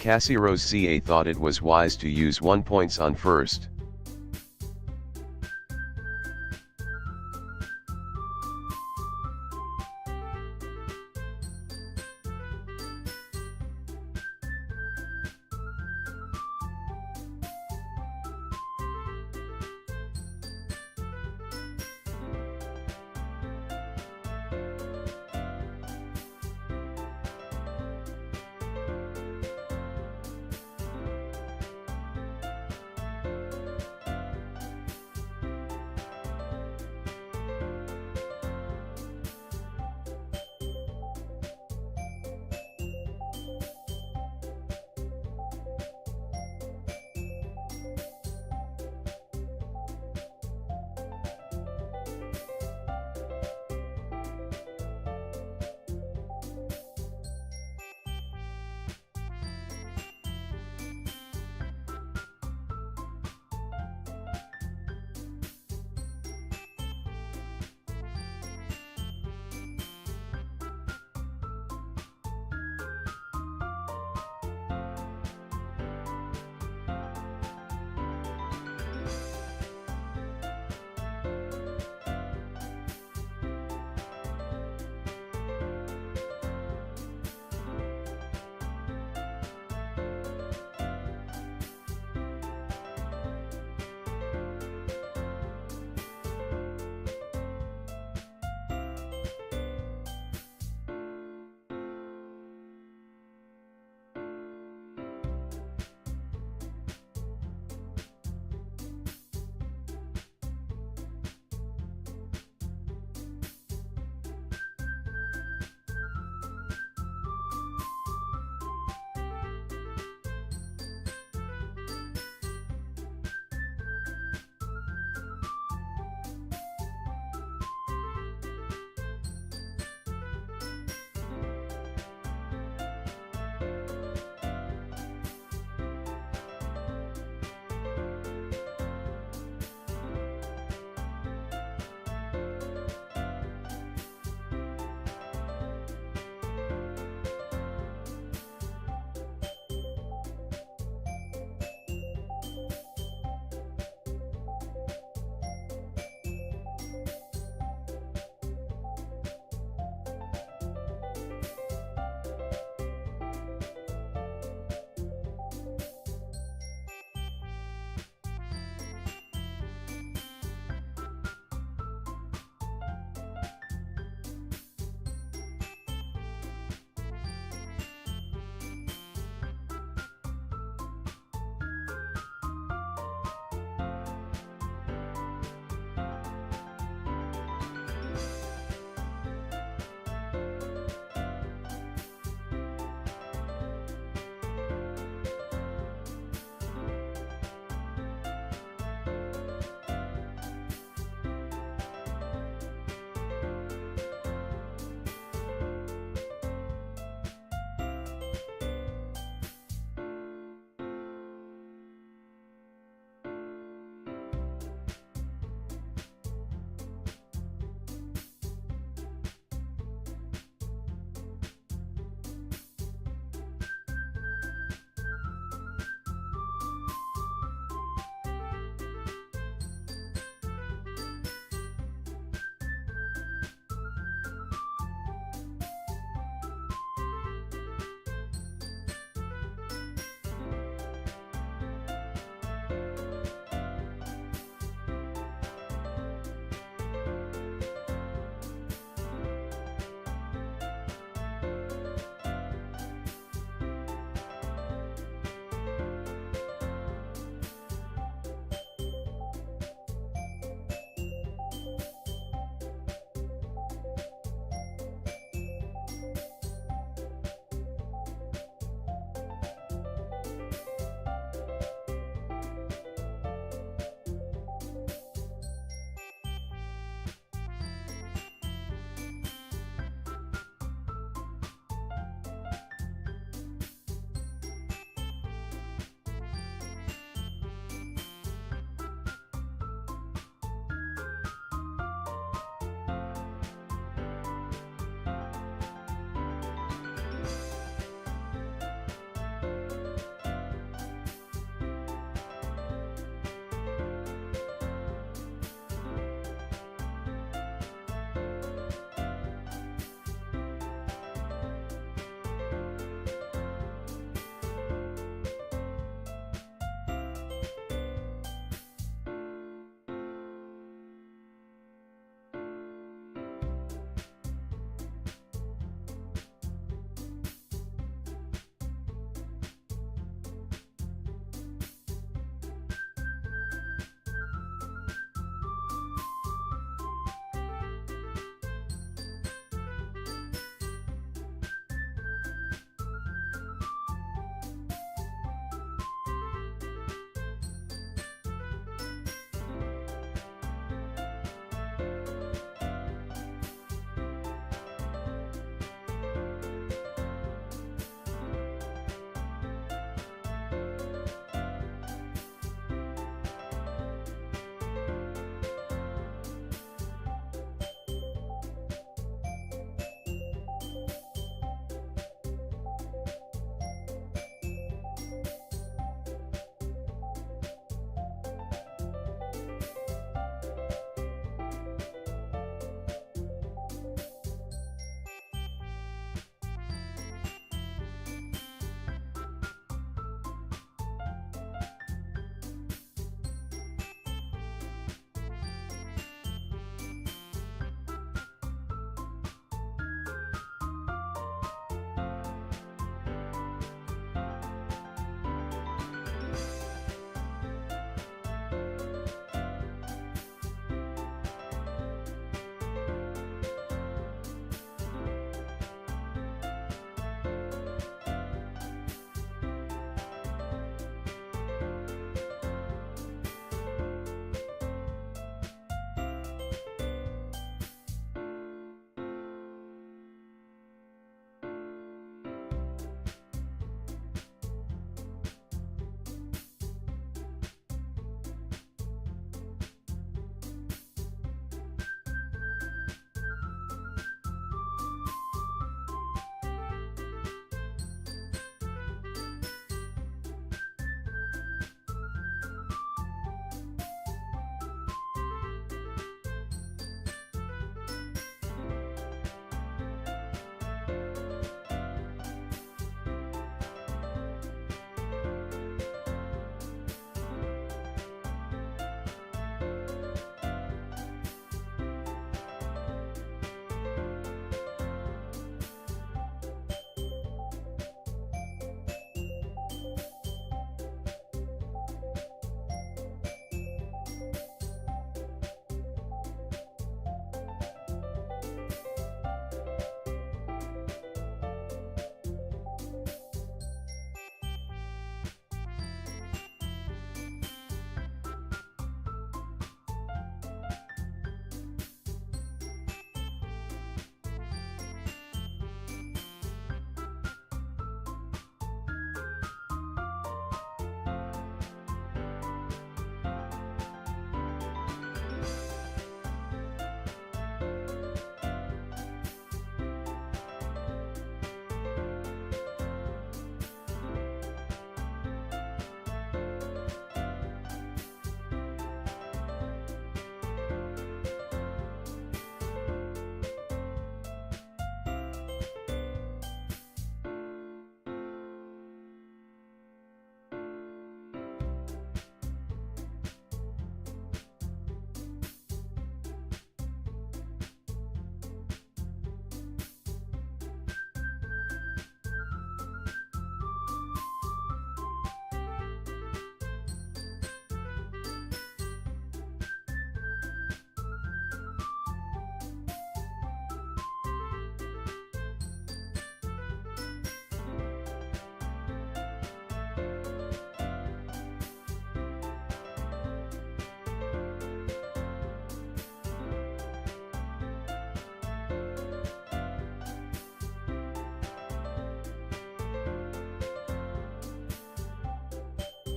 Cassie-Rose CA thought it was wise to use 1 points on first.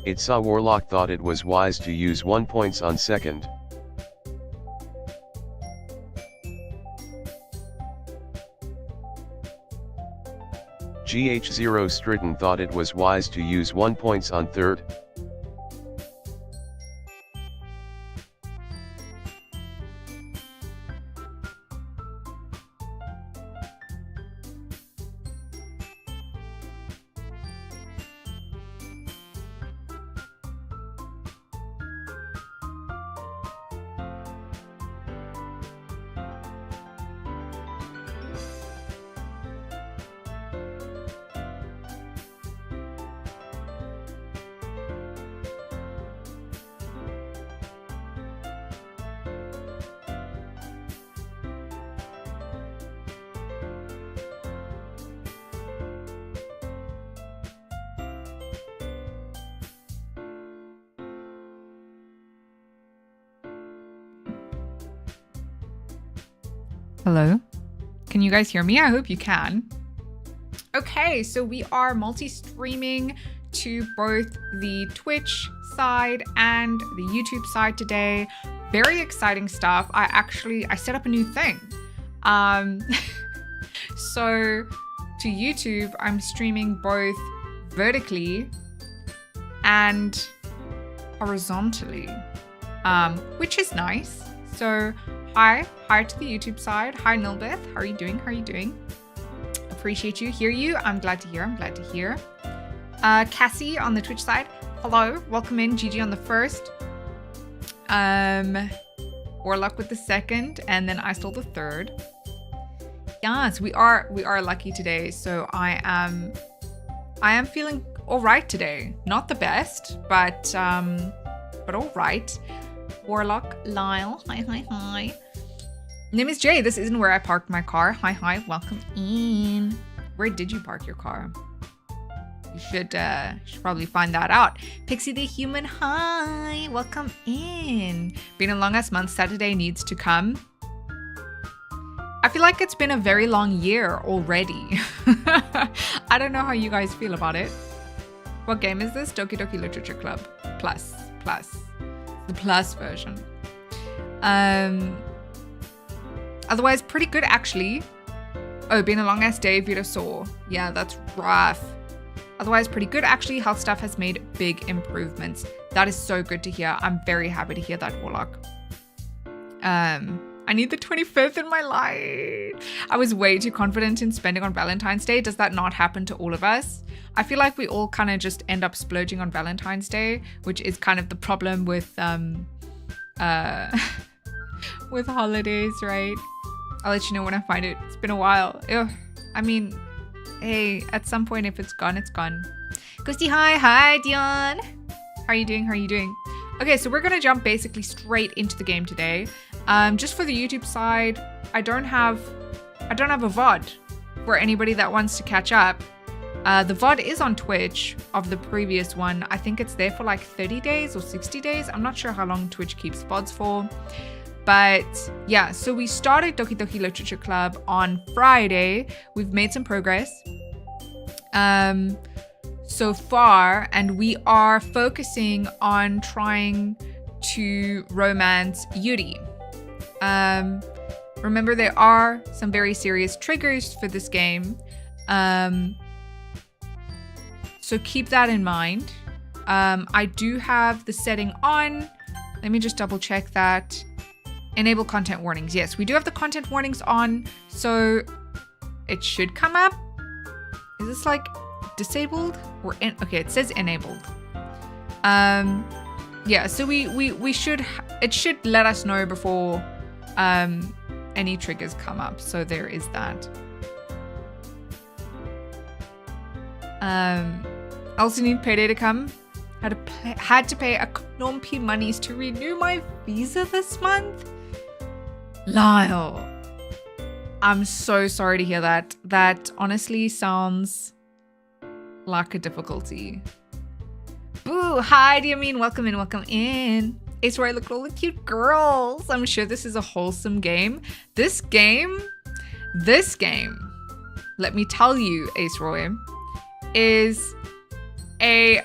It saw Warlock thought it was wise to use 1 points on second. GH0 Stritton thought it was wise to use 1 points on third. Hello? Can you guys hear me? I hope you can. Okay, so we are multi-streaming to both the Twitch side and the YouTube side today. Very exciting stuff. I set up a new thing. So to YouTube, I'm streaming both vertically and horizontally, which is nice. So hi to the YouTube side. Hi Nilbeth, how are you doing? Appreciate you. Hear you. I'm glad to hear. Cassie on the Twitch side. Hello, welcome in. GG on the first. Warlock with the second, and then I stole the third. Yes, we are lucky today. So I am feeling all right today. Not the best, but all right. Warlock, Lyle, hi. Name is Jay. This isn't where I parked my car. Hi, welcome in. Where did you park your car? You should probably find that out. Pixie the Human, hi, welcome in. Been a long ass month. Saturday needs to come. I feel like it's been a very long year already. I don't know how you guys feel about it. What game is this? Doki Doki Literature Club Plus. The plus version. Otherwise, pretty good actually. Oh, been a long ass day, Vita saw. Yeah, that's rough. Otherwise, pretty good actually. Health stuff has made big improvements. That is so good to hear. I'm very happy to hear that, Warlock. I need the 25th in my life. I was way too confident in spending on Valentine's Day. Does that not happen to all of us? I feel like we all kind of just end up splurging on Valentine's Day, which is kind of the problem with with holidays, right? I'll let you know when I find it. It's been a while. Ugh. I mean, hey, at some point if it's gone, it's gone. Ghosty, hi Dion. How are you doing? Okay, so we're gonna jump basically straight into the game today. Just for the YouTube side, I don't have a VOD for anybody that wants to catch up. The VOD is on Twitch of the previous one. I think it's there for like 30 days or 60 days. I'm not sure how long Twitch keeps VODs for. But yeah, so we started Doki Doki Literature Club on Friday. We've made some progress so far, and we are focusing on trying to romance Yuri. Remember, there are some very serious triggers for this game. So keep that in mind. I do have the setting on. Let me just double check that. Enable content warnings. Yes, we do have the content warnings on, so it should come up. Is this like disabled or okay? It says enabled. Yeah, so we should. It should let us know before any triggers come up. So there is that. I also need payday to come. Had to pay a knompy monies to renew my visa this month. Lyle, I'm so sorry to hear that. That honestly sounds like a difficulty. Boo, hi, do you mean welcome in. It's where I look at all the cute girls. I'm sure this is a wholesome game. This game, let me tell you, Ace Roy, is a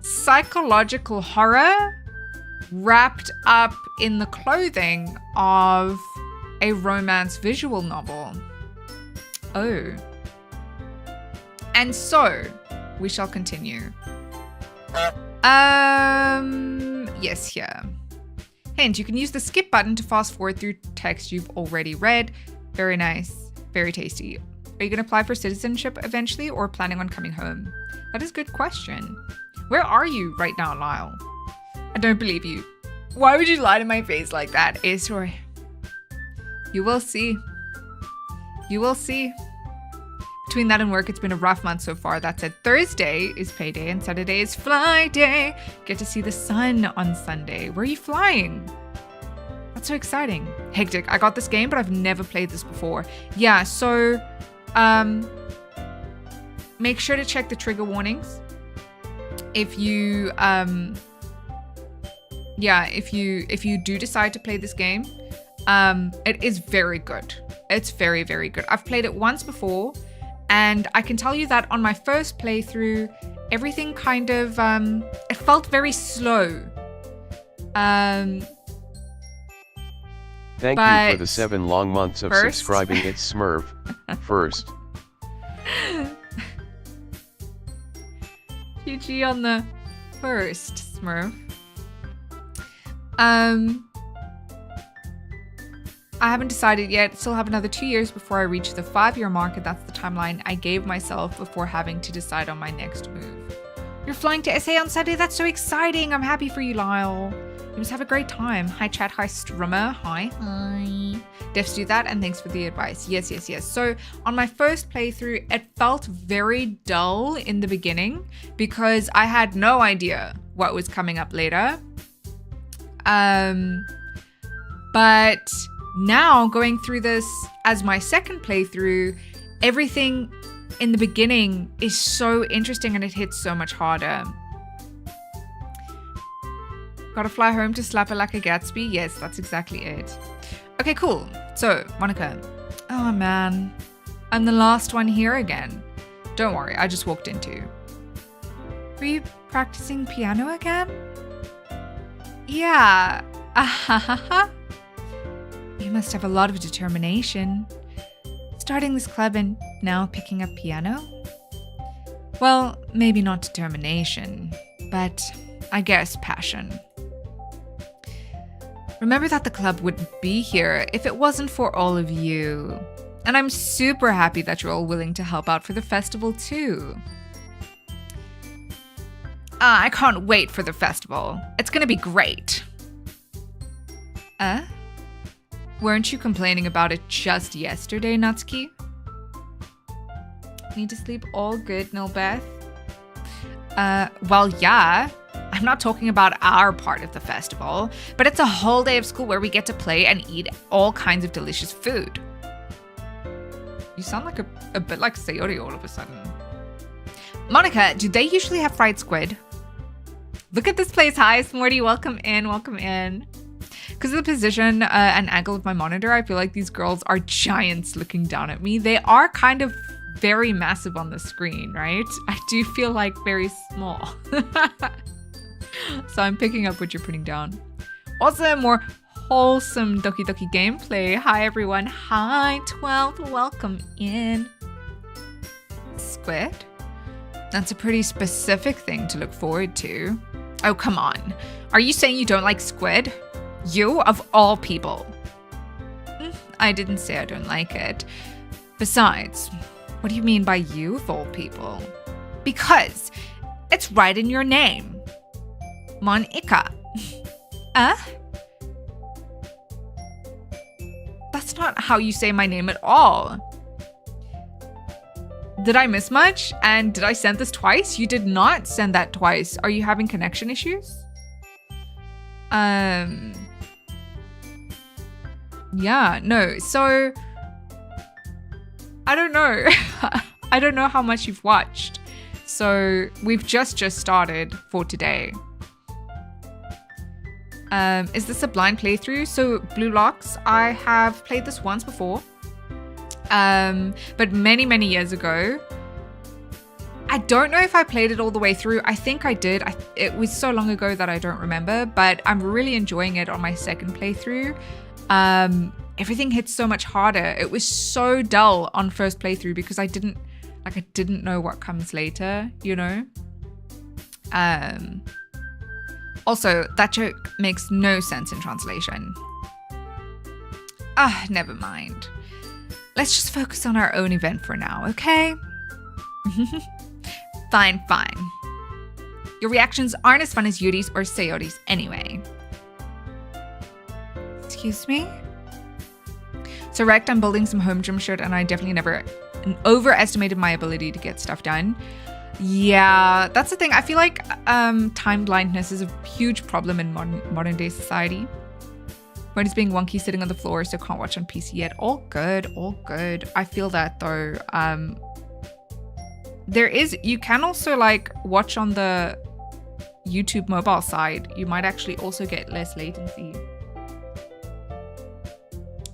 psychological horror wrapped up in the clothing of a romance visual novel. Oh. And so, we shall continue. Yes, here. Hint, you can use the skip button to fast forward through text you've already read. Very nice. Very tasty. Are you going to apply for citizenship eventually or planning on coming home? That is a good question. Where are you right now, Lyle? I don't believe you. Why would you lie to my face like that, Aesroy? You will see. You will see. Between that and work, it's been a rough month so far. That said, Thursday is payday and Saturday is fly day. Get to see the sun on Sunday. Where are you flying? That's so exciting. Hectic. I got this game, but I've never played this before. Yeah, so make sure to check the trigger warnings. If you if you do decide to play this game, it is very good. It's very, very good. I've played it once before, and I can tell you that on my first playthrough, everything kind of it felt very slow. Thank you for the 7 long months of subscribing. It's Smurf. First. GG on the first, Smurf. I haven't decided yet. Still have another 2 years before I reach the 5-year mark, and that's the timeline I gave myself before having to decide on my next move. You're flying to SA on Saturday? That's so exciting. I'm happy for you, Lyle. You must have a great time. Hi, chat. Hi, Strummer. Hi. Hi. Devs do that, and thanks for the advice. Yes, yes, yes. So on my first playthrough, it felt very dull in the beginning because I had no idea what was coming up later. But now going through this as my second playthrough, everything in the beginning is so interesting and it hits so much harder. Gotta fly home to slap it like a Gatsby? Yes, that's exactly it. Okay, cool. So, Monica. Oh man, I'm the last one here again. Don't worry, I just walked into. Were you practicing piano again? Yeah. You must have a lot of determination. Starting this club and now picking up piano? Well, maybe not determination, but I guess passion. Remember that the club wouldn't be here if it wasn't for all of you. And I'm super happy that you're all willing to help out for the festival too. I can't wait for the festival. It's gonna be great. Weren't you complaining about it just yesterday, Natsuki? Need to sleep all good, Nilbeth? Well, yeah. I'm not talking about our part of the festival, but it's a whole day of school where we get to play and eat all kinds of delicious food. You sound like a bit like Sayori all of a sudden. Monica, do they usually have fried squid? Look at this place. Hi, Smorty. Welcome in. Welcome in. Because of the position and angle of my monitor, I feel like these girls are giants looking down at me. They are kind of very massive on the screen, right? I do feel like very small. So I'm picking up what you're putting down. Also, more wholesome Doki Doki gameplay. Hi, everyone. Hi, 12th. Welcome in. Squid? That's a pretty specific thing to look forward to. Oh, come on. Are you saying you don't like squid? You, of all people. I didn't say I don't like it. Besides, what do you mean by you, of all people? Because it's right in your name. Monica. That's not how you say my name at all. Did I miss much? And did I send this twice? You did not send that twice. Are you having connection issues? Yeah, no. So, I don't know. I don't know how much you've watched. So, we've just started for today. Is this a blind playthrough? So, Blue Locks, I have played this once before. But many, many years ago. I don't know if I played it all the way through. I think I did. It was so long ago that I don't remember, but I'm really enjoying it on my second playthrough. Everything hits so much harder. It was so dull on first playthrough because I didn't know what comes later, you know? Also, that joke makes no sense in translation. Never mind. Let's just focus on our own event for now, okay? Fine. Your reactions aren't as fun as Yuri's or Sayori's anyway. Excuse me? So wrecked, I'm building some home gym shit and I definitely never overestimated my ability to get stuff done. Yeah, that's the thing. I feel like time blindness is a huge problem in modern day society. When it's being wonky sitting on the floor, so can't watch on PC yet. All good. I feel that though. You can also like watch on the YouTube mobile side. You might actually also get less latency.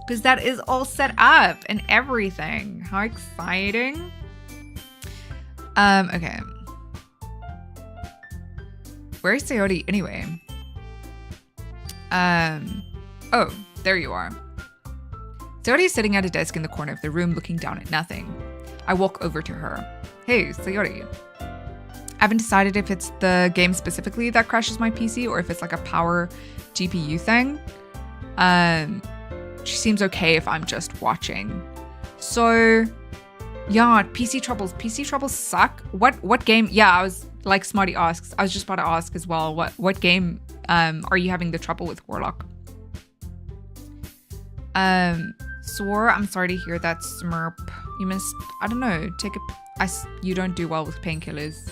Because that is all set up and everything. How exciting. Okay. Where is Sayori anyway? Oh, there you are. Sayori is sitting at a desk in the corner of the room looking down at nothing. I walk over to her. Hey, Sayori. I haven't decided if it's the game specifically that crashes my PC or if it's like a power GPU thing. She seems okay if I'm just watching. So, yeah, PC troubles suck. What game? Yeah, I was like Smarty asks. I was just about to ask as well. What game are you having the trouble with, Warlock? Swore, I'm sorry to hear that, Smurp. You must, I don't know, you don't do well with painkillers.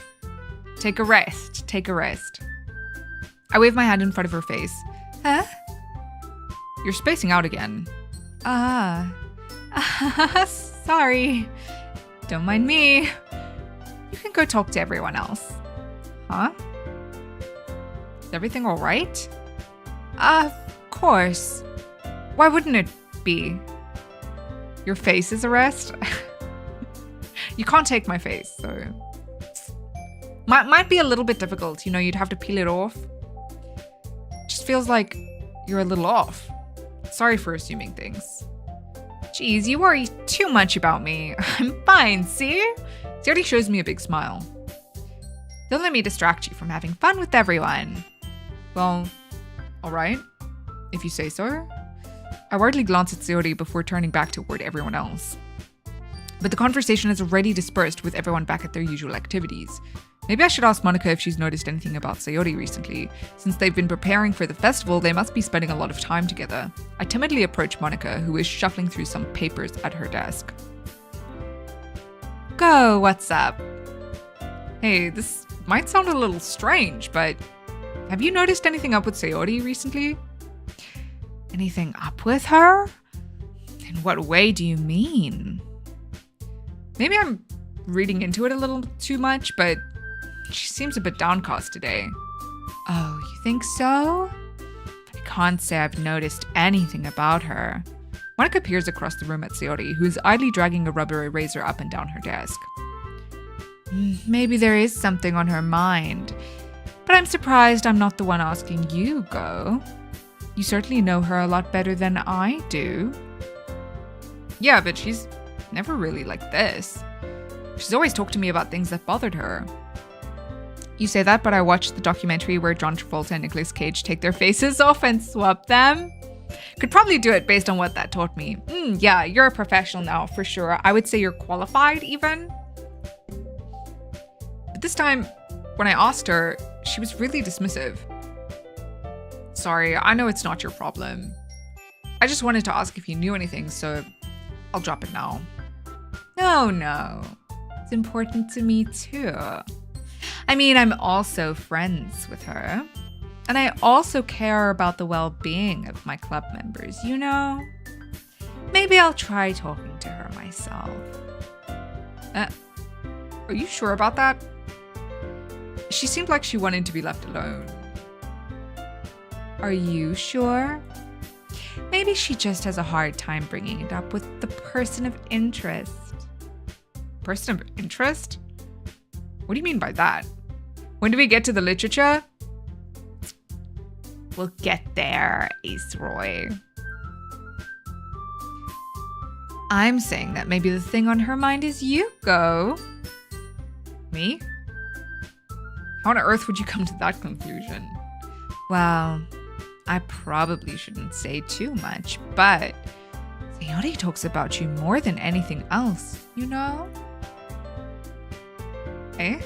Take a rest. I wave my hand in front of her face. Huh? You're spacing out again. Sorry. Don't mind me. You can go talk to everyone else. Huh? Is everything all right? Of course. Why wouldn't it be? Your face is a rest? You can't take my face, so... Might be a little bit difficult, you know, you'd have to peel it off. Just feels like you're a little off. Sorry for assuming things. Jeez, you worry too much about me. I'm fine, see? She already shows me a big smile. Don't let me distract you from having fun with everyone. Well, alright. If you say so. I worriedly glance at Sayori before turning back toward everyone else. But the conversation has already dispersed with everyone back at their usual activities. Maybe I should ask Monica if she's noticed anything about Sayori recently. Since they've been preparing for the festival, they must be spending a lot of time together. I timidly approach Monica, who is shuffling through some papers at her desk. Go, what's up? Hey, this might sound a little strange, but have you noticed anything up with Sayori recently? Anything up with her? In what way do you mean? Maybe I'm reading into it a little too much, but she seems a bit downcast today. Oh, you think so? I can't say I've noticed anything about her. Monica peers across the room at Sayori, who is idly dragging a rubber eraser up and down her desk. Maybe there is something on her mind, but I'm surprised I'm not the one asking you, Go. You certainly know her a lot better than I do. Yeah, but she's never really like this. She's always talked to me about things that bothered her. You say that, but I watched the documentary where John Travolta and Nicolas Cage take their faces off and swap them. Could probably do it based on what that taught me. Yeah, you're a professional now, for sure. I would say you're qualified, even. But this time, when I asked her, she was really dismissive. Sorry, I know it's not your problem. I just wanted to ask if you knew anything, so I'll drop it now. No. It's important to me too. I mean, I'm also friends with her. And I also care about the well-being of my club members, you know? Maybe I'll try talking to her myself. Are you sure about that? She seemed like she wanted to be left alone. Are you sure? Maybe she just has a hard time bringing it up with the person of interest. Person of interest? What do you mean by that? When do we get to the literature? We'll get there, Ace Roy. I'm saying that maybe the thing on her mind is Yuko. Me? How on earth would you come to that conclusion? Well, I probably shouldn't say too much, but Sayori talks about you more than anything else, you know? Eh?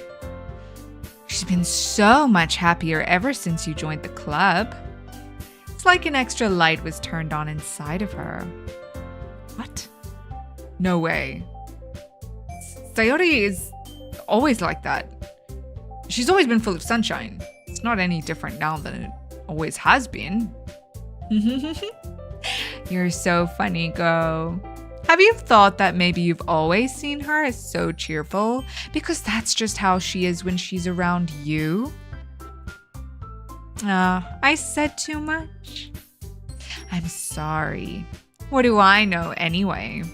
She's been so much happier ever since you joined the club. It's like an extra light was turned on inside of her. What? No way. Sayori is always like that. She's always been full of sunshine. It's not any different now than it always has been. You're so funny, Go. Have you thought that maybe you've always seen her as so cheerful because that's just how she is when she's around you? I said too much. I'm sorry. What do I know anyway?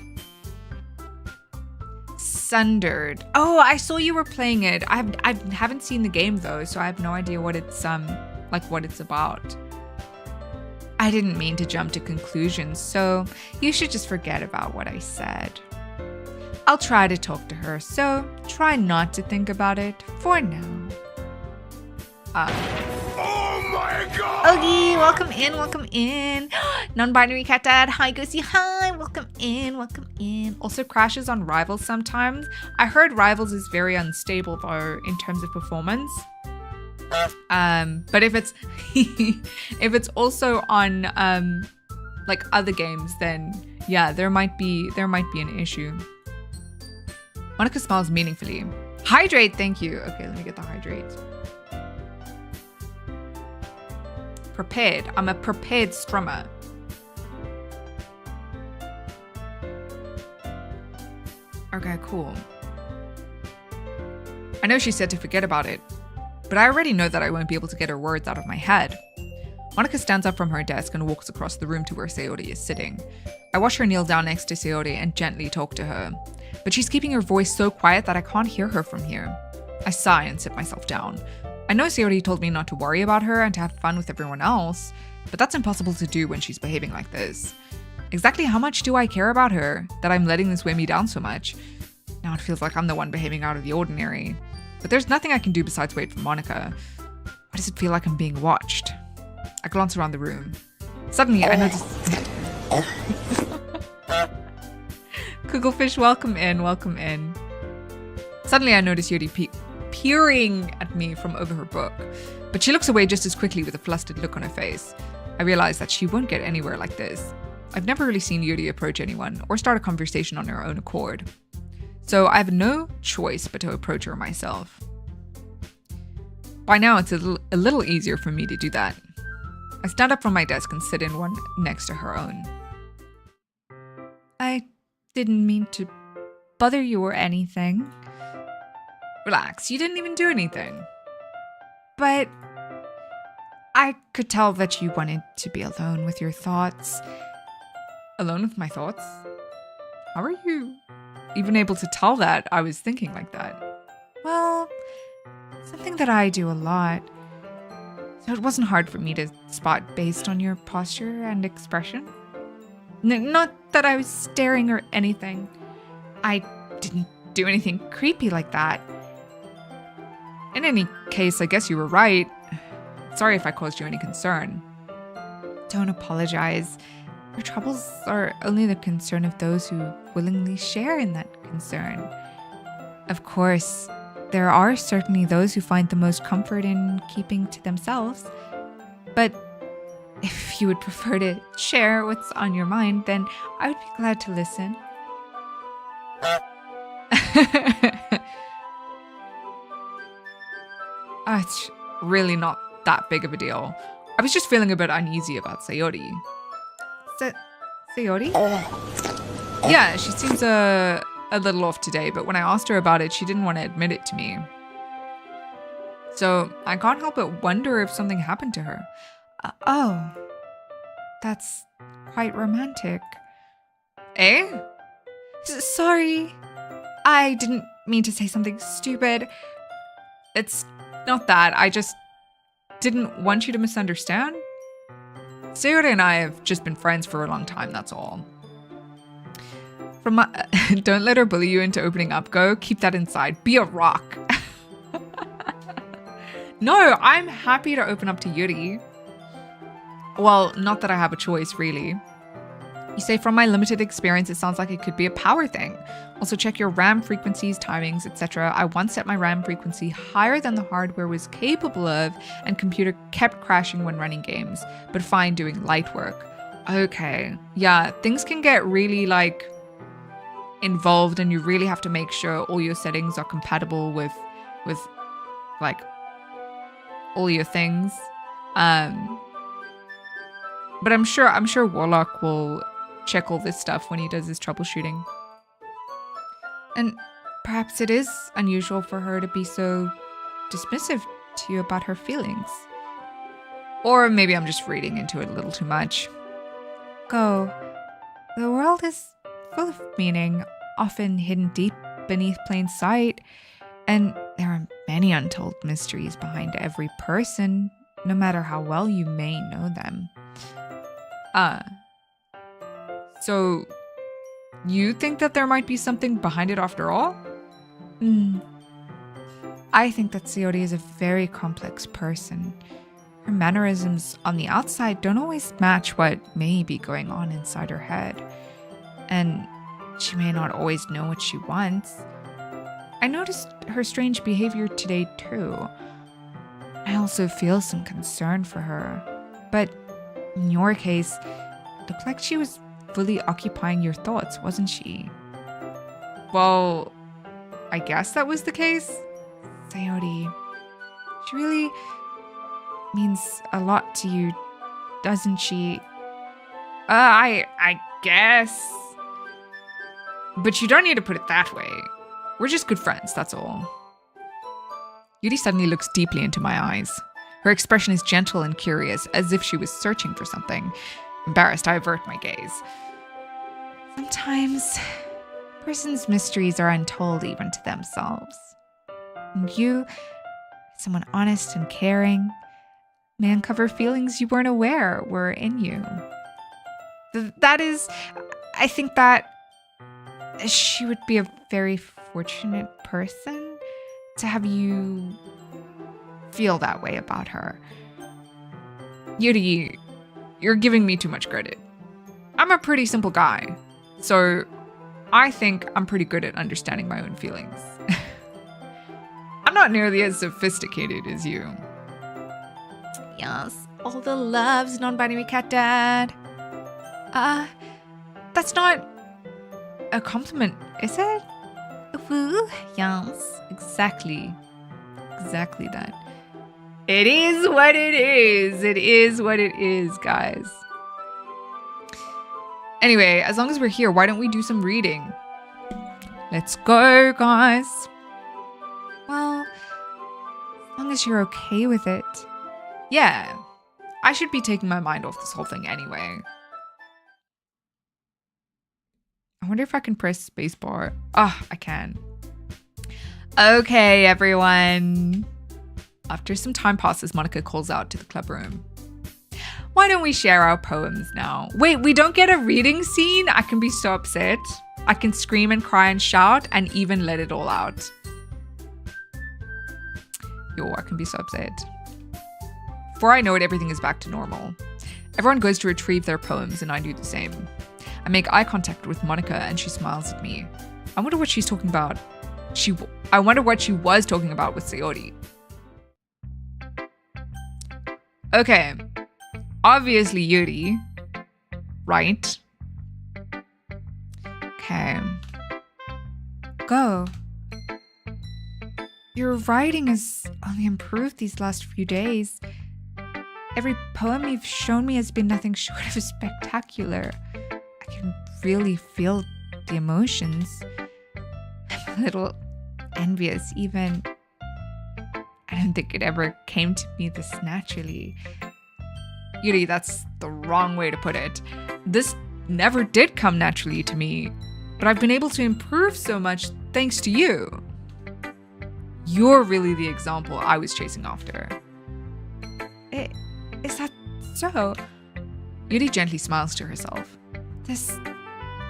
Sundered. Oh, I saw you were playing it. I haven't seen the game though, so I have no idea what it's what it's about. I didn't mean to jump to conclusions, so you should just forget about what I said. I'll try to talk to her, so try not to think about it for now. Oh my god! Ogie, welcome in, welcome in. Non-binary cat dad, hi Goosey, hi, welcome in, welcome in. Also crashes on Rivals sometimes. I heard Rivals is very unstable though in terms of performance. But if it's if it's also on like other games, then yeah, there might be an issue. Monica smiles meaningfully. Hydrate, thank you. Okay, let me get the hydrate. Prepared. I'm a prepared strummer. Okay, cool. I know she said to forget about it, but I already know that I won't be able to get her words out of my head. Monica stands up from her desk and walks across the room to where Sayori is sitting. I watch her kneel down next to Sayori and gently talk to her, but she's keeping her voice so quiet that I can't hear her from here. I sigh and sit myself down. I know Sayori told me not to worry about her and to have fun with everyone else, but that's impossible to do when she's behaving like this. Exactly how much do I care about her that I'm letting this weigh me down so much? Now it feels like I'm the one behaving out of the ordinary. But there's nothing I can do besides wait for Monica. Why does it feel like I'm being watched? I glance around the room. Suddenly I notice... Kugelfish, welcome in, welcome in. Suddenly I notice Yuri peering at me from over her book, but she looks away just as quickly with a flustered look on her face. I realize that she won't get anywhere like this. I've never really seen Yuri approach anyone or start a conversation on her own accord. So I have no choice but to approach her myself. By now it's a little easier for me to do that. I stand up from my desk and sit in one next to her own. I didn't mean to bother you or anything. Relax, you didn't even do anything. But I could tell that you wanted to be alone with your thoughts. Alone with my thoughts? How are you even able to tell that I was thinking like that? Well, something that I do a lot. So it wasn't hard for me to spot based on your posture and expression. Not that I was staring or anything. I didn't do anything creepy like that. In any case, I guess you were right. Sorry if I caused you any concern. Don't apologize. Your troubles are only the concern of those who willingly share in that concern. Of course, there are certainly those who find the most comfort in keeping to themselves. But if you would prefer to share what's on your mind, then I would be glad to listen. It's really not that big of a deal. I was just feeling a bit uneasy about Sayori. Sayori? Yeah, she seems a little off today, but when I asked her about it, she didn't want to admit it to me. So I can't help but wonder if something happened to her. Oh, that's quite romantic. Eh? Sorry. I didn't mean to say something stupid. It's not that. I just didn't want you to misunderstand. Sayori and I have just been friends for a long time, that's all. Don't let her bully you into opening up, Go. Keep that inside. Be a rock. No, I'm happy to open up to Yuri. Well, not that I have a choice, really. You say, from my limited experience, it sounds like it could be a power thing. Also check your RAM frequencies, timings, etc. I once set my RAM frequency higher than the hardware was capable of, and computer kept crashing when running games, but fine doing light work. Okay, yeah, things can get really involved, and you really have to make sure all your settings are compatible with like all your things. But I'm sure Warlock will check all this stuff when he does his troubleshooting. And perhaps it is unusual for her to be so dismissive to you about her feelings. Or maybe I'm just reading into it a little too much. Go. The world is full of meaning, often hidden deep beneath plain sight. And there are many untold mysteries behind every person, no matter how well you may know them. So you think that there might be something behind it after all? I think that Sayori is a very complex person. Her mannerisms on the outside don't always match what may be going on inside her head. And she may not always know what she wants. I noticed her strange behavior today too. I also feel some concern for her. But in your case, it looked like she was fully occupying your thoughts, wasn't she? Well, I guess that was the case. Sayori, she really means a lot to you, doesn't she? I guess. But you don't need to put it that way. We're just good friends, that's all. Yuri suddenly looks deeply into my eyes. Her expression is gentle and curious, as if she was searching for something. Embarrassed, I avert my gaze. Sometimes, a person's mysteries are untold even to themselves. And you, someone honest and caring, may uncover feelings you weren't aware were in you. That is, I think that she would be a very fortunate person to have you feel that way about her. Yuri, you're giving me too much credit. I'm a pretty simple guy, so I think I'm pretty good at understanding my own feelings. I'm not nearly as sophisticated as you. Yes, all the loves, non-binary cat dad. That's not a compliment, is it? Woo, yes, exactly that. It is what it is. It is what it is, guys. Anyway, as long as we're here, why don't we do some reading? Let's go, guys. Well, as long as you're okay with it. Yeah, I should be taking my mind off this whole thing anyway. I wonder if I can press spacebar. Ah, I can. Okay, everyone. After some time passes, Monica calls out to the club room. Why don't we share our poems now? Wait, we don't get a reading scene? I can be so upset. I can scream and cry and shout and even let it all out. Yo, I can be so upset. Before I know it, everything is back to normal. Everyone goes to retrieve their poems and I do the same. I make eye contact with Monica and she smiles at me. I wonder what she's talking about. I wonder what she was talking about with Sayori. Okay. Obviously Yuri. Right? Okay. Go. Your writing has only improved these last few days. Every poem you've shown me has been nothing short of spectacular. I can really feel the emotions. I'm a little envious even. I don't think it ever came to me this naturally. Yuri, that's the wrong way to put it. This never did come naturally to me, but I've been able to improve so much thanks to you. You're really the example I was chasing after. Is that so? Yuri gently smiles to herself. This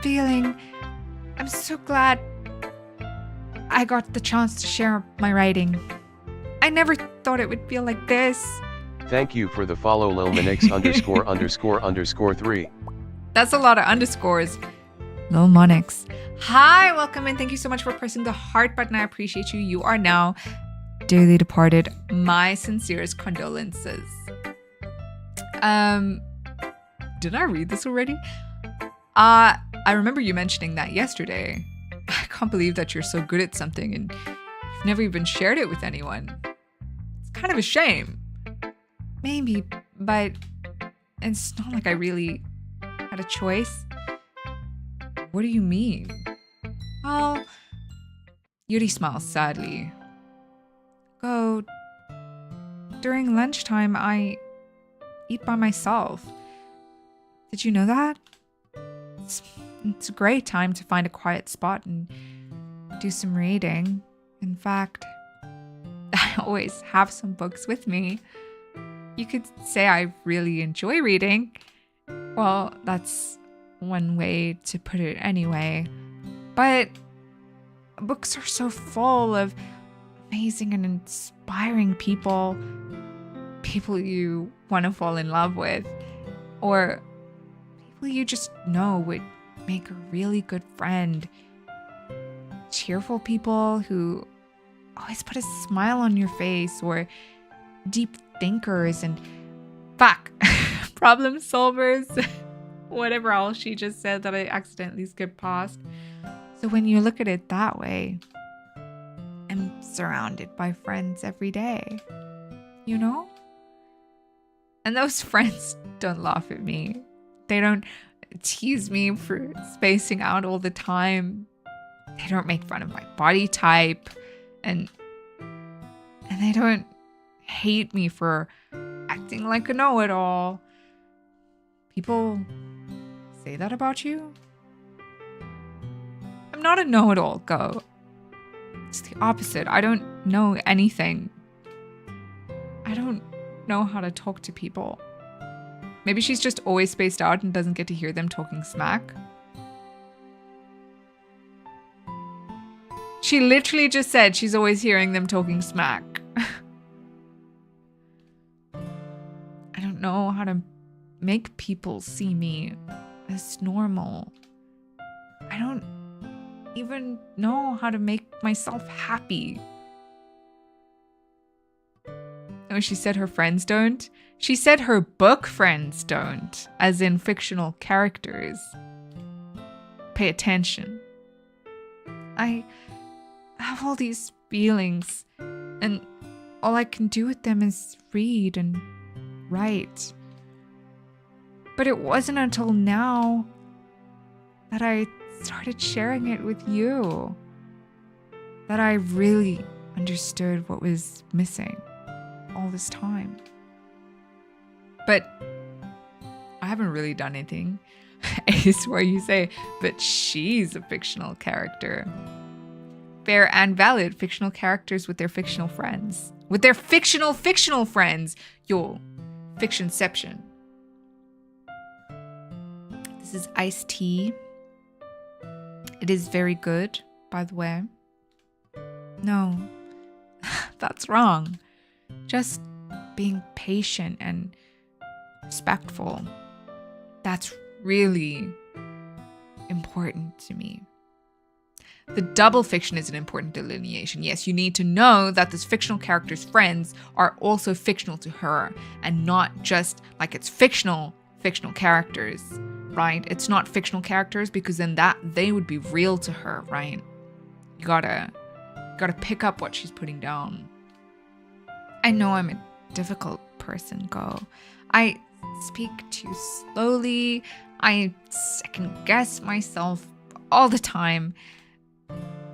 feeling, I'm so glad I got the chance to share my writing. I never thought it would feel like this. Thank you for the follow Lilmanix _____ 3. That's a lot of underscores. Lil Monix. Hi, welcome in. Thank you so much for pressing the heart button. I appreciate you. You are now dearly departed. My sincerest condolences. Did I read this already? I remember you mentioning that yesterday. I can't believe that you're so good at something and you've never even shared it with anyone. It's kind of a shame. Maybe, but it's not like I really had a choice. What do you mean? Well, Yuri smiles sadly. During lunchtime, I eat by myself. Did you know that? It's a great time to find a quiet spot and do some reading. In fact, I always have some books with me. You could say I really enjoy reading. Well, that's one way to put it anyway. But books are so full of amazing and inspiring people. People you want to fall in love with. Or people you just know would make a really good friend. Cheerful people who always put a smile on your face, or deep thinkers and problem solvers. Whatever else she just said that I accidentally skipped past. So when you look at it that way, I'm surrounded by friends every day, you know? And those friends don't laugh at me. They don't tease me for spacing out all the time. They don't make fun of my body type. And they don't hate me for acting like a know-it-all. People say that about you? I'm not a know-it-all, Go. It's the opposite. I don't know anything. I don't know how to talk to people. Maybe she's just always spaced out and doesn't get to hear them talking smack. She literally just said she's always hearing them talking smack. I don't know how to make people see me as normal. I don't even know how to make myself happy. Oh, she said her friends don't? She said her book friends don't, as in fictional characters. Pay attention. I have all these feelings, and all I can do with them is read and write. But it wasn't until now that I started sharing it with you that I really understood what was missing all this time. But I haven't really done anything. Ace, where you say, but she's a fictional character. Fair and valid fictional characters with their fictional friends. With their fictional friends. Your fictionception. This is iced tea. It is very good, by the way. No, that's wrong. Just being patient and respectful. That's really important to me. The double fiction is an important delineation. Yes, you need to know that this fictional character's friends are also fictional to her, and not just like it's fictional characters, right? It's not fictional characters because then that they would be real to her, right? You gotta pick up what she's putting down. I know I'm a difficult person, Go. I speak too slowly. I second guess myself all the time.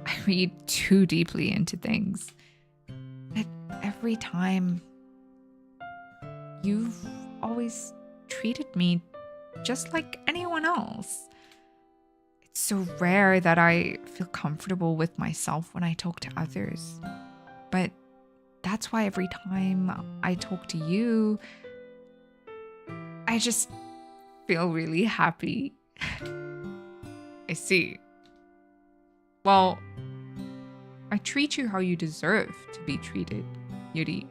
I read too deeply into things. But every time, you've always treated me just like anyone else. It's so rare that I feel comfortable with myself when I talk to others. but that's why every time I talk to you, I just feel really happy. I see. Well, I treat you how you deserve to be treated, Yuri.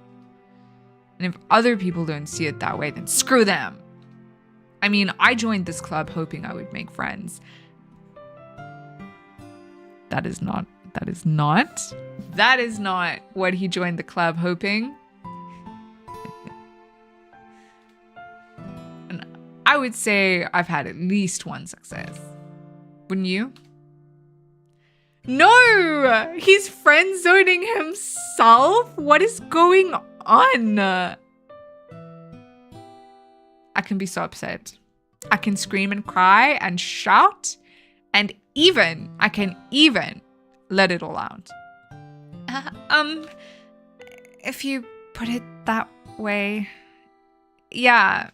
And if other people don't see it that way, then screw them. I mean, I joined this club hoping I would make friends. That is not what he joined the club hoping. And I would say I've had at least one success. Wouldn't you? No! He's friend zoning himself? What is going on? I can be so upset. I can scream and cry and shout, and I can even let it all out. If you put it that way, yeah,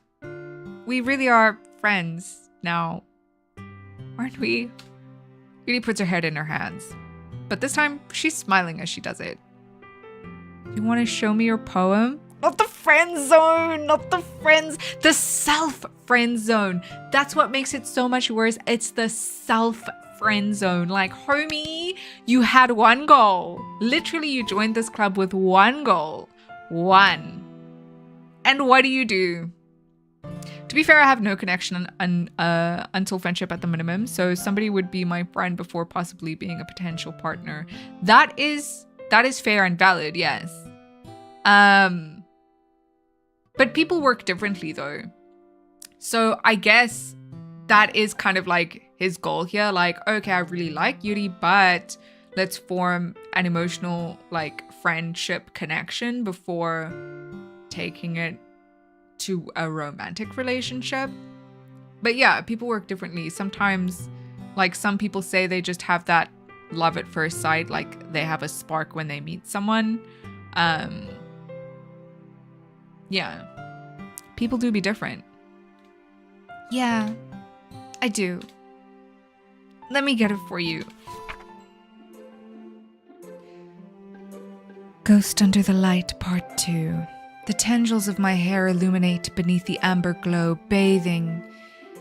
we really are friends now, aren't we? Yuri puts her head in her hands, but this time she's smiling as she does it. You want to show me your poem? Not the friend zone, the self friend zone. That's what makes it so much worse. It's the self friend zone. Like, homie, you had one goal. Literally, you joined this club with one goal. One. And what do? To be fair, I have no connection until friendship at the minimum. So somebody would be my friend before possibly being a potential partner. That is fair and valid, yes. But people work differently though. So I guess that is kind of like his goal here. Like, okay, I really like Yuri, but let's form an emotional like friendship connection before taking it to a romantic relationship. But yeah, people work differently. Sometimes, like, some people say they just have that love at first sight, like they have a spark when they meet someone. Yeah, people do be different. Yeah, I do. Let me get it for you. Ghost Under the Light, Part 2. The tendrils of my hair illuminate beneath the amber glow, bathing.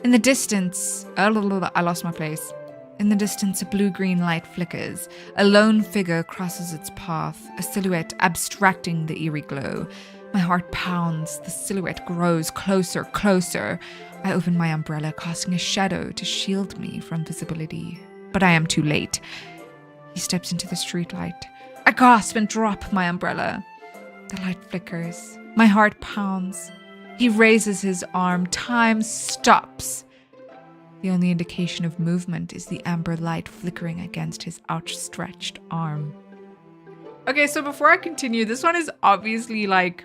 In the distance, I lost my place. In the distance, a blue-green light flickers. A lone figure crosses its path, a silhouette abstracting the eerie glow. My heart pounds. The silhouette grows closer, closer. I open my umbrella, casting a shadow to shield me from visibility. But I am too late. He steps into the streetlight. I gasp and drop my umbrella. The light flickers. My heart pounds. He raises his arm. Time stops. The only indication of movement is the amber light flickering against his outstretched arm. Okay, so before I continue, this one is obviously like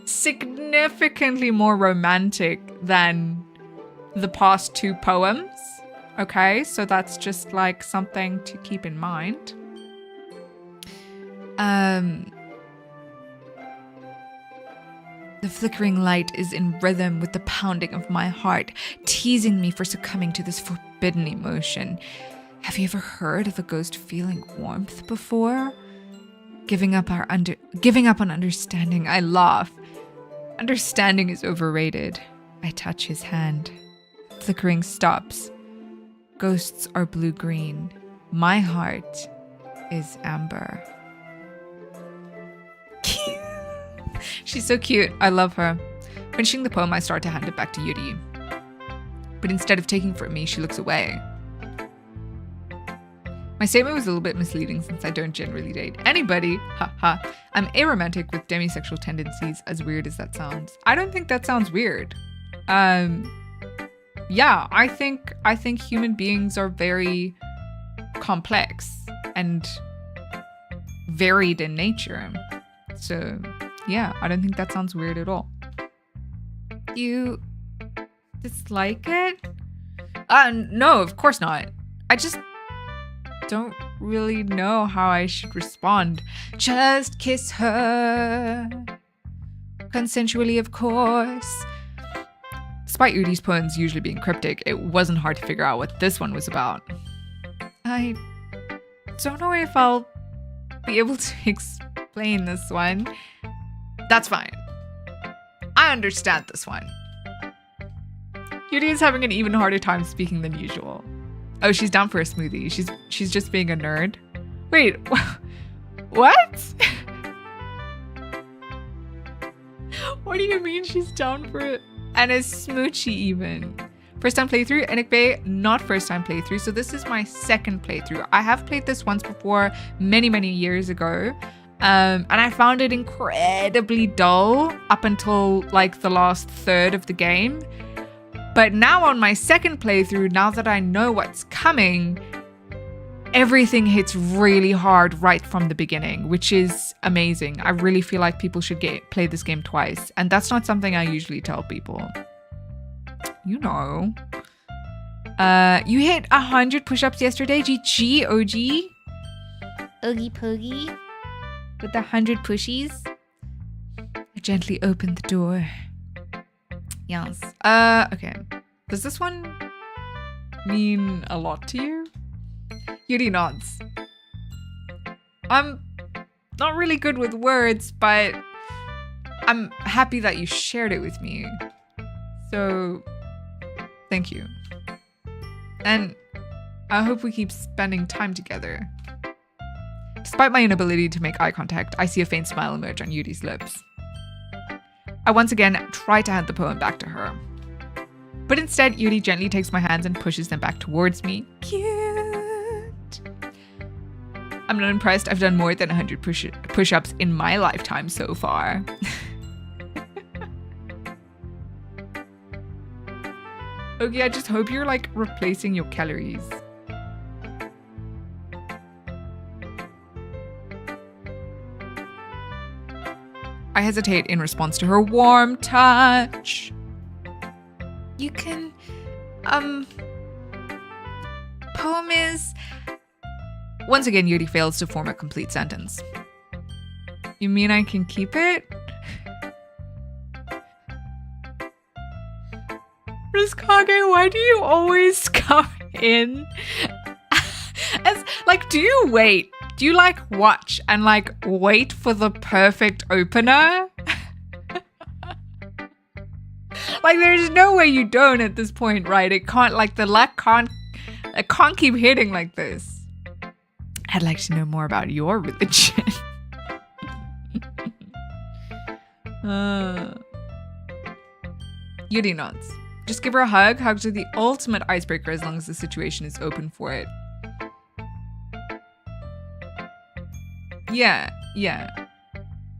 significantly more romantic than the past two poems. Okay, so that's just like something to keep in mind. The flickering light is in rhythm with the pounding of my heart, teasing me for succumbing to this forbidden emotion. Have you ever heard of a ghost feeling warmth before? Giving up on understanding, I laugh. Understanding is overrated. I touch his hand. Flickering stops. Ghosts are blue-green. My heart is amber. She's so cute. I love her. Finishing the poem, I start to hand it back to Yuri. But instead of taking it from me, she looks away. My statement was a little bit misleading since I don't generally date anybody. Haha. I'm aromantic with demisexual tendencies, as weird as that sounds. I don't think that sounds weird. Yeah, I think human beings are very complex and varied in nature. So, yeah, I don't think that sounds weird at all. You dislike it? No, of course not. I just don't really know how I should respond. Just kiss her. Consensually, of course. Despite Udi's poems usually being cryptic, it wasn't hard to figure out what this one was about. I don't know if I'll be able to explain this one. That's fine. I understand this one. Yuri is having an even harder time speaking than usual. Oh, she's down for a smoothie. She's just being a nerd. Wait, what? What do you mean she's down for it? And a smoochie even. First time playthrough, Enekbe, not first time playthrough. So this is my second playthrough. I have played this once before, many, many years ago. And I found it incredibly dull up until like the last third of the game. But now on my second playthrough, now that I know what's coming, everything hits really hard right from the beginning, which is amazing. I really feel like people should play this game twice. And that's not something I usually tell people. You know. You hit 100 push-ups yesterday. GG, OG. Oogie poogie. With the 100 pushies. I gently opened the door. Yes. Okay. Does this one mean a lot to you? Yuri nods. I'm not really good with words, but I'm happy that you shared it with me. So, thank you. And I hope we keep spending time together. Despite my inability to make eye contact, I see a faint smile emerge on Yuri's lips. I once again try to hand the poem back to her. But instead, Yuri gently takes my hands and pushes them back towards me. Cute. I'm not impressed. I've done more than 100 push-ups in my lifetime so far. Okay, I just hope you're like replacing your calories. I hesitate in response to her warm touch. You can, poem is... Once again, Yuri fails to form a complete sentence. You mean I can keep it? Kage, why do you always come in? As like, do you wait? Do you like watch and like wait for the perfect opener? Like, there's no way you don't at this point, right? It can't, like, the luck can't keep hitting like this. I'd like to know more about your religion. Yuri nods. Just give her a hug. Hugs are the ultimate icebreaker as long as the situation is open for it. Yeah.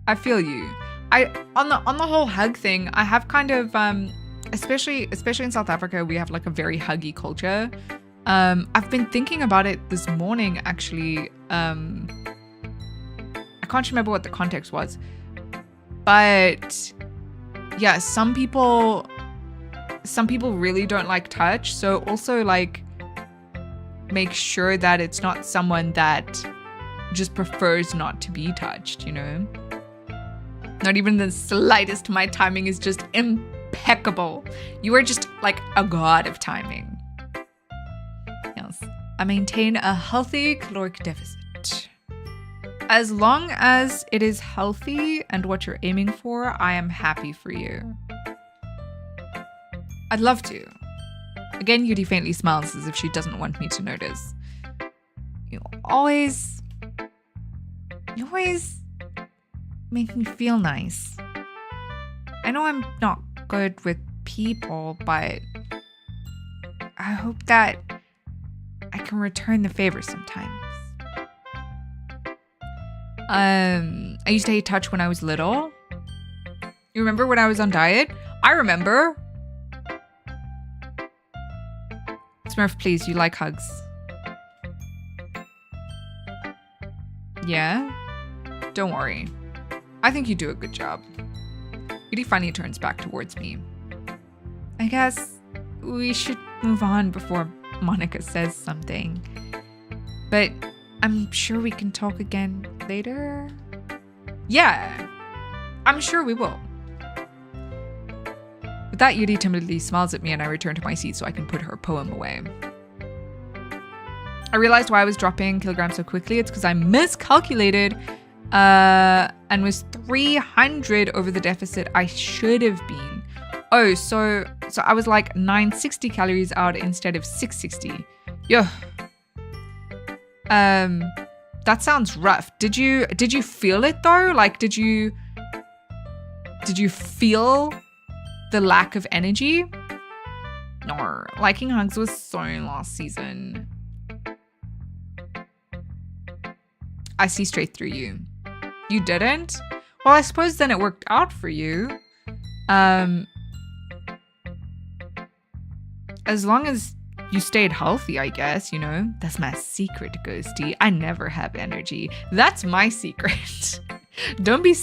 I feel you. On the whole hug thing, I have kind of especially in South Africa, we have like a very huggy culture. I've been thinking about it this morning actually. I can't remember what the context was. But yeah, some people really don't like touch. So also like make sure that it's not someone that just prefers not to be touched, you know? Not even the slightest. My timing is just impeccable. You are just like a god of timing. Yes. I maintain a healthy caloric deficit. As long as it is healthy and what you're aiming for, I am happy for you. I'd love to. Again, Yuri faintly smiles as if she doesn't want me to notice. You always make me feel nice. I know I'm not good with people, but I hope that I can return the favor sometimes. I used to hate touch when I was little. You remember when I was on diet? I remember. Smurf, please, you like hugs. Yeah? Don't worry. I think you do a good job. Yuri finally turns back towards me. I guess we should move on before Monica says something. But I'm sure we can talk again later. Yeah, I'm sure we will. With that, Yuri timidly smiles at me and I return to my seat so I can put her poem away. I realized why I was dropping kilograms so quickly. It's because I miscalculated and was 300 over the deficit I should have been. Oh, so I was like 960 calories out instead of 660. Yeah. That sounds rough. Did you feel it though? Like, did you feel the lack of energy? No, liking hugs was so last season. I see straight through you. You didn't? Well, I suppose then it worked out for you. As long as you stayed healthy, I guess, you know. That's my secret, Ghosty. I never have energy. That's my secret. Don't be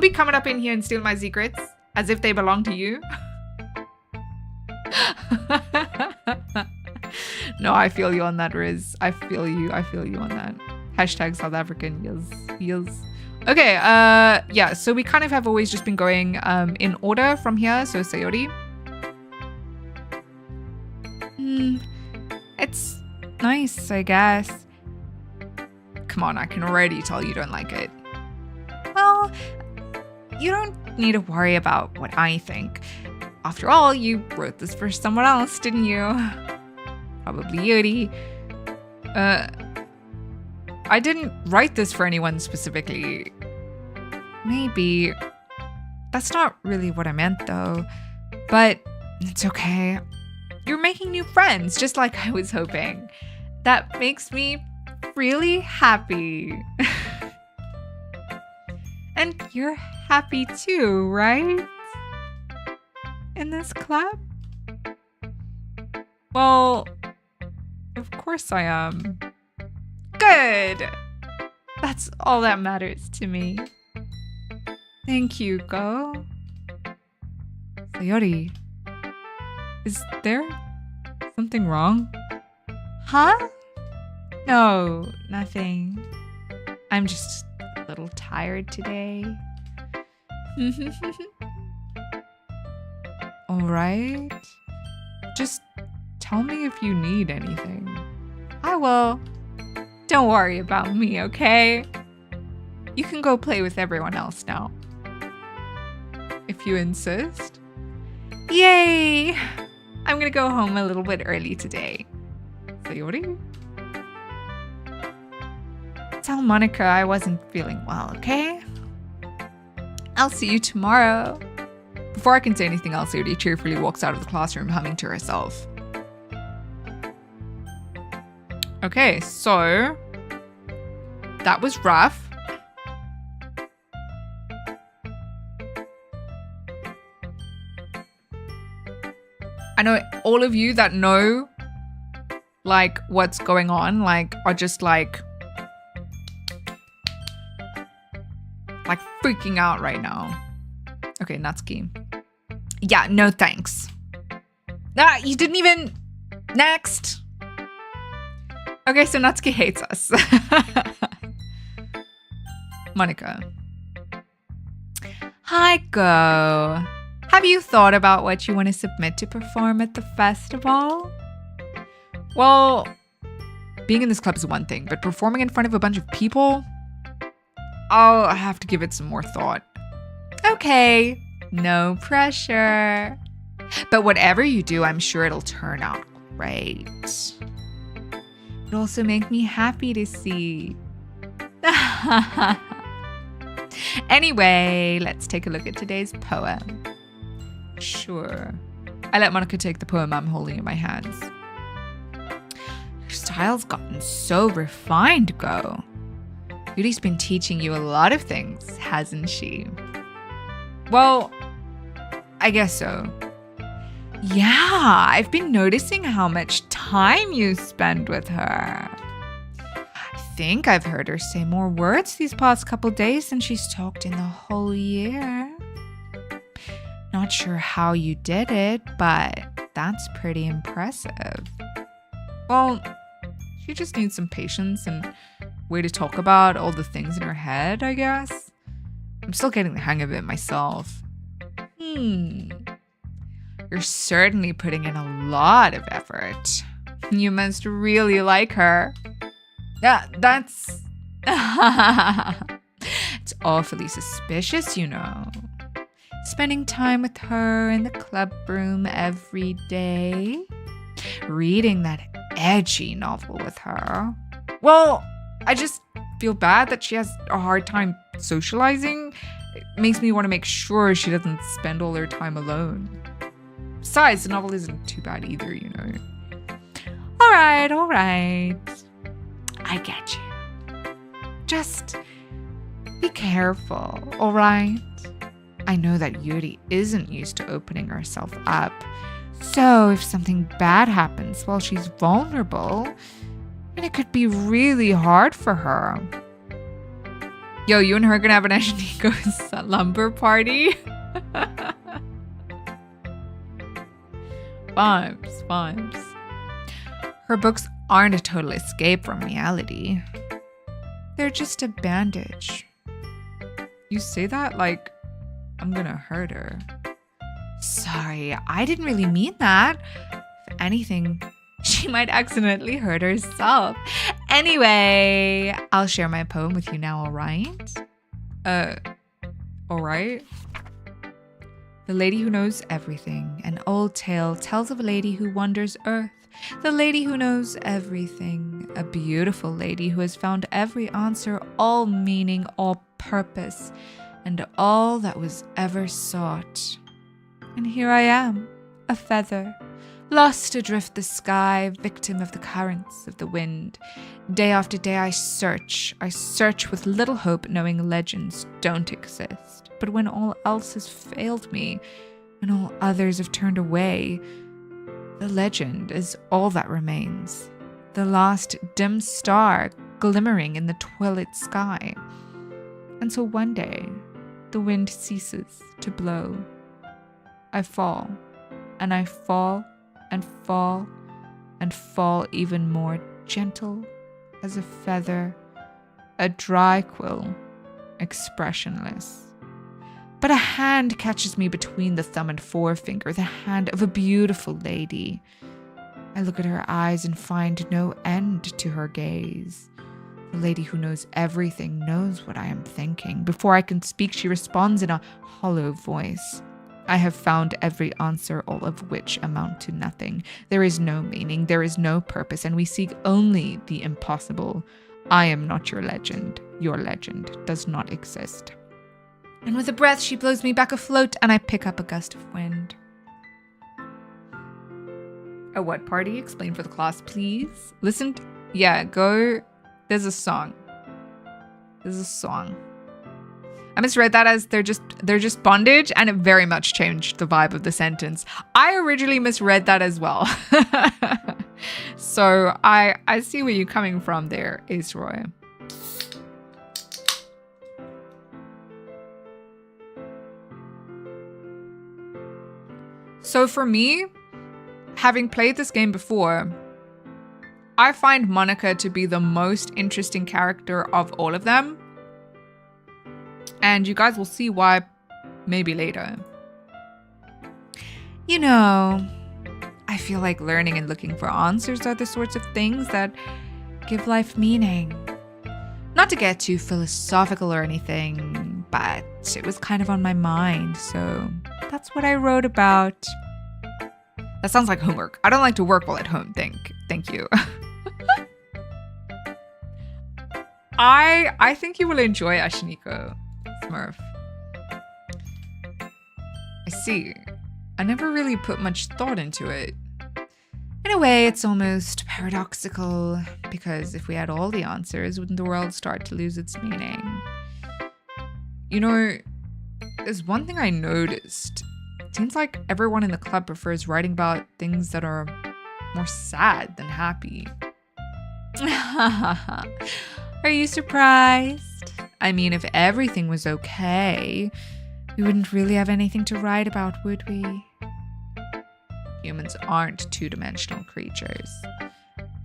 coming up in here and steal my secrets as if they belong to you. No, I feel you on that, Riz. I feel you on that. Hashtag South African, yes. Okay, yeah, so we kind of have always just been going in order from here. So Sayori. It's nice, I guess. Come on, I can already tell you don't like it. Well, you don't need to worry about what I think. After all, you wrote this for someone else, didn't you? Probably Yuri. I didn't write this for anyone specifically. Maybe. That's not really what I meant, though. But it's okay. You're making new friends, just like I was hoping. That makes me really happy. And you're happy too, right? In this club? Well, of course I am. Good! That's all that matters to me. Thank you, Go. Sayori, is there something wrong? Huh? No, nothing. I'm just a little tired today. All right. Just tell me if you need anything. I will. Don't worry about me, okay? You can go play with everyone else now. If you insist. Yay! I'm gonna go home a little bit early today. Sayori? Tell Monica I wasn't feeling well, okay? I'll see you tomorrow. Before I can say anything else, Sayori cheerfully walks out of the classroom humming to herself. Okay, so that was rough. I know all of you that know like what's going on, like are just like freaking out right now. Okay, Natsuki. Yeah, no thanks. Ah, you didn't even... Next. Okay, so Natsuki hates us. Monica. Hi, Go. Have you thought about what you want to submit to perform at the festival? Well, being in this club is one thing, but performing in front of a bunch of people? I'll have to give it some more thought. Okay, no pressure. But whatever you do, I'm sure it'll turn out great. It'll also make me happy to see. Anyway, let's take a look at today's poem. Sure. I let Monica take the poem I'm holding in my hands. Your style's gotten so refined, Go. Yuri's been teaching you a lot of things, hasn't she? Well, I guess so. Yeah, I've been noticing how much time you spend with her. I think I've heard her say more words these past couple days than she's talked in the whole year. Not sure how you did it, but that's pretty impressive. Well, she just needs some patience and way to talk about all the things in her head, I guess. I'm still getting the hang of it myself. You're certainly putting in a lot of effort. You must really like her. Yeah, that's... It's awfully suspicious, you know. Spending time with her in the club room every day. Reading that edgy novel with her. Well, I just feel bad that she has a hard time socializing. It makes me want to make sure she doesn't spend all her time alone. Besides, the novel isn't too bad either, you know. All right. I get you. Just be careful, all right? I know that Yuri isn't used to opening herself up. So if something bad happens while she's vulnerable, then it could be really hard for her. Yo, you and her are gonna have an Ashniko's lumber party? Vibes. Her books aren't a total escape from reality. They're just a bandage. You say that like I'm gonna hurt her. Sorry, I didn't really mean that. If anything, she might accidentally hurt herself. Anyway, I'll share my poem with you now, alright? Alright? The Lady Who Knows Everything. An old tale tells of a lady who wanders earth. The lady who knows everything. A beautiful lady who has found every answer, all meaning, all purpose, and all that was ever sought. And here I am, a feather, lost adrift the sky, victim of the currents of the wind. Day after day I search with little hope, knowing legends don't exist. But when all else has failed me, when all others have turned away, the legend is all that remains. The last dim star glimmering in the twilight sky. Until one day, the wind ceases to blow. I fall, and I fall, and fall, and fall even more gentle as a feather, a dry quill, expressionless. But a hand catches me between the thumb and forefinger, the hand of a beautiful lady. I look at her eyes and find no end to her gaze. The lady who knows everything knows what I am thinking. Before I can speak, she responds in a hollow voice. I have found every answer, all of which amount to nothing. There is no meaning, there is no purpose, and we seek only the impossible. I am not your legend. Your legend does not exist. And with a breath, she blows me back afloat, and I pick up a gust of wind. A what party? Explain for the class, please. Listen. Go. There's a song. I misread that as they're just bondage, and it very much changed the vibe of the sentence. I originally misread that as well. So I see where you're coming from there, Ace Roy. So for me, having played this game before, I find Monica to be the most interesting character of all of them. And you guys will see why maybe later. You know, I feel like learning and looking for answers are the sorts of things that give life meaning. Not to get too philosophical or anything, but it was kind of on my mind, so that's what I wrote about. That sounds like homework. I don't like to work while at home, thank you. I think you will enjoy Ashiniko, Smurf. I see. I never really put much thought into it. In a way, it's almost paradoxical, because if we had all the answers, wouldn't the world start to lose its meaning? You know, there's one thing I noticed. It seems like everyone in the club prefers writing about things that are more sad than happy. Are you surprised? I mean, if everything was okay, we wouldn't really have anything to write about, would we? Humans aren't two-dimensional creatures.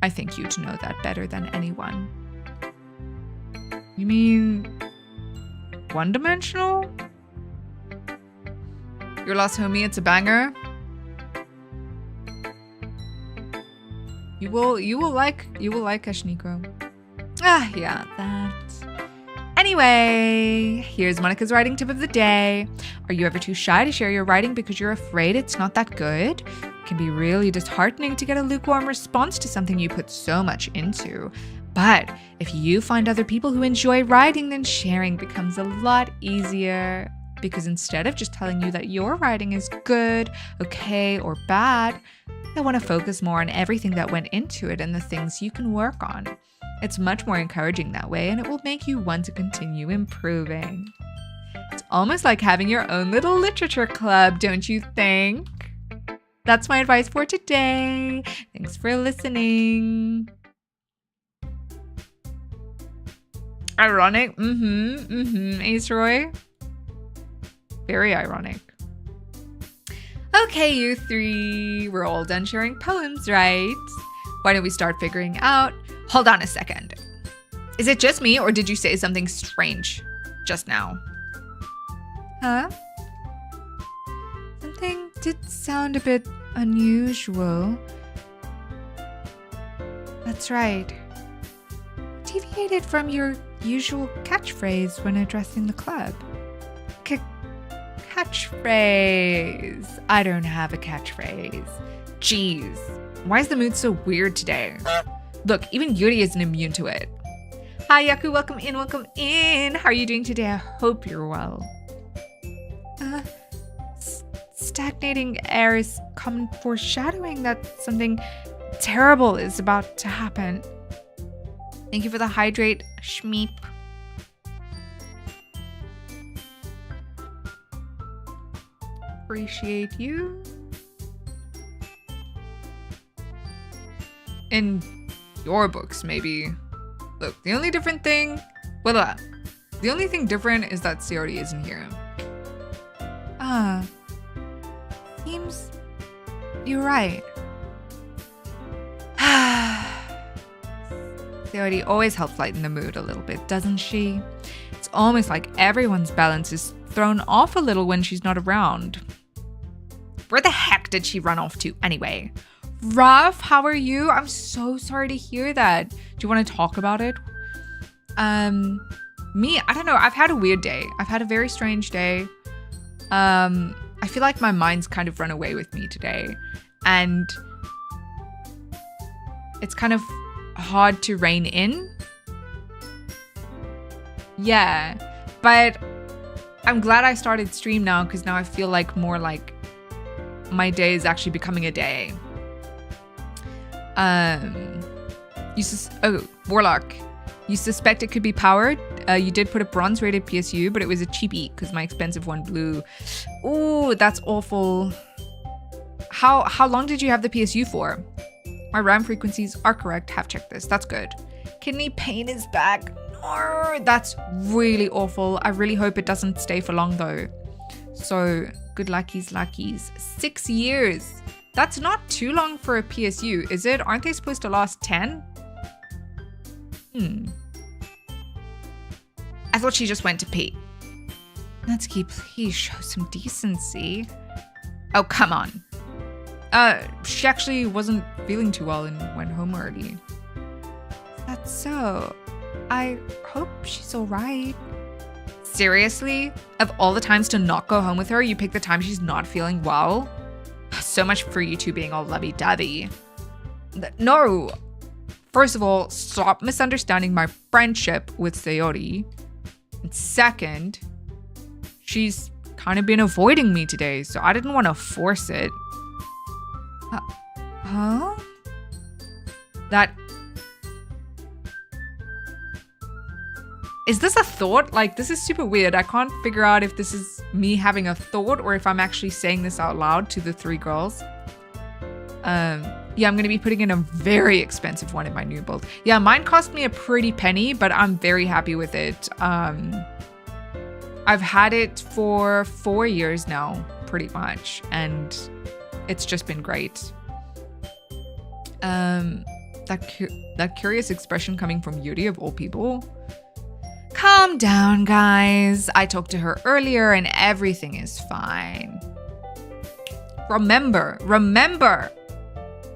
I think you'd know that better than anyone. You mean one-dimensional? Your last homie, it's a banger? You will like Kashniko. Ah, yeah, that. Anyway, here's Monica's writing tip of the day. Are you ever too shy to share your writing because you're afraid it's not that good? It can be really disheartening to get a lukewarm response to something you put so much into. But if you find other people who enjoy writing, then sharing becomes a lot easier. Because instead of just telling you that your writing is good, okay, or bad, they want to focus more on everything that went into it and the things you can work on. It's much more encouraging that way, and it will make you want to continue improving. It's almost like having your own little literature club, don't you think? That's my advice for today. Thanks for listening. Ironic? Ace Roy. Very ironic. Okay, you three. We're all done sharing poems, right? Why don't we start figuring out? Hold on a second. Is it just me, or did you say something strange just now? Huh? Something did sound a bit unusual. That's right. Deviated from your usual catchphrase when addressing the club. Catchphrase. I don't have a catchphrase. Jeez. Why is the mood so weird today? Look, even Yuri isn't immune to it. Hi, Yaku. Welcome in. Welcome in. How are you doing today? I hope you're well. Stagnating air is common foreshadowing that something terrible is about to happen. Thank you for the hydrate, Shmeep. Appreciate you. In your books, maybe. Look, the only thing different is that Sayori isn't here. Seems you're right. Sayori always helps lighten the mood a little bit, doesn't she? It's almost like everyone's balance is thrown off a little when she's not around. Where the heck did she run off to anyway? Ruff, how are you? I'm so sorry to hear that. Do you want to talk about it? Me, I don't know. I've had a weird day. I've had a very strange day. I feel like my mind's kind of run away with me today. And it's kind of hard to rein in. Yeah. But I'm glad I started stream now, because now I feel like more like my day is actually becoming a day. Warlock. You suspect it could be powered? You did put a bronze rated PSU, but it was a cheapie because my expensive one blew. Ooh, that's awful. How long did you have the PSU for? My RAM frequencies are correct. Have checked this. That's good. Kidney pain is back. No, that's really awful. I really hope it doesn't stay for long though. So good luckies. 6 years. That's not too long for a PSU, is it? Aren't they supposed to last 10? I thought she just went to pee. Natsuki, please show some decency. Oh, come on. She actually wasn't feeling too well and went home early. That's so. I hope she's alright. Seriously? Of all the times to not go home with her, you pick the time she's not feeling well? So much for you two being all lovey-dovey. No. First of all, stop misunderstanding my friendship with Sayori. And second, she's kind of been avoiding me today, so I didn't want to force it. Huh? Is this a thought? Like, this is super weird. I can't figure out if this is me having a thought or if I'm actually saying this out loud to the three girls. Yeah, I'm going to be putting in a very expensive one in my new build. Yeah, mine cost me a pretty penny, but I'm very happy with it. I've had it for 4 years now, pretty much, and it's just been great. That curious expression coming from Yuri of all people. Calm down, guys. I talked to her earlier and everything is fine. Remember,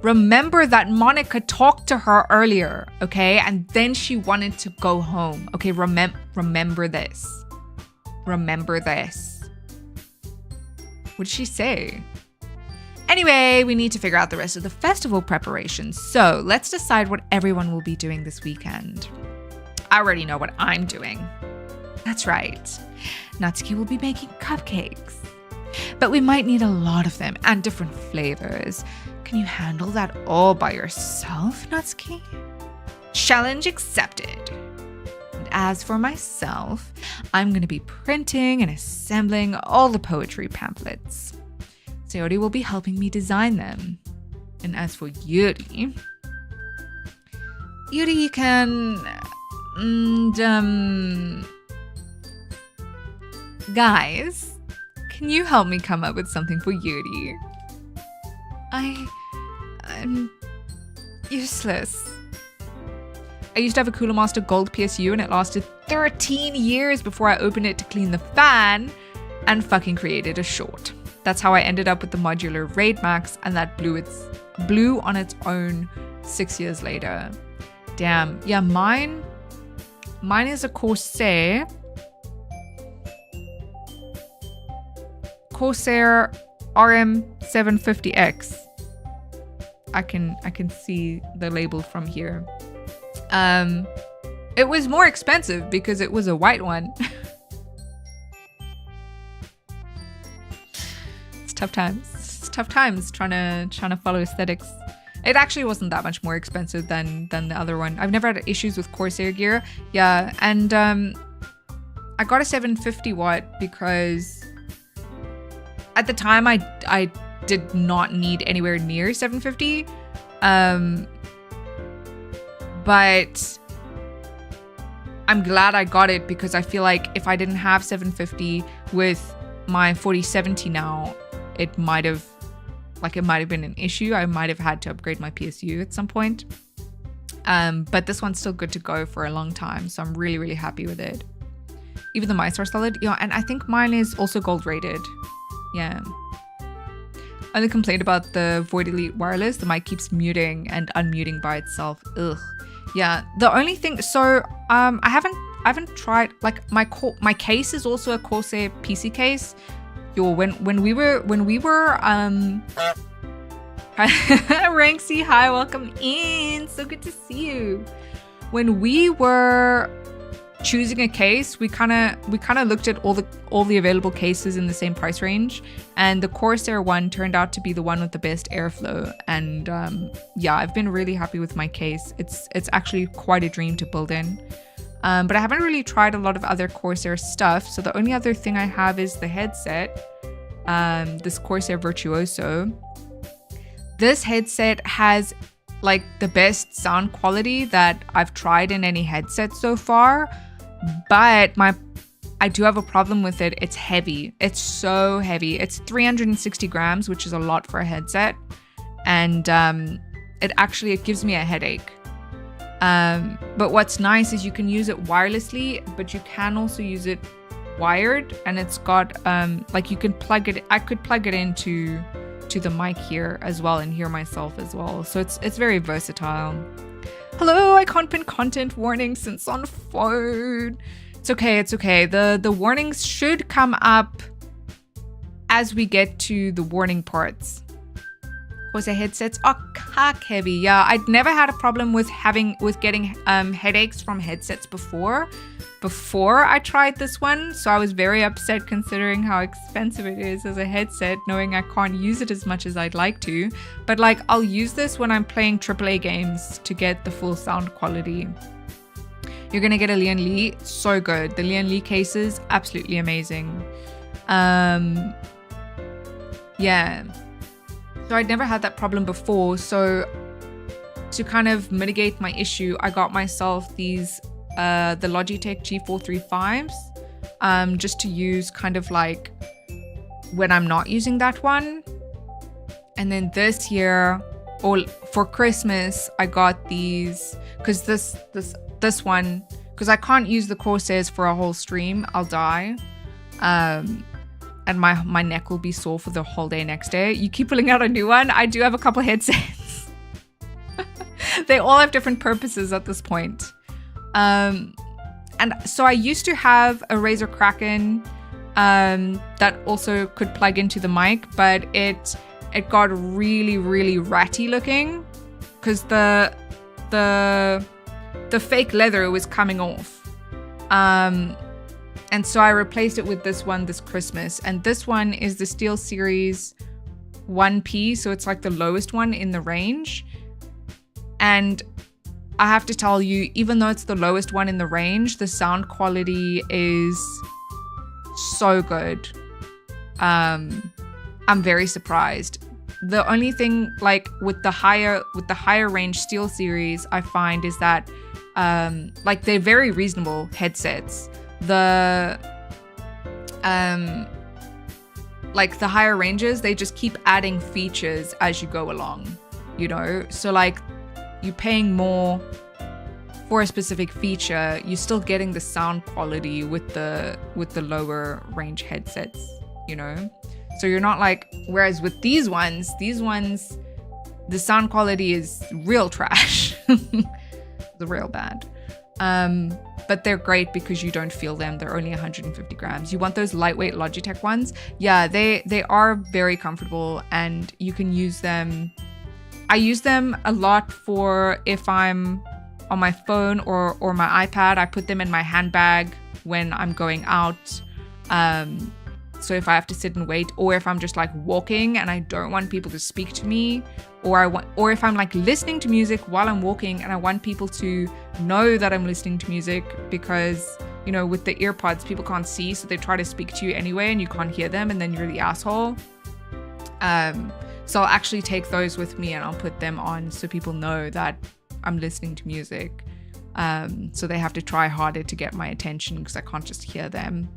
Remember that Monica talked to her earlier, okay? And then she wanted to go home. Okay, remember this. Remember this. What did she say? Anyway, we need to figure out the rest of the festival preparations. So let's decide what everyone will be doing this weekend. I already know what I'm doing. That's right. Natsuki will be making cupcakes. But we might need a lot of them and different flavors. Can you handle that all by yourself, Natsuki? Challenge accepted. And as for myself, I'm going to be printing and assembling all the poetry pamphlets. Sayori will be helping me design them. And as for Yuri can... guys, can you help me come up with something for Yuri? I'm useless. I used to have a Cooler Master Gold PSU and it lasted 13 years before I opened it to clean the fan and fucking created a short. That's how I ended up with the modular Raid Max, and that blew on its own 6 years later. Damn. Yeah, mine is a Corsair RM750X. I can see the label from here. It was more expensive because it was a white one. Tough times trying to follow aesthetics. It actually wasn't that much more expensive than the other one. I've never had issues with Corsair gear. Yeah, and I got a 750 watt because at the time I did not need anywhere near 750. But I'm glad I got it because I feel like if I didn't have 750 with my 4070 now, it might have been an issue. I might have had to upgrade my PSU at some point. But this one's still good to go for a long time. So I'm really, really happy with it. Even the mice are solid. Yeah, and I think mine is also gold rated. Yeah. Only complaint about the Void Elite wireless. The mic keeps muting and unmuting by itself. Ugh. Yeah. The only thing, so I haven't tried, like my case is also a Corsair PC case. When we were Ranksy, hi, welcome in. So good to see you. When we were choosing a case, we kind of looked at all the available cases in the same price range, and the Corsair one turned out to be the one with the best airflow. And yeah, I've been really happy with my case. It's actually quite a dream to build in. But I haven't really tried a lot of other Corsair stuff. So the only other thing I have is the headset, this Corsair Virtuoso. This headset has like the best sound quality that I've tried in any headset so far. But I do have a problem with it. It's heavy. It's so heavy. It's 360 grams, which is a lot for a headset. And it gives me a headache. But what's nice is you can use it wirelessly, but you can also use it wired, and it's got like you can plug it. I could plug it into the mic here as well and hear myself as well. So it's very versatile. Hello, I can't pin content warnings since on phone. It's okay. The warnings should come up as we get to the warning parts. Corsair headsets are cock heavy. Yeah, I'd never had a problem with getting headaches from headsets before I tried this one. So I was very upset considering how expensive it is as a headset, knowing I can't use it as much as I'd like to. But like, I'll use this when I'm playing AAA games to get the full sound quality. You're gonna get a Lian Li, so good. The Lian Li cases, absolutely amazing. Yeah. So I'd never had that problem before. So to kind of mitigate my issue, I got myself these, the Logitech G435s, just to use kind of like when I'm not using that one. And then this year, or for Christmas, I got these, because this one, because I can't use the Corsairs for a whole stream, I'll die. And my neck will be sore for the whole day next day. You keep pulling out a new one. I do have a couple headsets. They all have different purposes at this point. And so I used to have a Razer Kraken that also could plug into the mic, but it got really, really ratty looking because the fake leather was coming off. And so I replaced it with this one this Christmas. And this one is the SteelSeries 1P, so it's like the lowest one in the range. And I have to tell you, even though it's the lowest one in the range, the sound quality is so good. I'm very surprised. The only thing, like with the higher range SteelSeries, I find is that like they're very reasonable headsets. Like the higher ranges, they just keep adding features as you go along, you know? So like you're paying more for a specific feature, you're still getting the sound quality with the lower range headsets, you know? So you're not like, whereas with these ones, the sound quality is real trash. The real bad. But they're great because you don't feel them. They're only 150 grams. You want those lightweight Logitech ones? Yeah, they are very comfortable and you can use them. I use them a lot for if I'm on my phone or my iPad. I put them in my handbag when I'm going out. So if I have to sit and wait, or if I'm just like walking and I don't want people to speak to me, or if I'm like listening to music while I'm walking and I want people to know that I'm listening to music, because, you know, with the earpods, people can't see, so they try to speak to you anyway and you can't hear them and then you're the asshole. So I'll actually take those with me and I'll put them on so people know that I'm listening to music. So they have to try harder to get my attention because I can't just hear them.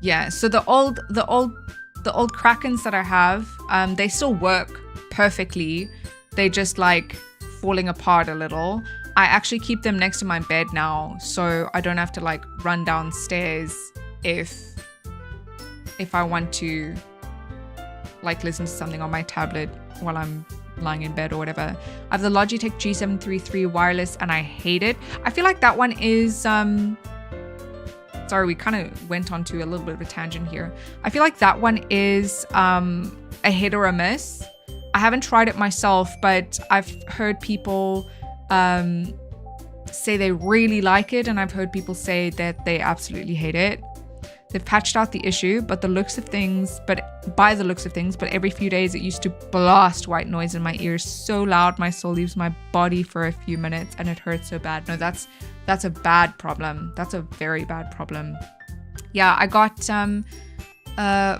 Yeah, so the old Krakens that I have, they still work perfectly. They just like falling apart a little. I actually keep them next to my bed now, so I don't have to like run downstairs if I want to like listen to something on my tablet while I'm lying in bed or whatever. I have the Logitech G733 wireless and I hate it. I feel like that one is sorry, we kind of went on to a little bit of a tangent here. I feel like that one is a hit or a miss. I haven't tried it myself, but I've heard people say they really like it, and I've heard people say that they absolutely hate it. They've patched out the issue, by the looks of things, but every few days it used to blast white noise in my ears so loud my soul leaves my body for a few minutes and it hurts so bad. No, that's a bad problem. That's a very bad problem. Yeah, I got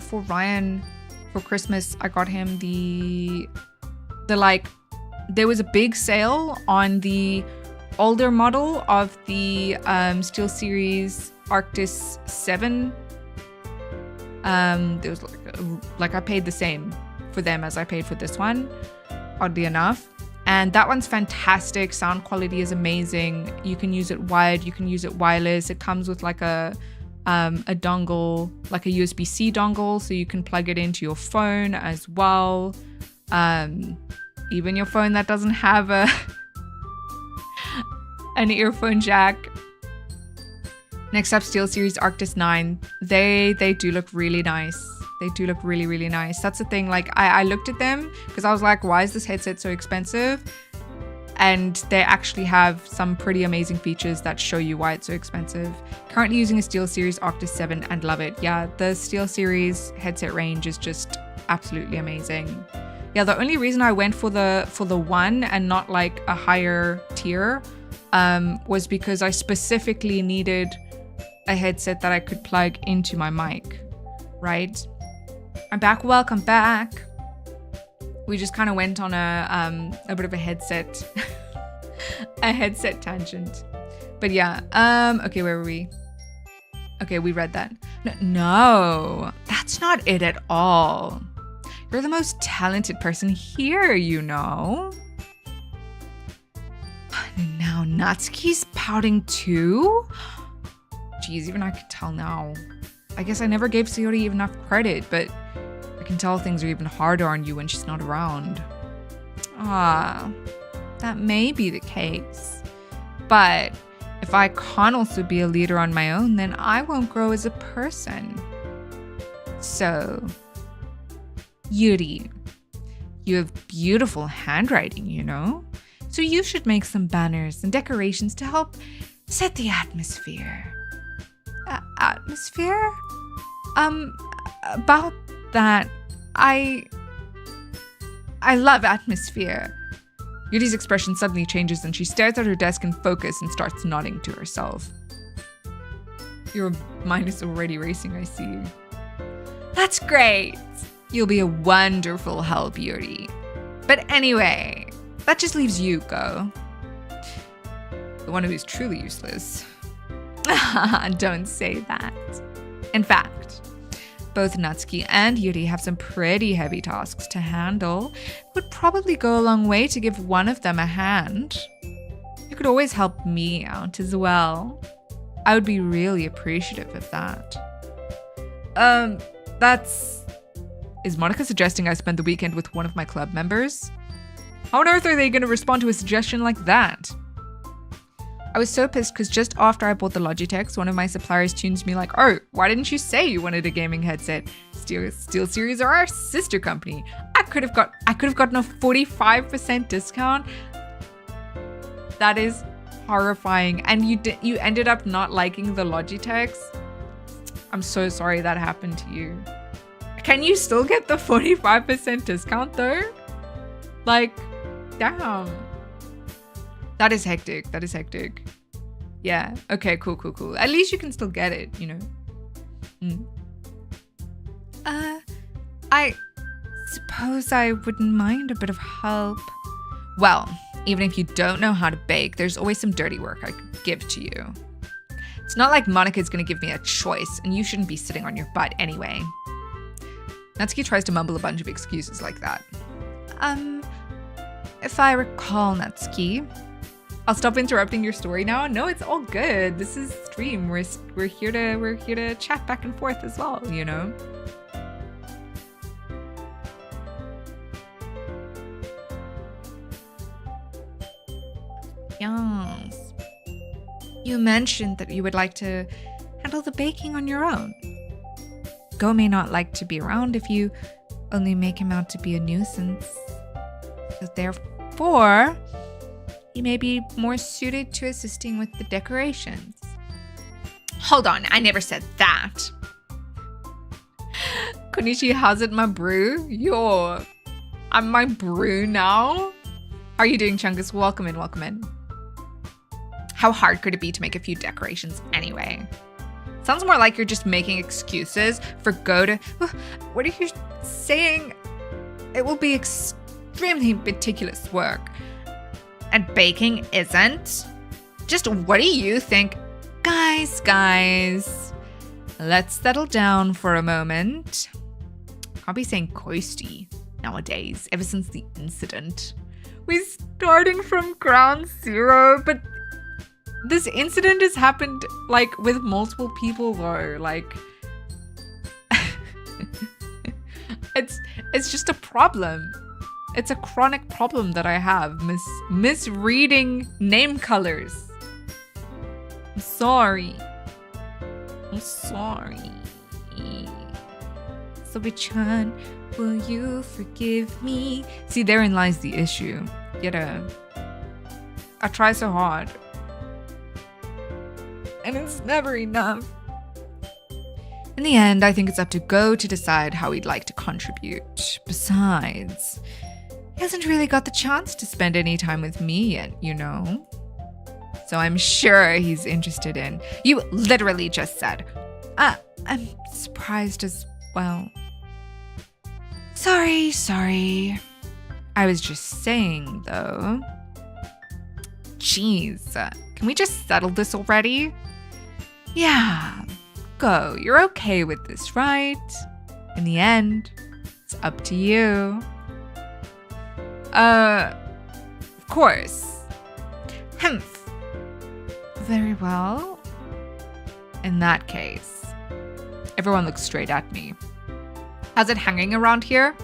for Ryan for Christmas, I got him the like, there was a big sale on the older model of the SteelSeries Arctis 7. There was like I paid the same for them as I paid for this one, oddly enough. And that one's fantastic. Sound quality is amazing. You can use it wired, you can use it wireless. It comes with like a dongle, like a USB-C dongle, so you can plug it into your phone as well. Even your phone that doesn't have an earphone jack. Next up, SteelSeries Arctis 9. They do look really nice. They do look really, really nice. That's the thing. Like I looked at them because I was like, why is this headset so expensive? And they actually have some pretty amazing features that show you why it's so expensive. Currently using a SteelSeries Arctis 7 and love it. Yeah, the SteelSeries headset range is just absolutely amazing. Yeah, the only reason I went for the one and not like a higher tier was because I specifically needed a headset that I could plug into my mic, right? I'm back. Welcome back. We just kind of went on a bit of a headset tangent. But yeah, okay, where were we? Okay, we read that. No, that's not it at all. You're the most talented person here, you know. Now Natsuki's pouting too? Jeez, even I could tell now. I guess I never gave Sayori enough credit, but I can tell things are even harder on you when she's not around. That may be the case. But if I can't also be a leader on my own, then I won't grow as a person. So, Yuri, you have beautiful handwriting, you know? So you should make some banners and decorations to help set the atmosphere. Atmosphere? About that, I love atmosphere. Yuri's expression suddenly changes and she stares at her desk in focus and starts nodding to herself. Your mind is already racing, I see. That's great. You'll be a wonderful help, Yuri. But anyway, that just leaves Yuko. The one who's truly useless. Don't say that. In fact, both Natsuki and Yuri have some pretty heavy tasks to handle. It would probably go a long way to give one of them a hand. You could always help me out as well. I would be really appreciative of that. Is Monica suggesting I spend the weekend with one of my club members? How on earth are they going to respond to a suggestion like that? I was so pissed because just after I bought the Logitech, one of my suppliers tunes me like, "Oh, why didn't you say you wanted a gaming headset? SteelSeries are our sister company. I could have gotten a 45% discount." That is horrifying. And you ended up not liking the Logitechs. I'm so sorry that happened to you. Can you still get the 45% discount though? Like, damn. That is hectic. Yeah. Okay, cool. At least you can still get it, you know. I suppose I wouldn't mind a bit of help. Well, even if you don't know how to bake, there's always some dirty work I could give to you. It's not like Monica's gonna give me a choice, and you shouldn't be sitting on your butt anyway. Natsuki tries to mumble a bunch of excuses like that. If I recall, Natsuki, I'll stop interrupting your story now. No, it's all good. This is stream. We're here to chat back and forth as well, you know. Yes. You mentioned that you would like to handle the baking on your own. Go may not like to be around if you only make him out to be a nuisance. So therefore, he may be more suited to assisting with the decorations. Hold on, I never said that. Konishi, how's it, my brew? I'm my brew now? How are you doing, Chungus? Welcome in. How hard could it be to make a few decorations anyway? Sounds more like you're just making excuses for Go to... What are you saying? It will be extremely meticulous work. And baking isn't? Just what do you think? Guys, let's settle down for a moment. I'll be saying Koisti nowadays, ever since the incident. We're starting from ground zero, but this incident has happened, like, with multiple people, though. Like, it's just a problem. It's a chronic problem that I have, misreading name colors. I'm sorry. So which one will you forgive me? See, therein lies the issue. I try so hard. And it's never enough. In the end, I think it's up to Go to decide how he'd like to contribute. Besides, he hasn't really got the chance to spend any time with me yet, you know? So I'm sure he's interested in... You literally just said. I'm surprised as well. Sorry. I was just saying, though. Jeez, can we just settle this already? Yeah, Go, you're okay with this, right? In the end, it's up to you. Of course. Humph. Very well. In that case, everyone looks straight at me. How's it hanging around here?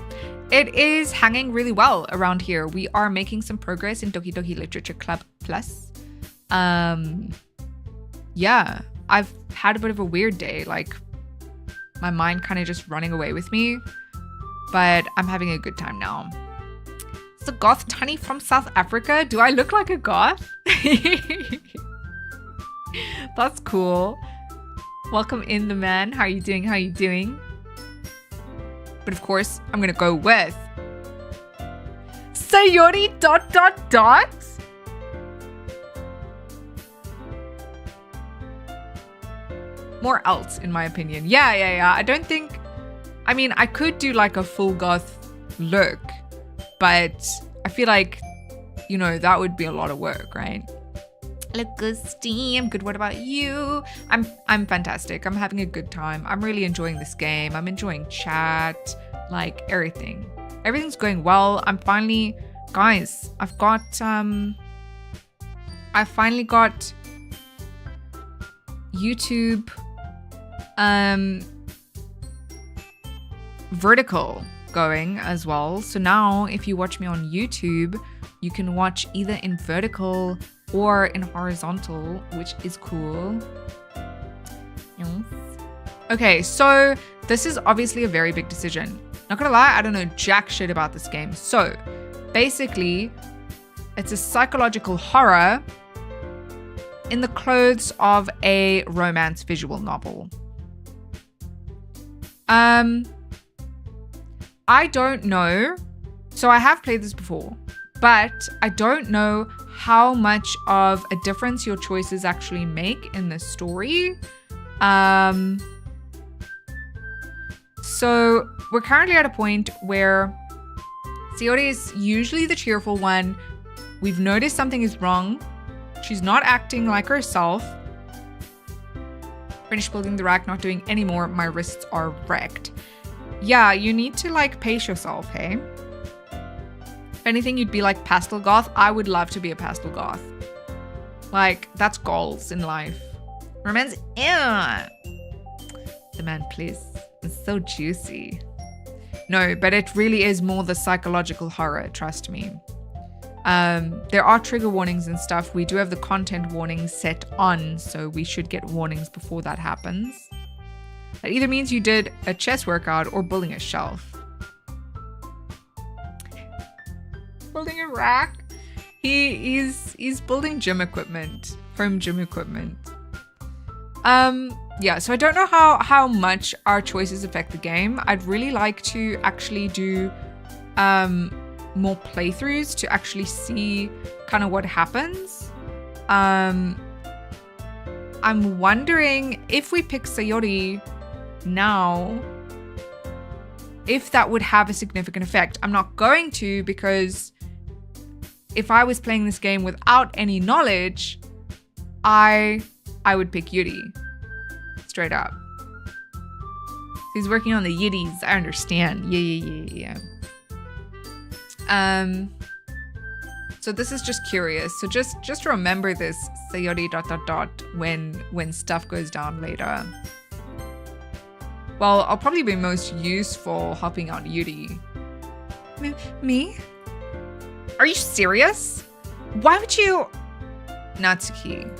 It is hanging really well around here. We are making some progress in Doki Doki Literature Club Plus. Yeah, I've had a bit of a weird day. Like, my mind kind of just running away with me. But I'm having a good time now. It's a goth Tani from South Africa. Do I look like a goth? That's cool. Welcome in, the man. How are you doing? How are you doing? But of course, I'm gonna go with Sayori ... More else, in my opinion. Yeah. I don't think... I mean, I could do like a full goth look, but I feel like, you know, that would be a lot of work, right? Look good, Steam. Good. What about you? I'm fantastic. I'm having a good time. I'm really enjoying this game. I'm enjoying chat, like everything. Everything's going well. I'm finally, guys, I've finally got YouTube vertical going as well. So now if you watch me on YouTube, you can watch either in vertical or in horizontal, which is cool. Yes. Okay, so this is obviously a very big decision. Not gonna lie, I don't know jack shit about this game. So basically, it's a psychological horror in the clothes of a romance visual novel. I don't know. So I have played this before, but I don't know how much of a difference your choices actually make in the story. So we're currently at a point where Sayori is usually the cheerful one. We've noticed something is wrong. She's not acting like herself. Finished building the rack, not doing any more. My wrists are wrecked. Yeah, you need to like pace yourself, hey? If anything, you'd be like pastel goth. I would love to be a pastel goth. Like, that's goals in life. Romance, the man, please. It's so juicy. No, but it really is more the psychological horror, trust me. There are trigger warnings and stuff. We do have the content warnings set on, so we should get warnings before that happens. That either means you did a chest workout or building a shelf. Building a rack? He's building gym equipment, home gym equipment. Yeah, so I don't know how much our choices affect the game. I'd really like to actually do more playthroughs to actually see kind of what happens. I'm wondering if we pick Sayori now, if that would have a significant effect. I'm not going to, because if I was playing this game without any knowledge, I would pick Yuri. Straight up. He's working on the yiddies. I understand. Yeah. So this is just curious. So just remember this, Sayori ... when stuff goes down later. Well, I'll probably be most useful helping out Yuri. Me? Are you serious? Why would you? Natsuki,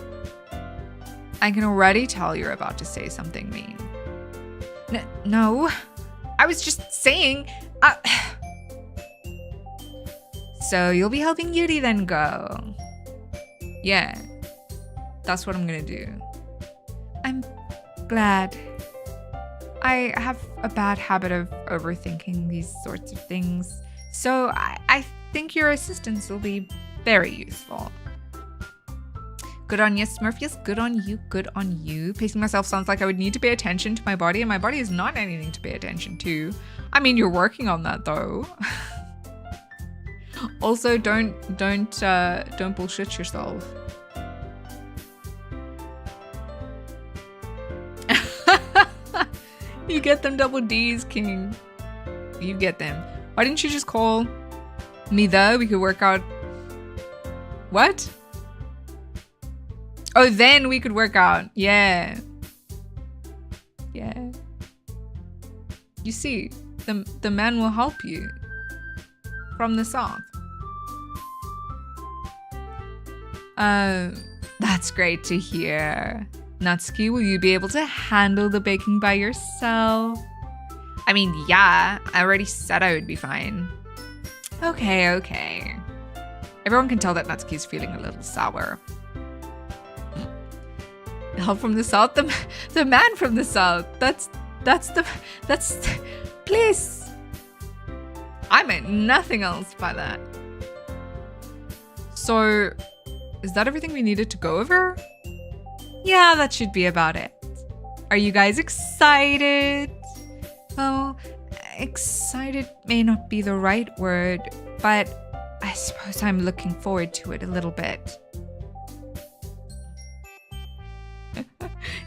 I can already tell you're about to say something mean. No, I was just saying. So you'll be helping Yuri then, go. Yeah, that's what I'm gonna do. I'm glad. I have a bad habit of overthinking these sorts of things, so I think your assistance will be very useful. Good on you, Smurf. Yes, good on you. Good on you. Pacing myself sounds like I would need to pay attention to my body, and my body is not anything to pay attention to. I mean, you're working on that though. Also, don't bullshit yourself. You get them double D's, King. You get them. Why didn't you just call me though? We could work out. What? Oh, then we could work out. Yeah. Yeah. You see, the man will help you. from the south. That's great to hear. Natsuki, will you be able to handle the baking by yourself? I mean, yeah, I already said I would be fine. Okay. Everyone can tell that Natsuki is feeling a little sour. Help from the south? The man from the south. That's please. I meant nothing else by that. So, is that everything we needed to go over? Yeah, that should be about it. Are you guys excited? Well, excited may not be the right word, but I suppose I'm looking forward to it a little bit.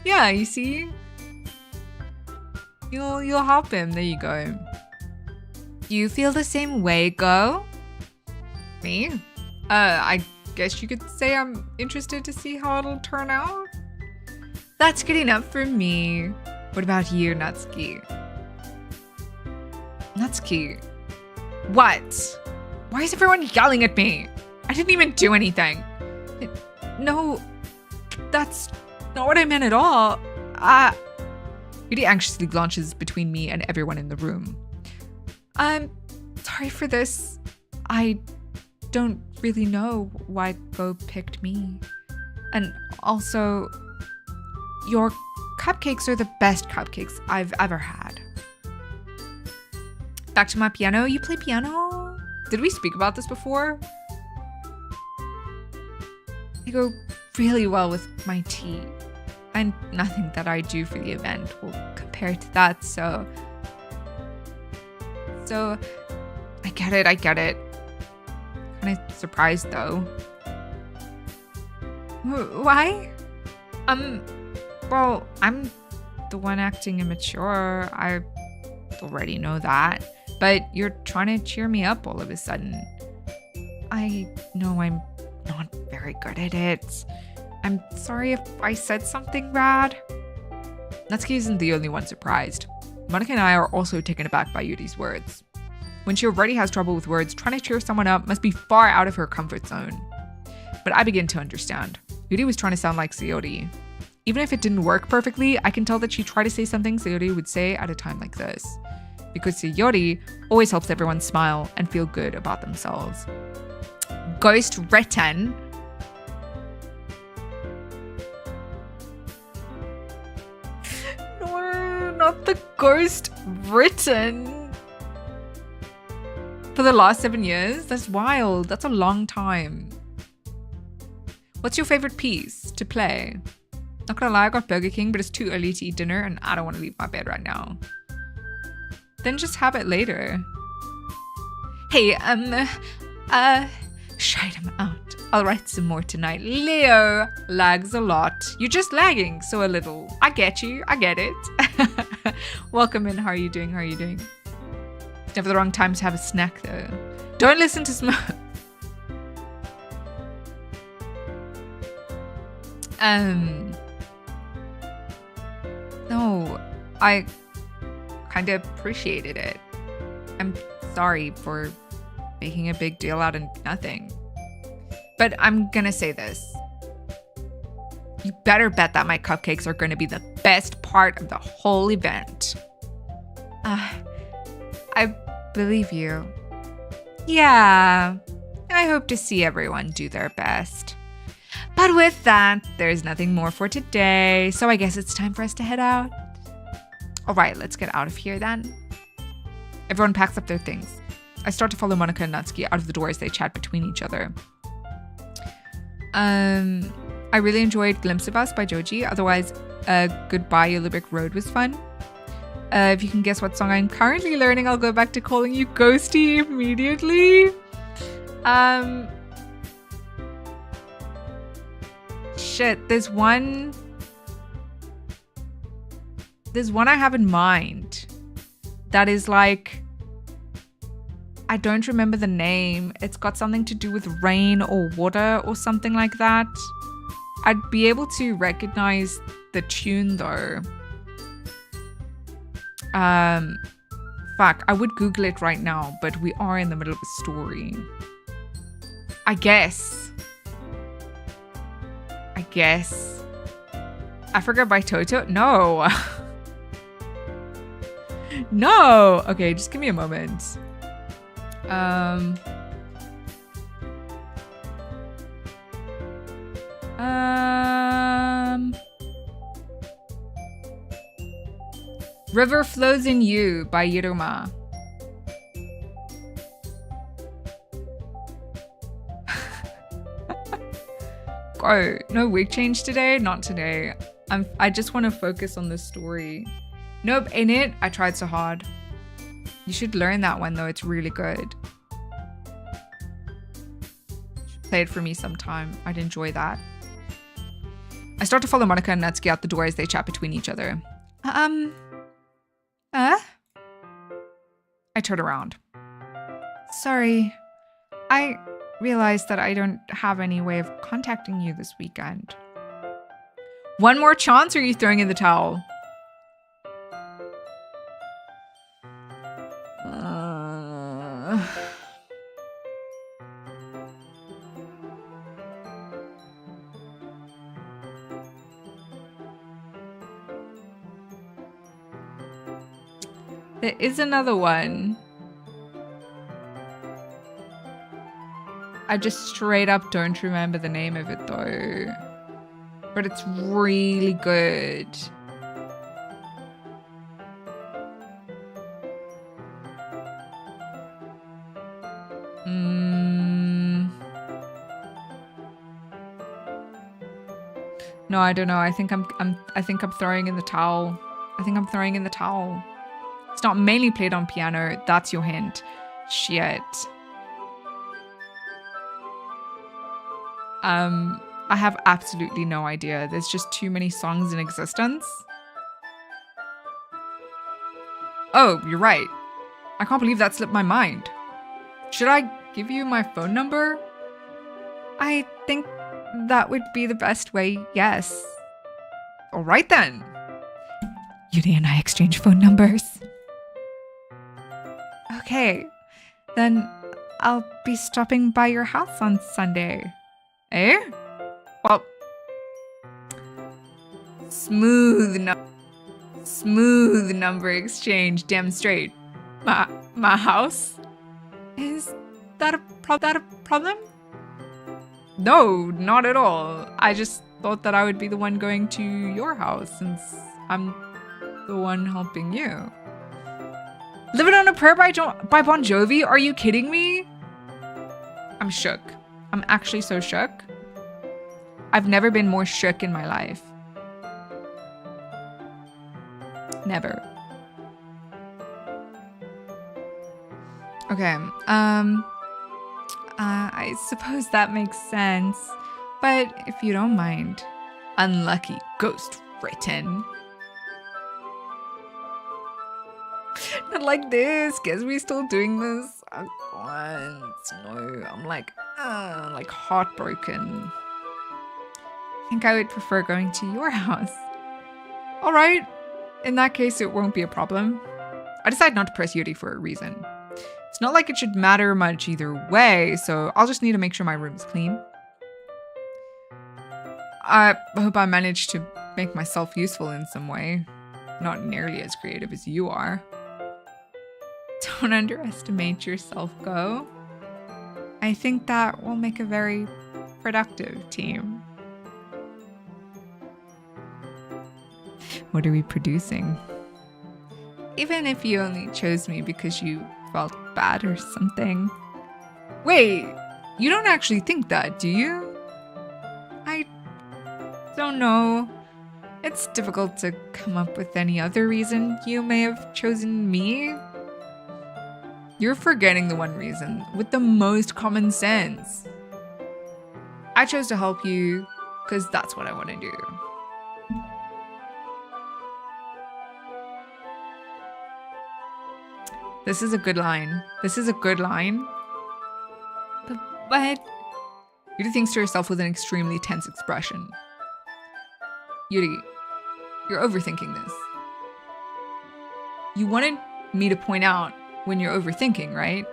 Yeah, you see? You'll help him. There you go. Do you feel the same way, Go? Me? I guess you could say I'm interested to see how it'll turn out. That's good enough for me. What about you, Natsuki? Natsuki? What? Why is everyone yelling at me? I didn't even do anything. No, that's not what I meant at all. Yuri anxiously glances between me and everyone in the room. I'm sorry for this. I don't really know why Go picked me. And also, your cupcakes are the best cupcakes I've ever had. Back to my piano. You play piano? Did we speak about this before? They go really well with my tea. And nothing that I do for the event will compare to that, so I get it. Kind of surprised though. Why? Well, I'm the one acting immature. I already know that. But you're trying to cheer me up all of a sudden. I know I'm not very good at it. I'm sorry if I said something bad. Natsuki isn't the only one surprised. Monika and I are also taken aback by Yuri's words. When she already has trouble with words, trying to cheer someone up must be far out of her comfort zone. But I begin to understand. Yuri was trying to sound like Sayori. Even if it didn't work perfectly, I can tell that she tried to say something Sayori would say at a time like this. Because Sayori always helps everyone smile and feel good about themselves. Ghost written. No, not the ghost written. For the last 7 years? That's wild. That's a long time. What's your favorite piece to play? Not gonna lie, I got Burger King, but it's too early to eat dinner and I don't want to leave my bed right now. Then just have it later. Hey, shout him out. I'll write some more tonight. Leo lags a lot. You're just lagging so a little. I get you. I get it. Welcome in. How are you doing? It's never the wrong time to have a snack though. Don't listen to smoke. No, I kind of appreciated it. I'm sorry for making a big deal out of nothing. But I'm gonna say this. You better bet that my cupcakes are gonna be the best part of the whole event. I believe you. Yeah, I hope to see everyone do their best. But with that, there's nothing more for today, so I guess it's time for us to head out. All right, let's get out of here then. Everyone packs up their things. I start to follow Monika and Natsuki out of the door as they chat between each other. I really enjoyed Glimpse of Us by Joji. Otherwise, Goodbye Yellowbrick Road was fun. If you can guess what song I'm currently learning, I'll go back to calling you Ghosty immediately. Shit, there's one I have in mind that is like, I don't remember the name. It's got something to do with rain or water or something like that. I'd be able to recognize the tune though. Fuck, I would Google it right now, but we are in the middle of a story. I guess. Africa by Toto? No. No. Okay, just give me a moment. River Flows in You by Yiruma. Go. No wig change today? Not today. I just want to focus on this story. Nope, ain't it? I tried so hard. You should learn that one though. It's really good. Play it for me sometime. I'd enjoy that. I start to follow Monica and Natsuki out the door as they chat between each other. I turn around. Sorry. I realized that I don't have any way of contacting you this weekend. One more chance, or are you throwing in the towel? There is another one. I just straight up don't remember the name of it though. But it's really good. No, I don't know. I think I'm throwing in the towel. It's not mainly played on piano. That's your hint. Shit. I have absolutely no idea. There's just too many songs in existence. Oh, you're right. I can't believe that slipped my mind. Should I give you my phone number? I think that would be the best way, yes. All right then. Yuri and I exchange phone numbers. Okay, then I'll be stopping by your house on Sunday. Eh? Well, smooth number exchange, damn straight. My house? Is that a problem? No, not at all. I just thought that I would be the one going to your house since I'm the one helping you. Living on a Prayer by Bon Jovi? Are you kidding me? I'm shook. I'm actually so shook. I've never been more shook in my life. Never. Okay. I suppose that makes sense. But if you don't mind. Unlucky ghost written. Not like this. Guess we still doing this? Oh God. No. I'm like heartbroken. I think I would prefer going to your house. All right. In that case, it won't be a problem. I decided not to press Yuri for a reason. It's not like it should matter much either way, so I'll just need to make sure my room's clean. I hope I managed to make myself useful in some way. Not nearly as creative as you are. Don't underestimate yourself, Go. I think that will make a very productive team. What are we producing? Even if you only chose me because you felt bad or something. Wait, you don't actually think that, do you? I don't know. It's difficult to come up with any other reason you may have chosen me. You're forgetting the one reason with the most common sense. I chose to help you because that's what I want to do. This is a good line. But Yuri thinks to herself with an extremely tense expression. Yuri, you're overthinking this. You wanted me to point out when you're overthinking, right?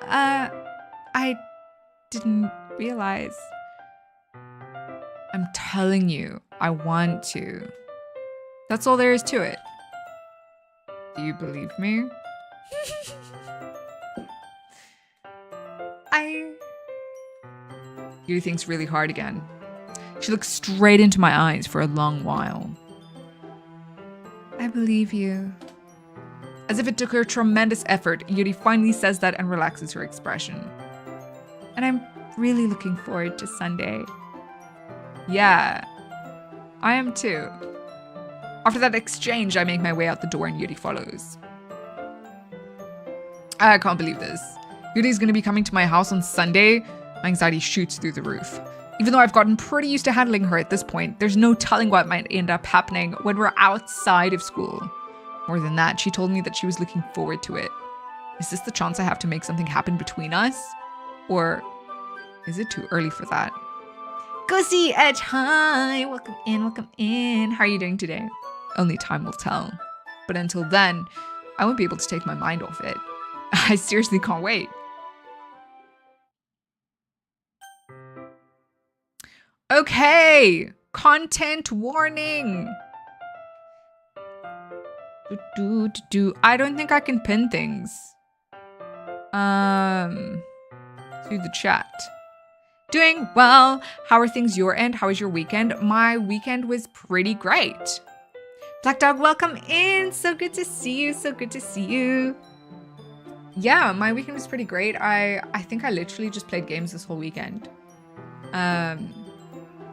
I didn't realize. I'm telling you, I want to. That's all there is to it. Do you believe me? Yuri thinks really hard again. She looks straight into my eyes for a long while. I believe you. As if it took her tremendous effort, Yuri finally says that and relaxes her expression. And I'm really looking forward to Sunday. Yeah, I am too. After that exchange, I make my way out the door and Yuri follows. I can't believe this. Yuri's gonna be coming to my house on Sunday. My anxiety shoots through the roof. Even though I've gotten pretty used to handling her at this point, there's no telling what might end up happening when we're outside of school. More than that, she told me that she was looking forward to it. Is this the chance I have to make something happen between us? Or is it too early for that? Go see Edge. Hi, welcome in, welcome in. How are you doing today? Only time will tell. But until then, I won't be able to take my mind off it. I seriously can't wait. Okay, content warning. I don't think I can pin things. To the chat. Doing well. How are things your end? How was your weekend? My weekend was pretty great. Black Dog, welcome in. So good to see you. So good to see you. Yeah, my weekend was pretty great. I think I literally just played games this whole weekend.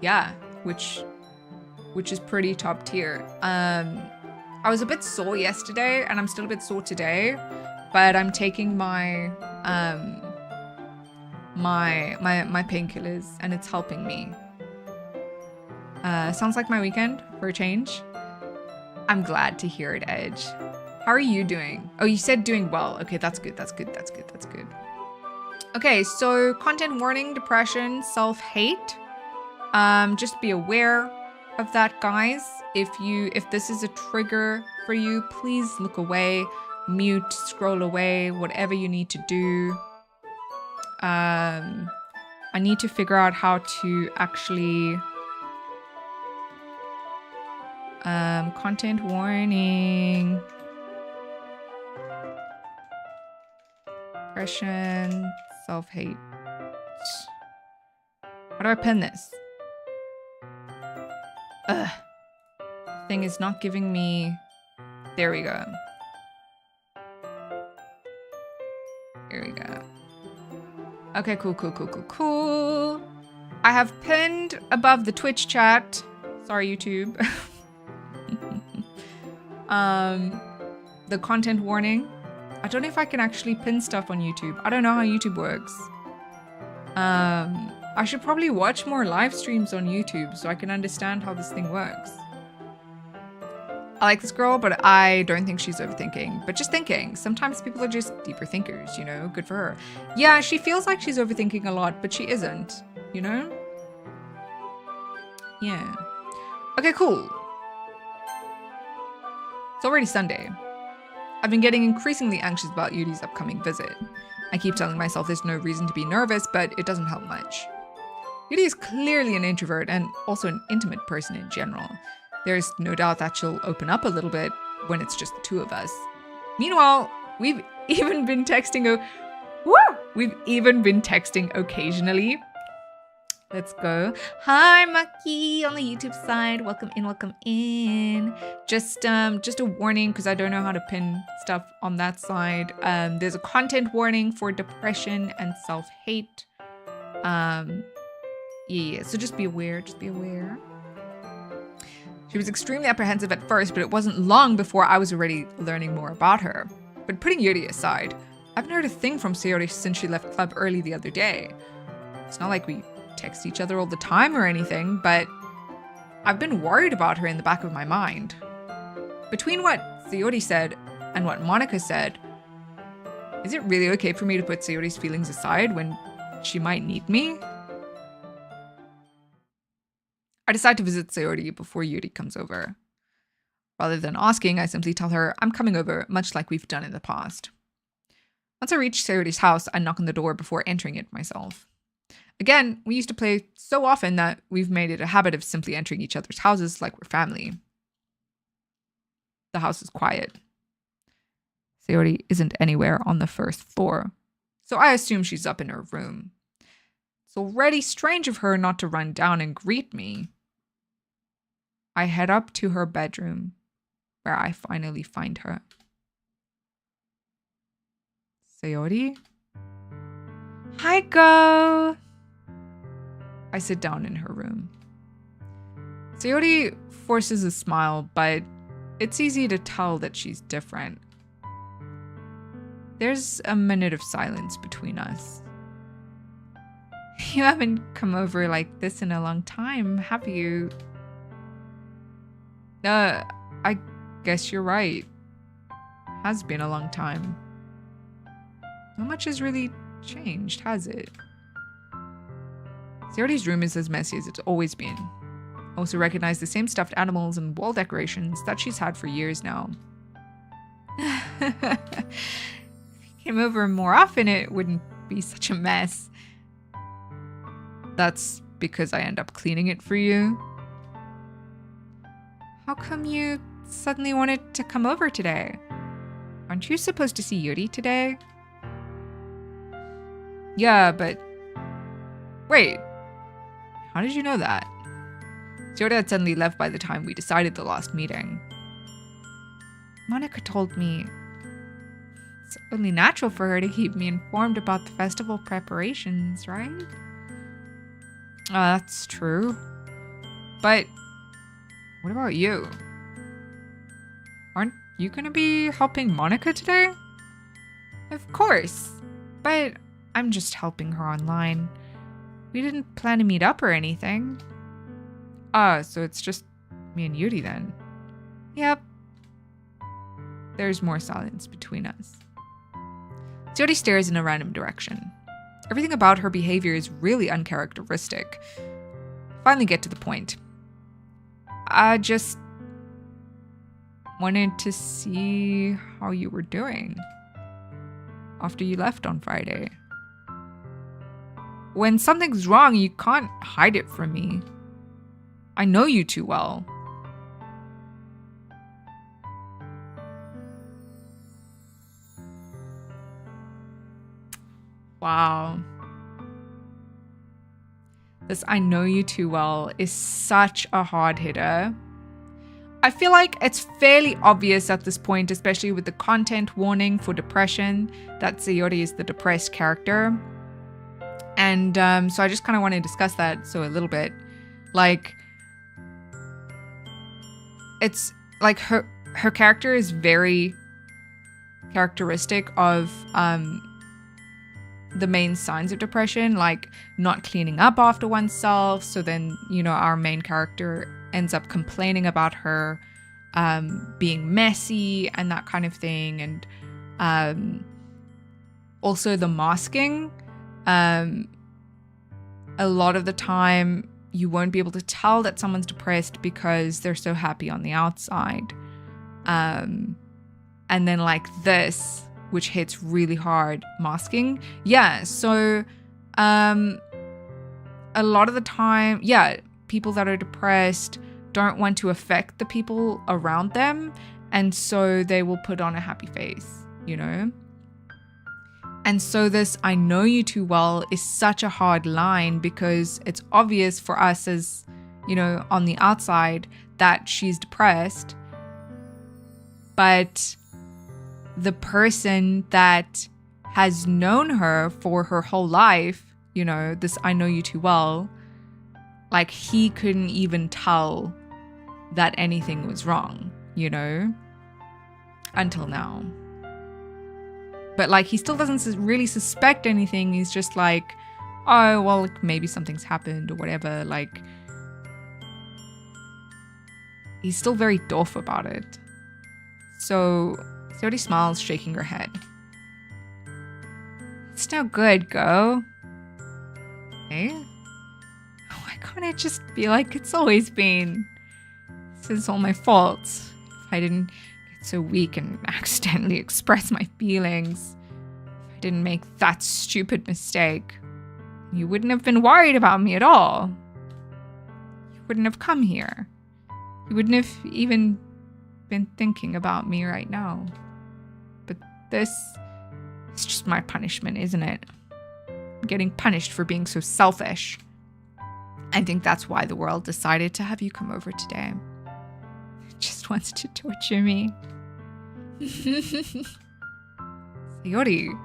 Yeah, which is pretty top tier. I was a bit sore yesterday and I'm still a bit sore today, but I'm taking my my painkillers and it's helping me. Sounds like my weekend for a change. I'm glad to hear it, Edge. How are you doing? Oh, you said doing well. Okay, that's good. That's good. That's good. That's good. Okay, so content warning, depression, self-hate. Just be aware of that, guys. If this is a trigger for you, please look away, mute, scroll away, whatever you need to do. I need to figure out how to actually content warning, depression, self-hate. How do I pin this? Ugh. Thing is not giving me. There we go. Here we go. Okay, cool. I have pinned above the Twitch chat. Sorry, YouTube. The content warning. I don't know if I can actually pin stuff on YouTube. I don't know how YouTube works. I should probably watch more live streams on YouTube so I can understand how this thing works. I like this girl, but I don't think she's overthinking. But just thinking. Sometimes people are just deeper thinkers, you know? Good for her. Yeah, she feels like she's overthinking a lot, but she isn't, you know? Yeah. Okay, cool. It's already Sunday. I've been getting increasingly anxious about Yudi's upcoming visit. I keep telling myself there's no reason to be nervous, but it doesn't help much. Yuri is clearly an introvert and also an intimate person in general. There's no doubt that she'll open up a little bit when it's just the two of us. Meanwhile, we've even been texting occasionally. Let's go. Hi, Maki on the YouTube side. Welcome in. Just a warning because I don't know how to pin stuff on that side. There's a content warning for depression and self-hate. Yeah. So just be aware. She was extremely apprehensive at first, but it wasn't long before I was already learning more about her. But putting Yuri aside, I haven't heard a thing from Sayori since she left club early the other day. It's not like we text each other all the time or anything, but I've been worried about her in the back of my mind. Between what Sayori said and what Monica said, is it really okay for me to put Sayori's feelings aside when she might need me? I decide to visit Sayori before Yuri comes over. Rather than asking, I simply tell her I'm coming over, much like we've done in the past. Once I reach Sayori's house, I knock on the door before entering it myself. Again, we used to play so often that we've made it a habit of simply entering each other's houses like we're family. The house is quiet. Sayori isn't anywhere on the first floor, so I assume she's up in her room. It's already strange of her not to run down and greet me. I head up to her bedroom, where I finally find her. Sayori? Hi, Go! I sit down in her room. Sayori forces a smile, but it's easy to tell that she's different. There's a minute of silence between us. You haven't come over like this in a long time, have you? I guess you're right. Has been a long time. Not much has really changed, has it? Sayori's room is as messy as it's always been. I also recognize the same stuffed animals and wall decorations that she's had for years now. If you came over more often, it wouldn't be such a mess. That's because I end up cleaning it for you. How come you suddenly wanted to come over today? Aren't you supposed to see Yuri today? Yeah, but... Wait. How did you know that? Sayori had suddenly left by the time we decided the last meeting. Monica told me it's only natural for her to keep me informed about the festival preparations, right? That's true. But what about you? Aren't you gonna be helping Monica today? Of course, but I'm just helping her online. We didn't plan to meet up or anything. So it's just me and Yuri then. Yep. There's more silence between us. Sayori stares in a random direction. Everything about her behavior is really uncharacteristic. Finally get to the point. I just wanted to see how you were doing after you left on Friday. When something's wrong, you can't hide it from me. I know you too well. Wow. This "I know you too well" is such a hard hitter. I feel like it's fairly obvious at this point, especially with the content warning for depression, that Sayori is the depressed character. And so I just kind of want to discuss that a little bit. Like, it's like her character is very characteristic of the main signs of depression, like not cleaning up after oneself. So then, our main character ends up complaining about her being messy and that kind of thing. And also the masking. A lot of the time you won't be able to tell that someone's depressed because they're so happy on the outside. And then like this, which hits really hard, masking. Yeah, so a lot of the time, people that are depressed don't want to affect the people around them, and so they will put on a happy face, And so this "I know you too well" is such a hard line because it's obvious for us as, on the outside that she's depressed. But the person that has known her for her whole life, this "I know you too well," like he couldn't even tell that anything was wrong, until now. But like he still doesn't really suspect anything. He's just like, oh, well, like, maybe something's happened or whatever. Like, he's still very doff about it. So Sayori smiles, shaking her head. It's no good, Go. Eh? Why can't it just be like it's always been? This is all my fault. If I didn't get so weak and accidentally express my feelings, if I didn't make that stupid mistake, you wouldn't have been worried about me at all. You wouldn't have come here. You wouldn't have even been thinking about me right now. But this is just my punishment, isn't it? I'm getting punished for being so selfish. I think that's why the world decided to have you come over today. It just wants to torture me. Sayori.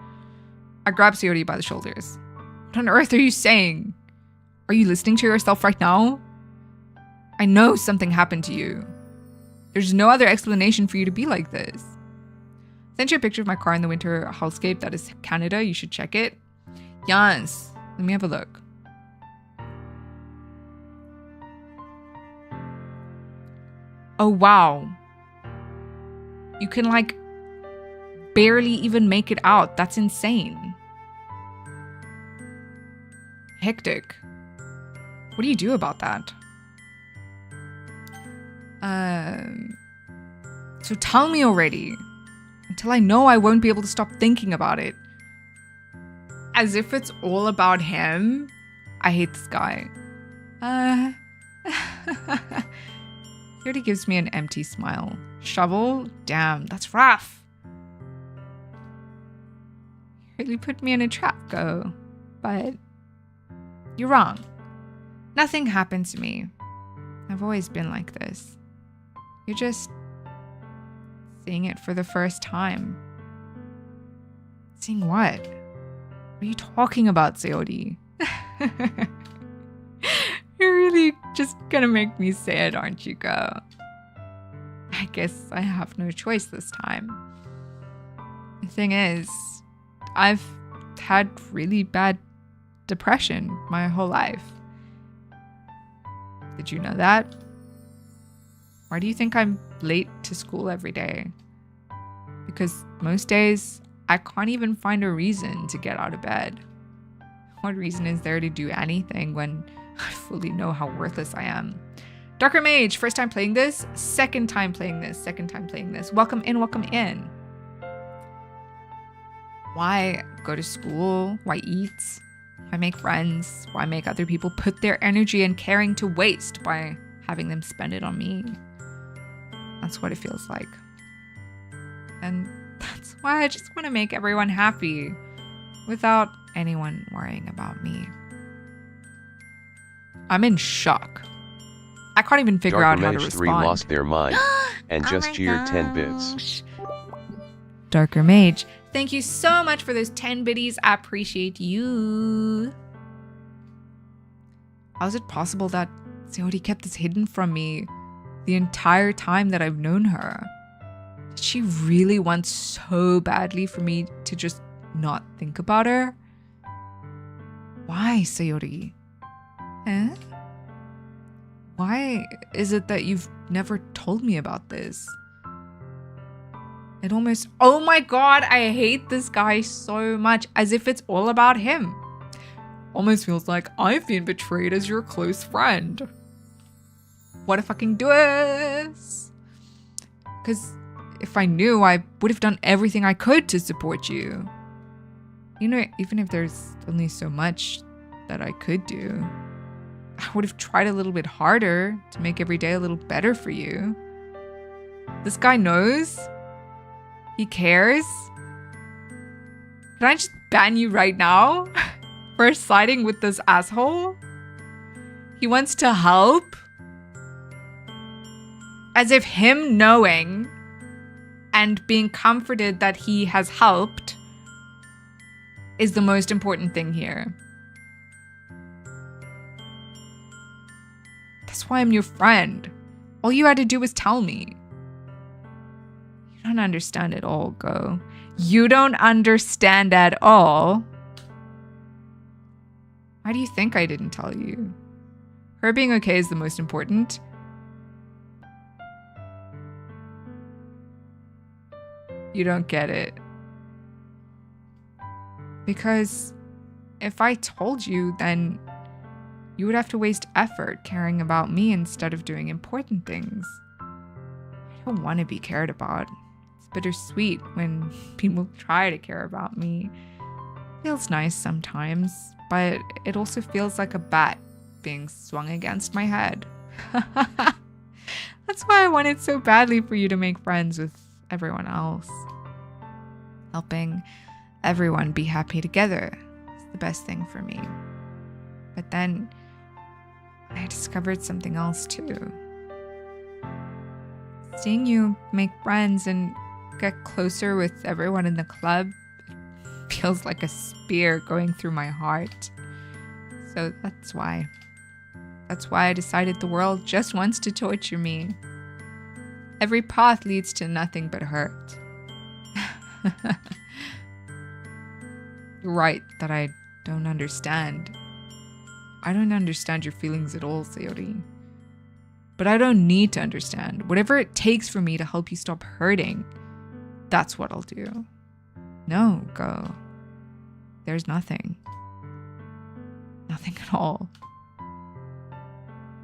I grab Sayori by the shoulders. What on earth are you saying? Are you listening to yourself right now? I know something happened to you. There's no other explanation for you to be like this. I sent you a picture of my car in the winter hellscape. That is Canada. You should check it. Yes. Let me have a look. Oh, wow. You can, like, barely even make it out. That's insane. Hectic. What do you do about that? So tell me already. Until I know I won't be able to stop thinking about it. As if it's all about him. I hate this guy. He already gives me an empty smile. Shovel? Damn, that's rough. You really put me in a trap, Go. But you're wrong. Nothing happened to me. I've always been like this. You're just seeing it for the first time. Seeing what? What are you talking about, Sayori? You're really just gonna make me say it, aren't you, Go? I guess I have no choice this time. The thing is, I've had really bad depression my whole life. Did you know that? Why do you think I'm late to school every day? Because most days, I can't even find a reason to get out of bed. What reason is there to do anything when I fully know how worthless I am? Darker Mage, first time playing this, second time playing this. Welcome in, welcome in. Why go to school? Why eat? Why make friends? Why make other people put their energy and caring to waste by having them spend it on me? That's what it feels like. And that's why I just want to make everyone happy without anyone worrying about me. I'm in shock. I can't even figure out how to respond. 3 lost their mind and just cheered 10 bits. Darker Mage, thank you so much for those 10 biddies. I appreciate you. How is it possible that Sayori kept this hidden from me the entire time that I've known her? Did she really want so badly for me to just not think about her? Why, Sayori? Eh? Why is it that you've never told me about this? It almost... Oh my god, I hate this guy so much. As if it's all about him. Almost feels like I've been betrayed as your close friend. What a fucking does. Because if I knew, I would have done everything I could to support you. You know, even if there's only so much that I could do, I would have tried a little bit harder to make every day a little better for you. This guy knows. He cares. Can I just ban you right now for siding with this asshole? He wants to help. As if him knowing and being comforted that he has helped is the most important thing here. That's why I'm your friend. All you had to do was tell me. You don't understand at all, Go. You don't understand at all. Why do you think I didn't tell you? Her being okay is the most important. You don't get it. Because if I told you, then you would have to waste effort caring about me instead of doing important things. Why don't want to be cared about. It's bittersweet when people try to care about me. It feels nice sometimes, but it also feels like a bat being swung against my head. That's why I wanted so badly for you to make friends with everyone else. Helping everyone be happy together is the best thing for me. But then I discovered something else too. Seeing you make friends and get closer with everyone in the club feels like a spear going through my heart. So that's why. That's why I decided the world just wants to torture me. Every path leads to nothing but hurt. You're right that I don't understand. I don't understand your feelings at all, Sayori. But I don't need to understand. Whatever it takes for me to help you stop hurting, that's what I'll do. No, Go. There's nothing. Nothing at all.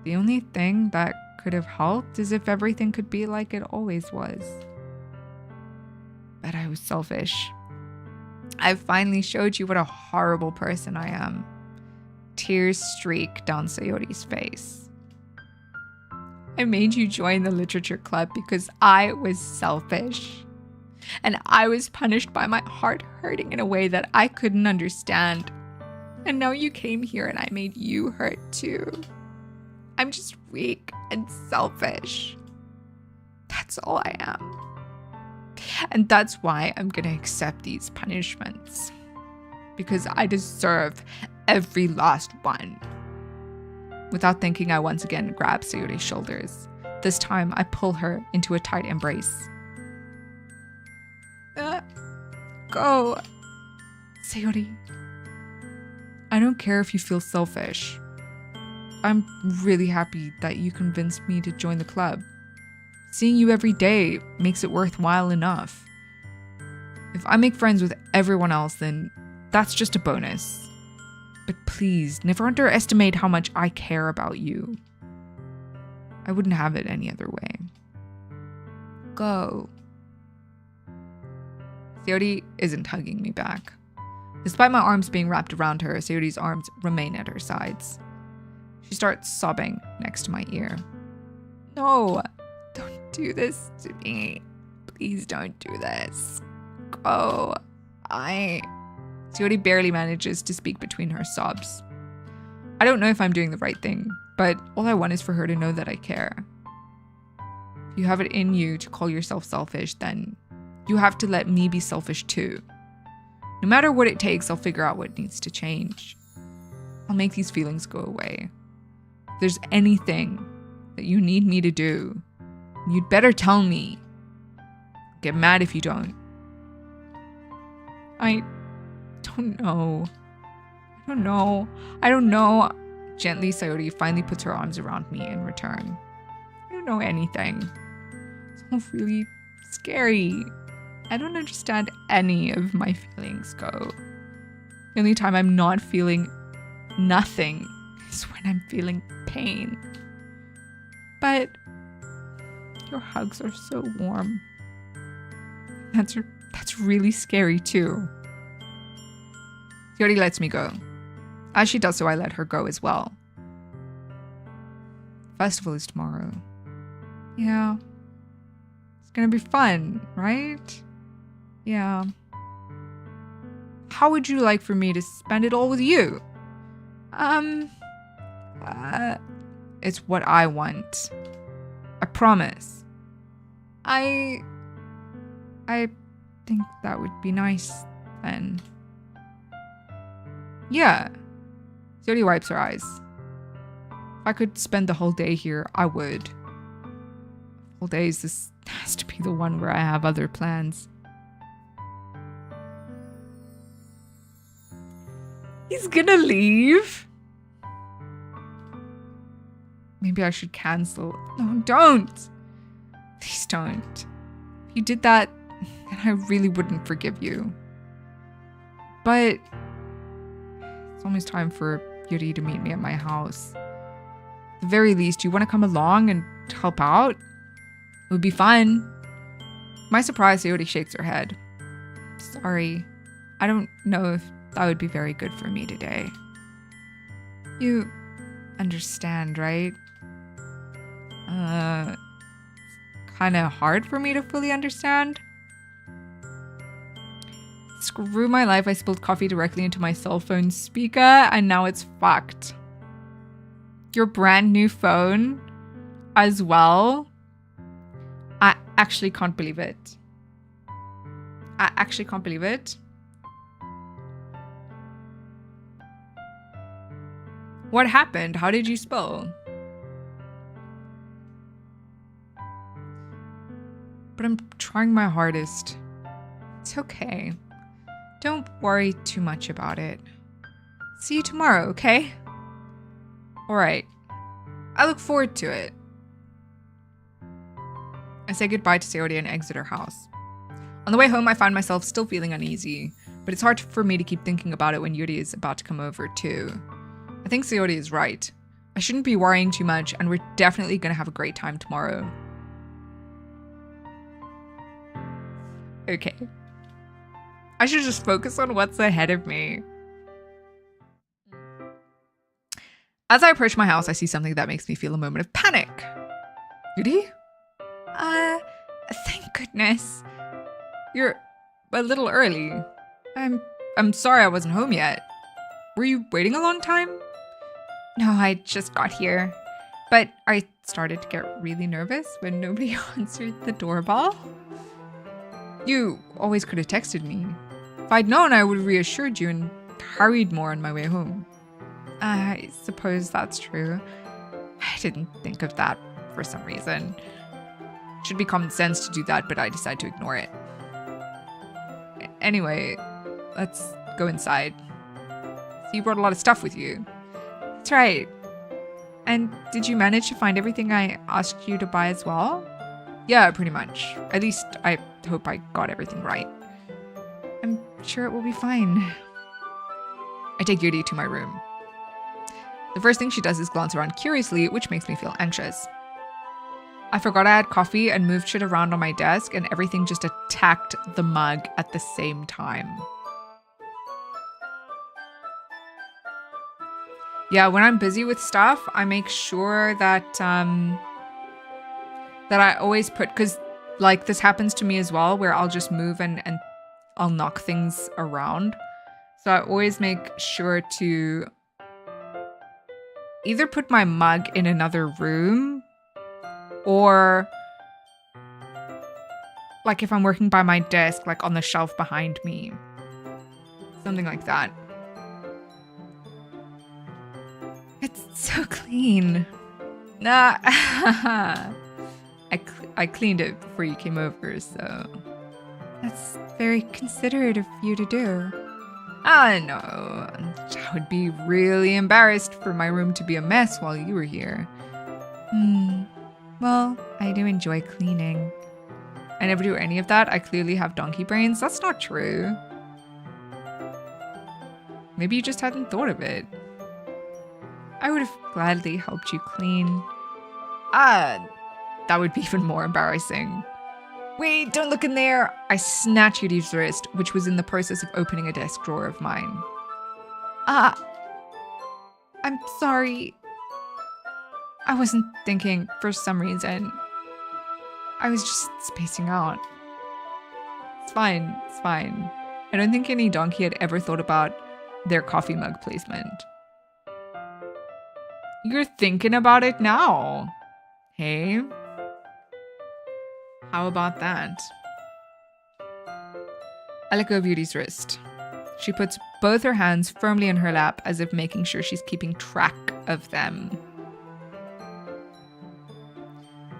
The only thing that could have helped is if everything could be like it always was. But I was selfish. I finally showed you what a horrible person I am. Tears streak down Sayori's face. I made you join the literature club because I was selfish. And I was punished by my heart hurting in a way that I couldn't understand. And now you came here and I made you hurt too. I'm just weak and selfish. That's all I am. And that's why I'm gonna accept these punishments. Because I deserve every last one. Without thinking, I once again grab Sayori's shoulders. This time, I pull her into a tight embrace. Go. Sayori, I don't care if you feel selfish. I'm really happy that you convinced me to join the club. Seeing you every day makes it worthwhile enough. If I make friends with everyone else, then that's just a bonus. But please, never underestimate how much I care about you. I wouldn't have it any other way. Go. Sayori isn't hugging me back. Despite my arms being wrapped around her, Sayori's arms remain at her sides. She starts sobbing next to my ear. No, don't do this to me. Please don't do this. Go. Sayori barely manages to speak between her sobs. I don't know if I'm doing the right thing, but all I want is for her to know that I care. If you have it in you to call yourself selfish, then you have to let me be selfish too. No matter what it takes, I'll figure out what needs to change. I'll make these feelings go away. If there's anything that you need me to do, you'd better tell me. Get mad if you don't. I don't know. I don't know. Gently, Sayori finally puts her arms around me in return. I don't know anything. It's all really scary. I don't understand any of my feelings, Go. The only time I'm not feeling nothing is when I'm feeling pain. But your hugs are so warm. That's really scary too. Sayori lets me go. As she does so, I let her go as well. Festival is tomorrow. Yeah. It's gonna be fun, right? Yeah. How would you like for me to spend it all with you? It's what I want. I promise. I think that would be nice then. Yeah. Sayori wipes her eyes. If I could spend the whole day here, I would. Whole days, this has to be the one where I have other plans. He's gonna leave? Maybe I should cancel. No, don't. Please don't. If you did that, then I really wouldn't forgive you. But it's almost time for Yuri to meet me at my house. At the very least, you want to come along and help out? It would be fun. My surprise, Yodi shakes her head. Sorry. I don't know if that would be very good for me today. You understand, right? It's kind of hard for me to fully understand. Screw my life, I spilled coffee directly into my cell phone speaker and now it's fucked. Your brand new phone as well? I actually can't believe it. I actually can't believe it. What happened? How did you spill? But I'm trying my hardest. It's okay. Don't worry too much about it. See you tomorrow, okay? Alright. I look forward to it. I say goodbye to Sayori and exit her house. On the way home, I find myself still feeling uneasy, but it's hard for me to keep thinking about it when Yuri is about to come over too. I think Sayori is right. I shouldn't be worrying too much, and we're definitely going to have a great time tomorrow. Okay. I should just focus on what's ahead of me. As I approach my house, I see something that makes me feel a moment of panic. Yuri? Thank goodness. You're a little early. I'm sorry I wasn't home yet. Were you waiting a long time? No, I just got here. But I started to get really nervous when nobody answered the doorbell. You always could have texted me. If I'd known, I would have reassured you and hurried more on my way home. I suppose that's true. I didn't think of that for some reason. Should be common sense to do that, but I decided to ignore it. Anyway, let's go inside. So you brought a lot of stuff with you. That's right. And did you manage to find everything I asked you to buy as well? Yeah, pretty much. At least I hope I got everything right. I'm sure it will be fine. I take Yuri to my room. The first thing she does is glance around curiously, which makes me feel anxious. I forgot I had coffee and moved shit around on my desk, and everything just attacked the mug at the same time. Yeah, when I'm busy with stuff, I make sure that that I always put, because like this happens to me as well, where I'll just move and I'll knock things around. So I always make sure to either put my mug in another room, or like if I'm working by my desk, like on the shelf behind me. Something like that. It's so clean. Nah. I cleaned it before you came over, so that's very considerate of you to do. I know. I would be really embarrassed for my room to be a mess while you were here. Well, I do enjoy cleaning. I never do any of that. I clearly have donkey brains. That's not true. Maybe you just hadn't thought of it. I would have gladly helped you clean. That would be even more embarrassing. Wait, don't look in there. I snatch Yuri's wrist, which was in the process of opening a desk drawer of mine. I'm sorry. I wasn't thinking for some reason. I was just spacing out. It's fine, it's fine. I don't think any donkey had ever thought about their coffee mug placement. You're thinking about it now. Hey? How about that? I let go of Yuri's wrist. She puts both her hands firmly in her lap as if making sure she's keeping track of them.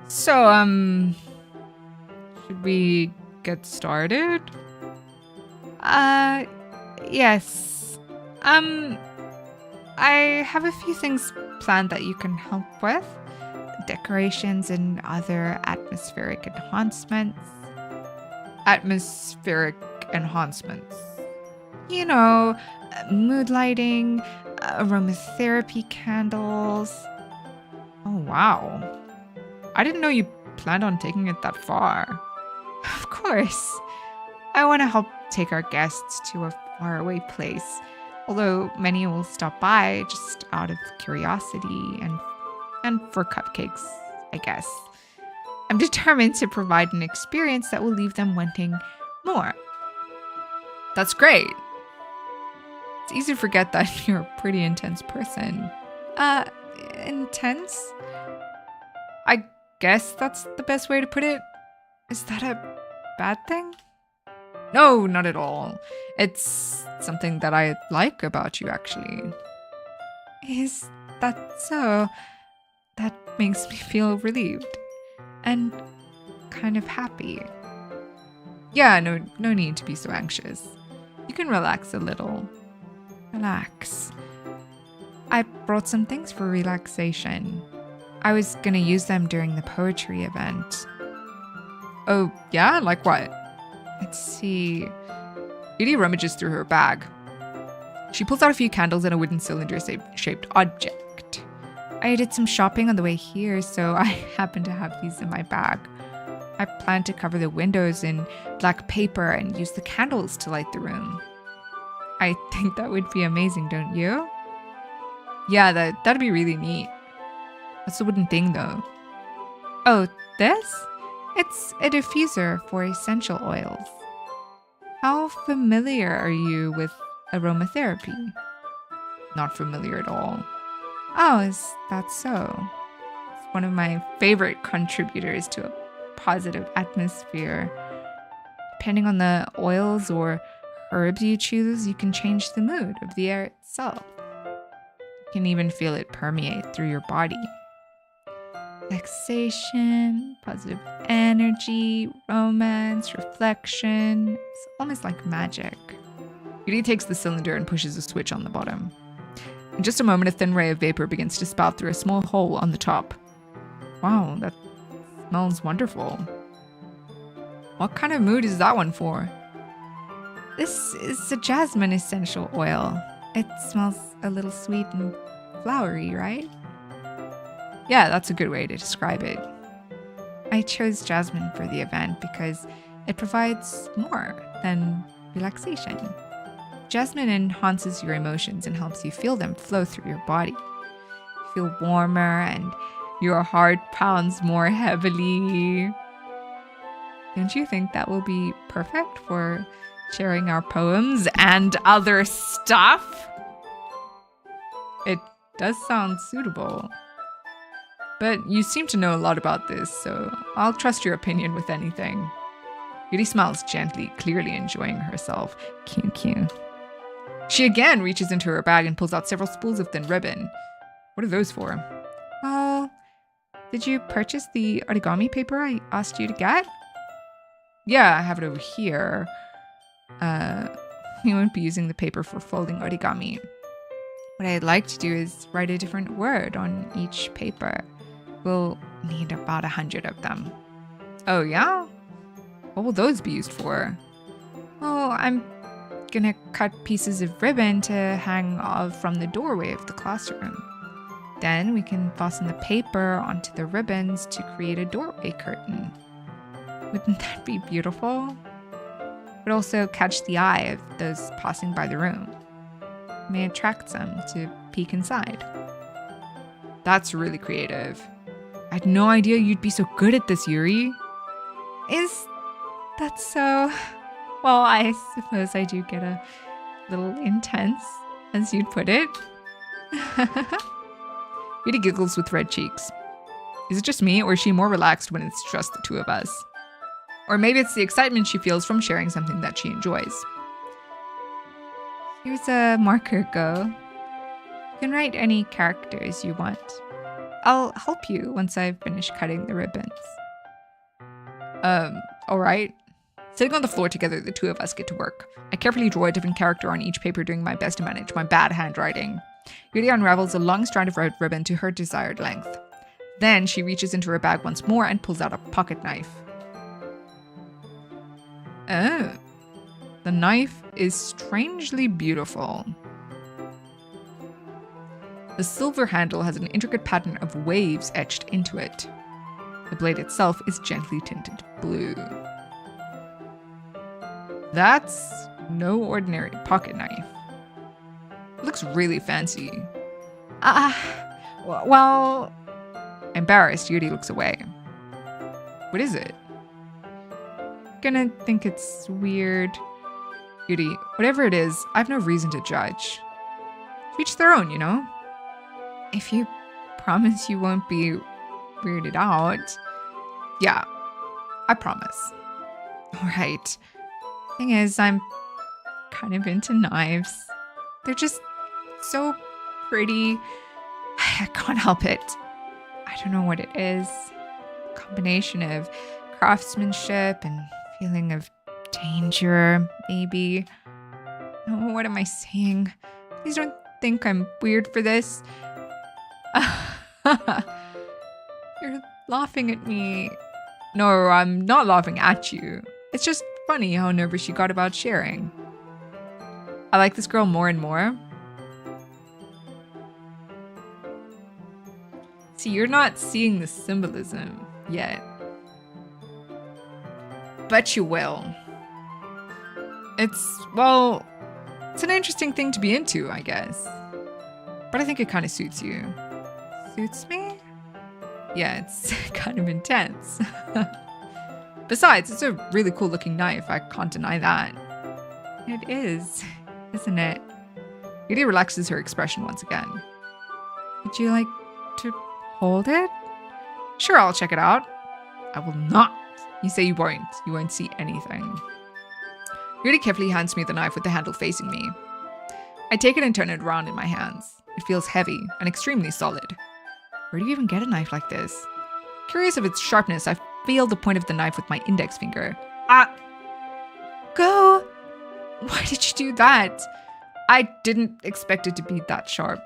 So, should we get started? Yes. I have a few things planned that you can help with. Decorations and other atmospheric enhancements. Atmospheric enhancements. You know, mood lighting, aromatherapy candles. Oh, wow. I didn't know you planned on taking it that far. Of course. I want to help take our guests to a faraway place, although many will stop by just out of curiosity and for cupcakes, I guess. I'm determined to provide an experience that will leave them wanting more. That's great. It's easy to forget that you're a pretty intense person. Intense? I guess that's the best way to put it. Is that a bad thing? No, not at all. It's something that I like about you, actually. Is that so? That makes me feel relieved. And kind of happy. Yeah, no need to be so anxious. You can relax a little. Relax. I brought some things for relaxation. I was gonna use them during the poetry event. Oh, yeah? Like what? Let's see. Edie rummages through her bag. She pulls out a few candles and a wooden cylinder-shaped object. I did some shopping on the way here, so I happen to have these in my bag. I plan to cover the windows in black paper and use the candles to light the room. I think that would be amazing, don't you? Yeah, that'd be really neat. What's the wooden thing, though? Oh, this? It's a diffuser for essential oils. How familiar are you with aromatherapy? Not familiar at all. Oh, is that so? It's one of my favorite contributors to a positive atmosphere. Depending on the oils or herbs you choose, you can change the mood of the air itself. You can even feel it permeate through your body. Relaxation, positive energy, romance, reflection. It's almost like magic. Yuri takes the cylinder and pushes a switch on the bottom. In just a moment, a thin ray of vapor begins to spout through a small hole on the top. Wow, that smells wonderful. What kind of mood is that one for? This is a jasmine essential oil. It smells a little sweet and flowery, right? Yeah, that's a good way to describe it. I chose jasmine for the event because it provides more than relaxation. Jasmine enhances your emotions and helps you feel them flow through your body. You feel warmer and your heart pounds more heavily. Don't you think that will be perfect for sharing our poems and other stuff? It does sound suitable. But you seem to know a lot about this, so I'll trust your opinion with anything. Yuri smiles gently, clearly enjoying herself. Cute. She again reaches into her bag and pulls out several spools of thin ribbon. What are those for? Well, did you purchase the origami paper I asked you to get? Yeah, I have it over here. We won't be using the paper for folding origami. What I'd like to do is write a different word on each paper. We'll need about 100 of them. Oh, yeah? What will those be used for? Oh, I'm gonna cut pieces of ribbon to hang off from the doorway of the classroom. Then we can fasten the paper onto the ribbons to create a doorway curtain. Wouldn't that be beautiful? It would also catch the eye of those passing by the room. It may attract some to peek inside. That's really creative. I had no idea you'd be so good at this, Yuri. Is that so? Well, I suppose I do get a little intense, as you'd put it. Yuri giggles with red cheeks. Is it just me, or is she more relaxed when it's just the two of us? Or maybe it's the excitement she feels from sharing something that she enjoys. Here's a marker, Go. You can write any characters you want. I'll help you once I've finished cutting the ribbons. Alright. Sitting on the floor together, the two of us get to work. I carefully draw a different character on each paper, doing my best to manage my bad handwriting. Yuri unravels a long strand of red ribbon to her desired length. Then she reaches into her bag once more and pulls out a pocket knife. Oh, the knife is strangely beautiful. The silver handle has an intricate pattern of waves etched into it. The blade itself is gently tinted blue. That's no ordinary pocket knife. It looks really fancy. Well... Embarrassed, Yuri looks away. What is it? Gonna think it's weird. Yuri, whatever it is, I've no reason to judge. To each their own, you know? If you promise you won't be weirded out. Yeah, I promise. Alright. Thing is, I'm kind of into knives. They're just so pretty. I can't help it. I don't know what it is. A combination of craftsmanship and feeling of danger, maybe. Oh, what am I saying? Please don't think I'm weird for this. You're laughing at me. No, I'm not laughing at you. It's just funny how nervous you got about sharing. I like this girl more and more. See, you're not seeing the symbolism yet. But you will. It's an interesting thing to be into, I guess. But I think it kind of suits you. Suits me? Yeah, it's kind of intense. Besides, it's a really cool looking knife. I can't deny that. It is, isn't it? Yuri relaxes her expression once again. Would you like to hold it? Sure, I'll check it out. I will not. You say you won't. You won't see anything. Yuri carefully hands me the knife with the handle facing me. I take it and turn it around in my hands. It feels heavy and extremely solid. Where do you even get a knife like this? Curious of its sharpness, I feel the point of the knife with my index finger. Go! Why did you do that? I didn't expect it to be that sharp.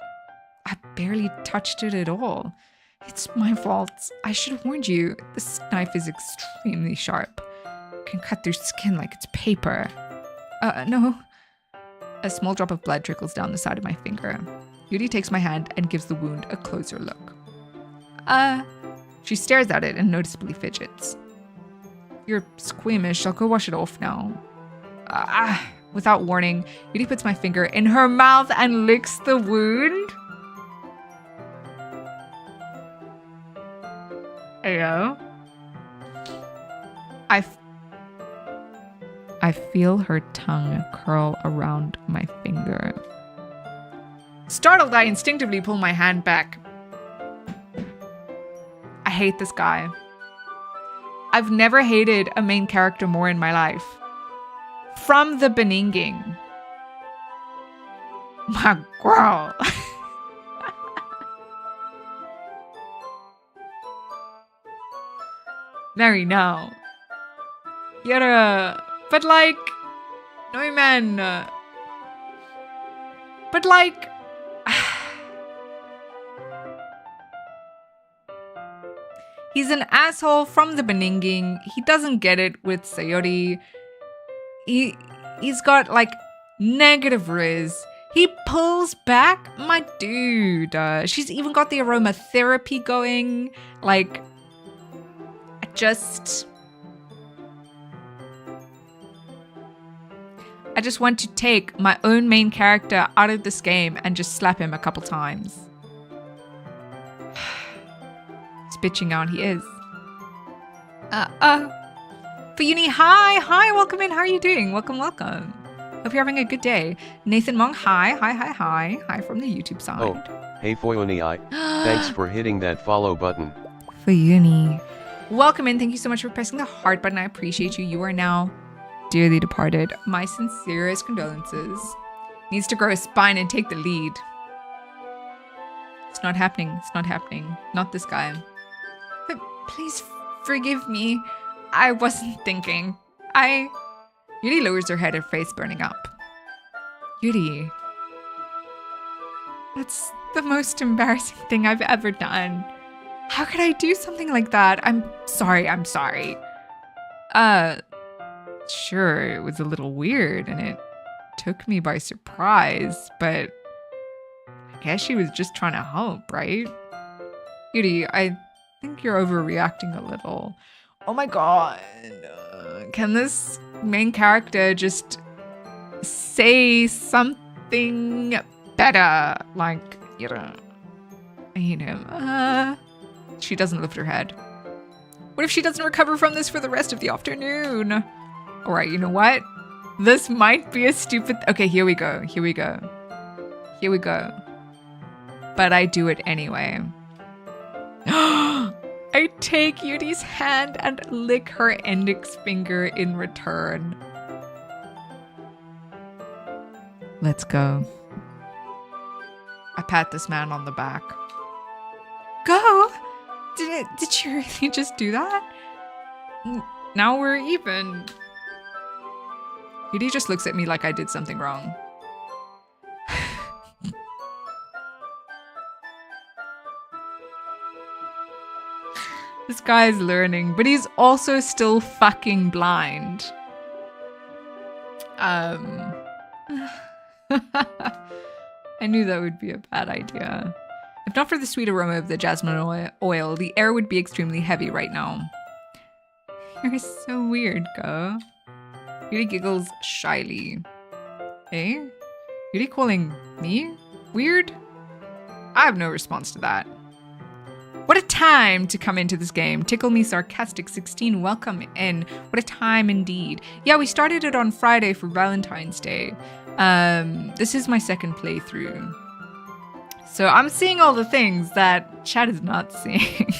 I barely touched it at all. It's my fault. I should have warned you. This knife is extremely sharp. It can cut through skin like it's paper. No. A small drop of blood trickles down the side of my finger. Yuri takes my hand and gives the wound a closer look. She stares at it and noticeably fidgets. You're squeamish. I'll go wash it off now. Without warning, Yuri puts my finger in her mouth and licks the wound. Ayo. I feel her tongue curl around my finger. Startled, I instinctively pull my hand back. I hate this guy. I've never hated a main character more in my life. From the beginning. My girl. Marry now. Yara. But like. No man. But like. He's an asshole from the beginning. He doesn't get it with Sayori. He's got like negative riz. He pulls back, my dude. She's even got the aromatherapy going. Like, I just want to take my own main character out of this game and just slap him a couple times. Bitching out he is. Fuyuni, hi, welcome in. How are you doing? Welcome. Hope you're having a good day. Nathan Mong, hi from the YouTube side. Oh, hey Fuyuni, thanks for hitting that follow button. Fuyuni, welcome in. Thank you so much for pressing the heart button. I appreciate you. You are now dearly departed. My sincerest condolences. Needs to grow a spine and take the lead. It's not happening. Not this guy. Please forgive me. I wasn't thinking. Yuri lowers her head, her face burning up. Yuri. That's the most embarrassing thing I've ever done. How could I do something like that? I'm sorry. Sure, it was a little weird and it took me by surprise, but I guess she was just trying to help, right? Yuri, I think you're overreacting a little. Oh my god. Can this main character just say something better? Like, you know, I hate him. She doesn't lift her head. What if she doesn't recover from this for the rest of the afternoon? All right, you know what? This might be a stupid... Okay, here we go. Here we go. Here we go. But I do it anyway. I take Yudi's hand and lick her index finger in return. Let's go. I pat this man on the back. Go? Did you really just do that? Now we're even. Yudi just looks at me like I did something wrong. This guy's learning, but he's also still fucking blind. I knew that would be a bad idea. If not for the sweet aroma of the jasmine oil, the air would be extremely heavy right now. You're so weird, Go. Yuri giggles shyly. Eh? Yuri calling me weird? I have no response to that. What a time to come into this game. Tickle me sarcastic 16. Welcome in. What a time indeed. Yeah, we started it on Friday for Valentine's Day. This is my second playthrough. So I'm seeing all the things that chat is not seeing.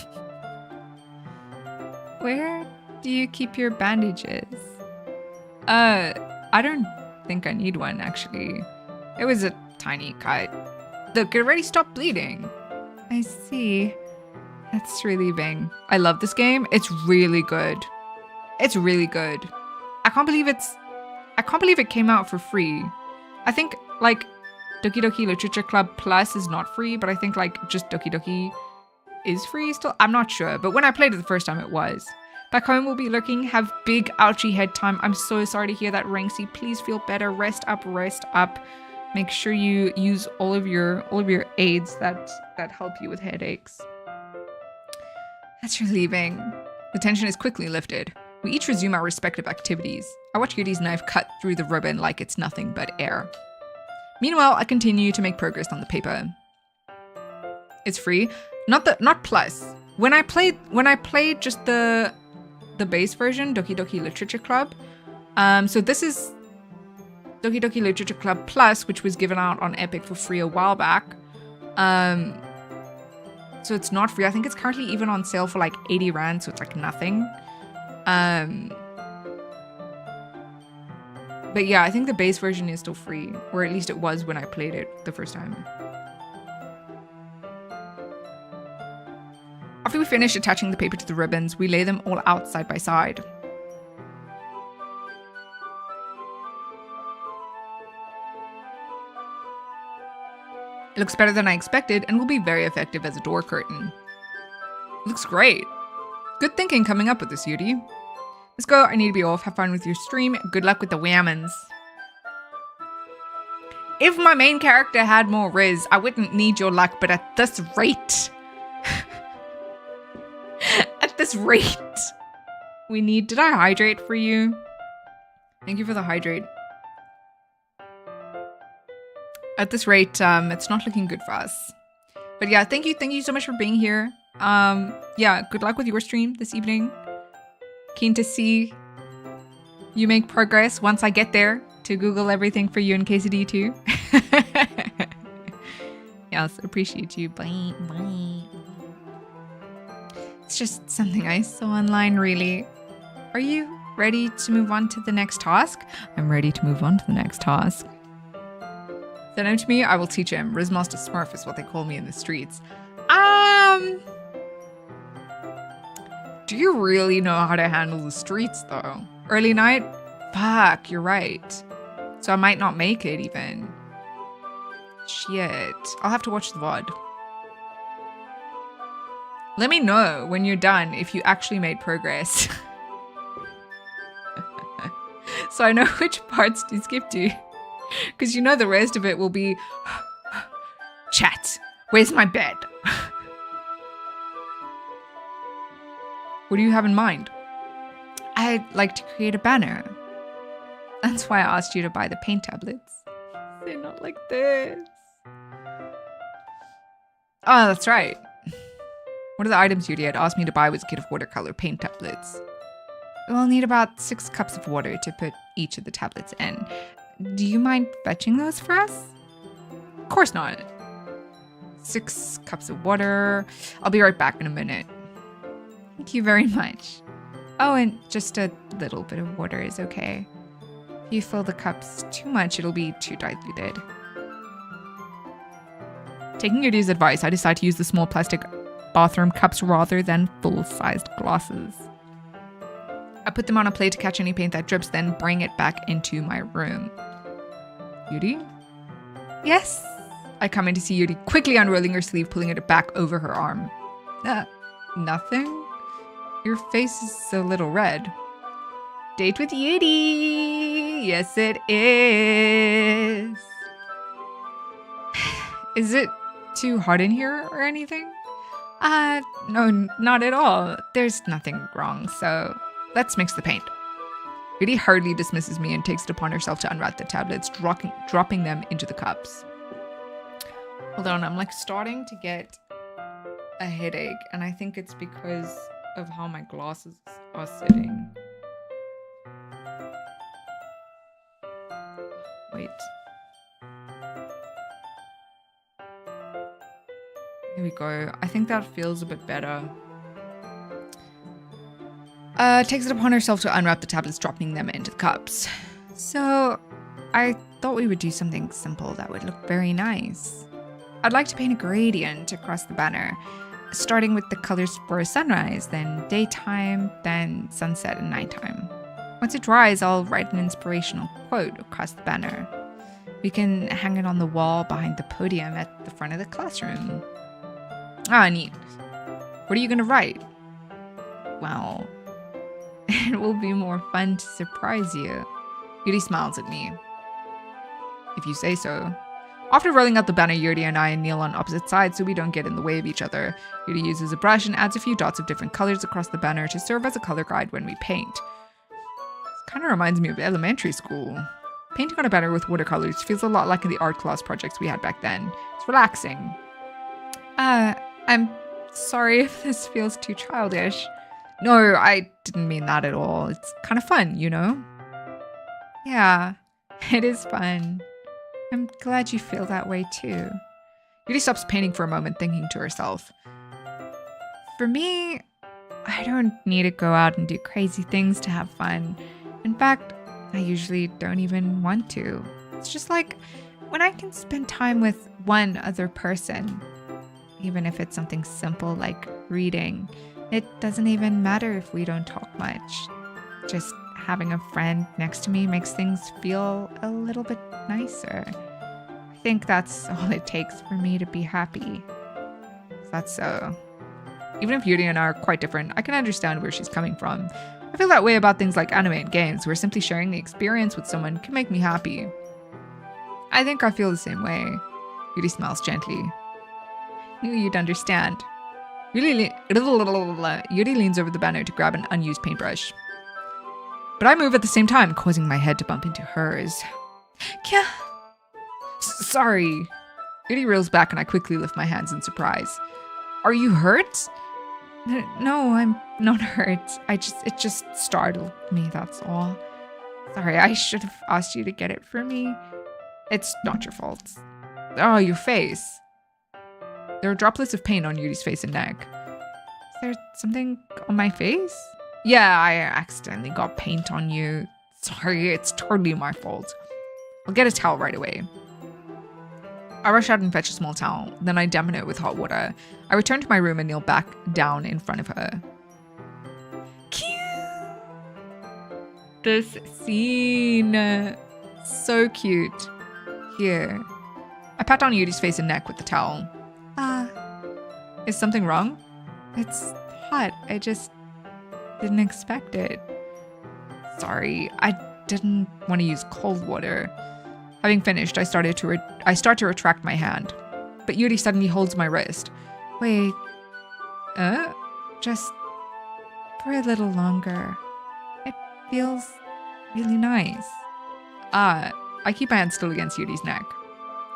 Where do you keep your bandages? I don't think I need one, actually. It was a tiny cut. Look, it already stopped bleeding. I see. That's relieving. I love this game. It's really good. It's really good. I can't believe it came out for free. I think, like, Doki Doki Literature Club Plus is not free, but I think, like, just Doki Doki is free still. I'm not sure, but when I played it the first time, it was. Back home, we'll be lurking. Have big ouchie head time. I'm so sorry to hear that, Ranksy. Please feel better. Rest up, rest up. Make sure you use all of your aids that help you with headaches. That's relieving. The tension is quickly lifted. We each resume our respective activities. I watch Yudi's knife cut through the ribbon like it's nothing but air. Meanwhile, I continue to make progress on the paper. It's free. Not plus. When I played just the base version, Doki Doki Literature Club. So this is Doki Doki Literature Club Plus, which was given out on Epic for free a while back. So it's not free. I think it's currently even on sale for like 80 Rand, so it's like nothing. But yeah, I think the base version is still free, or at least it was when I played it the first time. After we finish attaching the paper to the ribbons, we lay them all out side by side. It looks better than I expected and will be very effective as a door curtain. It looks great. Good thinking coming up with this, Yudi. Let's go. I need to be off. Have fun with your stream. Good luck with the whammons. If my main character had more Riz, I wouldn't need your luck, but at this rate... at this rate... we need... Did I hydrate for you? Thank you for the hydrate. At this rate, it's not looking good for us. But yeah, thank you so much for being here. Yeah, good luck with your stream this evening. Keen to see you make progress once I get there to Google everything for you in KCD too. Yes, appreciate you. Bye, bye. It's just something I saw online, really. Are you ready to move on to the next task? I'm ready to move on to the next task. Send him to me, I will teach him. Rizmaster Smurf is what they call me in the streets. Do you really know how to handle the streets, though? Early night? Fuck, you're right. So I might not make it, even. Shit. I'll have to watch the VOD. Let me know when you're done if you actually made progress. So I know which parts to skip to. Because you know the rest of it will be... Chat, where's my bed? What do you have in mind? I'd like to create a banner. That's why I asked you to buy the paint tablets. They're not like this. Oh, that's right. One of the items Yuri had asked me to buy was a kit of watercolor paint tablets. We'll need about 6 cups of water to put each of the tablets in. Do you mind fetching those for us? Of course not. 6 cups of water. I'll be right back in a minute. Thank you very much. Oh, and just a little bit of water is okay. If you fill the cups too much, it'll be too diluted. Taking Yuri's advice, I decide to use the small plastic bathroom cups rather than full-sized glasses. I put them on a plate to catch any paint that drips, then bring it back into my room. Yuri? Yes? I come in to see Yuri quickly unrolling her sleeve, pulling it back over her arm. Nothing? Your face is a little red. Date with Yuri! Yes, it is. Is it too hot in here or anything? No, not at all. There's nothing wrong, so let's mix the paint. Yuri hardly dismisses me and takes it upon herself to unwrap the tablets, dropping them into the cups. Hold on, I'm like starting to get a headache, and I think it's because of how my glasses are sitting. Wait. Here we go. I think that feels a bit better. Takes it upon herself to unwrap the tablets, dropping them into the cups. So, I thought we would do something simple that would look very nice. I'd like to paint a gradient across the banner, starting with the colors for sunrise, then daytime, then sunset and nighttime. Once it dries, I'll write an inspirational quote across the banner. We can hang it on the wall behind the podium at the front of the classroom. Ah, neat. What are you going to write? Well, it will be more fun to surprise you. Yuri smiles at me. If you say so. After rolling out the banner, Yuri and I kneel on opposite sides so we don't get in the way of each other. Yuri uses a brush and adds a few dots of different colors across the banner to serve as a color guide when we paint. This kind of reminds me of elementary school. Painting on a banner with watercolors feels a lot like the art class projects we had back then. It's relaxing. I'm sorry if this feels too childish. No, I didn't mean that at all. It's kind of fun, you know? Yeah, it is fun. I'm glad you feel that way too. Yuri stops painting for a moment, thinking to herself. For me, I don't need to go out and do crazy things to have fun. In fact, I usually don't even want to. It's just like when I can spend time with one other person, even if it's something simple like reading. It doesn't even matter if we don't talk much. Just having a friend next to me makes things feel a little bit nicer. I think that's all it takes for me to be happy. That's so. Even if Yuri and I are quite different, I can understand where she's coming from. I feel that way about things like anime and games, where simply sharing the experience with someone can make me happy. I think I feel the same way. Yuri smiles gently. Knew you'd understand. Yuri leans over the banner to grab an unused paintbrush. But I move at the same time, causing my head to bump into hers. Kya? Sorry. Yuri reels back and I quickly lift my hands in surprise. Are you hurt? No, I'm not hurt. It just startled me, that's all. Sorry, I should have asked you to get it for me. It's not your fault. Oh, your face. There are droplets of paint on Yuri's face and neck. Is there something on my face? Yeah, I accidentally got paint on you. Sorry, it's totally my fault. I'll get a towel right away. I rush out and fetch a small towel. Then I dampen it with hot water. I return to my room and kneel back down in front of her. Cute! This scene. So cute. Here. I pat down Yuri's face and neck with the towel. Is something wrong? It's hot. I just didn't expect it. Sorry, I didn't want to use cold water. Having finished, I start to retract my hand, but Yuri suddenly holds my wrist. Wait, just for a little longer. It feels really nice. I keep my hand still against Yuri's neck.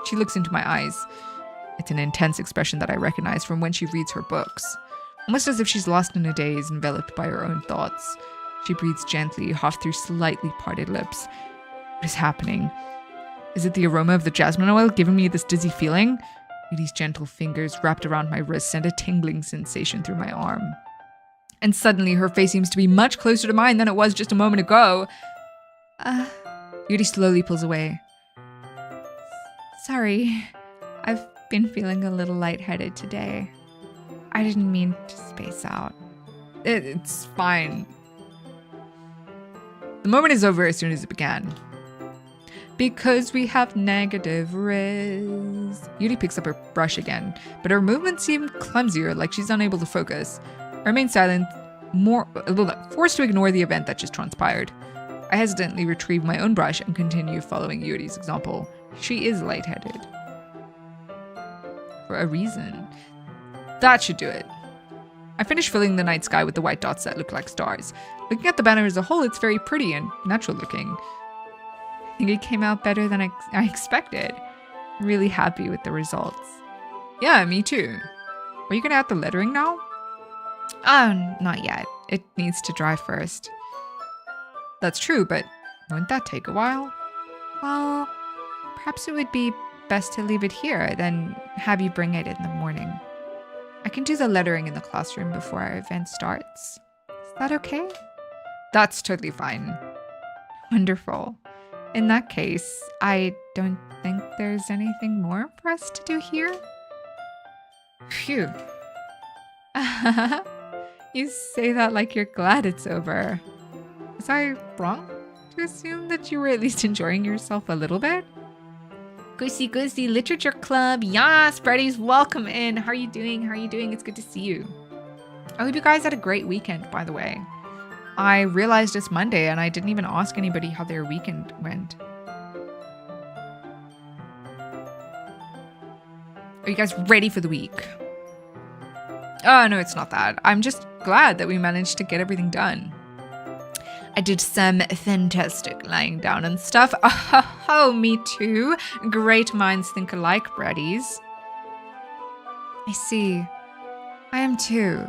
She looks into my eyes. It's an intense expression that I recognize from when she reads her books. Almost as if she's lost in a daze, enveloped by her own thoughts. She breathes gently, half through slightly parted lips. What is happening? Is it the aroma of the jasmine oil giving me this dizzy feeling? Yuri's gentle fingers wrapped around my wrist send a tingling sensation through my arm. And suddenly her face seems to be much closer to mine than it was just a moment ago. Yuri slowly pulls away. Sorry, I've been feeling a little lightheaded today. I didn't mean to space out. It's fine. The moment is over as soon as it began. Because we have negative riz. Yuri picks up her brush again, but her movements seem clumsier, like she's unable to focus. I remain silent, forced to ignore the event that just transpired. I hesitantly retrieve my own brush and continue following Yuri's example. She is lightheaded. For a reason. That should do it. I finish filling the night sky with the white dots that look like stars. Looking at the banner as a whole, it's very pretty and natural looking. I think it came out better than I expected. I'm really happy with the results. Yeah, me too. Are you gonna add the lettering now? Not yet. It needs to dry first. That's true, but wouldn't that take a while? Well, perhaps it would be best to leave it here, then have you bring it in the morning. I can do the lettering in the classroom before our event starts. Is that okay? That's totally fine. Wonderful. In that case, I don't think there's anything more for us to do here. Phew. You say that like you're glad it's over. Was I wrong to assume that you were at least enjoying yourself a little bit? Goosey Goosey Literature Club. Yes, Freddy's, welcome in. How are you doing? How are you doing? It's good to see you. I hope you guys had a great weekend, by the way. I realized it's Monday and I didn't even ask anybody how their weekend went. Are you guys ready for the week? Oh, no, it's not that. I'm just glad that we managed to get everything done. I did some fantastic lying down and stuff. Oh, me too. Great minds think alike, Breddies. I see. I am too.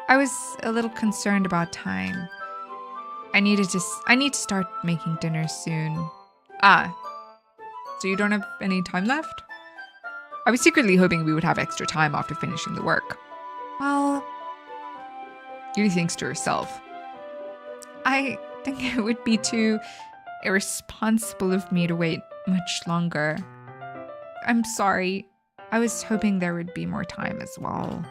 I was a little concerned about time. I need to start making dinner soon. So you don't have any time left? I was secretly hoping we would have extra time after finishing the work. Well, Yuri thinks to herself. I think it would be too irresponsible of me to wait much longer. I'm sorry. I was hoping there would be more time as well.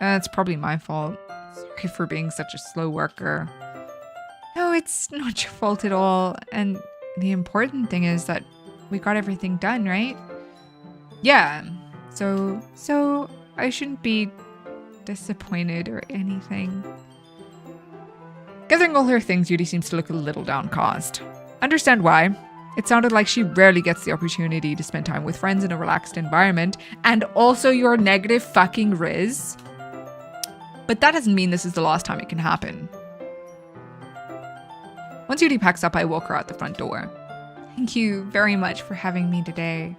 It's probably my fault. Sorry for being such a slow worker. No, it's not your fault at all. And the important thing is that we got everything done, right? Yeah. So I shouldn't be disappointed or anything. Gathering all her things, Yuri seems to look a little downcast. Understand why. It sounded like she rarely gets the opportunity to spend time with friends in a relaxed environment, and also your negative fucking Riz. But that doesn't mean this is the last time it can happen. Once Yuri packs up, I walk her out the front door. Thank you very much for having me today.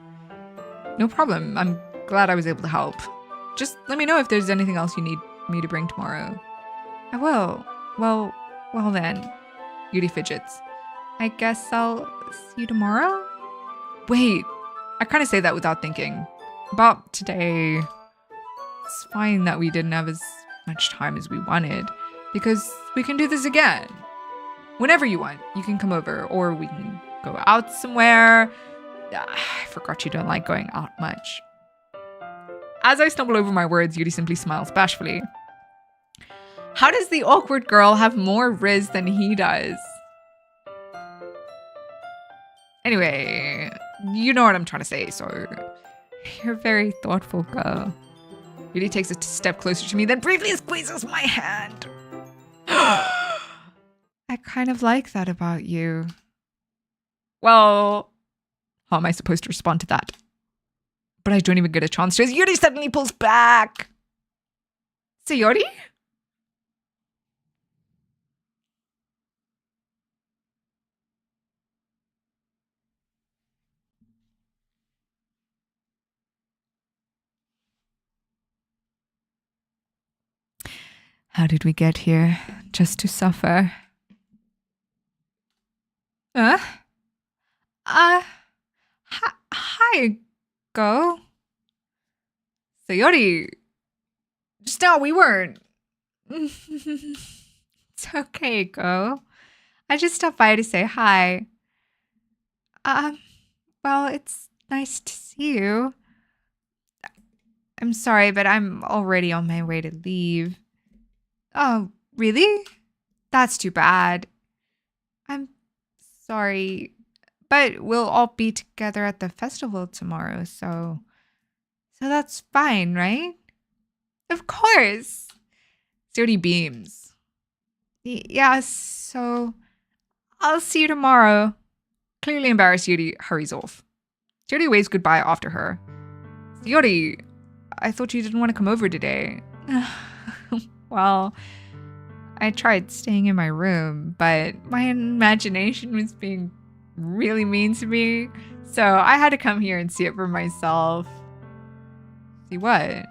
No problem. I'm glad I was able to help. Just let me know if there's anything else you need me to bring tomorrow. I will. Well then. Yuri fidgets. I guess I'll see you tomorrow? Wait, I kind of say that without thinking. About today. It's fine that we didn't have as much time as we wanted, because we can do this again. Whenever you want, you can come over, or we can go out somewhere. I forgot you don't like going out much. As I stumble over my words, Yuri simply smiles bashfully. How does the awkward girl have more Riz than he does? Anyway, you know what I'm trying to say, so you're a very thoughtful girl. Yuri takes a step closer to me, then briefly squeezes my hand. I kind of like that about you. Well, how am I supposed to respond to that? But I don't even get a chance to, as Yuri suddenly pulls back. So Yuri? How did we get here? Just to suffer? Uh? Hi, Go. Sayori. Just now we weren't. It's okay, Go. I just stopped by to say hi. Well, it's nice to see you. I'm sorry, but I'm already on my way to leave. Oh, really? That's too bad. I'm sorry, but we'll all be together at the festival tomorrow, so that's fine, right? Of course. Jody beams. Yeah, so I'll see you tomorrow. Clearly embarrassed, Yuri hurries off. Jody waves goodbye after her. Yuri, I thought you didn't want to come over today. Well, I tried staying in my room, but my imagination was being really mean to me, so I had to come here and see it for myself. See what?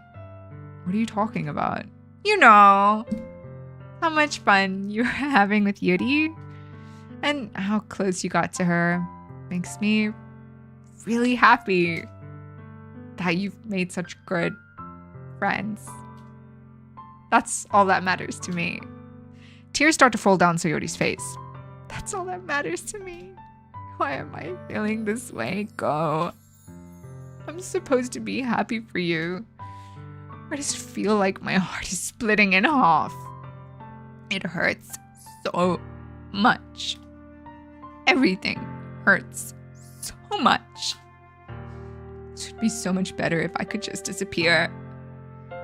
What are you talking about? You know, how much fun you were having with Yuri and how close you got to her makes me really happy that you've made such good friends. That's all that matters to me. Tears start to fall down Sayori's face. That's all that matters to me. Why am I feeling this way? Go. I'm supposed to be happy for you. I just feel like my heart is splitting in half. It hurts so much. Everything hurts so much. It would be so much better if I could just disappear.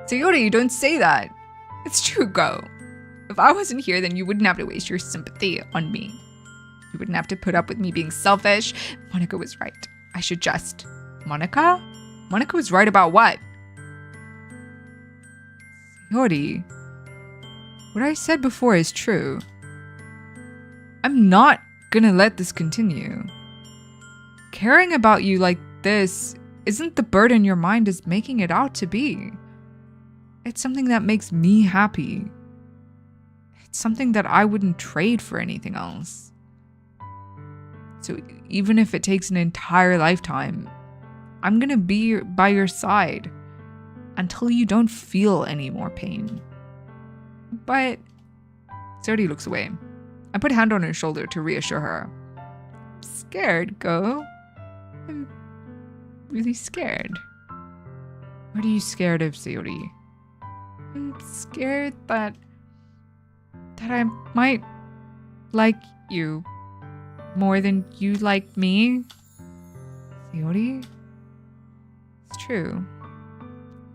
Sayori, don't say that. It's true, Go. If I wasn't here, then you wouldn't have to waste your sympathy on me. You wouldn't have to put up with me being selfish. Monica was right. I should just... Monica? Monica was right about what? Sayori, what I said before is true. I'm not gonna let this continue. Caring about you like this isn't the burden your mind is making it out to be. It's something that makes me happy. It's something that I wouldn't trade for anything else. So even if it takes an entire lifetime, I'm gonna be by your side until you don't feel any more pain. But Sayori looks away. I put a hand on her shoulder to reassure her. I'm scared, Go. I'm really scared. What are you scared of, Sayori? I'm scared that I might like you more than you like me. Sayori? It's true,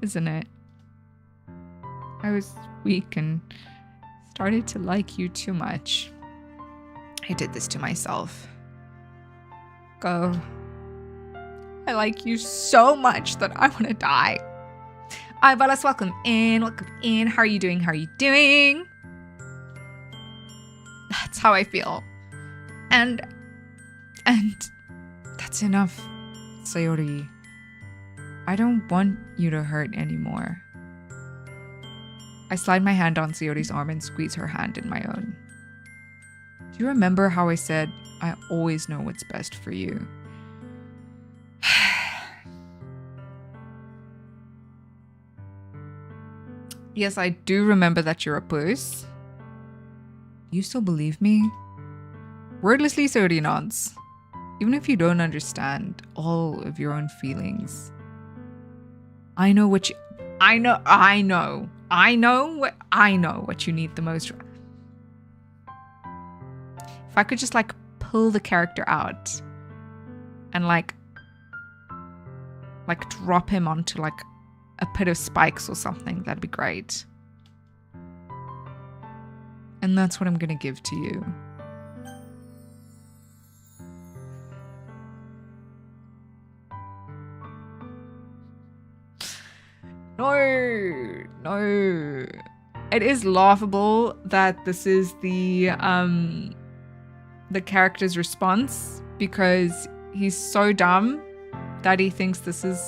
isn't it? I was weak and started to like you too much. I did this to myself. Go. I like you so much that I want to die. Alright, Valas, welcome in. Welcome in. How are you doing? How are you doing? That's how I feel. And that's enough, Sayori. I don't want you to hurt anymore. I slide my hand on Sayori's arm and squeeze her hand in my own. Do you remember how I said I always know what's best for you? Yes, I do remember that you're a puss. Do you still believe me? Wordlessly, Sayori nods. Even if you don't understand all of your own feelings. I know what you need the most. If I could just pull the character out and drop him onto a pit of spikes or something, that'd be great. And that's what I'm gonna give to you. No. It is laughable that this is the character's response, because he's so dumb that he thinks this is,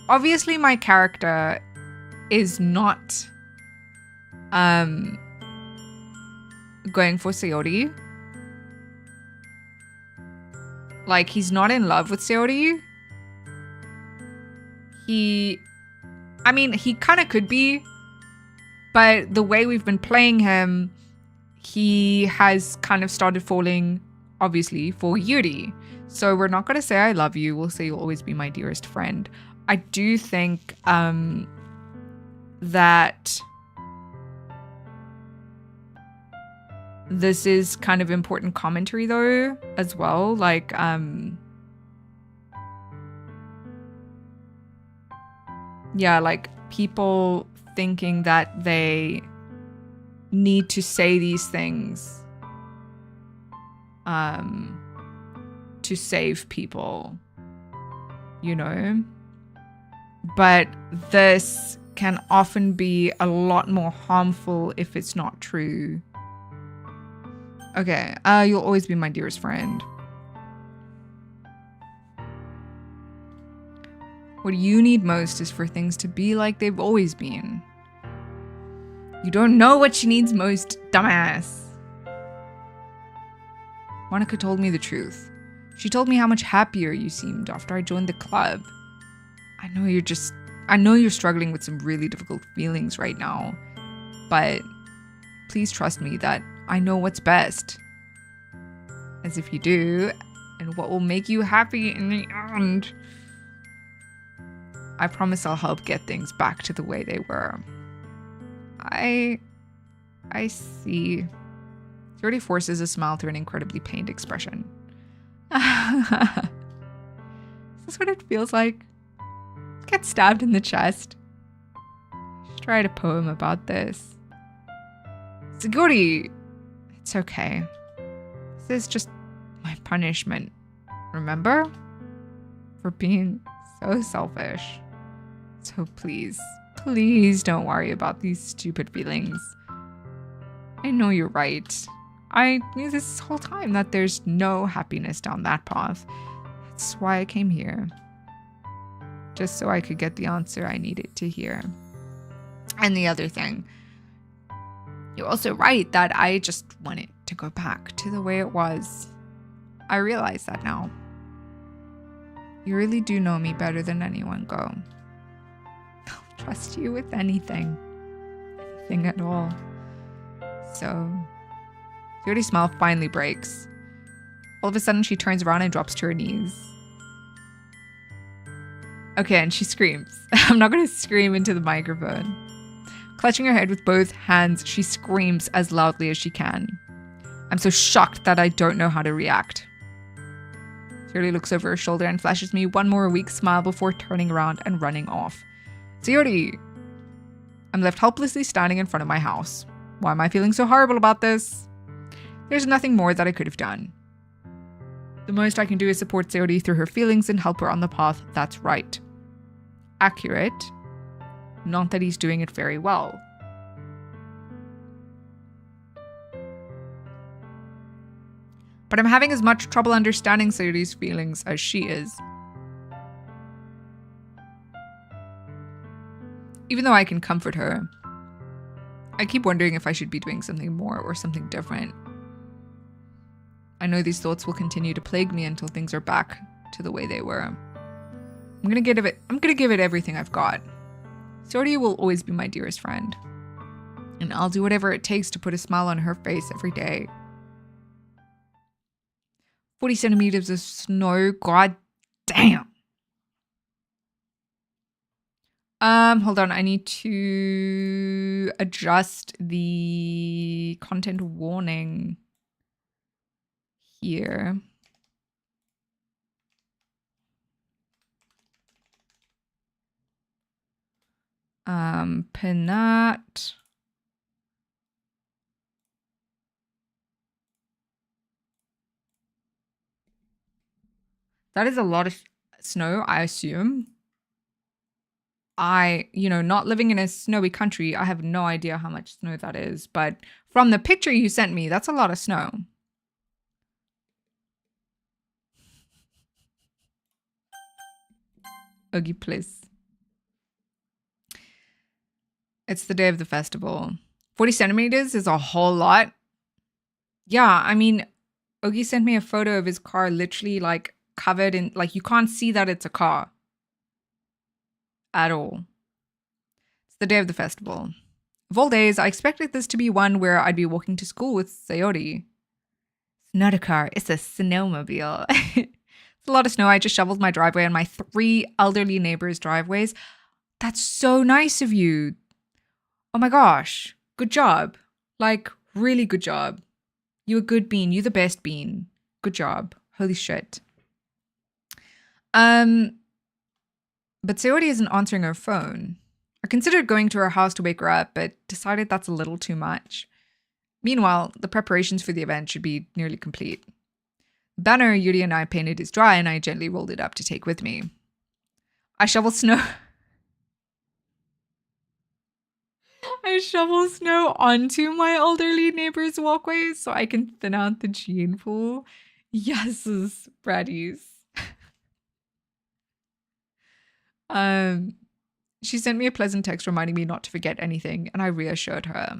obviously my character is not going for Sayori. Like, he's not in love with Sayori. He kind of could be, but the way we've been playing him, he has kind of started falling, obviously, for Yuri. So we're not going to say I love you. We'll say you'll always be my dearest friend. I do think that this is kind of important commentary, though, as well. Like, yeah, like people thinking that they need to say these things to save people, you know? But this can often be a lot more harmful if it's not true. Okay, you'll always be my dearest friend. What you need most is for things to be like they've always been. You don't know what she needs most, dumbass. Monica told me the truth. She told me how much happier you seemed after I joined the club. I know you're struggling with some really difficult feelings right now, but please trust me that I know what's best. As if you do, and what will make you happy in the end. I promise I'll help get things back to the way they were. I see. She already forces a smile through an incredibly pained expression. Is this what it feels like? Get stabbed in the chest. I should write a poem about this. Siguri! It's okay. This is just my punishment. Remember? For being so selfish. So please don't worry about these stupid feelings. I know you're right. I knew this whole time that there's no happiness down that path. That's why I came here. Just so I could get the answer I needed to hear. And the other thing, you're also right that I just want it to go back to the way it was. I realize that now. You really do know me better than anyone, Go. I'll trust you with anything. Anything at all. So, Yuri's smile finally breaks. All of a sudden, she turns around and drops to her knees. Okay, and she screams. I'm not going to scream into the microphone. Clutching her head with both hands, she screams as loudly as she can. I'm so shocked that I don't know how to react. Sayori looks over her shoulder and flashes me one more weak smile before turning around and running off. Sayori! I'm left helplessly standing in front of my house. Why am I feeling so horrible about this? There's nothing more that I could have done. The most I can do is support Sayori through her feelings and help her on the path that's right. Accurate. Not that he's doing it very well. But I'm having as much trouble understanding Sayori's feelings as she is. Even though I can comfort her, I keep wondering if I should be doing something more or something different. I know these thoughts will continue to plague me until things are back to the way they were. I'm gonna give it everything I've got. Sayori will always be my dearest friend. And I'll do whatever it takes to put a smile on her face every day. 40 centimeters of snow, god damn. Hold on, I need to adjust the content warning here. Penat. That is a lot of snow, I assume. Not living in a snowy country, I have no idea how much snow that is. But from the picture you sent me, that's a lot of snow. Oogie, please. It's the day of the festival. 40 centimeters is a whole lot. Yeah, I mean, Ogi sent me a photo of his car literally like covered in, like you can't see that it's a car at all. It's the day of the festival. Of all days, I expected this to be one where I'd be walking to school with Sayori. It's not a car, it's a snowmobile. It's a lot of snow. I just shoveled my driveway and my 3 elderly neighbors' driveways. That's so nice of you. Oh my gosh. Good job. Like, really good job. You a good bean. You the best bean. Good job. Holy shit. But Sayori isn't answering her phone. I considered going to her house to wake her up, but decided that's a little too much. Meanwhile, the preparations for the event should be nearly complete. The banner Yuri and I painted is dry, and I gently rolled it up to take with me. I shovel snow onto my elderly neighbor's walkway so I can thin out the gene pool. Yes, bratties. She sent me a pleasant text reminding me not to forget anything, and I reassured her.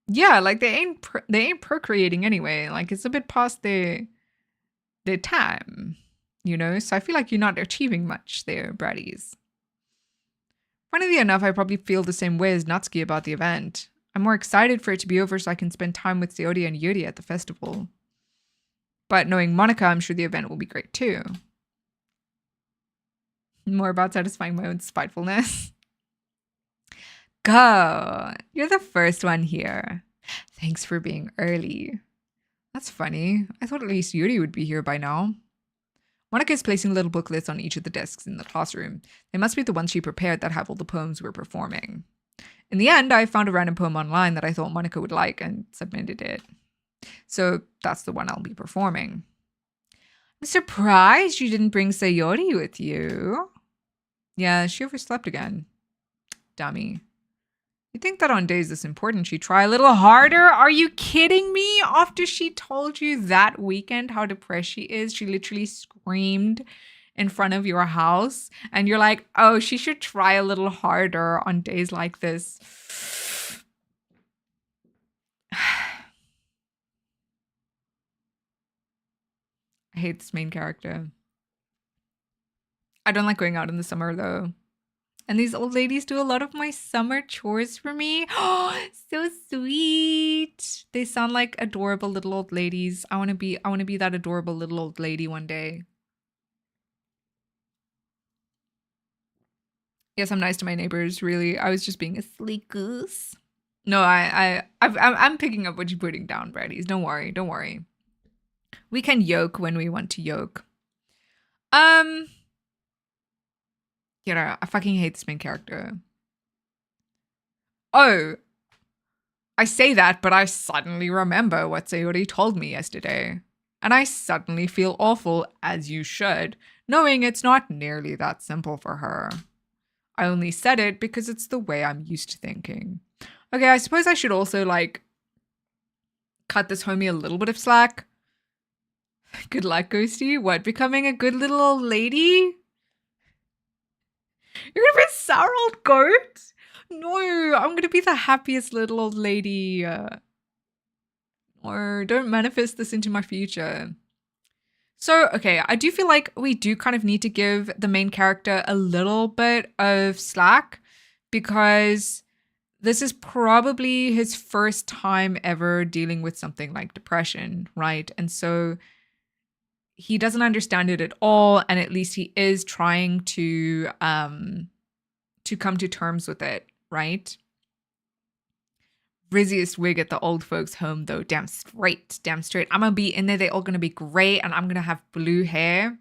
Yeah, like they ain't procreating anyway. Like it's a bit past their time, you know? So I feel like you're not achieving much there, bratties. Funnily enough, I probably feel the same way as Natsuki about the event. I'm more excited for it to be over so I can spend time with Sayori and Yuri at the festival. But knowing Monica, I'm sure the event will be great too. More about satisfying my own spitefulness. Go! You're the first one here. Thanks for being early. That's funny. I thought at least Yuri would be here by now. Monica is placing little booklets on each of the desks in the classroom. They must be the ones she prepared that have all the poems we're performing. In the end, I found a random poem online that I thought Monica would like and submitted it. So that's the one I'll be performing. I'm surprised you didn't bring Sayori with you. Yeah, she overslept again. Dummy. You'd think that on days this important she'd try a little harder. Are you kidding me? After she told you that weekend how depressed she is, she literally screamed in front of your house. And you're like, oh, she should try a little harder on days like this. I hate this main character. I don't like going out in the summer though. And these old ladies do a lot of my summer chores for me. Oh, so sweet. They sound like adorable little old ladies. I want to be that adorable little old lady one day. Yes, I'm nice to my neighbors, really. I was just being a sleek goose. No, I'm picking up what you're putting down, Braddies. Don't worry. We can yoke when we want to yoke. You know, I fucking hate this main character. Oh, I say that, but I suddenly remember what Sayori told me yesterday. And I suddenly feel awful, as you should, knowing it's not nearly that simple for her. I only said it because it's the way I'm used to thinking. Okay, I suppose I should also, like, cut this homie a little bit of slack. Good luck, Ghosty. What, becoming a good little old lady? You're gonna be a sour old goat? No, I'm gonna be the happiest little old lady. Or don't manifest this into my future. So, okay, I do feel like we do kind of need to give the main character a little bit of slack because this is probably his first time ever dealing with something like depression, right? And so he doesn't understand it at all, and at least he is trying to come to terms with it, right? Rizziest wig at the old folks' home, though. Damn straight. I'm gonna be in there. They're all gonna be gray, and I'm gonna have blue hair.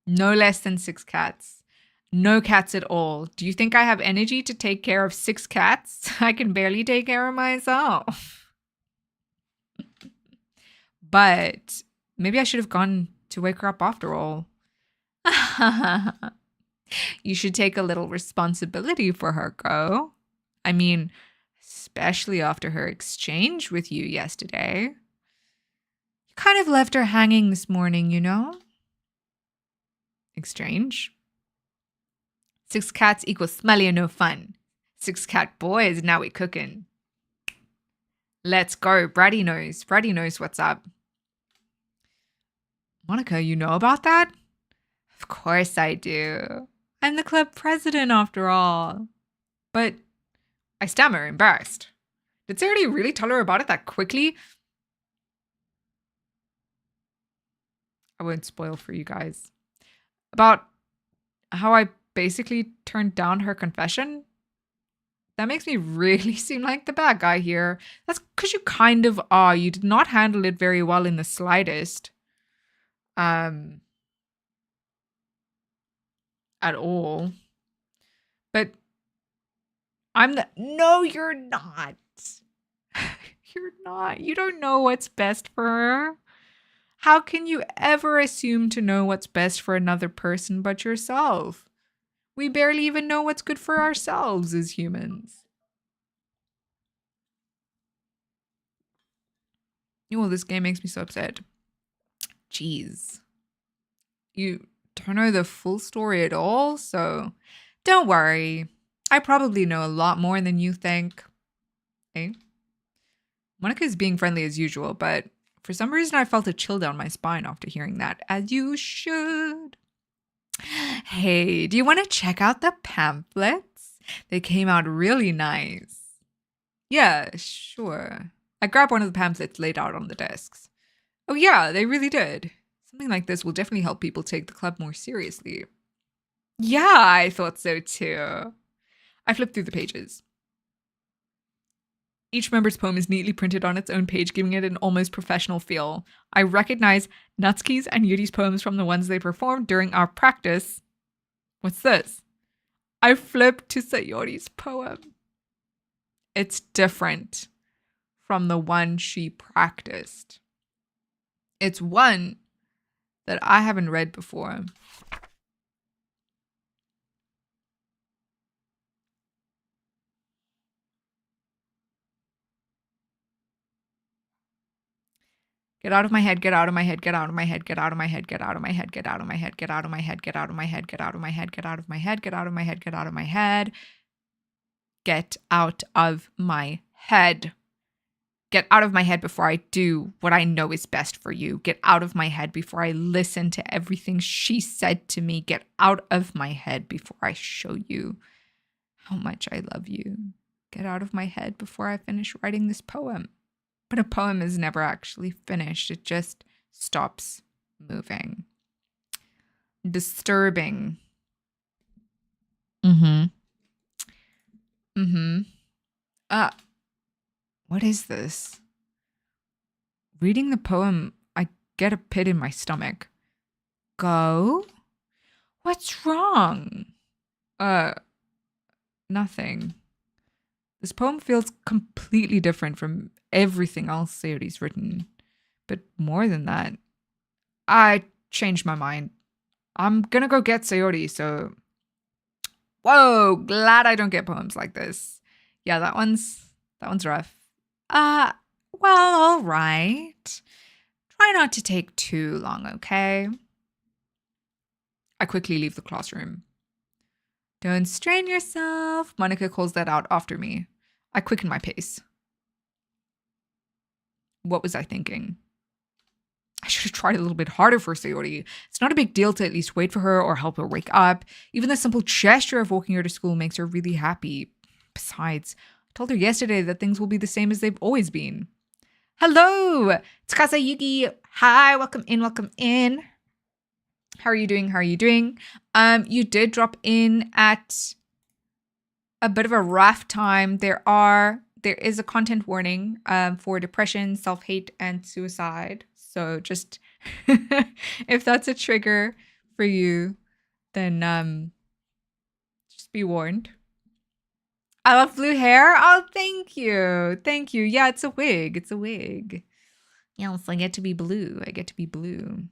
No less than 6 cats. No cats at all. Do you think I have energy to take care of 6 cats? I can barely take care of myself. But maybe I should have gone to wake her up after all. You should take a little responsibility for her, Go. I mean, especially after her exchange with you yesterday. You kind of left her hanging this morning, you know? Exchange? 6 cats equals smelly and no fun. 6 cat boys, now we cooking. Let's go. Bratty knows. Bratty knows what's up. Monica, you know about that? Of course I do. I'm the club president after all. But I stammer, embarrassed. Did Sadie really tell her about it that quickly? I won't spoil for you guys. About how I basically turned down her confession? That makes me really seem like the bad guy here. That's because you kind of are. You did not handle it very well in the slightest. At all. But I'm the... No, you're not. You're not. You don't know what's best for her. How can you ever assume to know what's best for another person but yourself? We barely even know what's good for ourselves as humans. Oh, this game makes me so upset. Jeez. You don't know the full story at all, so don't worry. I probably know a lot more than you think. Hey? Monica is being friendly as usual, but for some reason I felt a chill down my spine after hearing that, as you should. Hey, do you want to check out the pamphlets? They came out really nice. Yeah, sure. I grabbed one of the pamphlets laid out on the desks. Oh yeah, they really did. Something like this will definitely help people take the club more seriously. Yeah, I thought so too. I flipped through the pages. Each member's poem is neatly printed on its own page, giving it an almost professional feel. I recognize Natsuki's and Yuri's poems from the ones they performed during our practice. What's this? I flipped to Sayori's poem. It's different from the one she practiced. It's one that I haven't read before. Get out of my head, get out of my head, get out of my head, get out of my head, get out of my head, get out of my head, get out of my head, get out of my head, get out of my head, get out of my head, get out of my head, get out of my head. Get out of my head. Get out of my head before I do what I know is best for you. Get out of my head before I listen to everything she said to me. Get out of my head before I show you how much I love you. Get out of my head before I finish writing this poem. But a poem is never actually finished. It just stops moving. Disturbing. What is this? Reading the poem, I get a pit in my stomach. Go? What's wrong? Nothing. This poem feels completely different from everything else Sayori's written. But more than that, I changed my mind. I'm gonna go get Sayori, so... Whoa, glad I don't get poems like this. Yeah, that one's rough. Well, all right. Try not to take too long, okay? I quickly leave the classroom. Don't strain yourself. Monica calls that out after me. I quicken my pace. What was I thinking? I should have tried a little bit harder for Sayori. It's not a big deal to at least wait for her or help her wake up. Even the simple gesture of walking her to school makes her really happy. Besides, I told her yesterday that things will be the same as they've always been. Hello, Tsukasa Yugi. Hi, welcome in, welcome in. How are you doing? How are you doing? You did drop in at a bit of a rough time. There is a content warning for depression, self-hate, and suicide. So just if that's a trigger for you, then just be warned. I love blue hair. Oh, thank you. Thank you. Yeah, it's a wig. It's a wig. Yes, I get to be blue. I get to be blue.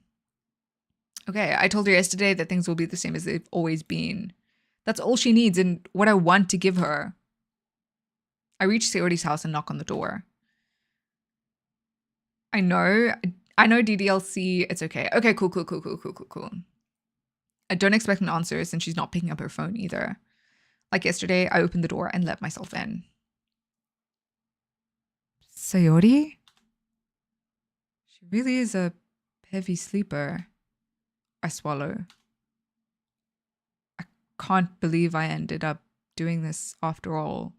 Okay, I told her yesterday that things will be the same as they've always been. That's all she needs and what I want to give her. I reach Sayori's house and knock on the door. I know DDLC. It's okay. Okay, cool. I don't expect an answer since she's not picking up her phone either. Like yesterday, I opened the door and let myself in. Sayori? She really is a heavy sleeper. I swallow. I can't believe I ended up doing this after all.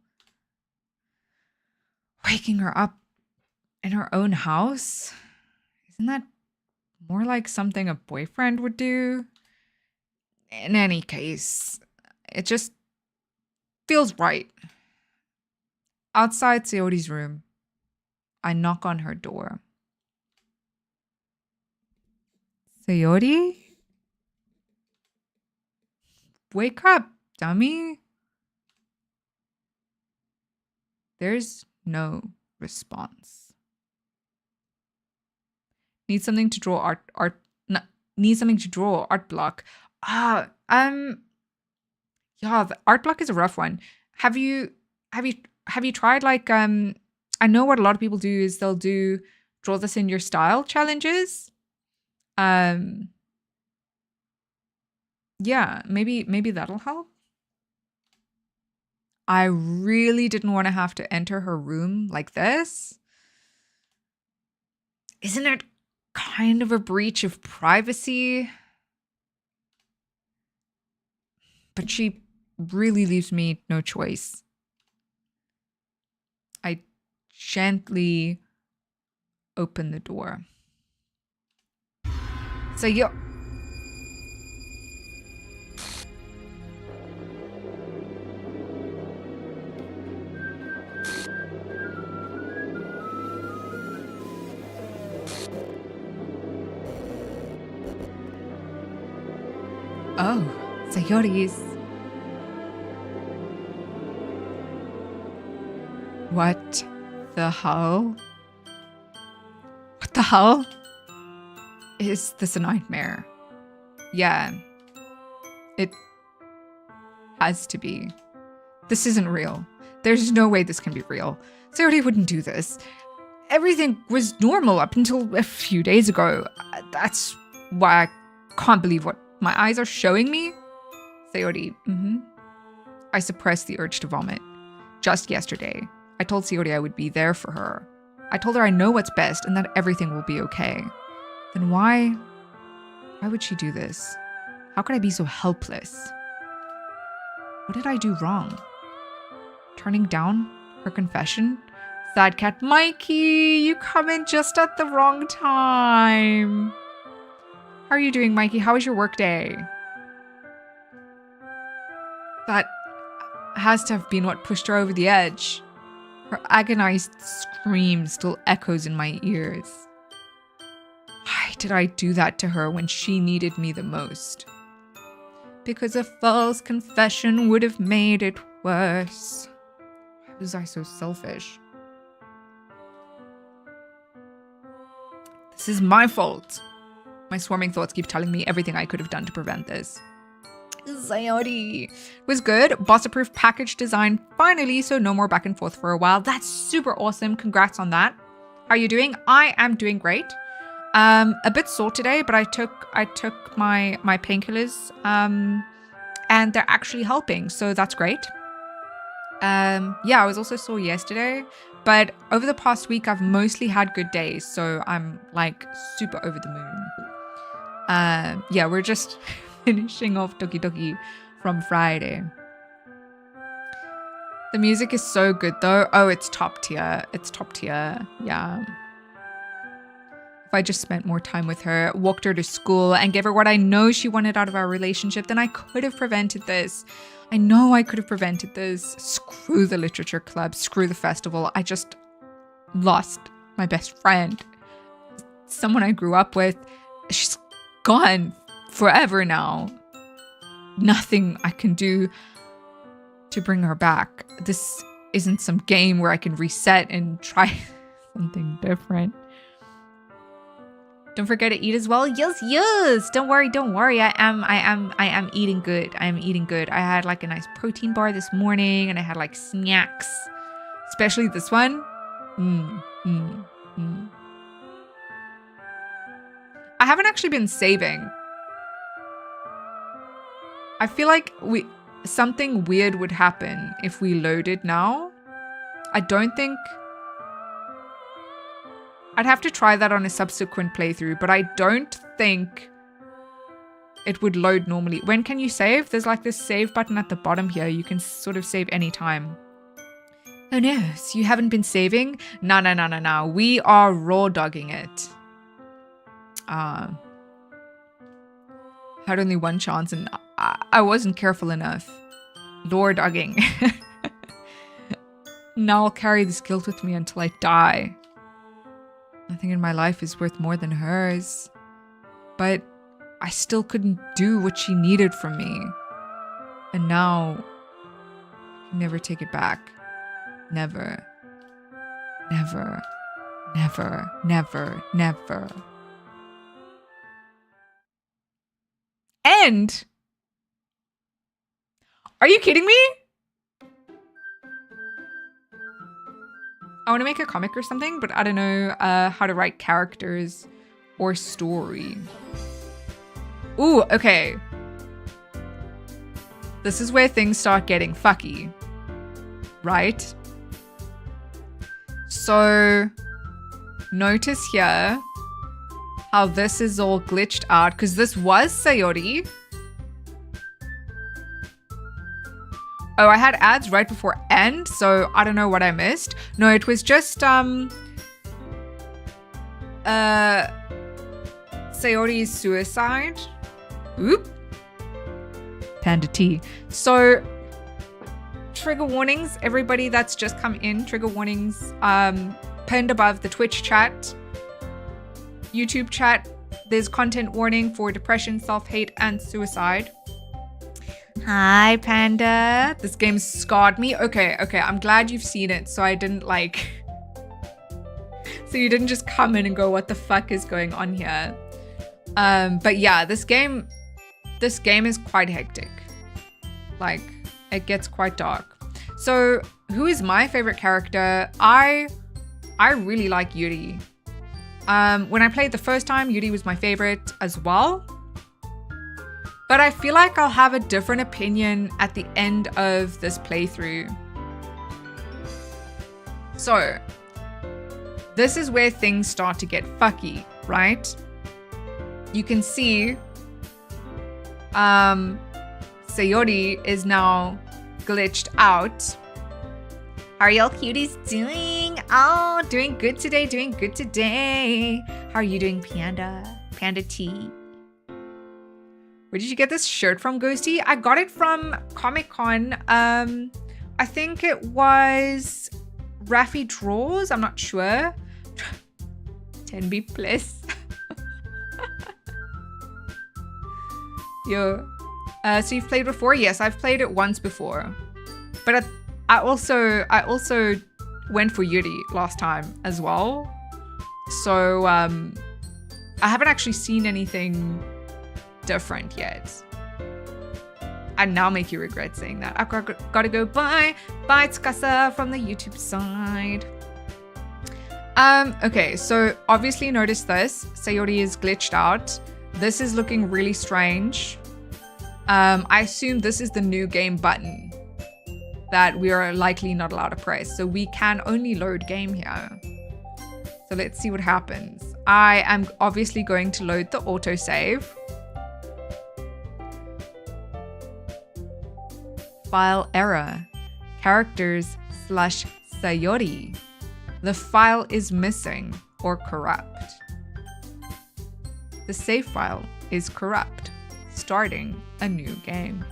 Waking her up in her own house? Isn't that more like something a boyfriend would do? In any case, it just feels right. Outside Sayori's room, I knock on her door. Sayori? Wake up, dummy. There's no response. Need something to draw need something to draw art block. Yeah, the art block is a rough one. Have you tried like I know what a lot of people do is they'll do draw this in your style challenges. Yeah, maybe that'll help. I really didn't want to have to enter her room like this. Isn't it kind of a breach of privacy? But she really leaves me no choice. I gently open the door. So you... Oh, Sayori's. What the hell? What the hell? Is this a nightmare? Yeah. It has to be. This isn't real. There's no way this can be real. Sayori wouldn't do this. Everything was normal up until a few days ago. That's why I can't believe what my eyes are showing me. Sayori, I suppressed the urge to vomit. Just yesterday, I told Sayori I would be there for her. I told her I know what's best and that everything will be okay. Then why would she do this? How could I be so helpless? What did I do wrong? Turning down her confession? Sad cat Mikey, you come in just at the wrong time. How are you doing, Mikey? How was your work day? That has to have been what pushed her over the edge. Her agonized scream still echoes in my ears. Why did I do that to her when she needed me the most? Because a false confession would have made it worse. Why was I so selfish? This is my fault. My swarming thoughts keep telling me everything I could have done to prevent this. Sayori was good. Boss-approved package design finally, so no more back and forth for a while. That's super awesome. Congrats on that. How are you doing? I am doing great. A bit sore today, but I took my painkillers and they're actually helping, so that's great. Yeah, I was also sore yesterday, but over the past week I've mostly had good days, so I'm like super over the moon. Yeah, we're just finishing off Doki Doki from Friday. The music is so good though. Oh, it's top tier. It's top tier. Yeah. If I just spent more time with her, walked her to school, and gave her what I know she wanted out of our relationship, then I could have prevented this. I know I could have prevented this. Screw the literature club. Screw the festival. I just lost my best friend. Someone I grew up with. She's gone forever now. Nothing I can do to bring her back. This isn't some game where I can reset and try something different. Don't forget to eat as well. Yes. Don't worry. I am eating good. I am eating good. I had like a nice protein bar this morning and I had like snacks, especially this one. I haven't actually been saving. I feel like something weird would happen if we loaded now. I don't think... I'd have to try that on a subsequent playthrough, but I don't think it would load normally. When can you save? There's like this save button at the bottom here. You can sort of save anytime. Oh no, so you haven't been saving? No. We are raw dogging it. Had only one chance and I wasn't careful enough. Lord dogging. Now I'll carry this guilt with me until I die. Nothing in my life is worth more than hers. But I still couldn't do what she needed from me. And now, I can never take it back. Never. Never. Never. Never. Never. And? Are you kidding me? I want to make a comic or something, but I don't know how to write characters or story. Ooh, okay. This is where things start getting fucky, right? So notice here how this is all glitched out because this was Sayori. Oh, I had ads right before end, so I don't know what I missed. No, it was just Sayori's suicide. Oop. Panda T. So trigger warnings, everybody that's just come in, trigger warnings pinned above the Twitch chat, YouTube chat. There's content warning for depression, self-hate, and suicide. Hi, Panda. This game scarred me. Okay. I'm glad you've seen it, so I didn't like... So you didn't just come in and go, what the fuck is going on here? But yeah, this game is quite hectic. Like, it gets quite dark. So, who is my favorite character? I really like Yuri. When I played the first time, Yuri was my favorite as well. But I feel like I'll have a different opinion at the end of this playthrough. So, this is where things start to get fucky, right? You can see Sayori is now glitched out. How are y'all cuties doing? Oh, doing good today, doing good today. How are you doing, Panda? Panda T. Where did you get this shirt from, Ghosty? I got it from Comic-Con. I think it was Raffy Draws. I'm not sure. 10B plus. Yo. So you've played before? Yes, I've played it once before. But I also went for Yuri last time as well. So I haven't actually seen anything different yet. And now make you regret saying that. I've gotta go. Bye. Bye, Tsukasa from the YouTube side. Okay, so obviously notice this. Sayori is glitched out. This is looking really strange. I assume this is the new game button that we are likely not allowed to press. So we can only load game here. So let's see what happens. I am obviously going to load the autosave. File error. Characters/Sayori. The file is missing or corrupt. The save file is corrupt. Starting a new game.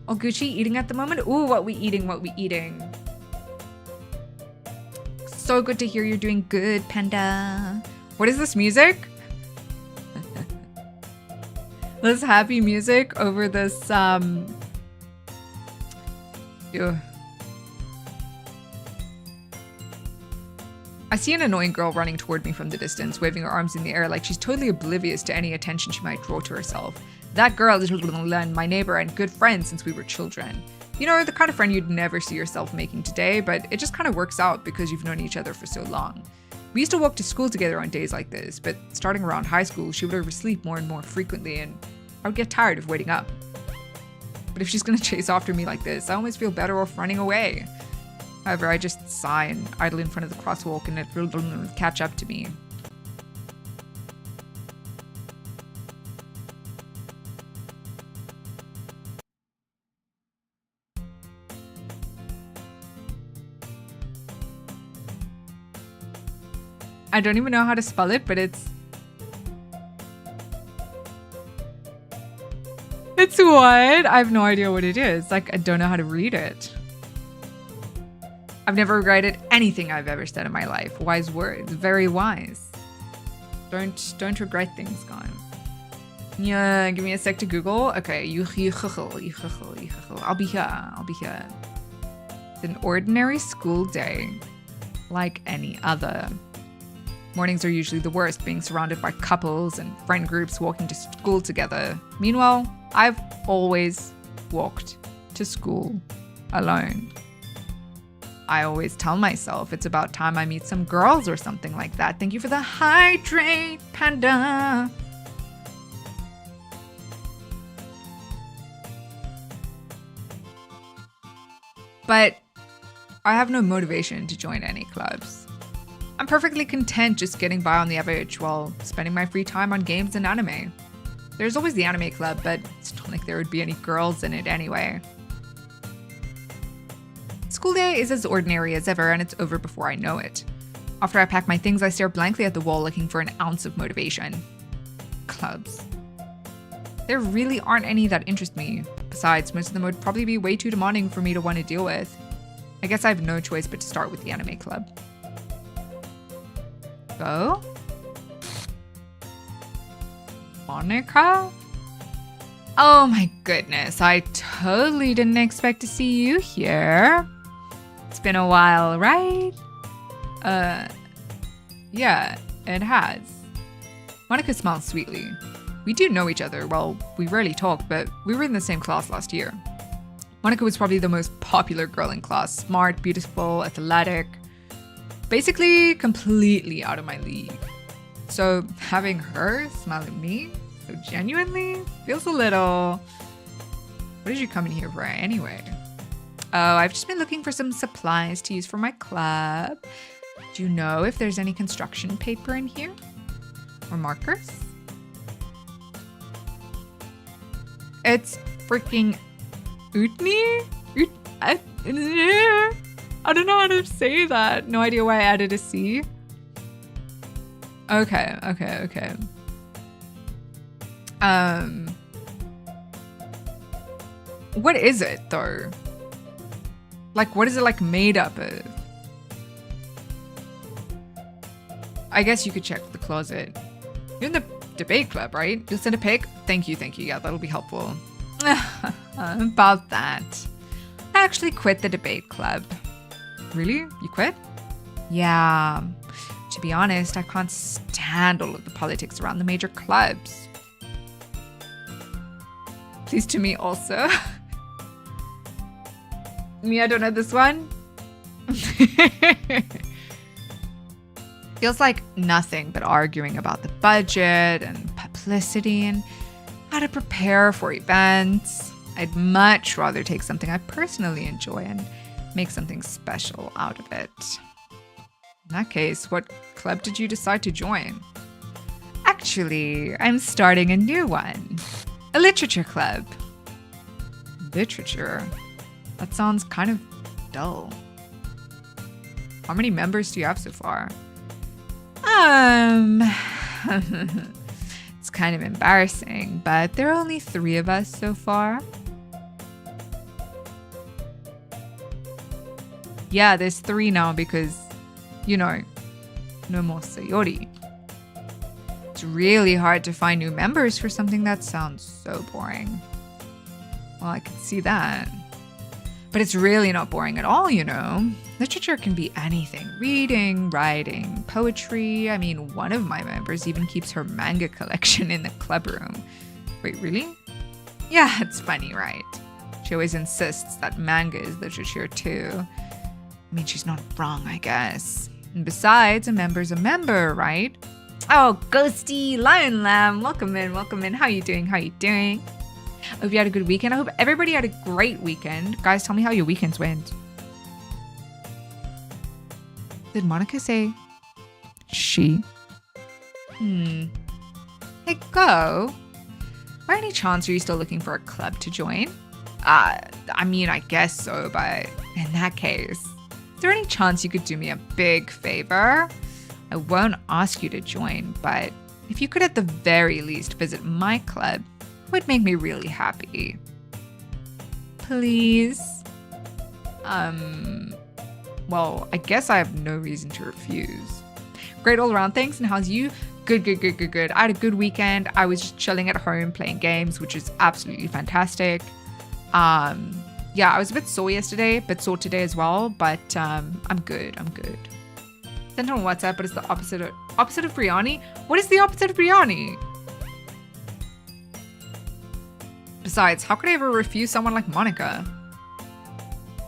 Oh, Gucci eating at the moment? Ooh, what we eating. So good to hear you're doing good, Panda. What is this music? This happy music over this, Ew. I see an annoying girl running toward me from the distance, waving her arms in the air like she's totally oblivious to any attention she might draw to herself. That girl is my neighbor and good friend since we were children. You know, the kind of friend you'd never see yourself making today, but it just kind of works out because you've known each other for so long. We used to walk to school together on days like this, but starting around high school, she would oversleep more and more frequently, and I would get tired of waiting up. But if she's gonna chase after me like this, I always feel better off running away. However, I just sigh and idle in front of the crosswalk and it will catch up to me. I don't even know how to spell it, but it's what? I have no idea what it is. Like, I don't know how to read it. I've never regretted anything I've ever said in my life. Wise words. Very wise. Don't regret things, guys. Yeah, give me a sec to Google. Okay. I'll be here. It's an ordinary school day. Like any other. Mornings are usually the worst, being surrounded by couples and friend groups walking to school together. Meanwhile, I've always walked to school alone. I always tell myself it's about time I meet some girls or something like that. Thank you for the hydrate, panda. But I have no motivation to join any clubs. I'm perfectly content just getting by on the average while spending my free time on games and anime. There's always the anime club, but it's not like there would be any girls in it anyway. School day is as ordinary as ever, and it's over before I know it. After I pack my things, I stare blankly at the wall looking for an ounce of motivation. Clubs. There really aren't any that interest me. Besides, most of them would probably be way too demanding for me to want to deal with. I guess I have no choice but to start with the anime club. Go? Monica? Oh my goodness, I totally didn't expect to see you here. It's been a while, right? Yeah, it has. Monica smiles sweetly. We do know each other. Well, we rarely talk, but we were in the same class last year. Monica was probably the most popular girl in class. Smart, beautiful, athletic. Basically, completely out of my league. So having her smile at me so genuinely feels a little... What did you come in here for anyway? Oh, I've just been looking for some supplies to use for my club. Do you know if there's any construction paper in here? Or markers? It's freaking Utni? I don't know how to say that. No idea why I added a C. Okay. What is it though? Like, what is it like made up of? I guess you could check the closet. You're in the debate club, right? You'll send a pic? Thank you. Yeah, that'll be helpful. About that. I actually quit the debate club. Really? You quit? Yeah. To be honest, I can't stand all of the politics around the major clubs. Please to me also. Me, I don't know this one. Feels like nothing but arguing about the budget and publicity and how to prepare for events. I'd much rather take something I personally enjoy and make something special out of it. In that case, what club did you decide to join? Actually, I'm starting a new one. A literature club. Literature? That sounds kind of dull. How many members do you have so far? It's kind of embarrassing, but there are only 3 of us so far. Yeah, there's 3 now because, you know, no more Sayori. It's really hard to find new members for something that sounds so boring. Well, I can see that. But it's really not boring at all, you know. Literature can be anything. Reading, writing, poetry. I mean, one of my members even keeps her manga collection in the club room. Wait, really? Yeah, it's funny, right? She always insists that manga is literature too. I mean, she's not wrong, I guess. And besides, a member's a member, right? Oh, Ghosty, Lion Lamb, welcome in, welcome in. How you doing? How you doing? I hope you had a good weekend. I hope everybody had a great weekend. Guys, tell me how your weekends went. Did Monica say she? Hey, Go. By any chance, are you still looking for a club to join? I mean, I guess so, but in that case, is there any chance you could do me a big favor? I won't ask you to join, but if you could at the very least visit my club, it would make me really happy. Please? Well, I guess I have no reason to refuse. Great all around, thanks, and how's you? Good. I had a good weekend. I was just chilling at home playing games, which is absolutely fantastic. Yeah, I was a bit sore yesterday, but sore today as well, but I'm good. Sent on WhatsApp, but it's the opposite of biryani. What is the opposite of biryani? Besides, how could I ever refuse someone like Monica?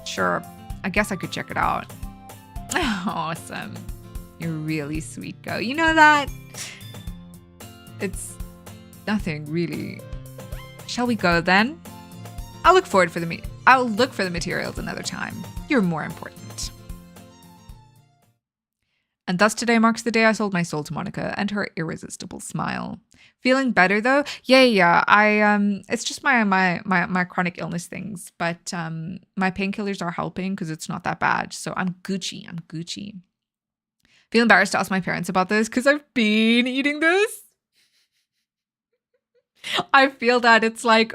Sure, I guess I could check it out. Awesome. You're really sweet, Go. You know that? It's nothing, really. Shall we go then? I'll look for the materials another time. You're more important. And thus today marks the day I sold my soul to Monica and her irresistible smile. Feeling better though? Yeah. It's just my chronic illness things, but my painkillers are helping because it's not that bad. So I'm Gucci. Feel embarrassed to ask my parents about this because I've been eating this. I feel that it's like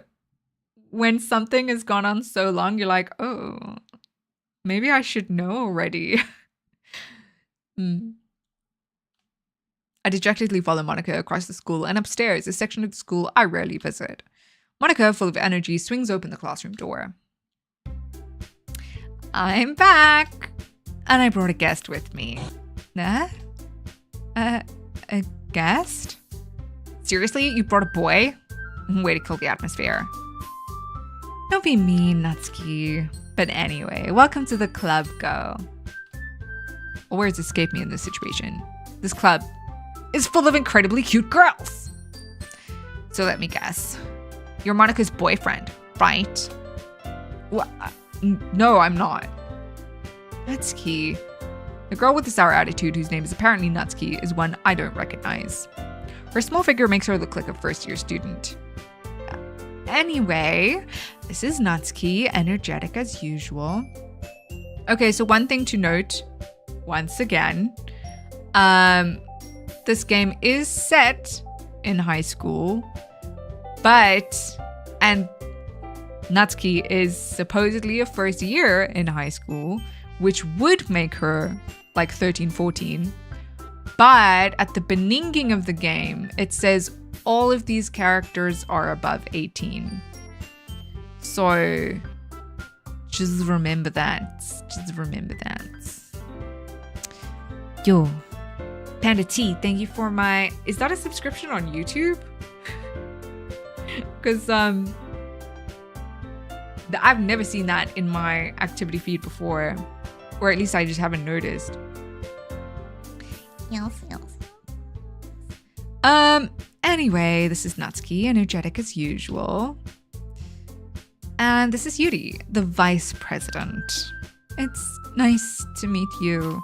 when something has gone on so long, you're like, oh, maybe I should know already. I dejectedly follow Monica across the school and upstairs, a section of the school I rarely visit. Monica, full of energy, swings open the classroom door. I'm back, and I brought a guest with me. A guest? Seriously? You brought a boy? Way to kill the atmosphere. Don't be mean, Natsuki. But anyway, welcome to the club, Go. Words escape me in this situation. This club is full of incredibly cute girls. So let me guess. You're Monica's boyfriend, right? No, I'm not. Natsuki. The girl with the sour attitude, whose name is apparently Natsuki, is one I don't recognize. Her small figure makes her look like a first-year student. Anyway, this is Natsuki, energetic as usual. Okay, so one thing to note, once again, this game is set in high school, and Natsuki is supposedly a first year in high school, which would make her like 13, 14. But at the beginning of the game, it says all of these characters are above 18. So just remember that. Yo, Panda T, thank you for my... Is that a subscription on YouTube? Because I've never seen that in my activity feed before. Or at least I just haven't noticed. Yes. Anyway, this is Natsuki, energetic as usual. And this is Yuri, the vice president. It's nice to meet you.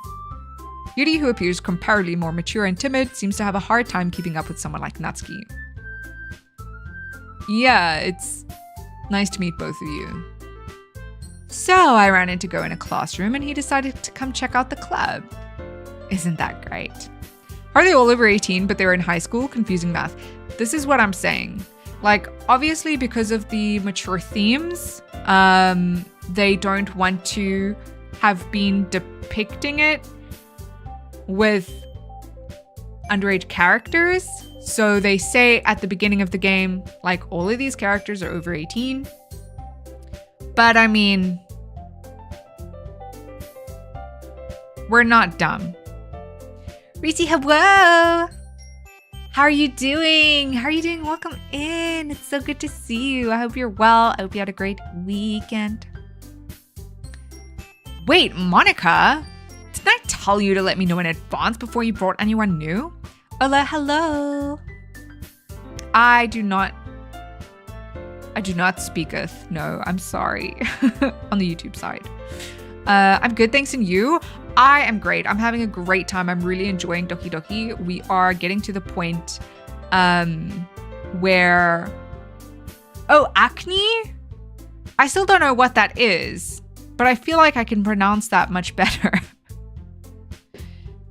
Yuri, who appears comparatively more mature and timid, seems to have a hard time keeping up with someone like Natsuki. Yeah, it's nice to meet both of you. So I ran into Go in a classroom and he decided to come check out the club. Isn't that great? Are they all over 18 but they're in high school? Confusing math. This is what I'm saying. Like, obviously because of the mature themes, they don't want to have been depicting it with underage characters. So they say at the beginning of the game, like, all of these characters are over 18. But I mean, we're not dumb. Reese, hello! How are you doing? How are you doing? Welcome in. It's so good to see you. I hope you're well. I hope you had a great weekend. Wait, Monica, didn't I tell you to let me know in advance before you brought anyone new? Hola, hello. I do not speaketh. No, I'm sorry. On the YouTube side. I'm good, thanks, and you? I am great. I'm having a great time. I'm really enjoying Doki Doki. We are getting to the point where... Oh, acne? I still don't know what that is, but I feel like I can pronounce that much better.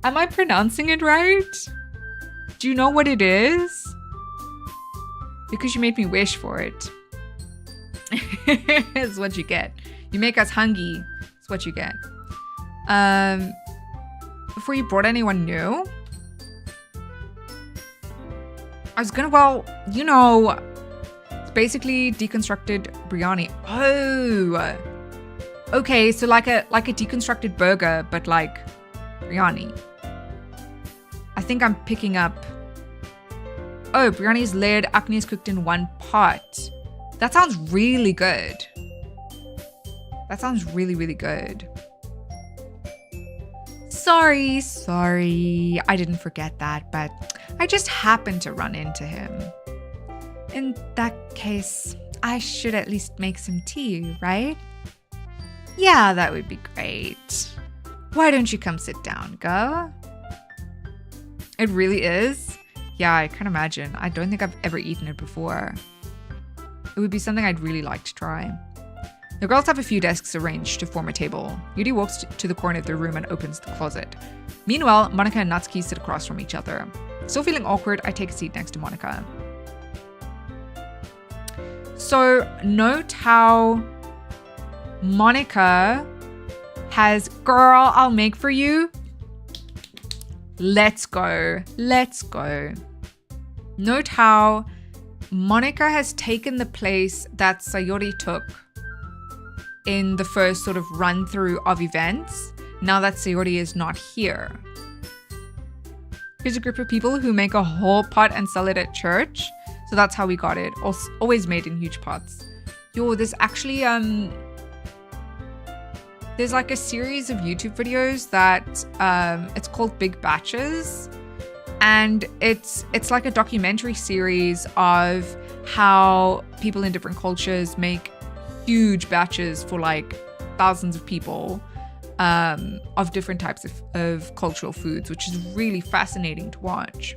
Am I pronouncing it right? Do you know what it is? Because you made me wish for it. It's what you get. You make us hungry. It's what you get. Before you brought anyone new? I was gonna, well, you know, it's basically deconstructed biryani. Oh, okay, so like a deconstructed burger, but like biryani. I think I'm picking up. Oh, biryani is layered, acne is cooked in one pot. That sounds really good. That sounds really, really good. Sorry. I didn't forget that, but I just happened to run into him. In that case, I should at least make some tea, right? Yeah, that would be great. Why don't you come sit down, go? It really is? Yeah, I can imagine. I don't think I've ever eaten it before. It would be something I'd really like to try. The girls have a few desks arranged to form a table. Yuri walks to the corner of the room and opens the closet. Meanwhile, Monica and Natsuki sit across from each other. Still feeling awkward, I take a seat next to Monica. So, note how Monica has, girl, I'll make for you. Let's go. Note how Monica has taken the place that Sayori took in the first sort of run through of events, now that Sayori is not here. Here's a group of people who make a whole pot and sell it at church. So that's how we got it. Always made in huge pots. Yo, there's actually, there's like a series of YouTube videos that, it's called Big Batches. And it's like a documentary series of how people in different cultures make huge batches for like thousands of people of different types of cultural foods, which is really fascinating to watch.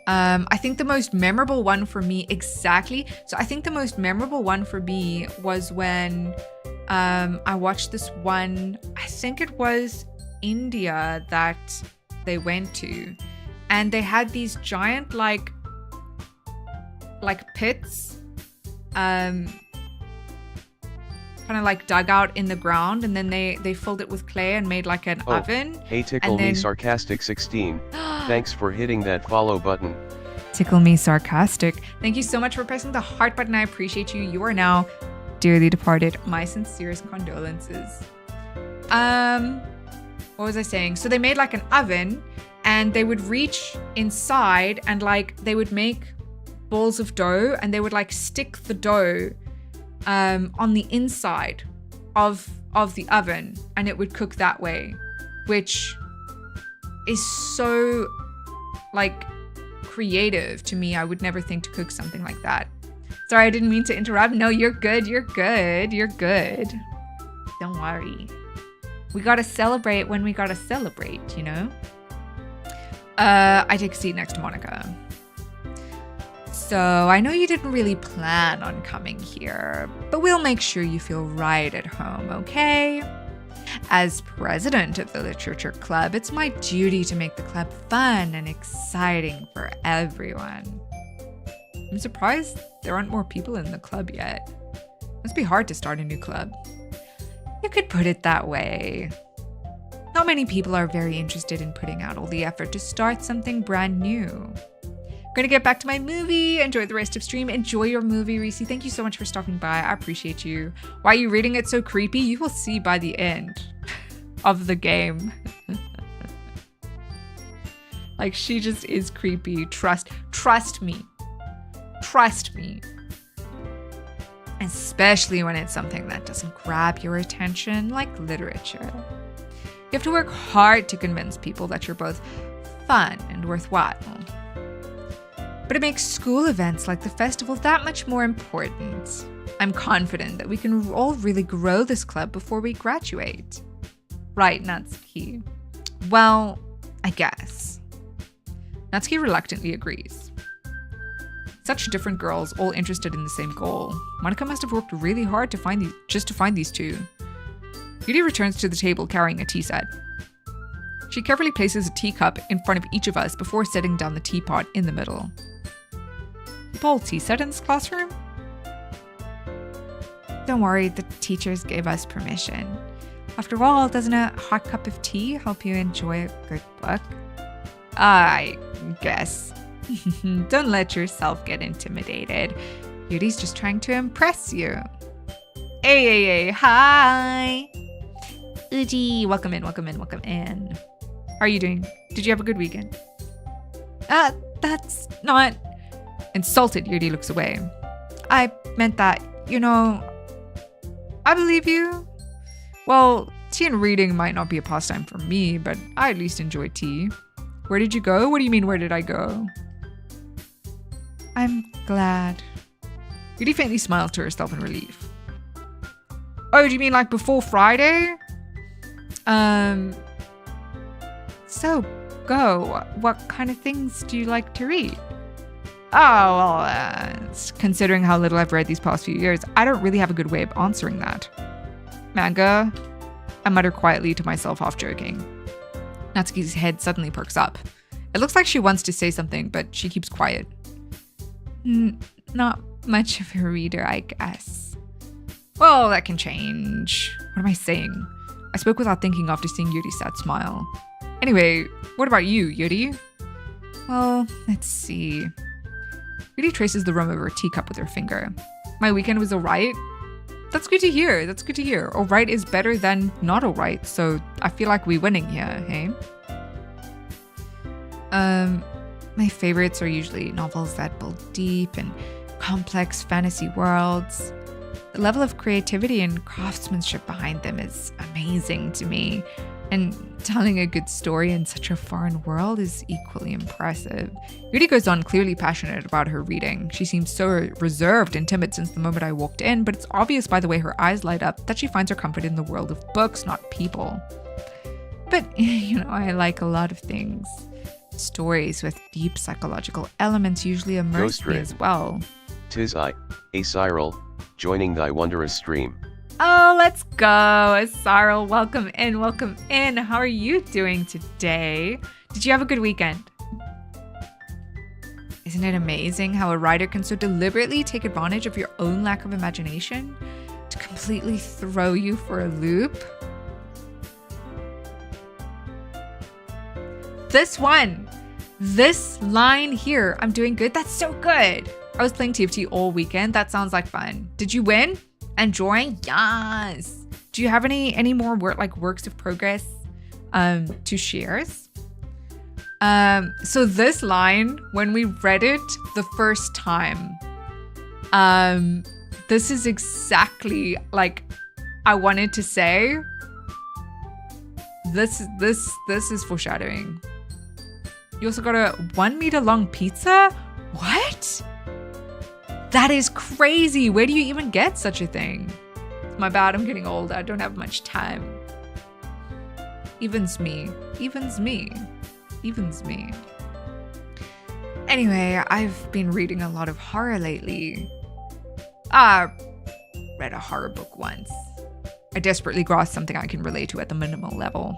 I think the most memorable one for me, I think the most memorable one for me was when I watched this one, I think it was India that they went to, and they had these giant like pits kind of like dug out in the ground, and then they filled it with clay and made like an oven. Hey, tickle me sarcastic 16. Thanks for hitting that follow button. Tickle me sarcastic. Thank you so much for pressing the heart button. I appreciate you. You are now dearly departed. My sincerest condolences. What was I saying? So they made like an oven, and they would reach inside and like they would make balls of dough, and they would like stick the dough on the inside of the oven, and it would cook that way, which is so like creative to me. I would never think to cook something like that. Sorry, I didn't mean to interrupt. No, you're good. Don't worry. We gotta celebrate when we gotta celebrate, you know? I take a seat next to Monica. So I know you didn't really plan on coming here, but we'll make sure you feel right at home, okay? As president of the Literature Club, it's my duty to make the club fun and exciting for everyone. I'm surprised there aren't more people in the club yet. Must be hard to start a new club. You could put it that way. Not many people are very interested in putting out all the effort to start something brand new. Gonna get back to my movie. Enjoy the rest of stream. Enjoy your movie, Reese. Thank you so much for stopping by. I appreciate you. Why are you reading it so creepy? You will see by the end of the game. Like, she just is creepy. Trust me. Trust me. Especially when it's something that doesn't grab your attention, like literature. You have to work hard to convince people that you're both fun and worthwhile. But it makes school events like the festival that much more important. I'm confident that we can all really grow this club before we graduate. Right, Natsuki? Well, I guess. Natsuki reluctantly agrees. Such different girls, all interested in the same goal. Monica must have worked really hard to find these two. Yuri returns to the table carrying a tea set. She carefully places a teacup in front of each of us before setting down the teapot in the middle. Keep all tea set in this classroom? Don't worry, the teachers gave us permission. After all, doesn't a hot cup of tea help you enjoy a good book? I guess. Don't let yourself get intimidated. Yuri's just trying to impress you. Hey, hi! Uji, welcome in. How are you doing? Did you have a good weekend? That's not... Insulted, Yuri looks away. I meant that, I believe you. Well, tea and reading might not be a pastime for me, but I at least enjoy tea. Where did you go? What do you mean, where did I go? I'm glad. Yuri faintly smiles to herself in relief. Oh, do you mean like before Friday? So, go. What kind of things do you like to read? Oh, well, considering how little I've read these past few years, I don't really have a good way of answering that. Manga? I mutter quietly to myself, half joking. Natsuki's head suddenly perks up. It looks like she wants to say something, but she keeps quiet. Not much of a reader, I guess. Well, that can change. What am I saying? I spoke without thinking after seeing Yuri's sad smile. Anyway, what about you, Yuri? Well, let's see. Yuri traces the rim of her teacup with her finger. My weekend was alright. That's good to hear. Alright is better than not alright, so I feel like we're winning here, hey? My favorites are usually novels that build deep and complex fantasy worlds. The level of creativity and craftsmanship behind them is amazing to me, and telling a good story in such a foreign world is equally impressive. Yuri goes on, clearly passionate about her reading. She seems so reserved and timid since the moment I walked in, but it's obvious by the way her eyes light up that she finds her comfort in the world of books, not people. But, I like a lot of things. Stories with deep psychological elements usually immerse me as well. 'Tis I, a Cyril, joining thy wondrous stream. Oh, let's go. Cyril, welcome in. How are you doing today? Did you have a good weekend? Isn't it amazing how a writer can so deliberately take advantage of your own lack of imagination to completely throw you for a loop? This line here, I'm doing good. That's so good. I was playing TFT all weekend. That sounds like fun. Did you win? Enjoy? Yes. Do you have any more works of progress to share? So this line, when we read it the first time, this is exactly like I wanted to say. This is foreshadowing. You also got a 1 meter long pizza? What? That is crazy. Where do you even get such a thing? My bad, I'm getting old. I don't have much time. Evens me. Anyway, I've been reading a lot of horror lately. I read a horror book once. I desperately grasped something I can relate to at the minimal level.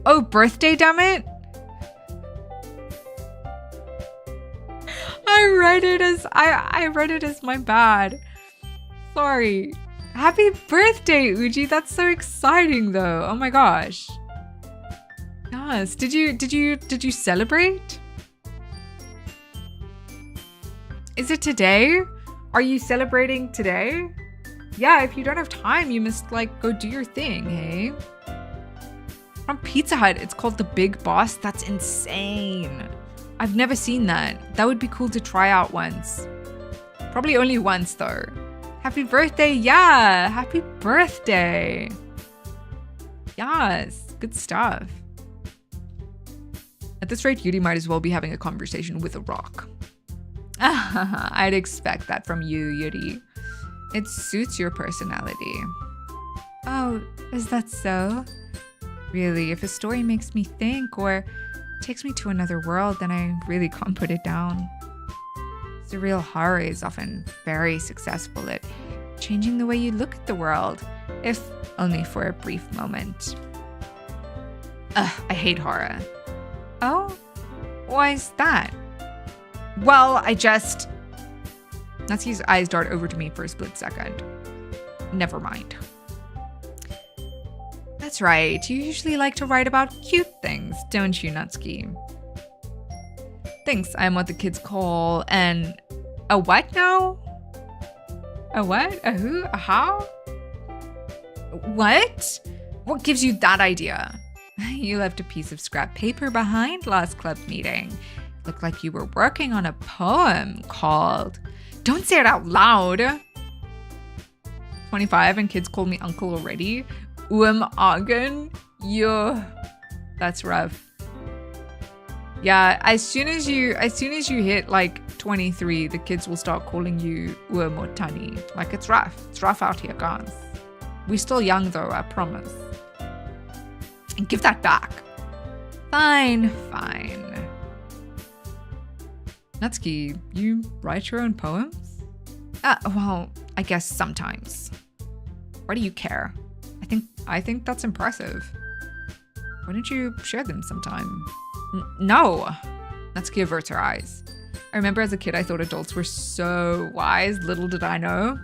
Oh, birthday, damn it! I read it as my bad. Sorry. Happy birthday, Uji. That's so exciting though. Oh my gosh. Yes. Did you celebrate? Is it today? Are you celebrating today? Yeah, if you don't have time, you must go do your thing, hey? from Pizza Hut. It's called The Big Boss. That's insane. I've never seen that. That would be cool to try out once. Probably only once though. Happy birthday. Yeah. Happy birthday. Yes. Good stuff. At this rate, Yuri might as well be having a conversation with a rock. I'd expect that from you, Yuri. It suits your personality. Oh, is that so? Really, if a story makes me think or takes me to another world, then I really can't put it down. Surreal horror is often very successful at changing the way you look at the world, if only for a brief moment. I hate horror. Oh? Why is that? Well, Natsuki's eyes dart over to me for a split second. Never mind. That's right. You usually like to write about cute things, don't you, Natsuki? Thanks. I'm what the kids call a what now? A what? A who? A how? What? What gives you that idea? You left a piece of scrap paper behind last club meeting. Looked like you were working on a poem called... Don't say it out loud. 25 and kids call me uncle already. Agen. Yo. That's rough. Yeah, as soon as you hit like 23, the kids will start calling you or Tani. Like it's rough. It's rough out here, guys. We're still young though, I promise. And give that back. Fine. Natsuki, you write your own poems? Well, I guess sometimes. Why do you care? I think that's impressive. Why don't you share them sometime? No. Natsuki averts her eyes. I remember as a kid I thought adults were so wise, little did I know.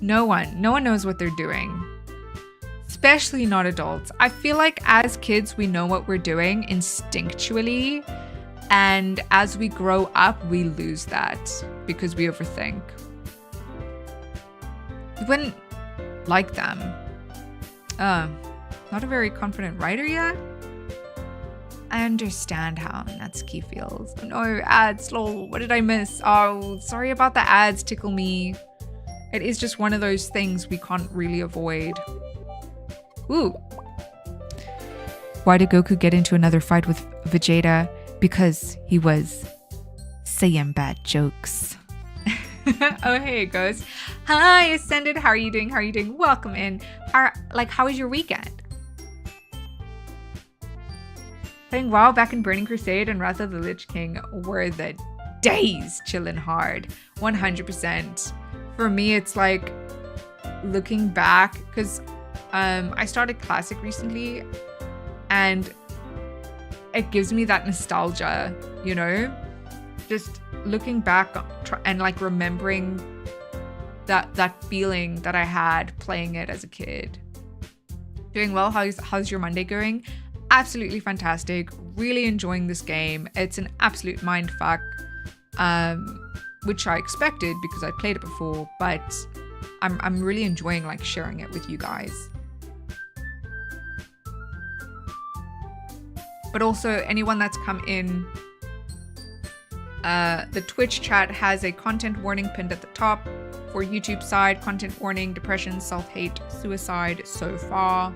No one knows what they're doing. Especially not adults. I feel like as kids we know what we're doing instinctually, and as we grow up we lose that because we overthink. You wouldn't like them. Not a very confident writer yet? I understand how Natsuki feels. Oh no, ads, lol, what did I miss? Oh, sorry about the ads, tickle me. It is just one of those things we can't really avoid. Ooh. Why did Goku get into another fight with Vegeta? Because he was saying bad jokes. Oh, hey, Ghost. Hi, Ascended. How are you doing? Welcome in. How was your weekend? Playing WoW back in Burning Crusade and Wrath of the Lich King were the days chilling hard. 100%. For me, it's like looking back, because I started Classic recently and it gives me that nostalgia, you know? Just looking back and like remembering that feeling that I had playing it as a kid. Doing well. How's your Monday going? Absolutely fantastic. Really enjoying this game. It's an absolute mindfuck, which I expected because I played it before, but I'm really enjoying like sharing it with you guys. But also anyone that's come in, the Twitch chat has a content warning pinned at the top. For YouTube side, content warning, depression, self-hate, suicide so far.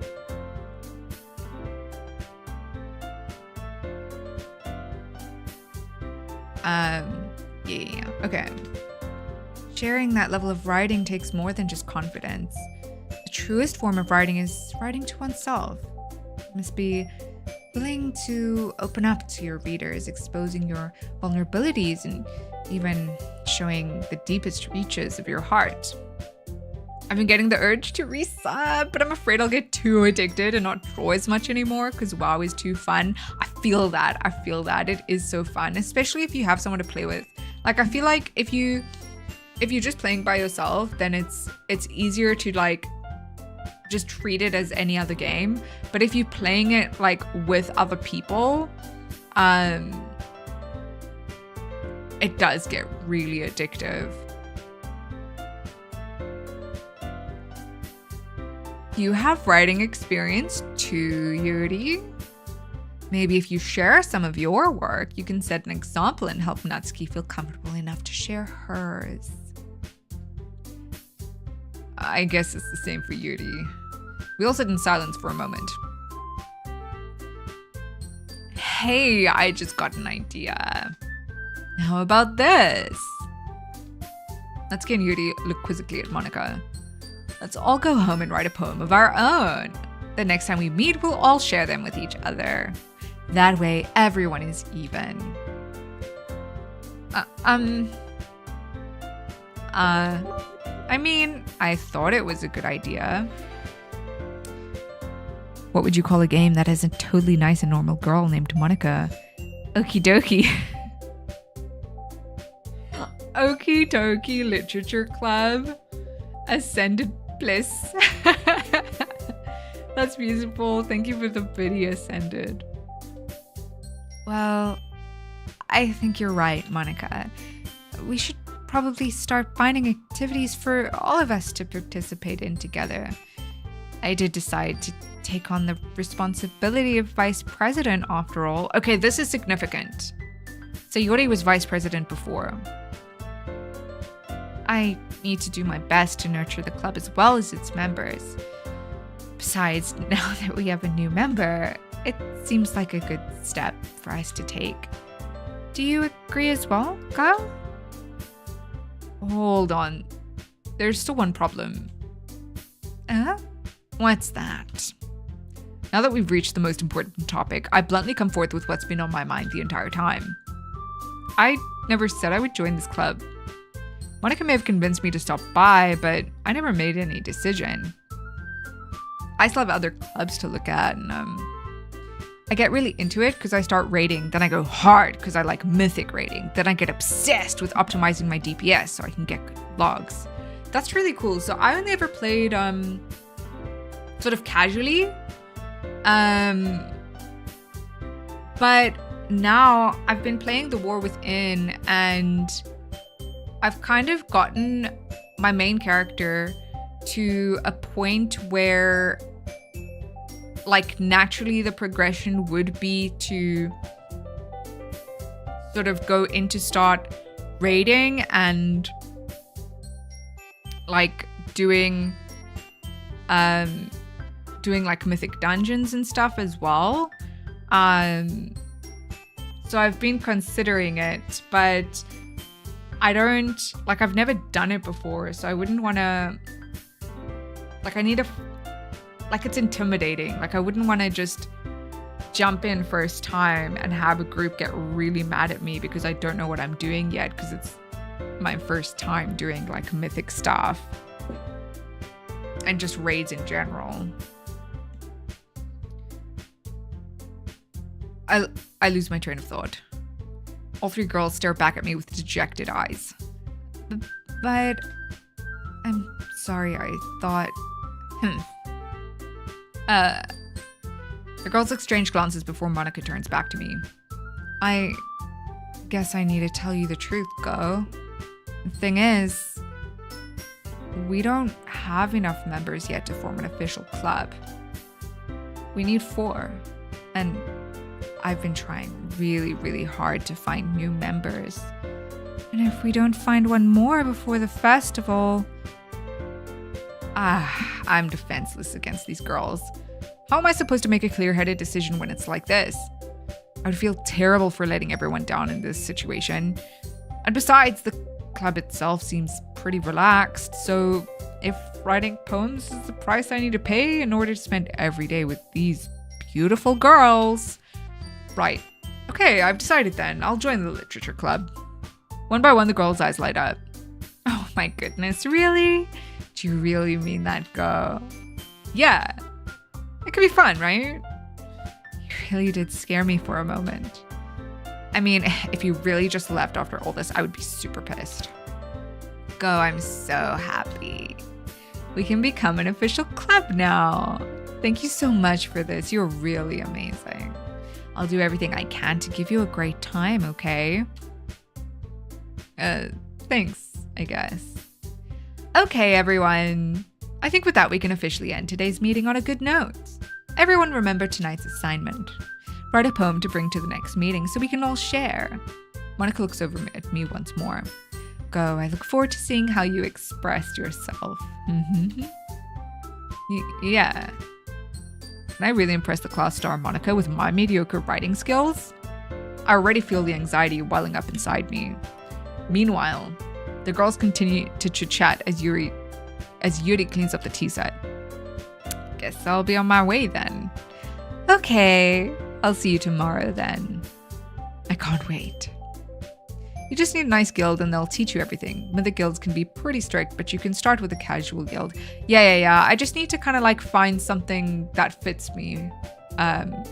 Yeah, okay. Sharing that level of writing takes more than just confidence. The truest form of writing is writing to oneself. You must be willing to open up to your readers, exposing your vulnerabilities and even showing the deepest reaches of your heart. I've been getting the urge to resub, but I'm afraid I'll get too addicted and not draw as much anymore because WoW is too fun. I feel that. It is so fun, especially if you have someone to play with. Like, I feel like if you're just playing by yourself, then it's easier to like just treat it as any other game. But if you're playing it like with other people, it does get really addictive. You have writing experience too, Yuri. Maybe if you share some of your work, you can set an example and help Natsuki feel comfortable enough to share hers. I guess it's the same for Yuri. We all sit in silence for a moment. Hey, I just got an idea. How about this? Natsuki and Yuri look quizzically at Monika. Let's all go home and write a poem of our own. The next time we meet, we'll all share them with each other. That way, everyone is even. I mean, I thought it was a good idea. What would you call a game that has a totally nice and normal girl named Monika? Okie dokie. Okie dokie Literature Club. Ascended Bliss. That's beautiful. Thank you for the video, Ascended. Well, I think you're right, Monika. We should probably start finding activities for all of us to participate in together. I did decide to take on the responsibility of vice president after all. Okay, this is significant. So Yuri was vice president before. I need to do my best to nurture the club as well as its members. Besides, now that we have a new member, it seems like a good step for us to take. Do you agree as well, Kyle? Hold on. There's still one problem. What's that? Now that we've reached the most important topic, I bluntly come forth with what's been on my mind the entire time. I never said I would join this club. Monika may have convinced me to stop by, but I never made any decision. I still have other clubs to look at, and I get really into it because I start raiding, then I go hard because I like mythic raiding, then I get obsessed with optimizing my DPS so I can get good logs. That's really cool. So I only ever played sort of casually, but now I've been playing The War Within, and I've kind of gotten my main character to a point where like naturally the progression would be to sort of go into start raiding and like doing like mythic dungeons and stuff as well. So I've been considering it, but I've never done it before, so I wouldn't want to, it's intimidating. Like I wouldn't want to just jump in first time and have a group get really mad at me because I don't know what I'm doing yet, because it's my first time doing like mythic stuff and just raids in general. I lose my train of thought. All three girls stare back at me with dejected eyes. But I'm sorry, I thought... The girls exchange glances before Monika turns back to me. I guess I need to tell you the truth, Go. The thing is, we don't have enough members yet to form an official club. We need 4, and I've been trying really, really hard to find new members. And if we don't find one more before the festival... I'm defenseless against these girls. How am I supposed to make a clear-headed decision when it's like this? I would feel terrible for letting everyone down in this situation. And besides, the club itself seems pretty relaxed, so if writing poems is the price I need to pay in order to spend every day with these beautiful girls... Right. Okay, I've decided then. I'll join the literature club. One by one, the girls' eyes light up. Oh my goodness, really? Do you really mean that, Go? Yeah. It could be fun, right? You really did scare me for a moment. I mean, if you really just left after all this, I would be super pissed. Go, I'm so happy. We can become an official club now. Thank you so much for this. You're really amazing. I'll do everything I can to give you a great time, okay? Thanks, I guess. Okay, everyone. I think with that we can officially end today's meeting on a good note. Everyone remember tonight's assignment. Write a poem to bring to the next meeting so we can all share. Monica looks over at me once more. Go, I look forward to seeing how you expressed yourself. Yeah. Can I really impress the class star Monica with my mediocre writing skills? I already feel the anxiety welling up inside me. Meanwhile, the girls continue to chit-chat as Yuri cleans up the tea set. Guess I'll be on my way then. Okay, I'll see you tomorrow then. I can't wait. You just need a nice guild and they'll teach you everything. Other guilds can be pretty strict, but you can start with a casual guild. Yeah. I just need to kind of like find something that fits me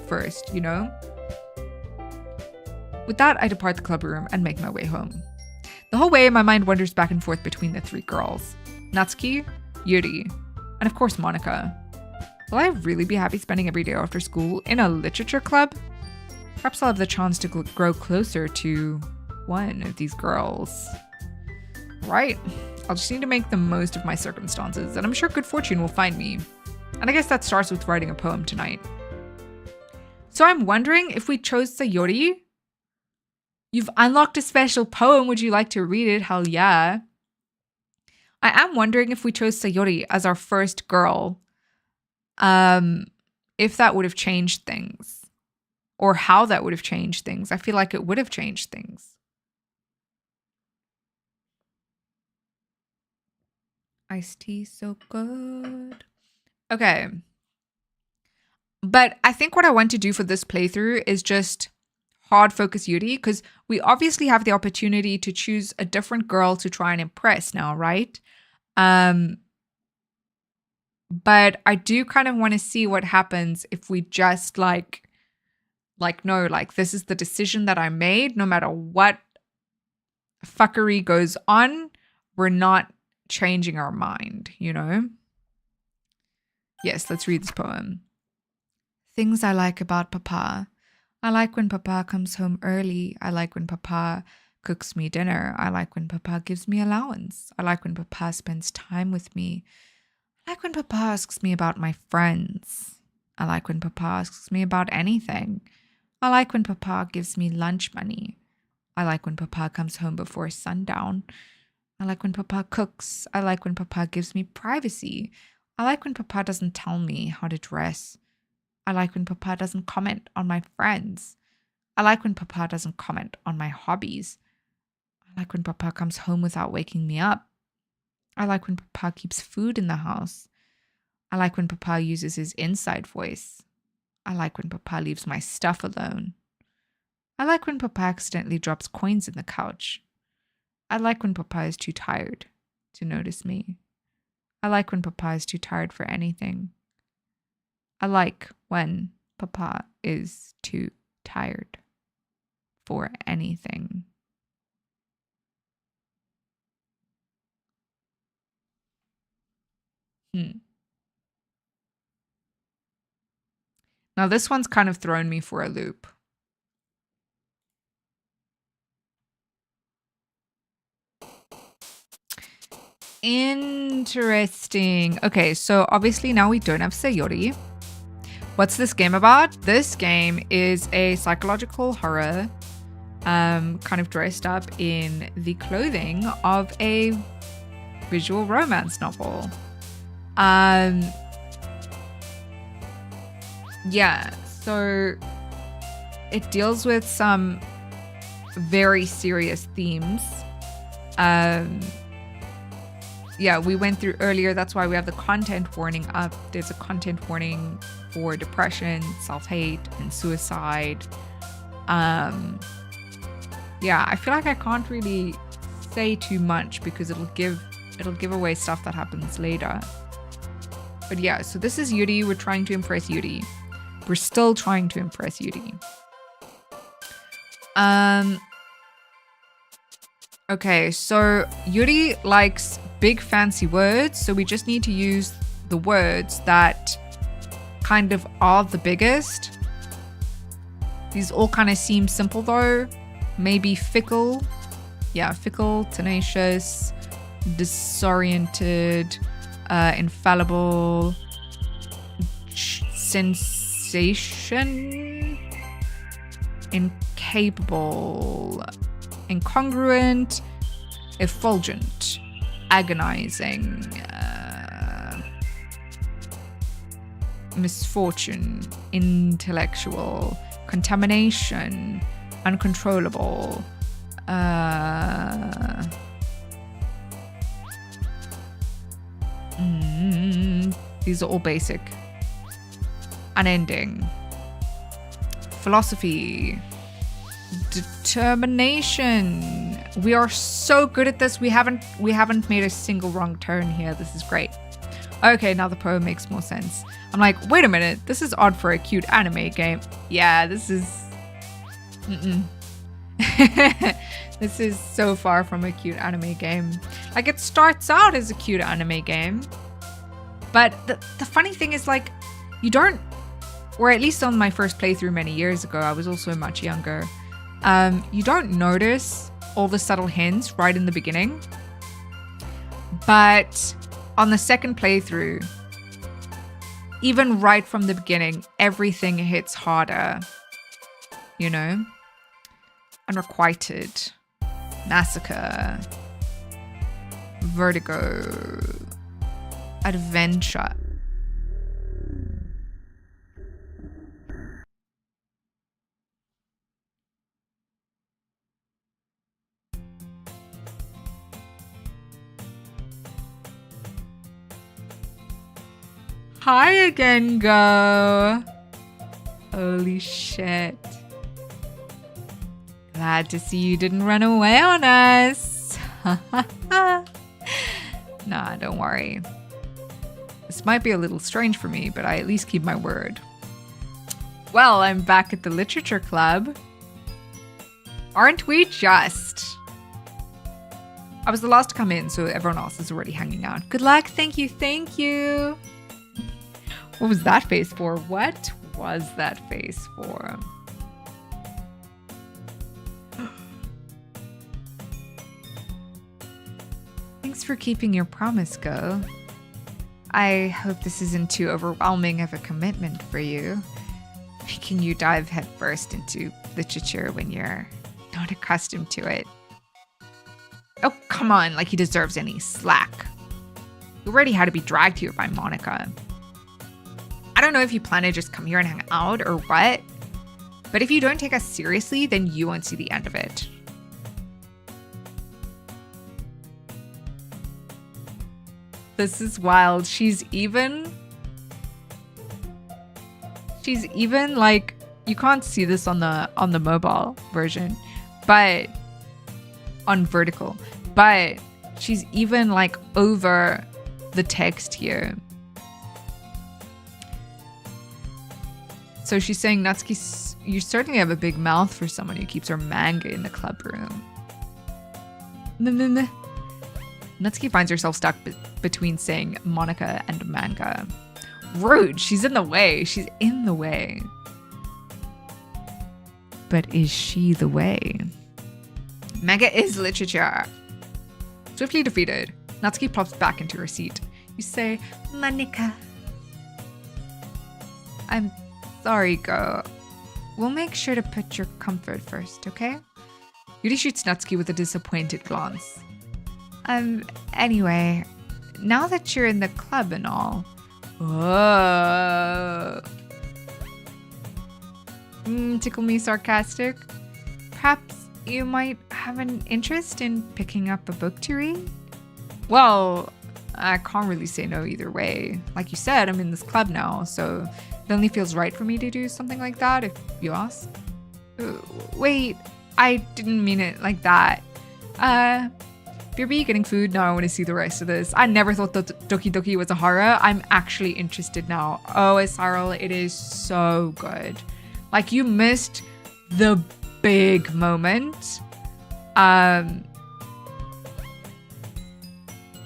first, you know? With that, I depart the club room and make my way home. The whole way, my mind wanders back and forth between the three girls. Natsuki, Yuri, and of course Monica. Will I really be happy spending every day after school in a literature club? Perhaps I'll have the chance to grow closer to one of these girls. Right, I'll just need to make the most of my circumstances, and I'm sure good fortune will find me. And I guess that starts with writing a poem tonight. So I'm wondering if we chose Sayori. You've unlocked a special poem. Would you like to read it? Hell yeah. I am wondering if we chose Sayori as our first girl, if that would have changed things, or how that would have changed things. I feel like it would have changed things. Iced tea, so good. Okay. But I think what I want to do for this playthrough is just hard focus Yuri, because we obviously have the opportunity to choose a different girl to try and impress now, right? But I do kind of want to see what happens if we just like this is the decision that I made. No matter what fuckery goes on, we're not changing our mind, you know? Yes, let's read this poem. Things I like about Papa. I like when Papa comes home early. I like when Papa cooks me dinner. I like when Papa gives me allowance. I like when Papa spends time with me. I like when Papa asks me about my friends. I like when Papa asks me about anything. I like when Papa gives me lunch money. I like when Papa comes home before sundown. I like when Papa cooks. I like when Papa gives me privacy. I like when Papa doesn't tell me how to dress. I like when Papa doesn't comment on my friends. I like when Papa doesn't comment on my hobbies. I like when Papa comes home without waking me up. I like when Papa keeps food in the house. I like when Papa uses his inside voice. I like when Papa leaves my stuff alone. I like when Papa accidentally drops coins in the couch. I like when Papa is too tired to notice me. I like when Papa is too tired for anything. I like when Papa is too tired for anything. Now this one's kind of thrown me for a loop. Interesting. Okay, so obviously now we don't have Sayori. What's this game about? This game is a psychological horror, kind of dressed up in the clothing of a visual romance novel. Yeah, so it deals with some very serious themes. Yeah, we went through earlier. That's why we have the content warning up. There's a content warning for depression, self-hate, and suicide. Yeah, I feel like I can't really say too much because it'll give away stuff that happens later. But yeah, so this is Yuri. We're trying to impress Yuri. We're still trying to impress Yuri. Okay, so Yuri likes big fancy words, so we just need to use the words that kind of are the biggest. These all kind of seem simple though. Maybe fickle. Yeah, fickle, tenacious, disoriented, infallible, sensation, incapable, incongruent, effulgent, agonizing, misfortune, intellectual, contamination, uncontrollable, these are all basic. Unending. Philosophy. Determination. We are so good at this. We haven't made a single wrong turn here. This is great. Okay, now the poem makes more sense. I'm like, wait a minute. This is odd for a cute anime game. Yeah, this is... This is so far from a cute anime game. Like, it starts out as a cute anime game. But the funny thing is, like, you don't... Or at least on my first playthrough many years ago, I was also much younger. You don't notice all the subtle hints right in the beginning. But on the second playthrough, even right from the beginning, everything hits harder. You know? Unrequited. Massacre. Vertigo. Adventure. Hi again, Go. Holy shit. Glad to see you didn't run away on us. Nah, don't worry. This might be a little strange for me, but I at least keep my word. Well, I'm back at the literature club. Aren't we just? I was the last to come in, so everyone else is already hanging out. Good luck. Thank you. Thank you. What was that face for? What was that face for? Thanks for keeping your promise, Go. I hope this isn't too overwhelming of a commitment for you, making you dive headfirst into literature when you're not accustomed to it. Oh, come on, like he deserves any slack. You already had to be dragged here by Monica. I don't know if you plan to just come here and hang out or what, but if you don't take us seriously, then you won't see the end of it. This is wild. She's even like, you can't see this on the mobile version, but on vertical, but she's even like over the text here. So she's saying, Natsuki, you certainly have a big mouth for someone who keeps her manga in the club room. Natsuki finds herself stuck between saying Monica and manga. Rude. She's in the way. She's in the way. But is she the way? Manga is literature. Swiftly defeated, Natsuki plops back into her seat. You say, Monica. I'm sorry, Go. We'll make sure to put your comfort first, okay? Yuri shoots Natsuki with a disappointed glance. Anyway, now that you're in the club and all... tickle me sarcastic. Perhaps you might have an interest in picking up a book to read? Well, I can't really say no either way. Like you said, I'm in this club now, so it only feels right for me to do something like that, if you ask. Wait, I didn't mean it like that. BRB, getting food. Now I want to see the rest of this. I never thought that Doki Doki was a horror. I'm actually interested now. Oh, Cyril, it is so good. Like, you missed the big moment.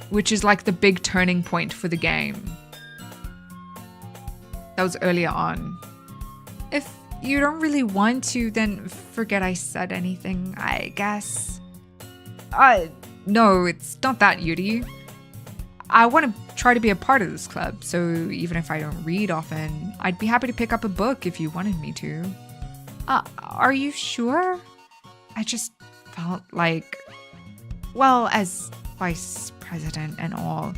Which is like the big turning point for the game. That was earlier on. If you don't really want to, then forget I said anything, I guess. No, it's not that, Yuri. I want to try to be a part of this club, so even if I don't read often, I'd be happy to pick up a book if you wanted me to. Are you sure? I just felt like, well, as vice president and all,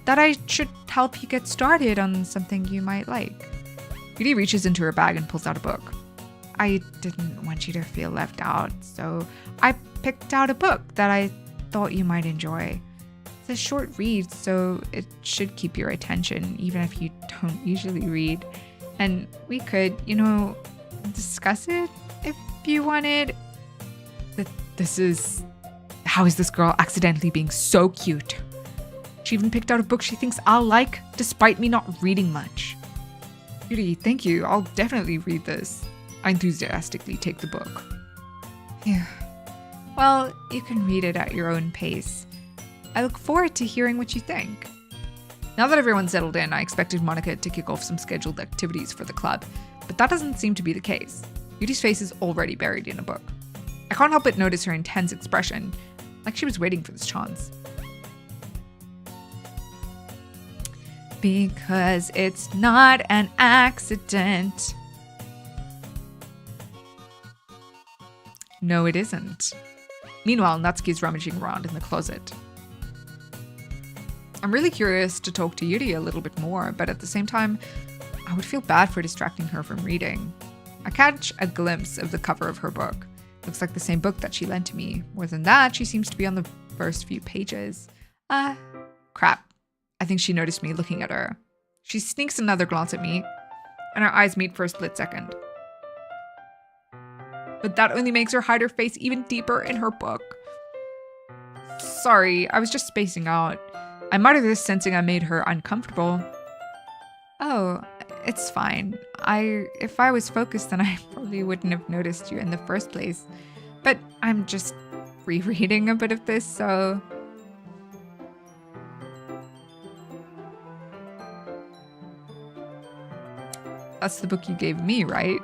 that I should help you get started on something you might like. Yuri reaches into her bag and pulls out a book. I didn't want you to feel left out, so I picked out a book that I thought you might enjoy. It's a short read, so it should keep your attention, even if you don't usually read. And we could, discuss it if you wanted. How is this girl accidentally being so cute? She even picked out a book she thinks I'll like, despite me not reading much. Yuri, thank you. I'll definitely read this. I enthusiastically take the book. Yeah. Well, you can read it at your own pace. I look forward to hearing what you think. Now that everyone's settled in, I expected Monica to kick off some scheduled activities for the club, but that doesn't seem to be the case. Yuri's face is already buried in a book. I can't help but notice her intense expression, like she was waiting for this chance. Because it's not an accident. No, it isn't. Meanwhile, Natsuki's rummaging around in the closet. I'm really curious to talk to Yuri a little bit more, but at the same time, I would feel bad for distracting her from reading. I catch a glimpse of the cover of her book. Looks like the same book that she lent to me. More than that, she seems to be on the first few pages. Crap. I think she noticed me looking at her. She sneaks another glance at me, and our eyes meet for a split second. But that only makes her hide her face even deeper in her book. Sorry, I was just spacing out. I muttered this, sensing I made her uncomfortable. Oh, it's fine. If I was focused, then I probably wouldn't have noticed you in the first place. But I'm just rereading a bit of this, so... That's the book you gave me, right?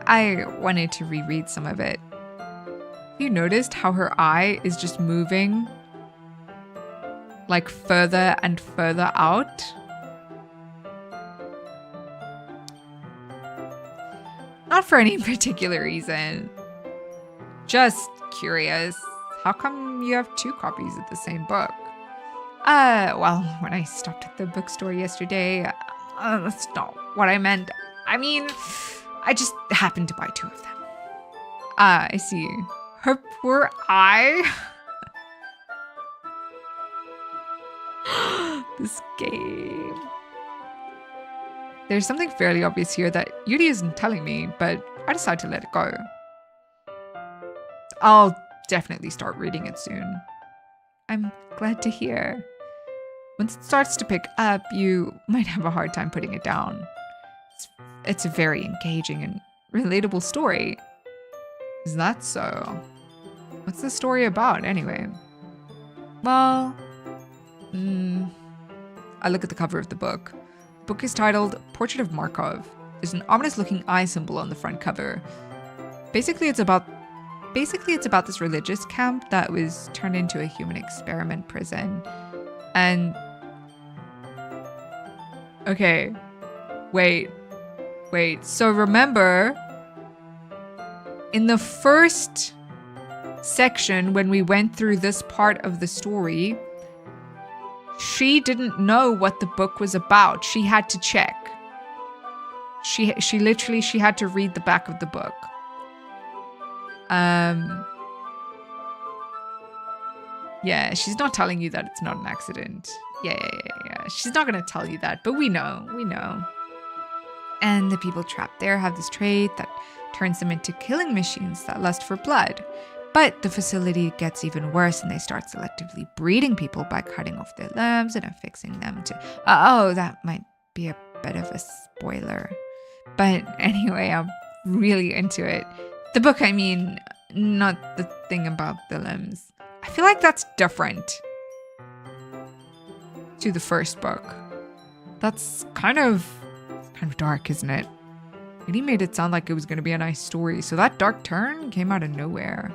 I wanted to reread some of it. Have you noticed how her eye is just moving like further and further out? Not for any particular reason. Just curious. How come you have 2 copies of the same book? Well, when I stopped at the bookstore yesterday, that's not what I meant. I mean, I just happened to buy 2 of them. I see. Her poor eye. This game. There's something fairly obvious here that Yuri isn't telling me, but I decide to let it go. I'll definitely start reading it soon. I'm glad to hear. Once it starts to pick up, you might have a hard time putting it down. It's a very engaging and relatable story. Is that so? What's the story about, anyway? Well, I look at the cover of the book. The book is titled Portrait of Markov. There's an ominous-looking eye symbol on the front cover. Basically, it's about this religious camp that was turned into a human experiment prison. And... okay. Wait. So remember, in the first section, when we went through this part of the story, she didn't know what the book was about. She had to check. She had to read the back of the book. Yeah, she's not telling you that it's not an accident. Yeah. She's not gonna tell you that, but we know. And the people trapped there have this trait that turns them into killing machines that lust for blood. But the facility gets even worse, and they start selectively breeding people by cutting off their limbs and affixing them to... oh, that might be a bit of a spoiler. But anyway, I'm really into it. The book, I mean, not the thing about the limbs. I feel like that's different to the first book. That's kind of dark, isn't it? And he made it sound like it was going to be a nice story, so that dark turn came out of nowhere.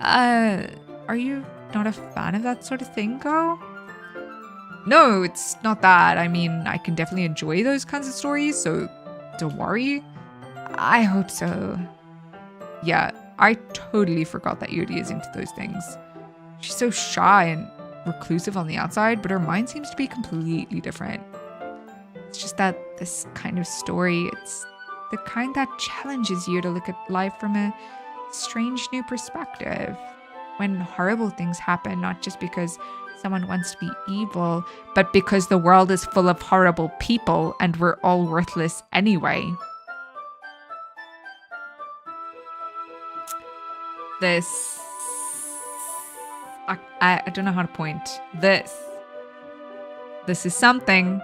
Are you not a fan of that sort of thing, Go? No, it's not that. I mean, I can definitely enjoy those kinds of stories, so don't worry. I hope so. Yeah, I totally forgot that Yuri is into those things. She's so shy and reclusive on the outside, but her mind seems to be completely different. It's just that this kind of story, it's the kind that challenges you to look at life from a strange new perspective. When horrible things happen, not just because someone wants to be evil, but because the world is full of horrible people and we're all worthless anyway. This... I don't know how to point. This is something.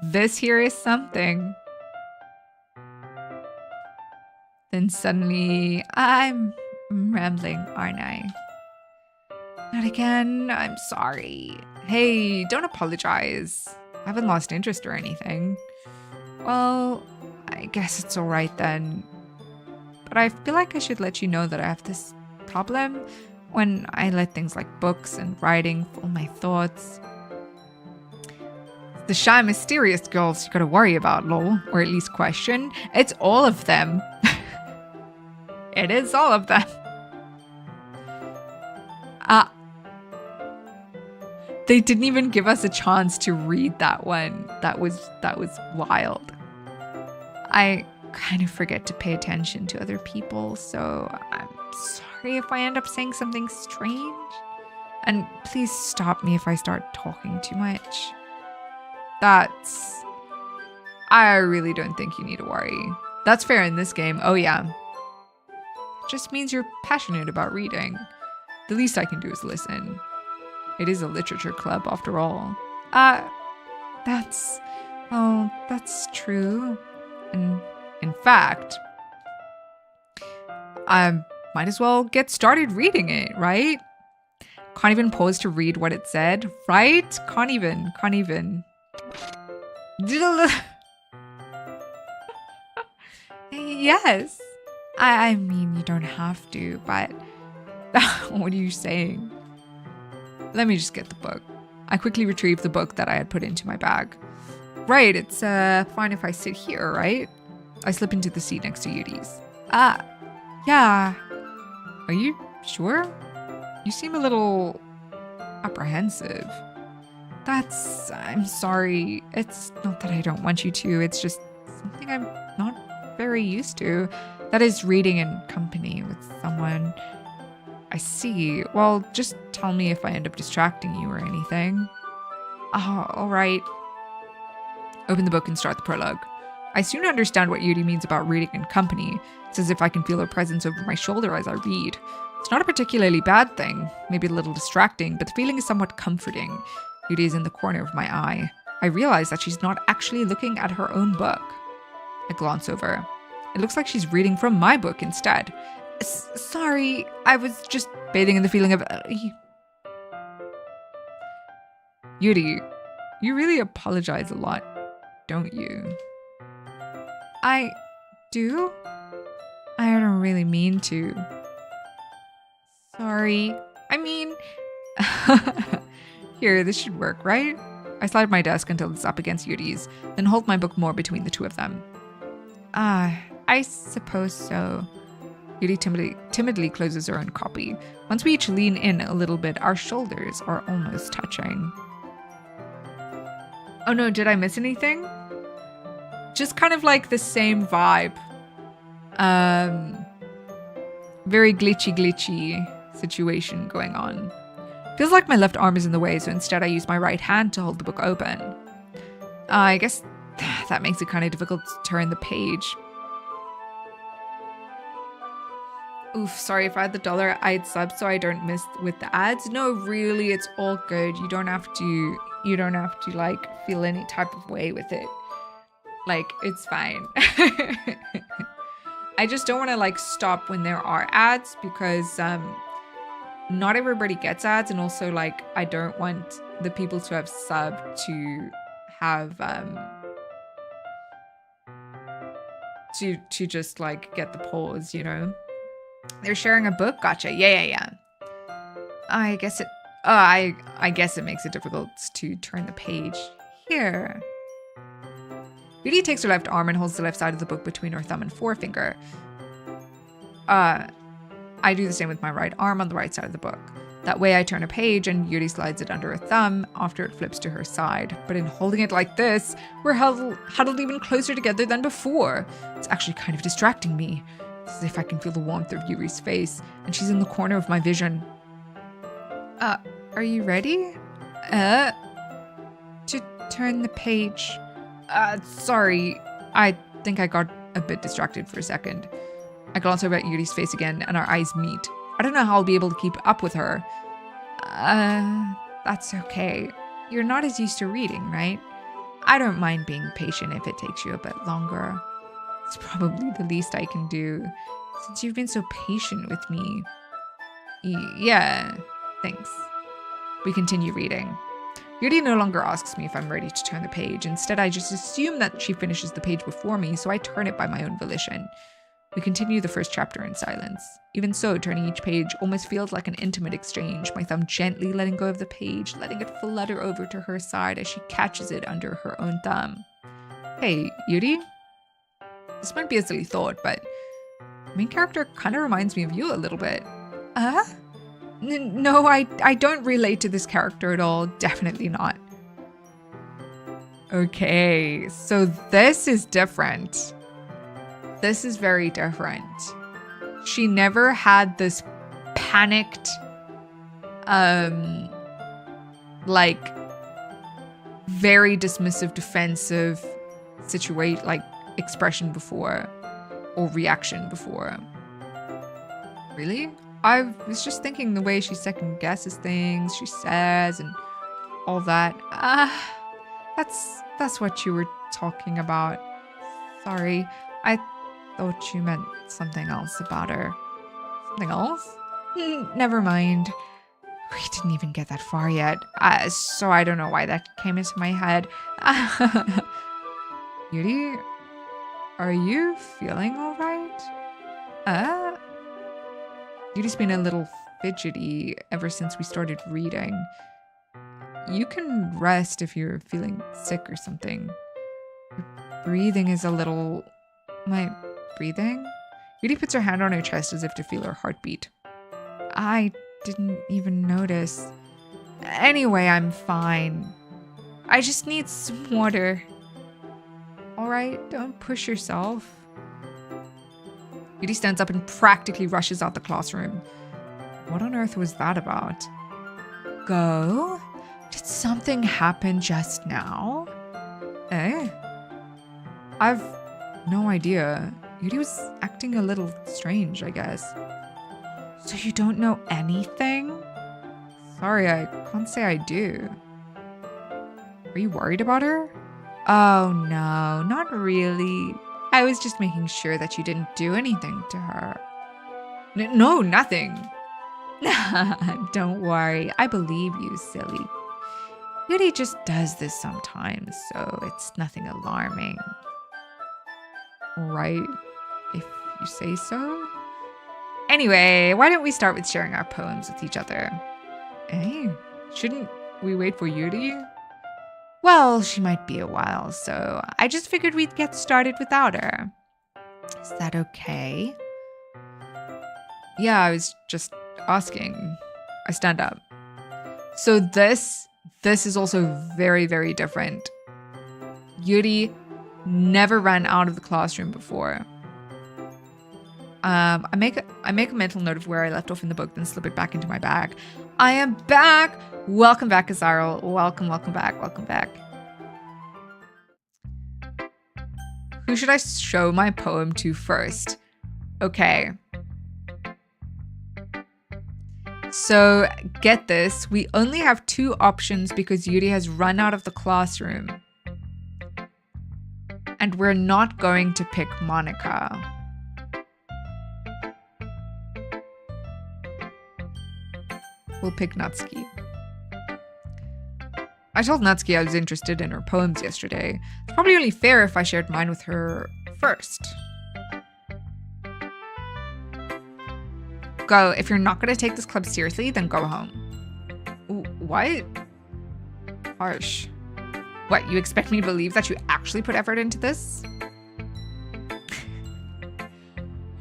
This here is something. Then suddenly, I'm rambling, aren't I? Not again. I'm sorry. Hey, don't apologize. I haven't lost interest or anything. Well, I guess it's alright then. But I feel like I should let you know that I have this problem when I let things like books and writing fill my thoughts. The shy, mysterious girls you gotta worry about, lol. Or at least question. It's all of them. It is all of them. They didn't even give us a chance to read that one. That was wild. I kind of forget to pay attention to other people, so I'm sorry if I end up saying something strange. And please stop me if I start talking too much. I really don't think you need to worry. That's fair in this game. Oh yeah. It just means you're passionate about reading. The least I can do is listen. It is a literature club after all. That's true. And in fact, I might as well get started reading it, right? Can't even pause to read what it said, right? Can't even. Yes. I mean, you don't have to, but what are you saying? Let me just get the book. I quickly retrieved the book that I had put into my bag. Right, it's fine if I sit here, right? I slip into the seat next to Yuri's. Yeah. Are you sure? You seem a little apprehensive. I'm sorry. It's not that I don't want you to. It's just something I'm not very used to. That is reading in company with someone. I see. Well, just tell me if I end up distracting you or anything. Oh, all right. Open the book and start the prologue. I soon understand what Yuri means about reading in company. It's as if I can feel her presence over my shoulder as I read. It's not a particularly bad thing, maybe a little distracting, but the feeling is somewhat comforting. Yuri is in the corner of my eye. I realize that she's not actually looking at her own book. I glance over. It looks like she's reading from my book instead. Sorry, I was just bathing in the feeling of... Yuri, you really apologize a lot, don't you? I do? I don't really mean to. Sorry. I mean... Here, this should work, right? I slide my desk until it's up against Yuri's, then hold my book more between the two of them. I suppose so. Yuri timidly closes her own copy. Once we each lean in a little bit, our shoulders are almost touching. Oh no, did I miss anything? Just kind of like the same vibe. Very glitchy situation going on. Feels like my left arm is in the way, so instead I use my right hand to hold the book open. I guess that makes it kind of difficult to turn the page. Oof, sorry, if I had the dollar, I'd sub so I don't miss with the ads. No, really, it's all good. You don't have to like feel any type of way with it. Like, it's fine. I just don't want to like stop when there are ads because not everybody gets ads, and also like I don't want the people to have subbed to have to just like get the pause, you know. They're sharing a book? Gotcha. Yeah. I guess it... I guess it makes it difficult to turn the page. Here. Yuri takes her left arm and holds the left side of the book between her thumb and forefinger. I do the same with my right arm on the right side of the book. That way I turn a page and Yuri slides it under her thumb after it flips to her side. But in holding it like this, we're huddled even closer together than before. It's actually kind of distracting me. It's as if I can feel the warmth of Yuri's face, and she's in the corner of my vision. Are you ready? To turn the page. Sorry. I think I got a bit distracted for a second. I glance over at Yuri's face again, and our eyes meet. I don't know how I'll be able to keep up with her. That's okay. You're not as used to reading, right? I don't mind being patient if it takes you a bit longer. It's probably the least I can do, since you've been so patient with me. Yeah, thanks. We continue reading. Yuri no longer asks me if I'm ready to turn the page. Instead, I just assume that she finishes the page before me, so I turn it by my own volition. We continue the first chapter in silence. Even so, turning each page almost feels like an intimate exchange, my thumb gently letting go of the page, letting it flutter over to her side as she catches it under her own thumb. Hey, Yuri? This might be a silly thought, but the main character kind of reminds me of you a little bit. No, I don't relate to this character at all. Definitely not. Okay, so this is different. This is very different. She never had this panicked, like, very dismissive, defensive situation, like, expression before, or reaction before. Really? I was just thinking the way she second guesses things, she says, and all that. That's what you were talking about. Sorry, I thought you meant something else about her. Something else? Never mind. We didn't even get that far yet, so I don't know why that came into my head. Yuri, are you feeling alright? Yuri's been a little fidgety ever since we started reading. You can rest if you're feeling sick or something. Your breathing is a little... My breathing? Yuri puts her hand on her chest as if to feel her heartbeat. I didn't even notice. Anyway, I'm fine. I just need some water. Alright, don't push yourself. Yuri stands up and practically rushes out the classroom. What on earth was that about? Go? Did something happen just now? I've no idea. Yuri was acting a little strange, I guess. So you don't know anything? Sorry, I can't say I do. Are you worried about her? Oh no, not really. I was just making sure that you didn't do anything to her. No, nothing. Don't worry, I believe you, silly. Yuri just does this sometimes, so it's nothing alarming. Right, if you say so. Anyway, why don't we start with sharing our poems with each other? Hey, shouldn't we wait for Yuri? Well, she might be a while, so I just figured we'd get started without her. Is that okay? Yeah, I was just asking. I stand up. So this is also very, very different. Yuri never ran out of the classroom before. I make a mental note of where I left off in the book, then slip it back into my bag. I am back! Welcome back, Azarel. Welcome back. Who should I show my poem to first? Okay. So, get this. We only have 2 options because Yuri has run out of the classroom. And we're not going to pick Monica. We'll pick Natsuki. I told Natsuki I was interested in her poems yesterday. It's probably only fair if I shared mine with her first. Go. If you're not going to take this club seriously, then go home. What? Harsh. What, you expect me to believe that you actually put effort into this?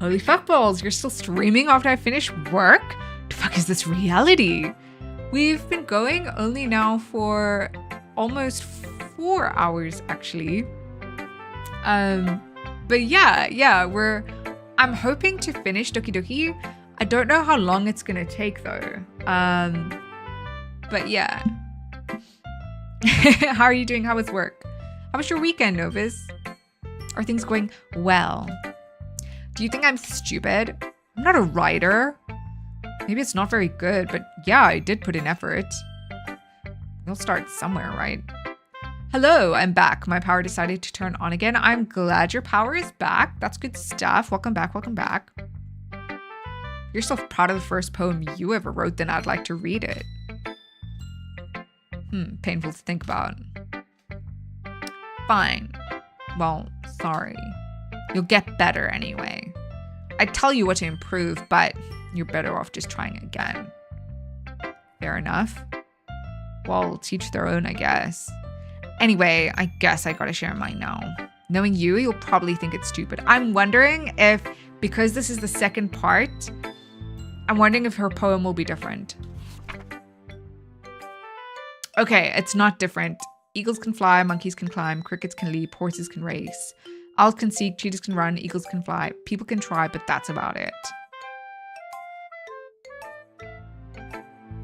Holy fuckballs, you're still streaming after I finish work? The fuck is this reality? We've been going only now for almost 4 hours, actually. But yeah, I'm hoping to finish Doki Doki. I don't know how long it's gonna take though. But yeah. How are you doing? How was work? How was your weekend, Novus? Are things going well? Do you think I'm stupid? I'm not a writer. Maybe it's not very good, but yeah, I did put in effort. You'll start somewhere, right? Hello, I'm back. My power decided to turn on again. I'm glad your power is back. That's good stuff. Welcome back, welcome back. If you're so proud of the first poem you ever wrote, then I'd like to read it. Painful to think about. Fine. Well, sorry. You'll get better anyway. I'd tell you what to improve, but you're better off just trying again. Fair enough. Well, teach their own, I guess. Anyway, I guess I gotta share mine now. Knowing you, you'll probably think it's stupid. I'm wondering if, because this is the second part, I'm wondering if her poem will be different. Okay, it's not different. Eagles can fly, monkeys can climb, crickets can leap, horses can race. Owls can seek, cheetahs can run, eagles can fly. People can try, but that's about it.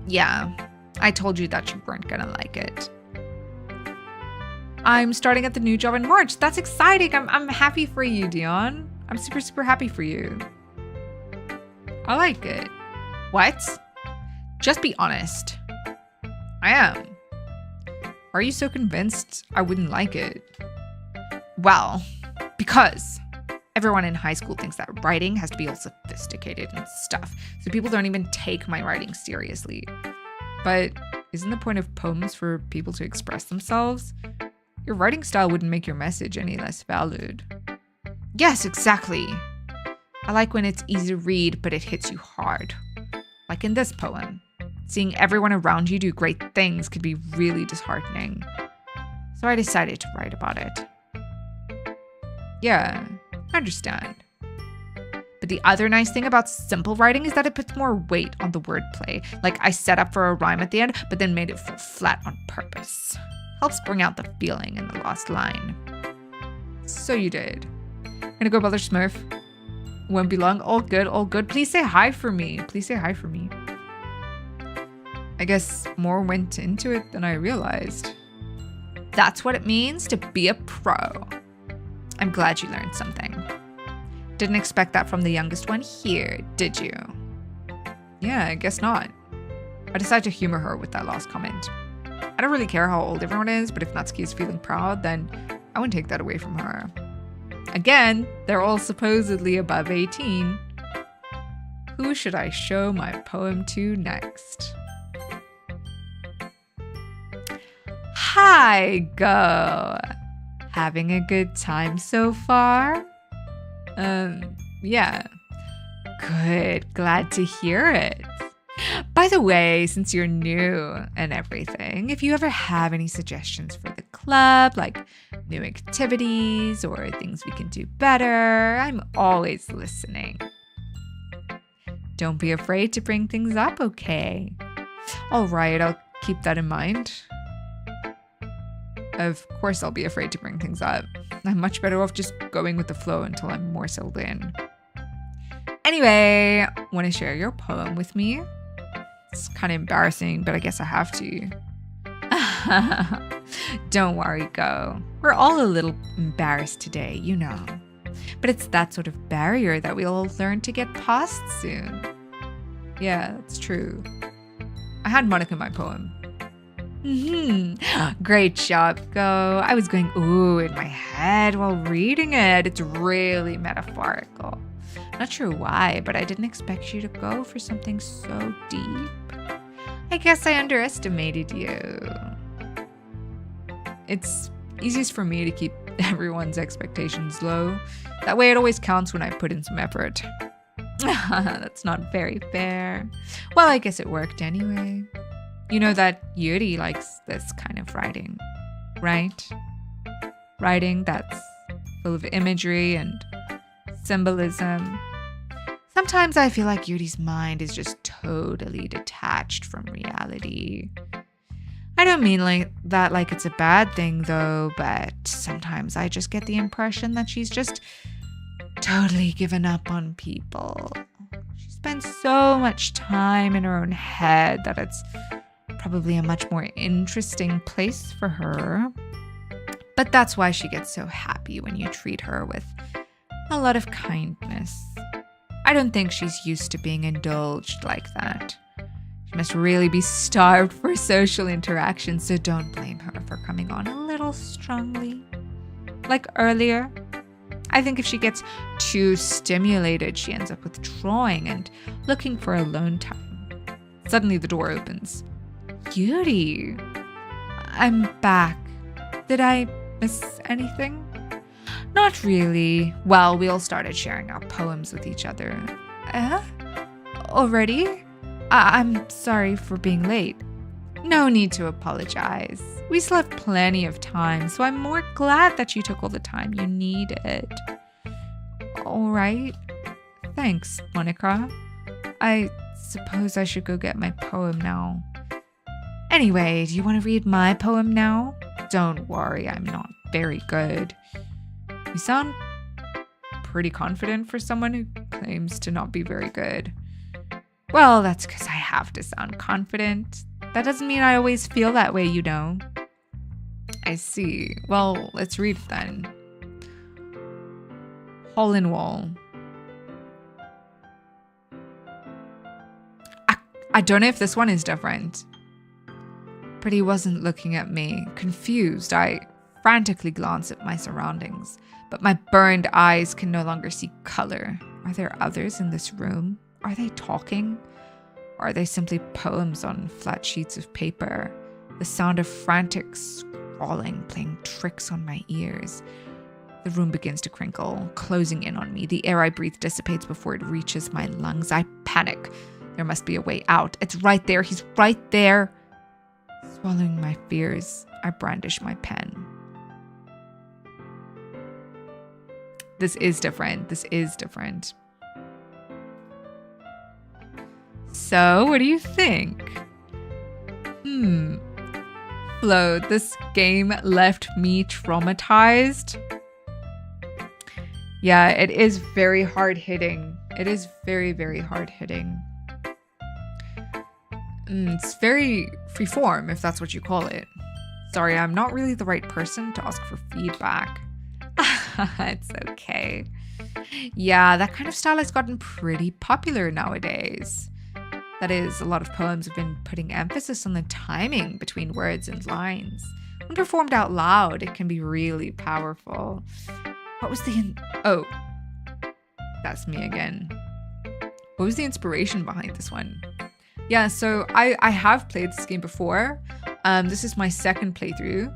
Yeah, I told you that you weren't gonna like it. I'm starting at the new job in March. That's exciting. I'm happy for you, Dion. I'm super, super happy for you. I like it. What? Just be honest. I am. Are you so convinced I wouldn't like it? Well, because everyone in high school thinks that writing has to be all sophisticated and stuff, so people don't even take my writing seriously. But isn't the point of poems for people to express themselves? Your writing style wouldn't make your message any less valid. Yes, exactly. I like when it's easy to read, but it hits you hard. Like in this poem. Seeing everyone around you do great things could be really disheartening. So I decided to write about it. Yeah, I understand. But the other nice thing about simple writing is that it puts more weight on the wordplay. Like I set up for a rhyme at the end, but then made it fall flat on purpose. Helps bring out the feeling in the last line. So you did. Gonna go bother Smurf. Won't be long. All good, all good. Please say hi for me. Please say hi for me. I guess more went into it than I realized. That's what it means to be a pro. I'm glad you learned something. Didn't expect that from the youngest one here, did you? Yeah, I guess not. I decided to humor her with that last comment. I don't really care how old everyone is, but if Natsuki is feeling proud, then I wouldn't take that away from her. Again, they're all supposedly above 18. Who should I show my poem to next? Hi, Go. Having a good time so far? Yeah. Good. Glad to hear it. By the way, since you're new and everything, if you ever have any suggestions for the club, like new activities or things we can do better, I'm always listening. Don't be afraid to bring things up, okay? All right, I'll keep that in mind. Of course I'll be afraid to bring things up. I'm much better off just going with the flow until I'm more settled in. Anyway, want to share your poem with me? It's kind of embarrassing, but I guess I have to. Don't worry, Go. We're all a little embarrassed today, you know. But it's that sort of barrier that we'll all learn to get past soon. Yeah, that's true. I had Monica in my poem. Great job, Go. I was going ooh in my head while reading it. It's really metaphorical. Not sure why, but I didn't expect you to go for something so deep. I guess I underestimated you. It's easiest for me to keep everyone's expectations low. That way it always counts when I put in some effort. That's not very fair. Well, I guess it worked anyway. You know that Yuri likes this kind of writing, right? Writing that's full of imagery and symbolism. Sometimes I feel like Yuri's mind is just totally detached from reality. I don't mean like it's a bad thing though, but sometimes I just get the impression that she's just totally given up on people. She spends so much time in her own head that it's probably a much more interesting place for her. But that's why she gets so happy when you treat her with a lot of kindness. I don't think she's used to being indulged like that. She must really be starved for social interaction, so don't blame her for coming on a little strongly. Like earlier, I think if she gets too stimulated, she ends up withdrawing and looking for alone time. Suddenly the door opens. Yuri, I'm back. Did I miss anything? Not really. Well, we all started sharing our poems with each other. Already? I'm sorry for being late. No need to apologize. We still have plenty of time, so I'm more glad that you took all the time you needed. All right. Thanks, Monica. I suppose I should go get my poem now. Anyway, do you want to read my poem now? Don't worry, I'm not very good. You sound pretty confident for someone who claims to not be very good. Well, that's because I have to sound confident. That doesn't mean I always feel that way, you know. I see. Well, let's read it then. Hole in Wall. I don't know if this one is different. But he wasn't looking at me. Confused, I frantically glance at my surroundings, but my burned eyes can no longer see color. Are there others in this room? Are they talking? Or are they simply poems on flat sheets of paper? The sound of frantic scrawling playing tricks on my ears. The room begins to crinkle, closing in on me. The air I breathe dissipates before it reaches my lungs. I panic. There must be a way out. It's right there. He's right there. Swallowing my fears, I brandish my pen. This is different. So, what do you think? Flo, this game left me traumatized. Yeah, it is very hard hitting. It is very, very hard hitting. It's very freeform, if that's what you call it. Sorry, I'm not really the right person to ask for feedback. It's okay. Yeah, that kind of style has gotten pretty popular nowadays. That is, a lot of poems have been putting emphasis on the timing between words and lines. When performed out loud, it can be really powerful. What was oh, that's me again. What was the inspiration behind this one? Yeah, so I have played this game before. This is my second playthrough.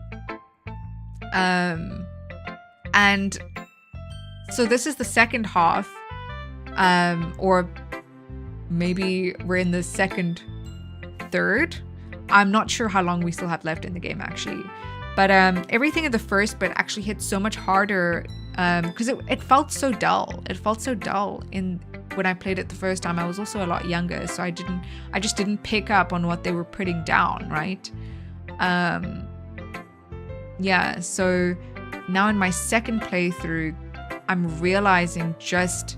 And so this is the second half. Or maybe we're in the second third. I'm not sure how long we still have left in the game, actually. But everything in the first bit actually hit so much harder because it felt so dull. It felt so dull when I played it the first time. I was also a lot younger, so I just didn't pick up on what they were putting down, right? Yeah, so now in my second playthrough, I'm realizing just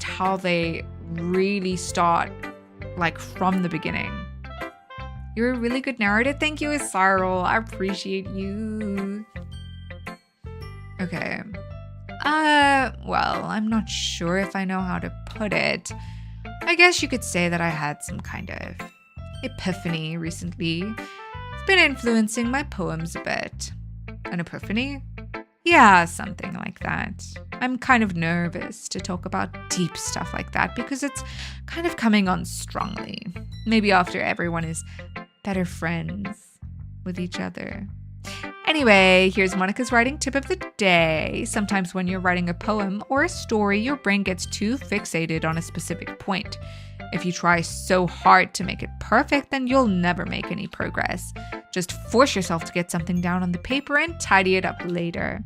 how they really start, like, from the beginning. You're a really good narrator. Thank you, Cyril. I appreciate you. Okay. Well, I'm not sure if I know how to put it. I guess you could say that I had some kind of epiphany recently. It's been influencing my poems a bit. An epiphany? Yeah, something like that. I'm kind of nervous to talk about deep stuff like that because it's kind of coming on strongly. Maybe after everyone is better friends with each other. Anyway, here's Monica's writing tip of the day. Sometimes when you're writing a poem or a story, your brain gets too fixated on a specific point. If you try so hard to make it perfect, then you'll never make any progress. Just force yourself to get something down on the paper and tidy it up later.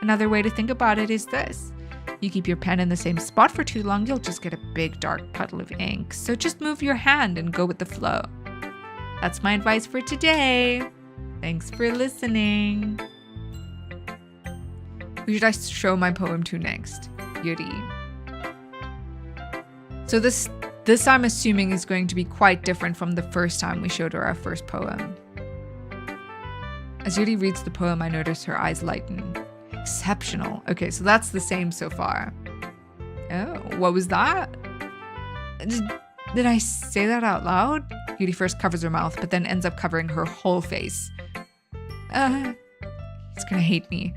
Another way to think about it is this. You keep your pen in the same spot for too long, you'll just get a big dark puddle of ink. So just move your hand and go with the flow. That's my advice for today. Thanks for listening. Who should I show my poem to next? Yuri. So this I'm assuming is going to be quite different from the first time we showed her our first poem. As Yuri reads the poem, I notice her eyes lighten. Exceptional. Okay, so that's the same so far. Oh, what was that? Did I say that out loud? Yuri first covers her mouth, but then ends up covering her whole face. He's gonna hate me.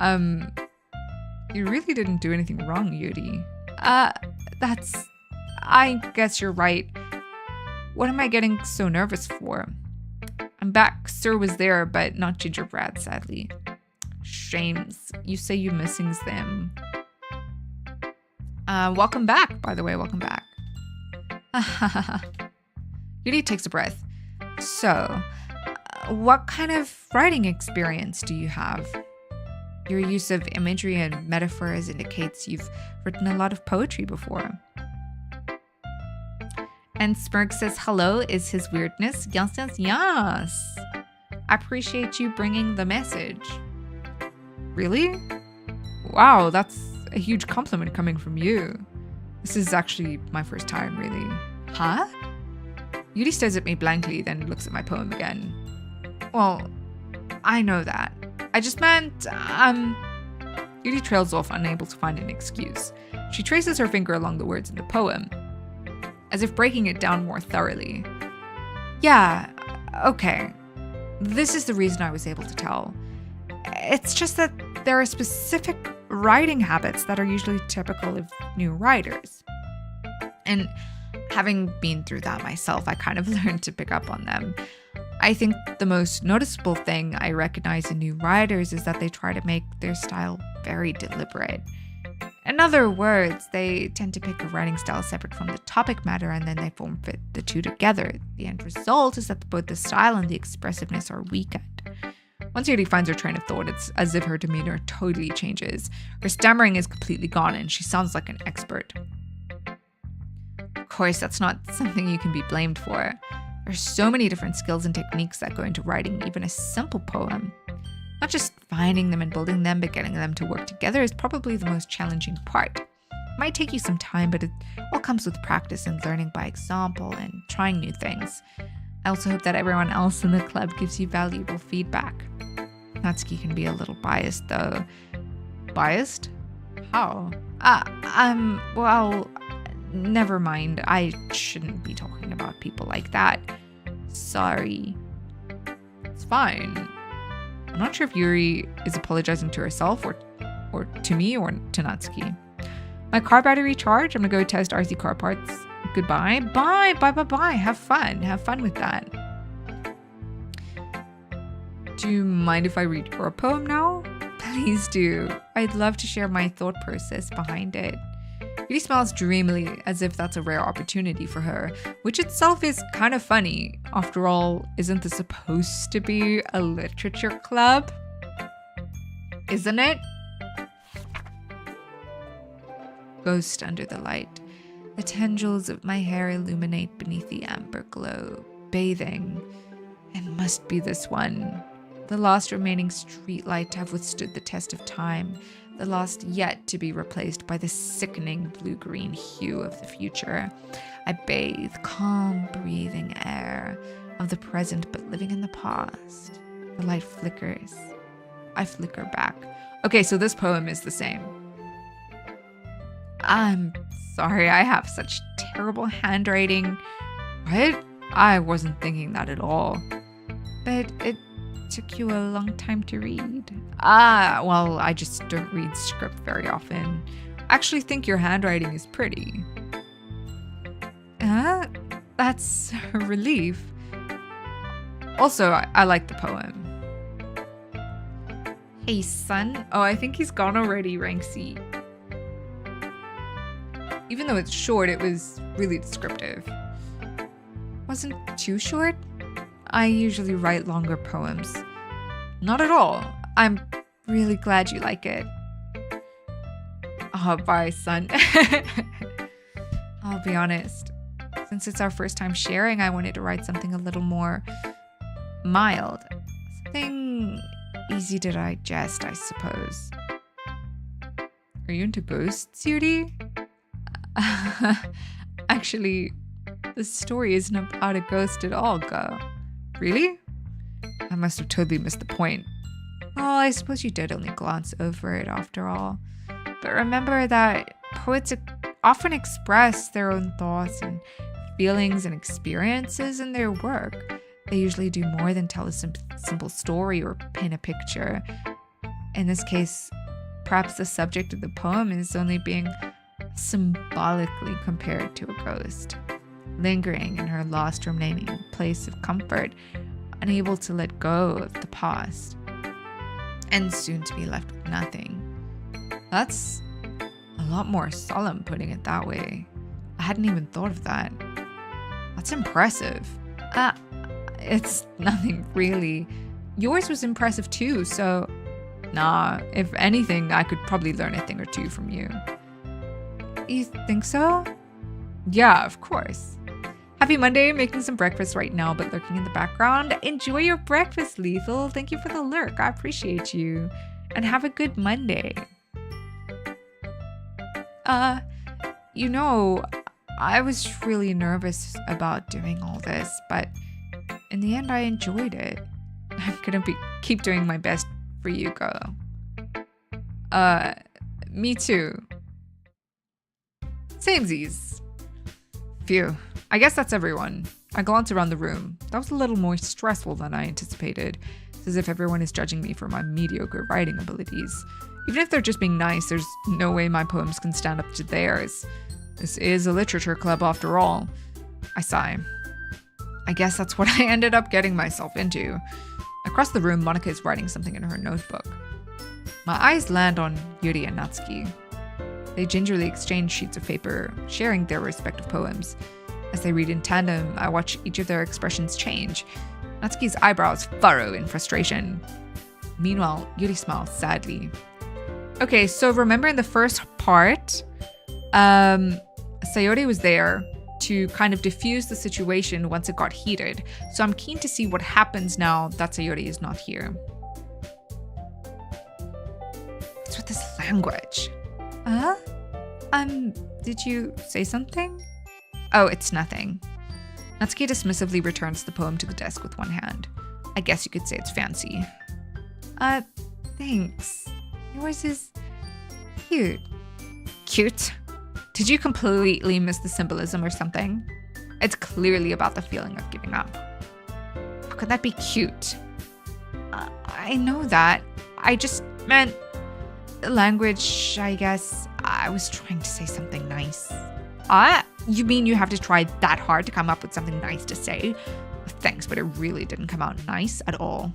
You really didn't do anything wrong, Yuri. I guess you're right. What am I getting so nervous for? I'm back. Sir was there, but not Gingerbread, sadly. Shames. You say you missings them. Welcome back, by the way. Welcome back. Yuri takes a breath. So, what kind of writing experience do you have? Your use of imagery and metaphors indicates you've written a lot of poetry before. And Smirk says hello is his weirdness. Yes, yes, yes. I appreciate you bringing the message. Really? Wow, that's a huge compliment coming from you. This is actually my first time, really. Huh? Yuri stares at me blankly, then looks at my poem again. Well, I know that. I just meant, Yuri trails off, unable to find an excuse. She traces her finger along the words in the poem, as if breaking it down more thoroughly. Yeah, okay. This is the reason I was able to tell. It's just that there are specific writing habits that are usually typical of new writers. And having been through that myself, I kind of learned to pick up on them. I think the most noticeable thing I recognize in new writers is that they try to make their style very deliberate. In other words, they tend to pick a writing style separate from the topic matter and then they form fit the two together. The end result is that both the style and the expressiveness are weakened. Once Yuri finds her train of thought, it's as if her demeanor totally changes. Her stammering is completely gone and she sounds like an expert. Of course, that's not something you can be blamed for. There's so many different skills and techniques that go into writing even a simple poem. Not just finding them and building them, but getting them to work together is probably the most challenging part. It might take you some time, but it all comes with practice and learning by example and trying new things. I also hope that everyone else in the club gives you valuable feedback. Natsuki can be a little biased though. Biased? How? Well, never mind. I shouldn't be talking about people like that. Sorry. It's fine. I'm not sure if Yuri is apologizing to herself or to me or to Natsuki. My car battery charged. I'm gonna go test RC car parts. Goodbye. Bye. Have fun. Have fun with that. Do you mind if I read your poem now? Please do. I'd love to share my thought process behind it. Yuri smiles dreamily as if that's a rare opportunity for her, which itself is kind of funny. After all, isn't this supposed to be a literature club? Isn't it? Ghost under the light. The tendrils of my hair illuminate beneath the amber glow, bathing. It must be this one. The last remaining streetlight to have withstood the test of time. The last yet to be replaced by the sickening blue-green hue of the future. I bathe calm, breathing air of the present but living in the past. The light flickers. I flicker back. Okay, so this poem is the same. I'm sorry, I have such terrible handwriting. What? I wasn't thinking that at all. But it took you a long time to read. Well, I just don't read script very often. I actually think your handwriting is pretty. That's a relief. Also, I like the poem. Hey, son. Oh, I think he's gone already, Ranksy. Even though it's short, it was really descriptive. Wasn't too short? I usually write longer poems. Not at all. I'm really glad you like it. Oh, bye, son. I'll be honest. Since it's our first time sharing, I wanted to write something a little more mild. Something easy to digest, I suppose. Are you into ghosts, Yuri? Actually, the story isn't about a ghost at all, Go. Really? I must have totally missed the point. Well, I suppose you did only glance over it after all. But remember that poets often express their own thoughts and feelings and experiences in their work. They usually do more than tell a simple story or paint a picture. In this case, perhaps the subject of the poem is only being symbolically compared to a ghost, lingering in her lost remaining place of comfort, unable to let go of the past, and soon to be left with nothing. That's a lot more solemn, putting it that way. I hadn't even thought of that. That's impressive. It's nothing really. Yours was impressive too, so nah, if anything, I could probably learn a thing or two from you. You think so? Yeah, of course. Happy Monday, making some breakfast right now, but lurking in the background. Enjoy your breakfast, Lethal. Thank you for the lurk. I appreciate you. And have a good Monday. You know, I was really nervous about doing all this, but in the end, I enjoyed it. I'm gonna keep doing my best for you, Go. Me too. Samesies. Phew. I guess that's everyone. I glance around the room. That was a little more stressful than I anticipated. It's as if everyone is judging me for my mediocre writing abilities. Even if they're just being nice, there's no way my poems can stand up to theirs. This is a literature club after all. I sigh. I guess that's what I ended up getting myself into. Across the room, Monica is writing something in her notebook. My eyes land on Yuri and Natsuki. They gingerly exchange sheets of paper, sharing their respective poems. As they read in tandem, I watch each of their expressions change. Natsuki's eyebrows furrow in frustration. Meanwhile, Yuri smiles sadly. Okay, so remember in the first part, Sayori was there to kind of diffuse the situation once it got heated. So I'm keen to see what happens now that Sayori is not here. What's with this language? Did you say something? Oh, it's nothing. Natsuki dismissively returns the poem to the desk with one hand. I guess you could say it's fancy. Thanks. Yours is cute. Cute? Did you completely miss the symbolism or something? It's clearly about the feeling of giving up. How could that be cute? I know that. I just meant language, I guess. I was trying to say something nice. You mean you have to try that hard to come up with something nice to say? Thanks, but it really didn't come out nice at all.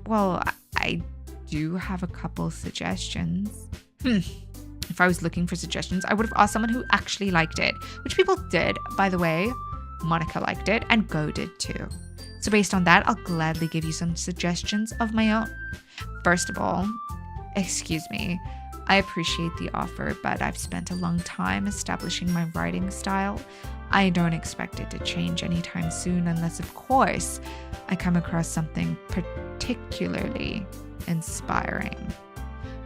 Well, I do have a couple suggestions. If I was looking for suggestions, I would have asked someone who actually liked it, which people did, by the way. Monica liked it, and Go did too. So based on that, I'll gladly give you some suggestions of my own. First of all, excuse me, I appreciate the offer, but I've spent a long time establishing my writing style. I don't expect it to change anytime soon unless, of course, I come across something particularly inspiring,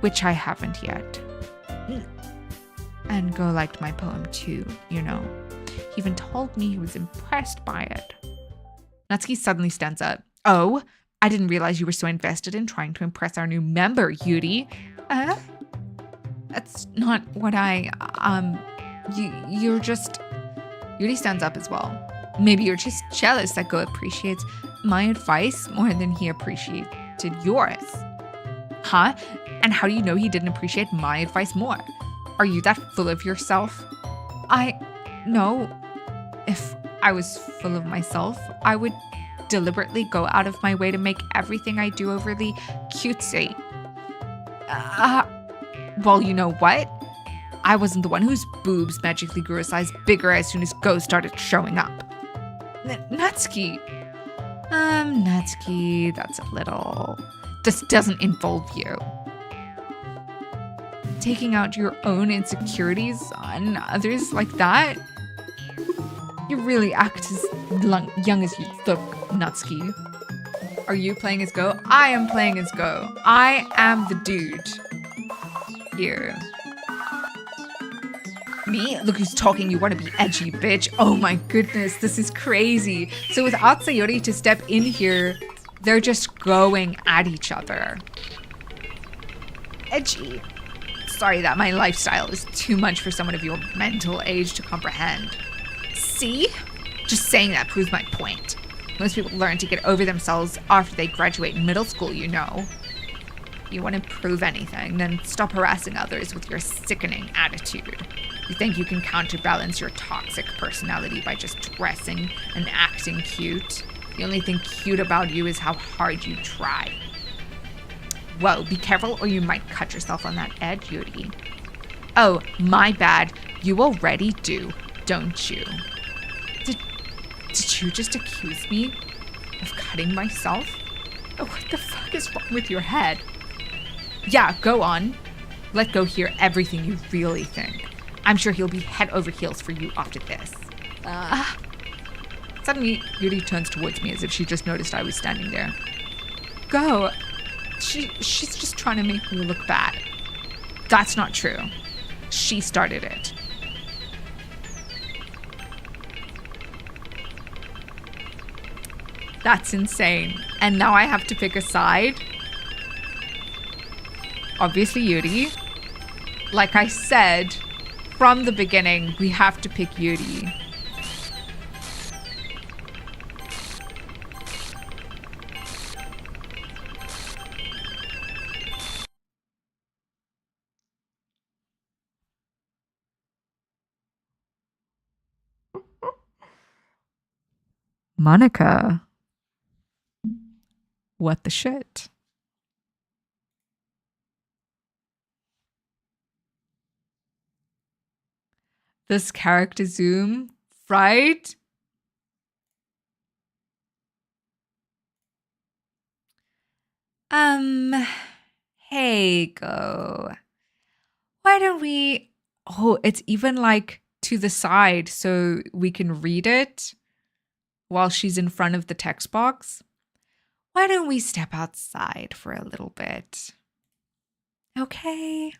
which I haven't yet. And Go liked my poem too, you know. He even told me he was impressed by it. Natsuki suddenly stands up. Oh, I didn't realize you were so invested in trying to impress our new member, Yuri. That's not what you're just... Yuri stands up as well. Maybe you're just jealous that Go appreciates my advice more than he appreciated yours. Huh? And how do you know he didn't appreciate my advice more? Are you that full of yourself? No. If I was full of myself, I would deliberately go out of my way to make everything I do overly cutesy. Well, you know what? I wasn't the one whose boobs magically grew a size bigger as soon as Go started showing up. Natsuki. Natsuki, that's a little... This doesn't involve you. Taking out your own insecurities on others like that? You really act as young as you look, Natsuki. Are you playing as Go? I am playing as Go. I am the dude here. Me? Look who's talking. You want to be edgy, bitch. Oh my goodness, this is crazy. So without Sayori to step in here, they're just going at each other. Edgy. Sorry that my lifestyle is too much for someone of your mental age to comprehend. See? Just saying that proves my point. Most people learn to get over themselves after they graduate middle school, you know. You want to prove anything, then stop harassing others with your sickening attitude. You think you can counterbalance your toxic personality by just dressing and acting cute? The only thing cute about you is how hard you try. Whoa, be careful or you might cut yourself on that edge, Yuri. Oh, my bad. You already do, don't you? Did you just accuse me of cutting myself? Oh, what the fuck is wrong with your head? Yeah, go on. Let Go hear everything you really think. I'm sure he'll be head over heels for you after this. Suddenly, Yuri turns towards me as if she just noticed I was standing there. Go. She's just trying to make me look bad. That's not true. She started it. That's insane. And now I have to pick a side? Obviously Yuri. Like I said, from the beginning, we have to pick Yuri. Monica. What the shit? This character zoom, right? Hey, Go. Why don't we... Oh, it's even like to the side so we can read it while she's in front of the text box. Why don't we step outside for a little bit? Okay.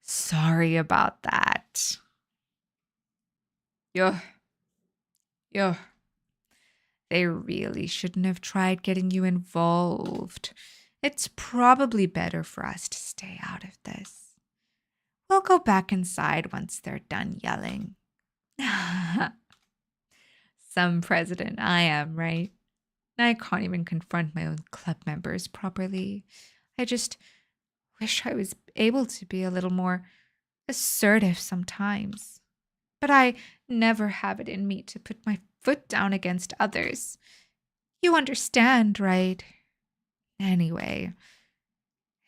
Sorry about that. Yo. They really shouldn't have tried getting you involved. It's probably better for us to stay out of this. We'll go back inside once they're done yelling. Some president I am, right? I can't even confront my own club members properly. I just wish I was able to be a little more assertive sometimes. But I never have it in me to put my foot down against others. You understand, right? Anyway,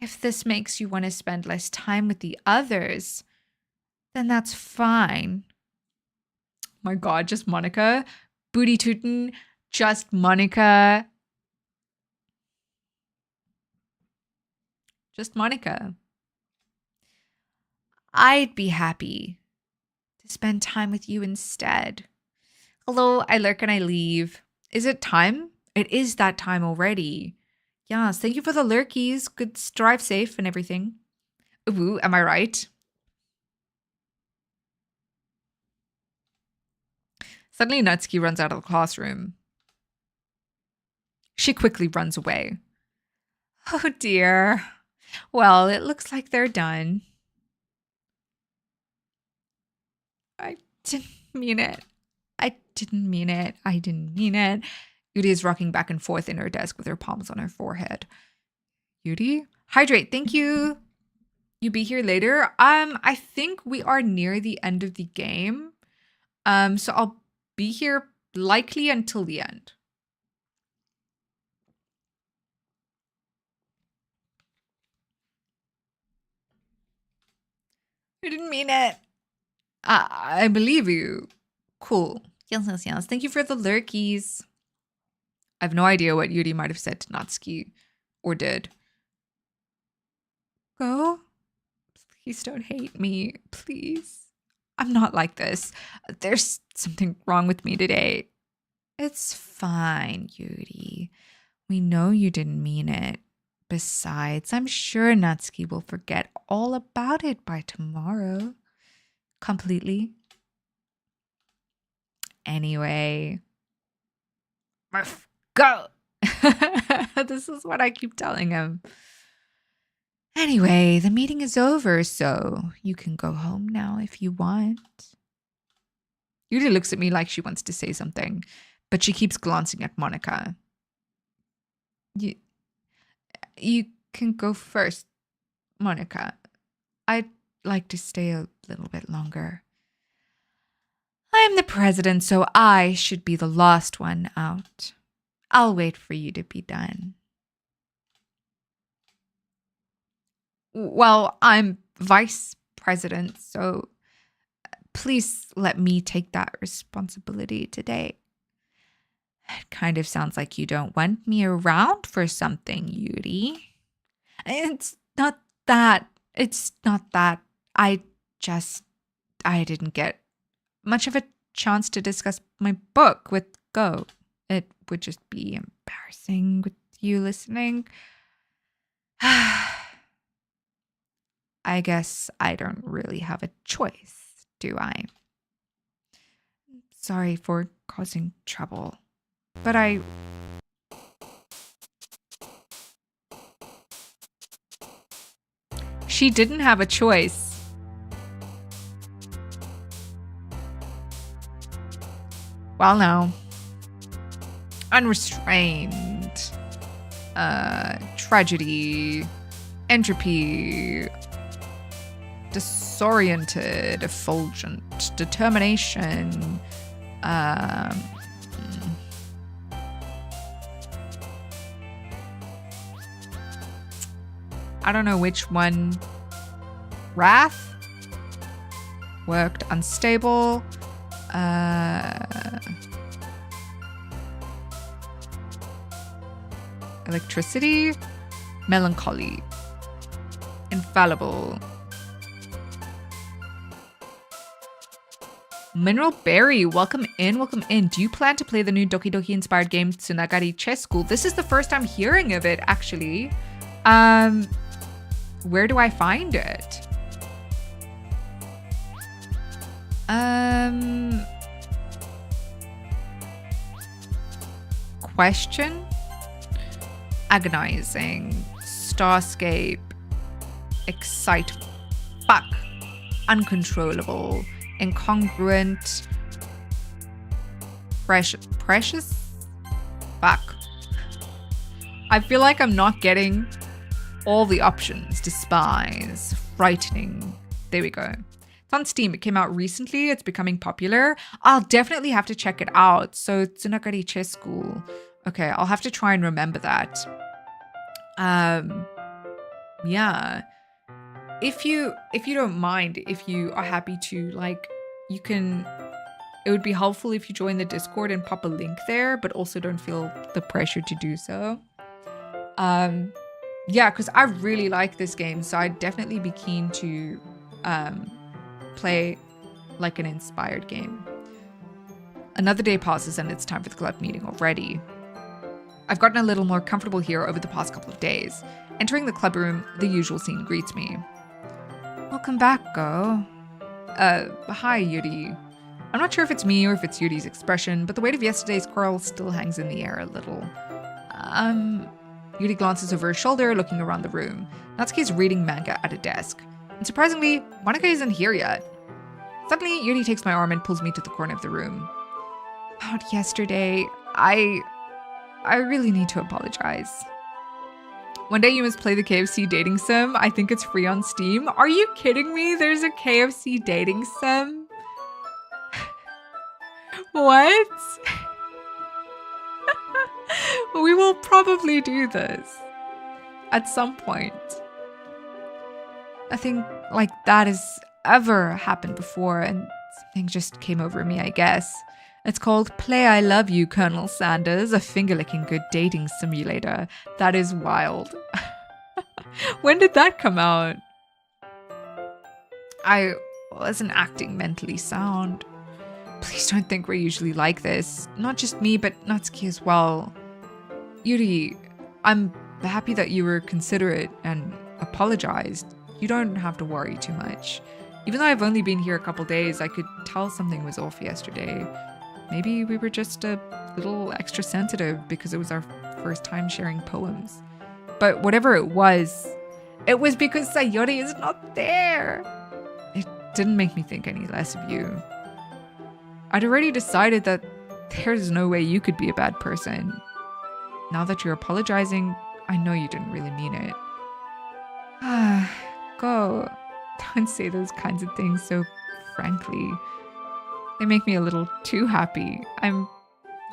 if this makes you want to spend less time with the others, then that's fine. My God, just Monica. Booty tootin'. Just Monica. Just Monica. I'd be happy to spend time with you instead. Hello, I lurk and I leave. Is it time? It is that time already. Yes, thank you for the lurkies. Good drive safe and everything. Ooh, am I right? Suddenly Natsuki runs out of the classroom. She quickly runs away. Oh dear. Well, it looks like they're done. I didn't mean it. I didn't mean it. Yuri is rocking back and forth in her desk with her palms on her forehead. Yuri? Hydrate, thank you. You be here later? I think we are near the end of the game. So I'll be here likely until the end. I didn't mean it. I believe you. Cool. Yes. Thank you for the lurkies. I have no idea what Yuri might have said to Natsuki. Or did. Go? Please don't hate me. Please. I'm not like this. There's something wrong with me today. It's fine, Yuri. We know you didn't mean it. Besides, I'm sure Natsuki will forget all about it by tomorrow. Completely. Anyway. Murph, go! This is what I keep telling him. Anyway, the meeting is over, so you can go home now if you want. Yuri looks at me like she wants to say something, but she keeps glancing at Monica. You can go first, Monica. I'd like to stay a little bit longer. I am the president, so I should be the last one out. I'll wait for you to be done. Well, I'm vice president, so please let me take that responsibility today. It kind of sounds like you don't want me around for something, Yuri. It's not that. I didn't get much of a chance to discuss my book with Go. It would just be embarrassing with you listening. I guess I don't really have a choice, do I? Sorry for causing trouble, but She didn't have a choice. Well, no. Unrestrained. Tragedy. Entropy. Disoriented. Effulgent. Determination. I don't know which one. Wrath. Worked unstable. Electricity. Melancholy. Infallible. Mineral Berry, welcome in, welcome in. Do you plan to play the new Doki Doki inspired game Tsunagari Chess School? This is the first I'm hearing of it, actually. Where do I find it? Question? Agonizing. Starscape. Excite. Fuck. Uncontrollable. Incongruent. Precious? Fuck. I feel like I'm not getting all the options. Despise. Frightening. There we go. It's on Steam. It came out recently. It's becoming popular. I'll definitely have to check it out. So Tsunagari Chess School. Okay, I'll have to try and remember that. Yeah. If you don't mind, if you are happy to, like, you can, it would be helpful if you join the Discord and pop a link there, but also don't feel the pressure to do so. Yeah, because I really like this game, so I'd definitely be keen to play like an inspired game. Another day passes and it's time for the club meeting already. I've gotten a little more comfortable here over the past couple of days. Entering the club room, the usual scene greets me. Welcome back, Go. Hi, Yuri. I'm not sure if it's me or if it's Yuri's expression, but the weight of yesterday's quarrel still hangs in the air a little. Yuri glances over her shoulder, looking around the room. Natsuki is reading manga at a desk. And surprisingly, Monica isn't here yet. Suddenly, Yuri takes my arm and pulls me to the corner of the room. About yesterday, I really need to apologize. One day you must play the KFC dating sim. I think it's free on Steam. Are you kidding me? There's a KFC dating sim? What? We will probably do this at some point. I think like that is ever happened before, and something just came over me, I guess. It's called Play I Love You, Colonel Sanders, a finger-licking good dating simulator. That is wild. When did that come out? I wasn't acting mentally sound. Please don't think we're usually like this. Not just me, but Natsuki as well. Yuri, I'm happy that you were considerate and apologized. You don't have to worry too much. Even though I've only been here a couple days, I could tell something was off yesterday. Maybe we were just a little extra sensitive because it was our first time sharing poems. But whatever it was because Sayori is not there. It didn't make me think any less of you. I'd already decided that there's no way you could be a bad person. Now that you're apologizing, I know you didn't really mean it. Go. Don't say those kinds of things so frankly. They make me a little too happy. I'm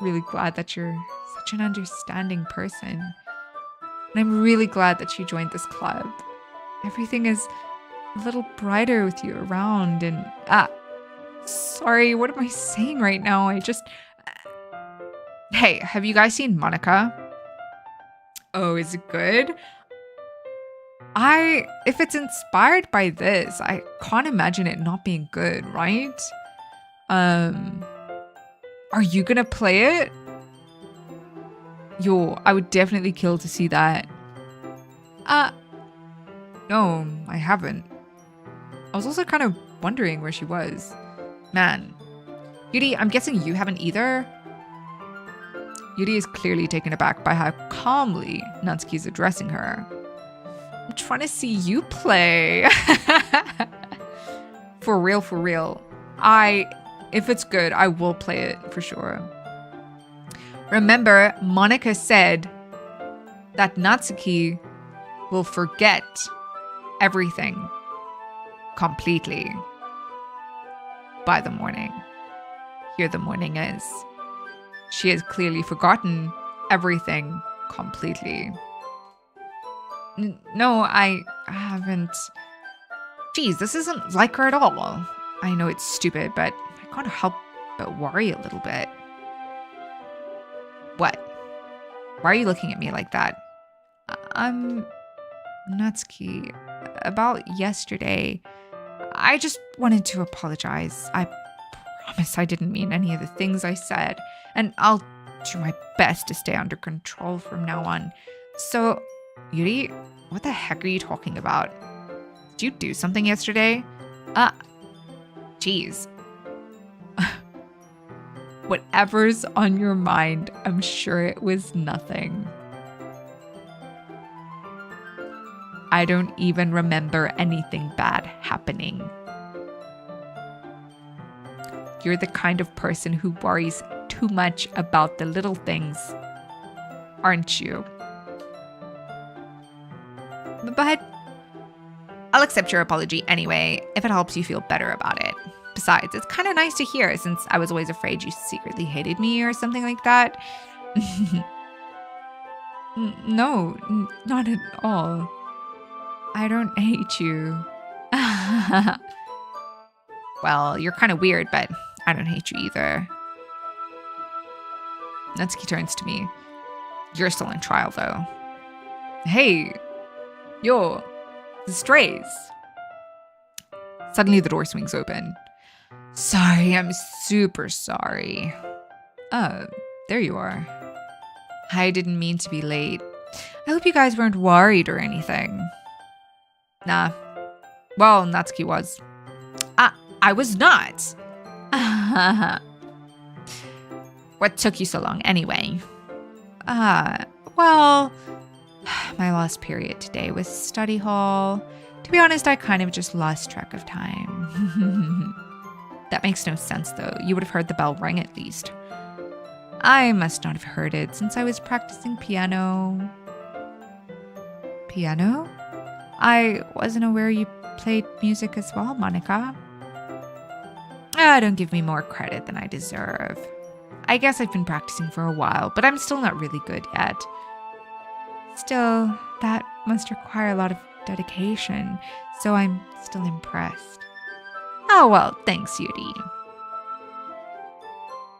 really glad that you're such an understanding person. And I'm really glad that you joined this club. Everything is a little brighter with you around and... Sorry, what am I saying right now? Hey, have you guys seen Monica? Oh, is it good? If it's inspired by this, I can't imagine it not being good, right? Are you gonna play it? Yo, I would definitely kill to see that. No, I haven't. I was also kind of wondering where she was. Man. Yuri, I'm guessing you haven't either? Yuri is clearly taken aback by how calmly Natsuki is addressing her. I'm trying to see you play. For real, for real. If it's good, I will play it for sure. Remember, Monica said that Natsuki will forget everything completely by the morning. Here the morning is. She has clearly forgotten everything completely. No, I haven't. Geez, this isn't like her at all. I know it's stupid, but I can't help but worry a little bit. What? Why are you looking at me like that? Natsuki, about yesterday, I just wanted to apologize. I promise I didn't mean any of the things I said, and I'll do my best to stay under control from now on. So, Yuri, what the heck are you talking about? Did you do something yesterday? Geez. Whatever's on your mind, I'm sure it was nothing. I don't even remember anything bad happening. You're the kind of person who worries too much about the little things, aren't you? But I'll accept your apology anyway, if it helps you feel better about it. Besides, it's kind of nice to hear, since I was always afraid you secretly hated me or something like that. No, not at all. I don't hate you. Well, you're kind of weird, but I don't hate you either. Natsuki turns to me. You're still in trial, though. Hey, yo, the strays. Suddenly the door swings open. Sorry, I'm super sorry. There you are. I didn't mean to be late. I hope you guys weren't worried or anything. Nah. Well, Natsuki was. I was not. What took you so long anyway? Well, my last period today was study hall. To be honest, I kind of just lost track of time. That makes no sense, though. You would have heard the bell ring at least. I must not have heard it since I was practicing piano. Piano? I wasn't aware you played music as well, Monica. Don't give me more credit than I deserve. I guess I've been practicing for a while, but I'm still not really good yet. Still, that must require a lot of dedication, so I'm still impressed. Oh, well, thanks, Yuri.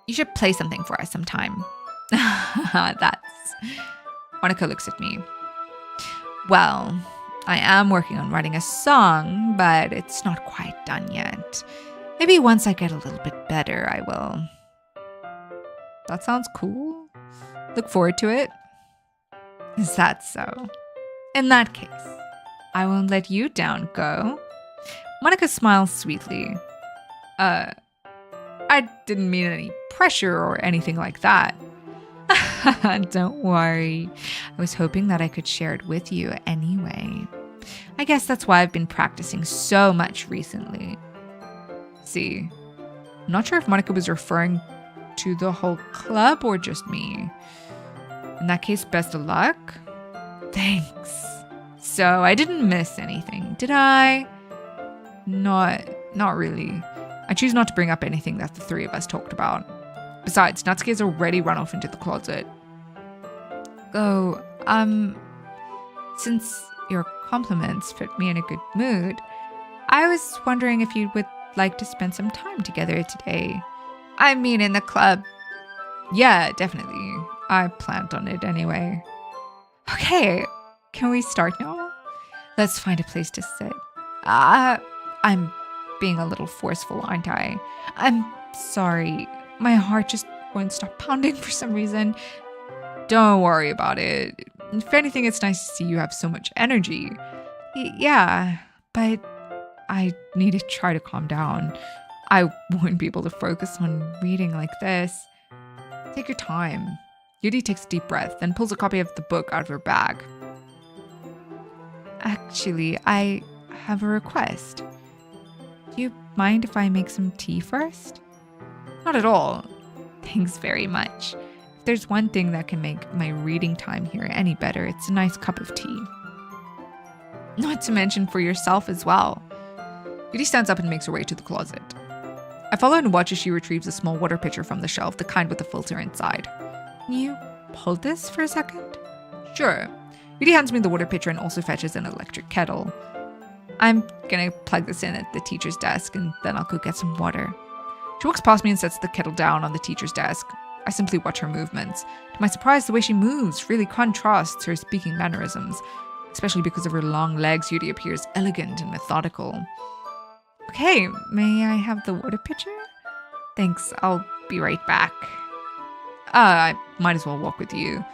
You should play something for us sometime. Monica looks at me. Well, I am working on writing a song, but it's not quite done yet. Maybe once I get a little bit better, I will. That sounds cool. Look forward to it. Is that so? In that case, I won't let you down, Go. Monica smiles sweetly. I didn't mean any pressure or anything like that. Don't worry. I was hoping that I could share it with you anyway. I guess that's why I've been practicing so much recently. See, I'm not sure if Monica was referring to the whole club or just me. In that case, best of luck. Thanks. So I didn't miss anything, did I? Not really. I choose not to bring up anything that the three of us talked about. Besides, Natsuki has already run off into the closet. Oh, since your compliments put me in a good mood, I was wondering if you would like to spend some time together today. I mean, in the club. Yeah, definitely. I planned on it anyway. Okay, can we start now? Let's find a place to sit. I'm being a little forceful, aren't I? I'm sorry. My heart just won't stop pounding for some reason. Don't worry about it. If anything, it's nice to see you have so much energy. Yeah, but I need to try to calm down. I won't be able to focus on reading like this. Take your time. Yuri takes a deep breath, then pulls a copy of the book out of her bag. Actually, I have a request. Do you mind if I make some tea first? Not at all. Thanks very much. If there's one thing that can make my reading time here any better, it's a nice cup of tea. Not to mention for yourself as well. Yuri stands up and makes her way to the closet. I follow and watch as she retrieves a small water pitcher from the shelf, the kind with the filter inside. Can you hold this for a second? Sure. Yuri hands me the water pitcher and also fetches an electric kettle. I'm gonna plug this in at the teacher's desk and then I'll go get some water. She walks past me and sets the kettle down on the teacher's desk. I simply watch her movements. To my surprise, the way she moves really contrasts her speaking mannerisms. Especially because of her long legs, Yuri appears elegant and methodical. Okay, may I have the water pitcher? Thanks, I'll be right back. I might as well walk with you.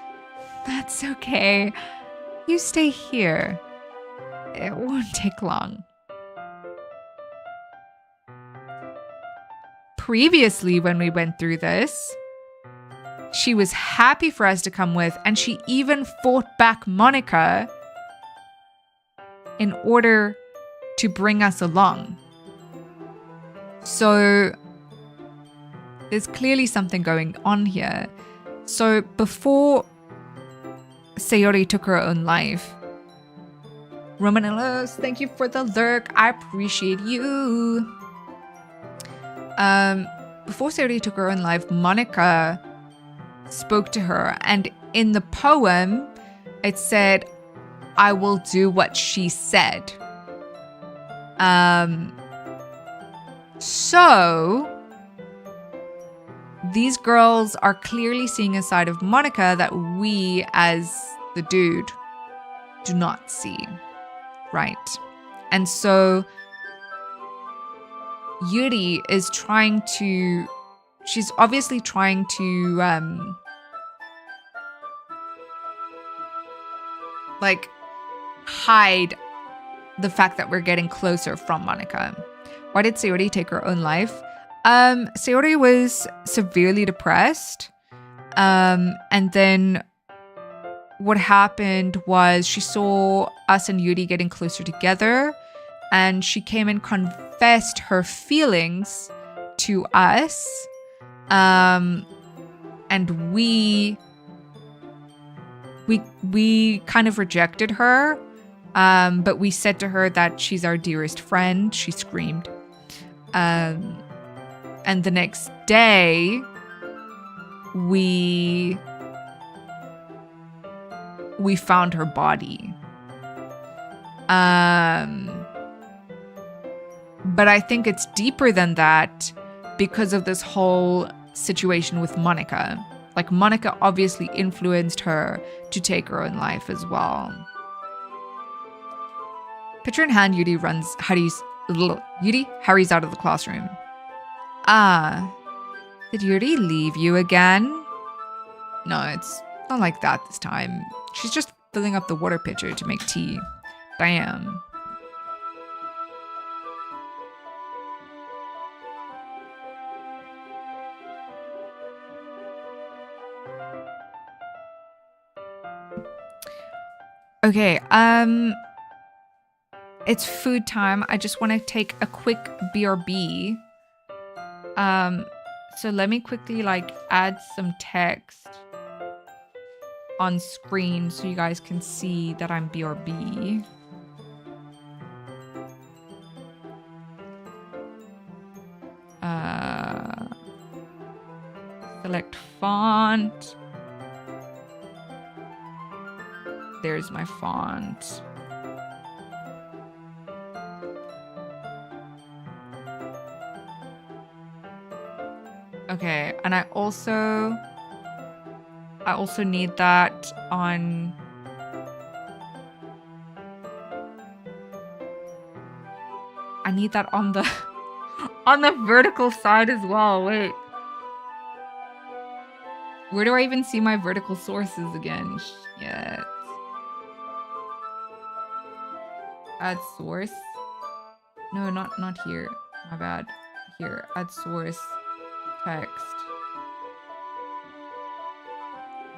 That's okay. You stay here. It won't take long. Previously, when we went through this, she was happy for us to come with, and she even fought back Monica in order to bring us along. So there's clearly something going on here. So before Sayori took her own life, Romanellos, thank you for the lurk. I appreciate you. Before Sayori took her own life, Monica spoke to her, and in the poem, it said, "I will do what she said." So these girls are clearly seeing a side of Monica that we, as the dude, do not see, right? And so Yuri is trying to, she's obviously trying to, like, hide the fact that we're getting closer from Monica. Why did Sayori take her own life? Sayori was severely depressed. And then what happened was she saw us and Yuri getting closer together, and she came and confessed her feelings to us. And we kind of rejected her. But we said to her that she's our dearest friend. She screamed. And the next day, we found her body. But I think it's deeper than that because of this whole situation with Monica. Like, Monica obviously influenced her to take her own life as well. Picture in hand, Yuri hurries out of the classroom. Ah, did Yuri leave you again? No, it's not like that this time. She's just filling up the water pitcher to make tea. Damn. Okay, it's food time. I just want to take a quick BRB. So let me quickly like add some text on screen so you guys can see that I'm BRB. Select font. There's my font. Okay, and I also need that on the on the vertical side as well. Wait. Where do I even see my vertical sources again? Shit. Add source. No, not here. My bad. Here, add source. Text.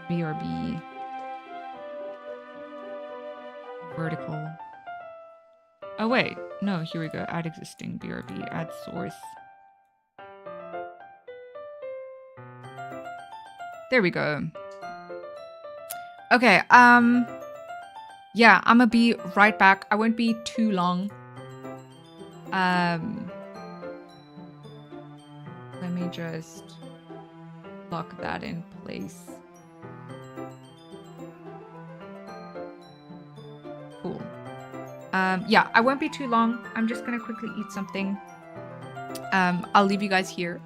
BRB. Vertical. Oh wait, no, here we go. Add existing BRB. Add source. There we go. Okay, yeah, I'm gonna be right back. I won't be too long. Let me just lock that in place. Cool. Yeah, I won't be too long. I'm just gonna quickly eat something. I'll leave you guys here.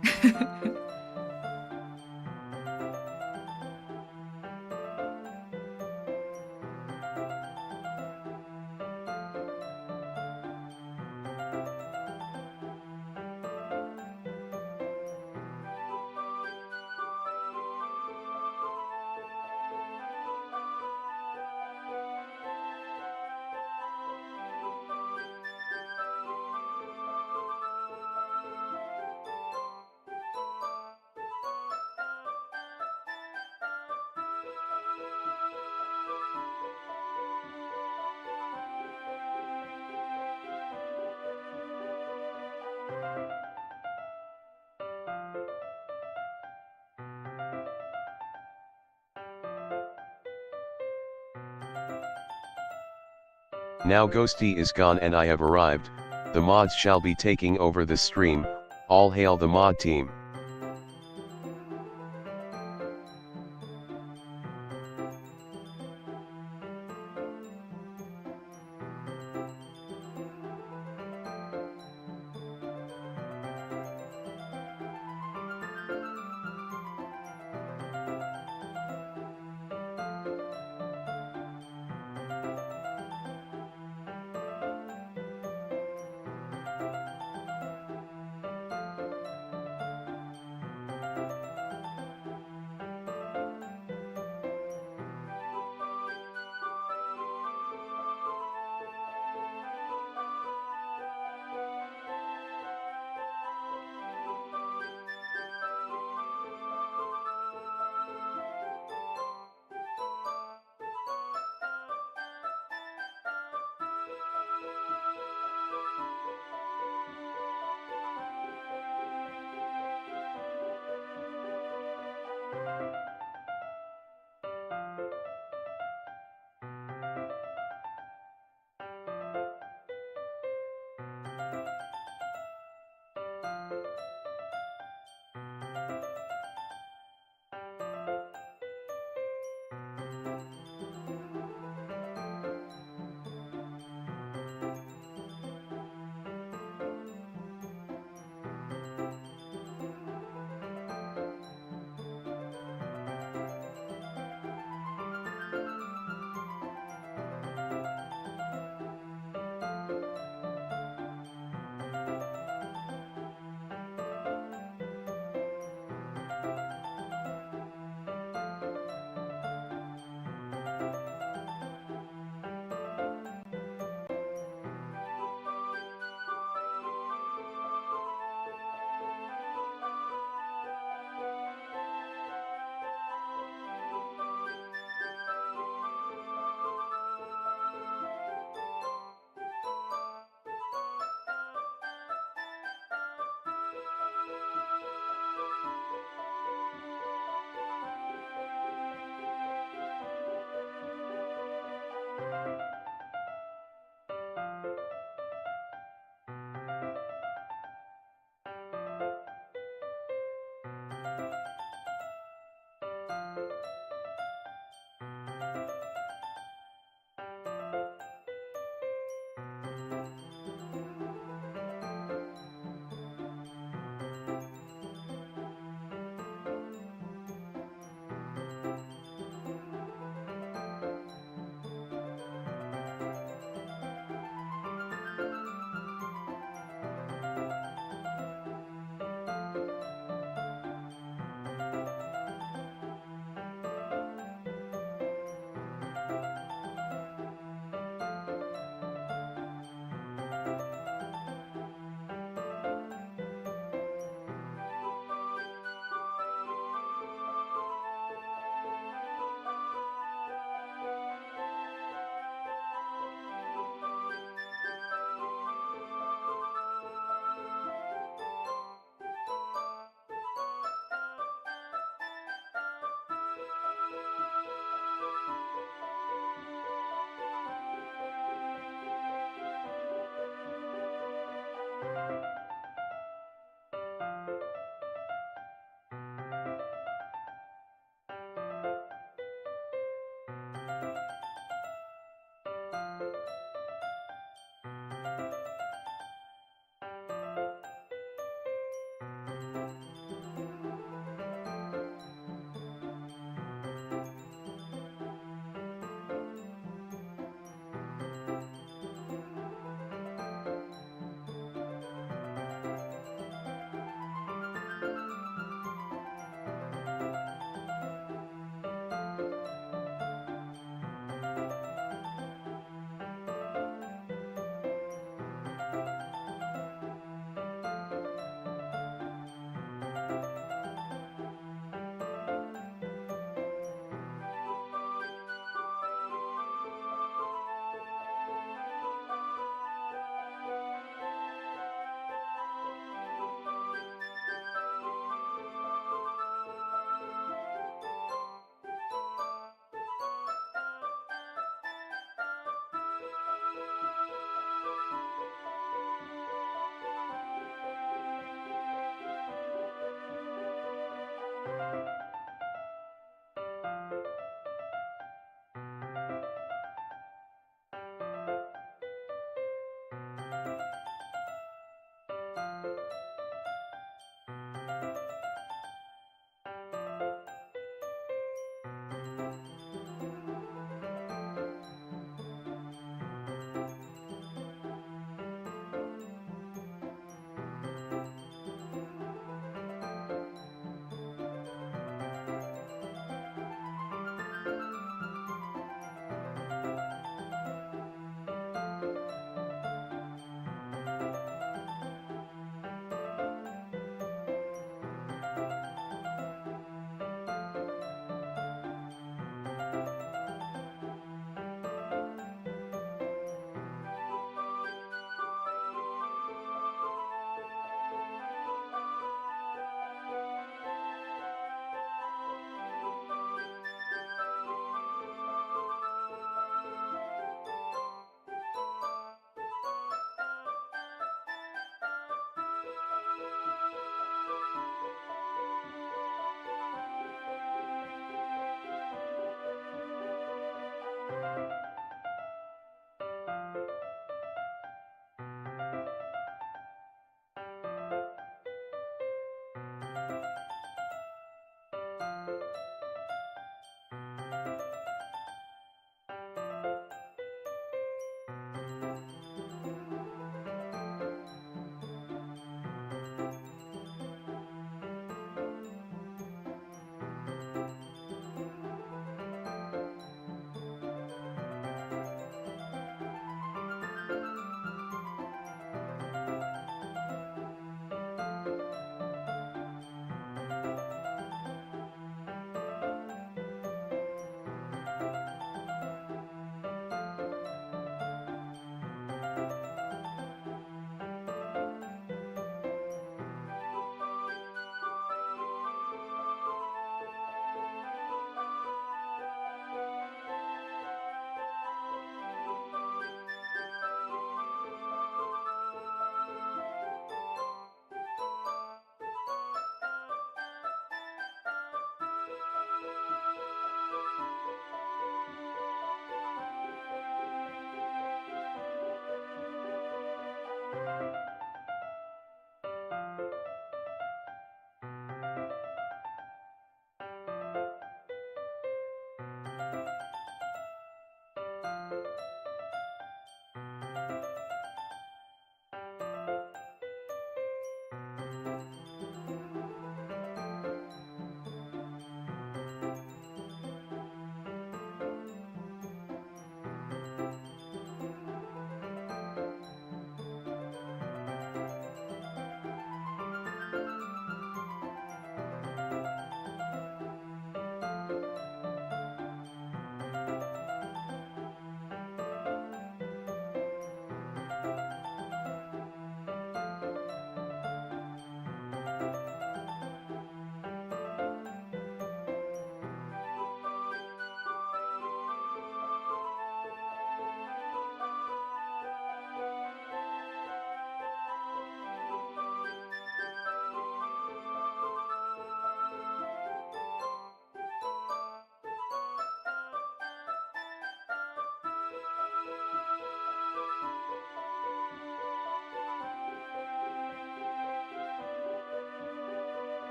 Now Ghosty is gone and I have arrived. The mods shall be taking over the stream. All hail the mod team.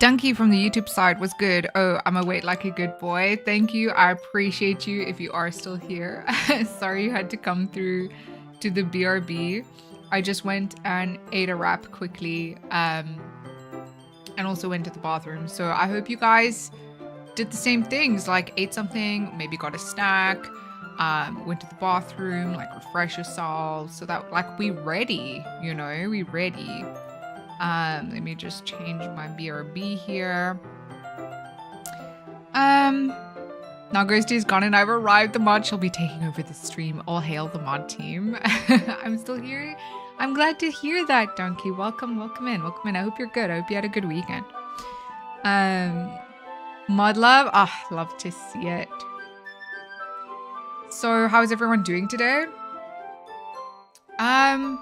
Donkey from the YouTube side was good. Oh, I'm awake like a good boy. Thank you. I appreciate you if you are still here. Sorry you had to come through to the BRB. I just went and ate a wrap quickly and also went to the bathroom. So I hope you guys did the same things, like ate something, maybe got a snack, went to the bathroom, like refresh yourselves so that like we ready, you know, we ready. Let me just change my BRB here. Now Ghosty is gone and I've arrived. The mod shall be taking over the stream. All hail the mod team. I'm still here. I'm glad to hear that, Donkey. Welcome in. I hope you're good. I hope you had a good weekend. Mod love. Love to see it. So how is everyone doing today? I'm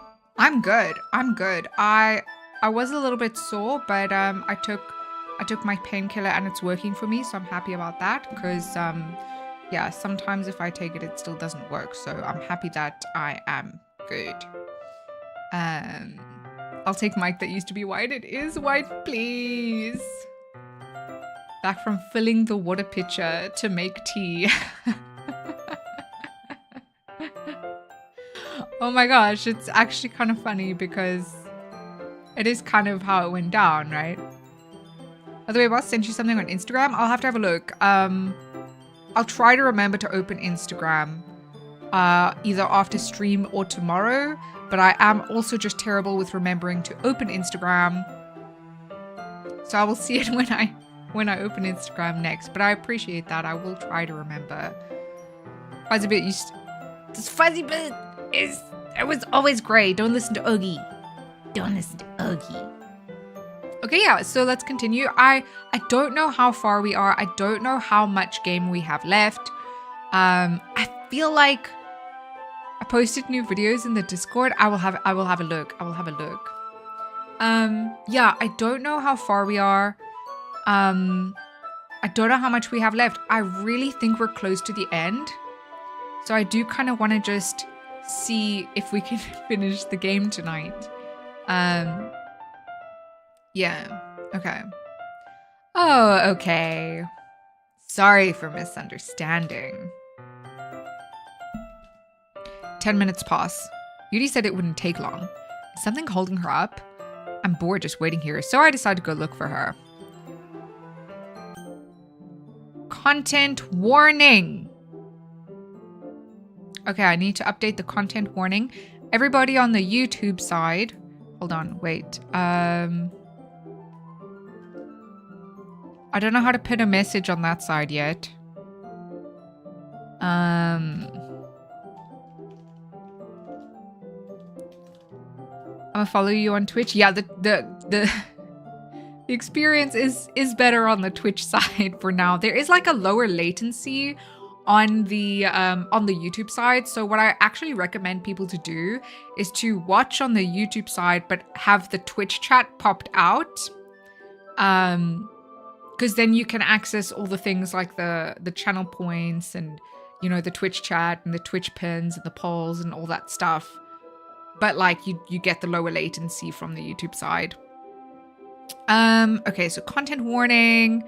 good. I was a little bit sore, but I took my painkiller and it's working for me, so I'm happy about that because yeah, sometimes if I take it, it still doesn't work. So I'm happy that I am good. I'll take Mike that used to be white. It is white, please. Back from filling the water pitcher to make tea. Oh my gosh, it's actually kind of funny because it is kind of how it went down, right? By the way, Boss sent you something on Instagram. I'll have to have a look. I'll try to remember to open Instagram either after stream or tomorrow. But I am also just terrible with remembering to open Instagram. So I will see it when I open Instagram next. But I appreciate that. I will try to remember. Fuzzy Bit this Fuzzy Bit it was always great. Don't listen to Oogie. Don't listen to Oogie. Okay, yeah, so let's continue. I don't know how far we are. I don't know how much game we have left. I feel like I posted new videos in the Discord. I will have a look. Yeah, I don't know how far we are. I don't know how much we have left. I really think we're close to the end. So I do kind of want to just see if we can finish the game tonight. Yeah, okay. Oh, okay. Sorry for misunderstanding. 10 minutes pass. Yuri said it wouldn't take long. Is something holding her up? I'm bored just waiting here, so I decided to go look for her. Content warning. Okay, I need to update the content warning. Everybody on the YouTube side. Hold on, wait. I don't know how to put a message on that side yet. I'm gonna follow you on Twitch. Yeah, the experience is better on the Twitch side for now. There is like a lower latency on the YouTube side. So what I actually recommend people to do is to watch on the YouTube side, but have the Twitch chat popped out. Because then you can access all the things like the channel points and, you know, the Twitch chat and the Twitch pins and the polls and all that stuff. But like you get the lower latency from the YouTube side. Okay, so content warning.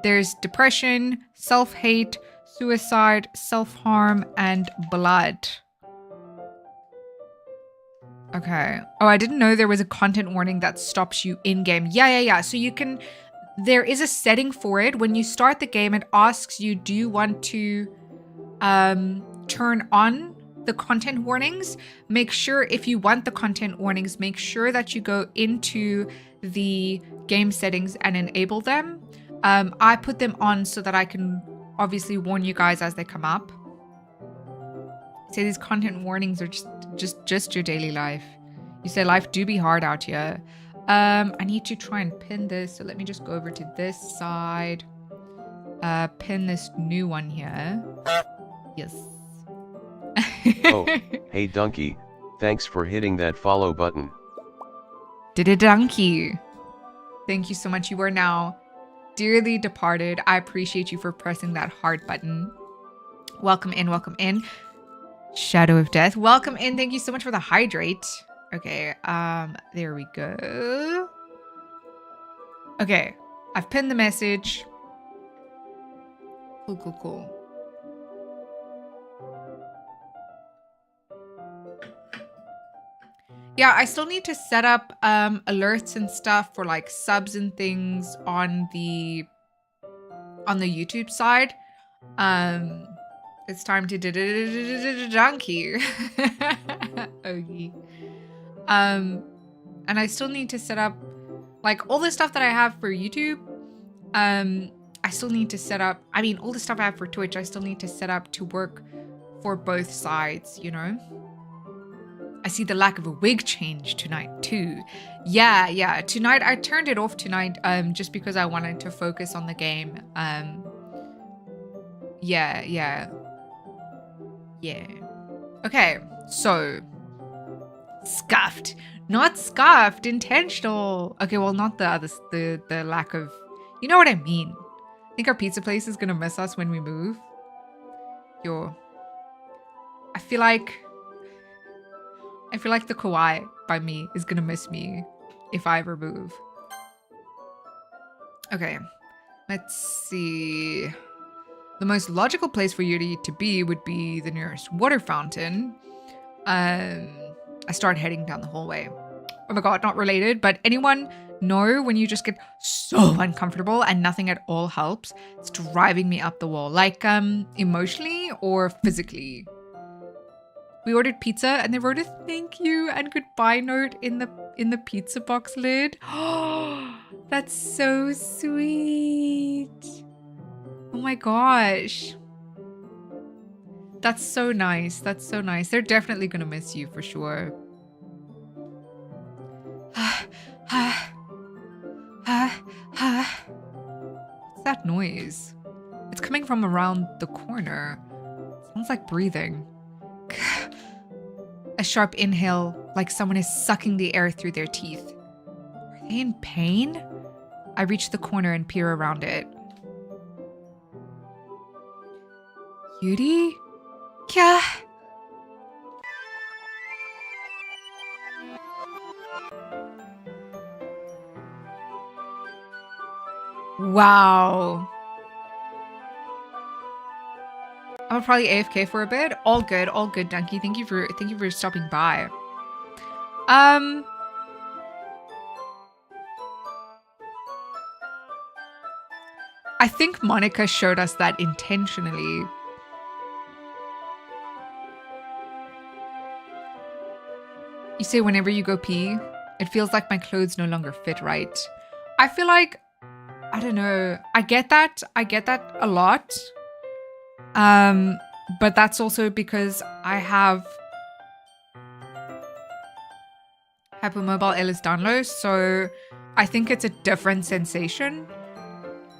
There's depression, self-hate, suicide, self-harm, and blood. Okay. Oh, I didn't know there was a content warning that stops you in-game. Yeah. So you can... There is a setting for it. When you start the game, it asks you, do you want to turn on the content warnings? Make sure, if you want the content warnings, make sure that you go into the game settings and enable them. I put them on so that I can obviously warn you guys as they come up. Say these content warnings are just your daily life. You say life do be hard out here. I need to try and pin this. So let me just go over to this side. Pin this new one here. Yes. Oh, hey Donkey. Thanks for hitting that follow button. Donkey. Thank you so much. You are now dearly departed. I appreciate you for pressing that heart button. Welcome in, welcome in. Shadow of Death. Welcome in. Thank you so much for the hydrate. Okay, there we go. Okay, I've pinned the message. Cool. Yeah, I still need to set up alerts and stuff for like subs and things on the YouTube side. It's time to donkey. Ogie. And I still need to set up like all the stuff that I have for YouTube. I still need to set up, I mean, all the stuff I have for Twitch, I still need to set up to work for both sides, you know? I see the lack of a wig change tonight too. Yeah. Tonight, I turned it off tonight just because I wanted to focus on the game. Yeah. Okay, so scuffed. Not scuffed, intentional. Okay, well, not the lack of, you know what I mean. I think our pizza place is gonna miss us when we move. I feel like the kawaii by me is gonna miss me if I ever move. Okay, let's see. The most logical place for Yuri to be would be the nearest water fountain. I start heading down the hallway. Oh my god, not related, but anyone know when you just get so uncomfortable and nothing at all helps? It's driving me up the wall, like emotionally or physically. We ordered pizza and they wrote a thank you and goodbye note in the pizza box lid. Oh, that's so sweet. Oh my gosh. That's so nice. That's so nice. They're definitely gonna miss you for sure. What's that noise? It's coming from around the corner. Sounds like breathing. A sharp inhale, like someone is sucking the air through their teeth. Are they in pain? I reach the corner and peer around it. Yuri? Kya? Wow. I'm probably AFK for a bit. All good, Donkey. Thank you for stopping by. I think Monica showed us that intentionally. You say whenever you go pee, it feels like my clothes no longer fit right. I feel like, I don't know. I get that a lot. But that's also because I have hypermobile Ehlers Danlos, so I think it's a different sensation.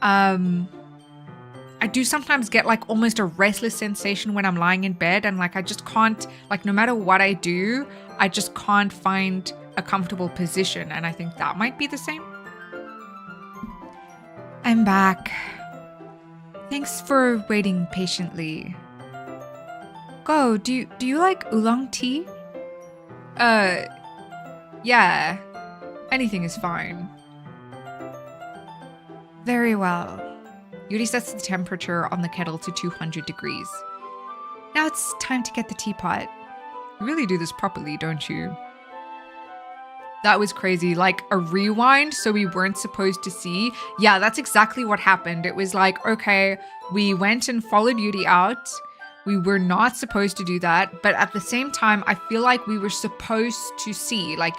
I do sometimes get like almost a restless sensation when I'm lying in bed and like I just can't, like no matter what I do, I just can't find a comfortable position, and I think that might be the same. I'm back. Thanks for waiting patiently. Go, do you like oolong tea? Yeah. Anything is fine. Very well. Yuri sets the temperature on the kettle to 200 degrees. Now it's time to get the teapot. You really do this properly, don't you? That was crazy. Like a rewind, so we weren't supposed to see. Yeah, that's exactly what happened. It was like, okay, we went and followed Yuri out. We were not supposed to do that. But at the same time, I feel like we were supposed to see. Like,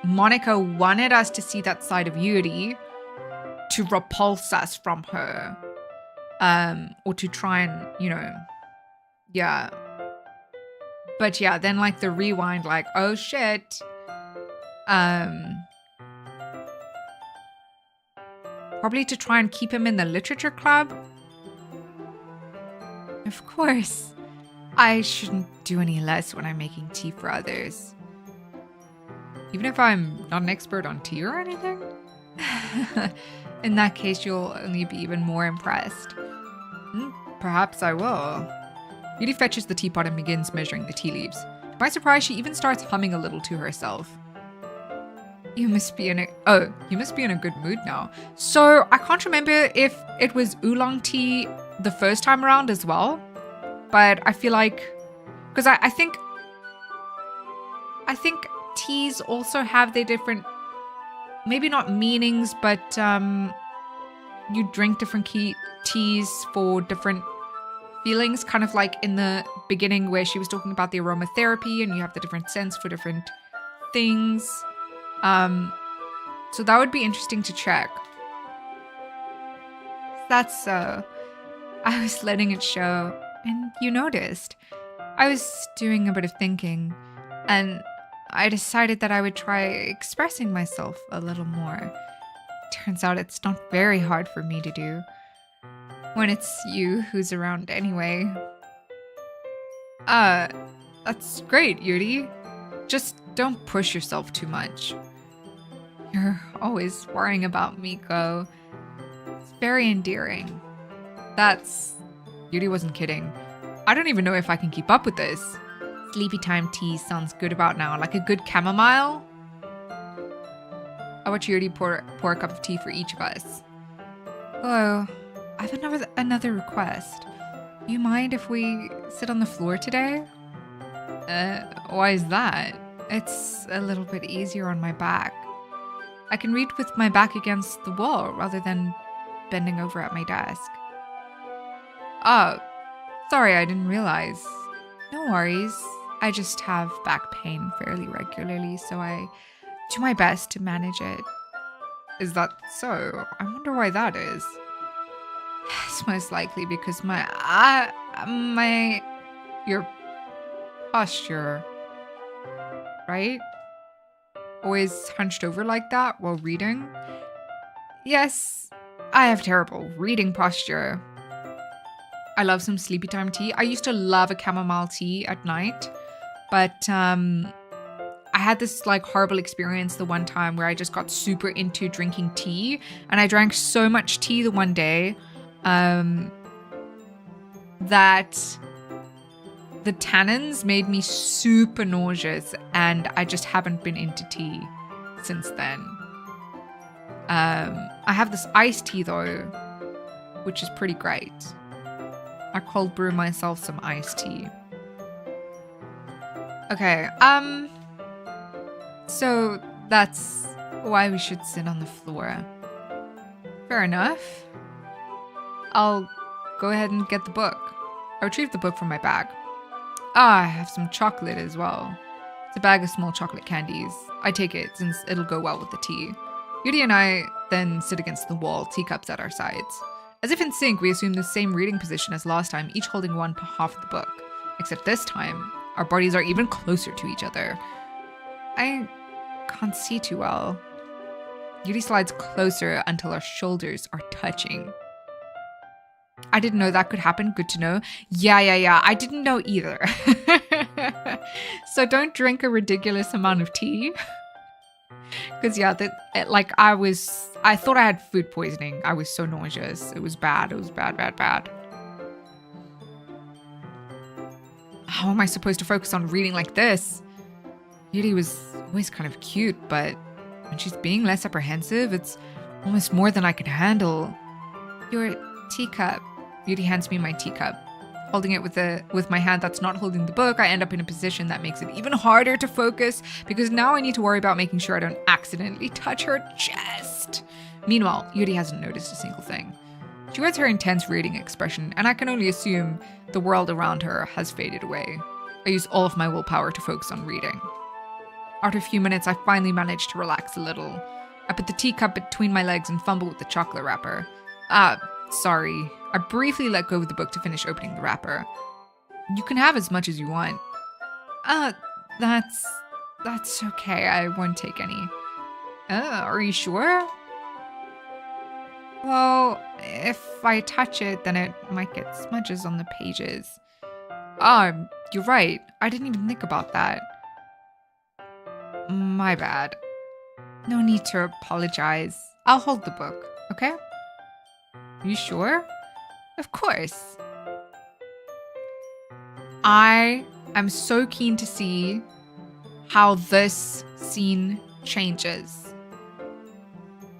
Monica wanted us to see that side of Yuri to repulse us from her. Or to try and, you know, yeah. But yeah, then like the rewind, like, oh shit. Probably to try and keep him in the literature club. Of course. I shouldn't do any less when I'm making tea for others. Even if I'm not an expert on tea or anything? In that case, you'll only be even more impressed. Perhaps I will. Yuri fetches the teapot and begins measuring the tea leaves. To my surprise, she even starts humming a little to herself. You must be in a good mood now. So I can't remember if it was oolong tea the first time around as well, but I feel like because I think teas also have their different, maybe not meanings, but you drink different teas for different feelings, kind of like in the beginning where she was talking about the aromatherapy and you have the different scents for different things. So that would be interesting to check. That's I was letting it show, and you noticed. I was doing a bit of thinking, and I decided that I would try expressing myself a little more. Turns out it's not very hard for me to do when it's you who's around anyway. That's great, Yuri. Just don't push yourself too much. You're always worrying about Miko. It's very endearing. Yuri wasn't kidding. I don't even know if I can keep up with this. Sleepy time tea sounds good about now, like a good chamomile. I'll watch Yuri pour a cup of tea for each of us. Oh, I have another request. You mind if we sit on the floor today? Why is that? It's a little bit easier on my back. I can read with my back against the wall rather than bending over at my desk. Oh, sorry, I didn't realize. No worries. I just have back pain fairly regularly, so I do my best to manage it. Is that so? I wonder why that is. It's most likely because your posture, right? Always hunched over like that while reading. Yes, I have terrible reading posture. I love some sleepy time tea. I used to love a chamomile tea at night, but I had this like horrible experience the one time where I just got super into drinking tea, and I drank so much tea the one day that the tannins made me super nauseous, and I just haven't been into tea since then. I have this iced tea though, which is pretty great. I cold brew myself some iced tea. Okay, so that's why we should sit on the floor. Fair enough. I'll go ahead and get the book. I retrieved the book from my bag. I have some chocolate as well. It's a bag of small chocolate candies. I take it since it'll go well with the tea. Yuri and I then sit against the wall, teacups at our sides. As if in sync, we assume the same reading position as last time, each holding one half of the book. Except this time, our bodies are even closer to each other. I can't see too well. Yuri slides closer until our shoulders are touching. I didn't know that could happen. Good to know. Yeah. I didn't know either. So don't drink a ridiculous amount of tea. Because I thought I had food poisoning. I was so nauseous. It was bad. It was bad. How am I supposed to focus on reading like this? Yuri was always kind of cute, but when she's being less apprehensive, it's almost more than I can handle. Your teacup. Yuri hands me my teacup. Holding it with my hand that's not holding the book, I end up in a position that makes it even harder to focus because now I need to worry about making sure I don't accidentally touch her chest. Meanwhile, Yuri hasn't noticed a single thing. She wears her intense reading expression, and I can only assume the world around her has faded away. I use all of my willpower to focus on reading. After a few minutes, I finally manage to relax a little. I put the teacup between my legs and fumble with the chocolate wrapper. Sorry. I briefly let go of the book to finish opening the wrapper. You can have as much as you want. That's okay. I won't take any. Are you sure? Well, if I touch it, then it might get smudges on the pages. You're right. I didn't even think about that. My bad. No need to apologize. I'll hold the book, okay? You sure? Of course. I am so keen to see how this scene changes.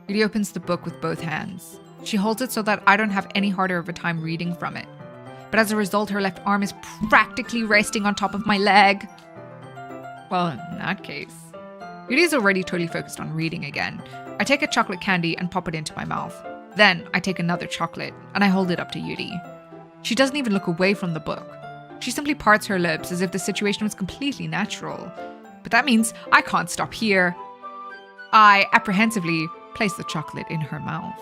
Yuri opens the book with both hands. She holds it so that I don't have any harder of a time reading from it. But as a result, her left arm is practically resting on top of my leg. Well, in that case, Yuri is already totally focused on reading again. I take a chocolate candy and pop it into my mouth. Then I take another chocolate and I hold it up to Yuri. She doesn't even look away from the book. She simply parts her lips as if the situation was completely natural. But that means I can't stop here. I apprehensively place the chocolate in her mouth.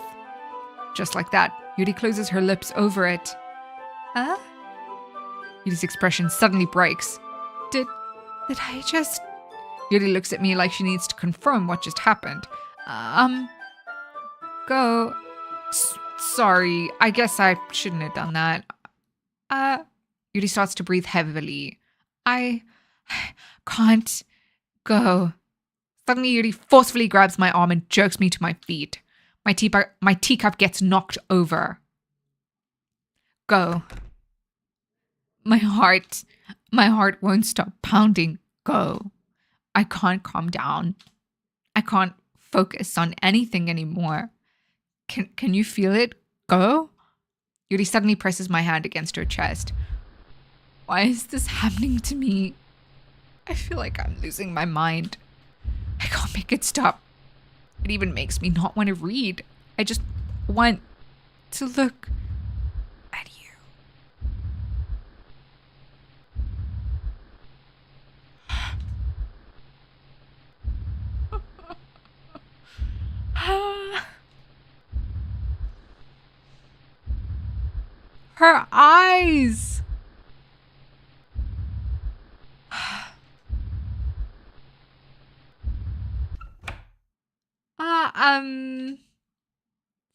Just like that, Yuri closes her lips over it. Huh? Yuri's expression suddenly breaks. Did I just... Yuri looks at me like she needs to confirm what just happened. Go. Sorry, I guess I shouldn't have done that. Yuri starts to breathe heavily. I can't go. Suddenly, Yuri forcefully grabs my arm and jerks me to my feet. My teacup gets knocked over. Go. My heart won't stop pounding. Go. I can't calm down. I can't focus on anything anymore. Can you feel it? Go. Yuri suddenly presses my hand against her chest. Why is this happening to me? I feel like I'm losing my mind. I can't make it stop. It even makes me not want to read. I just want to look at you. Her eyes.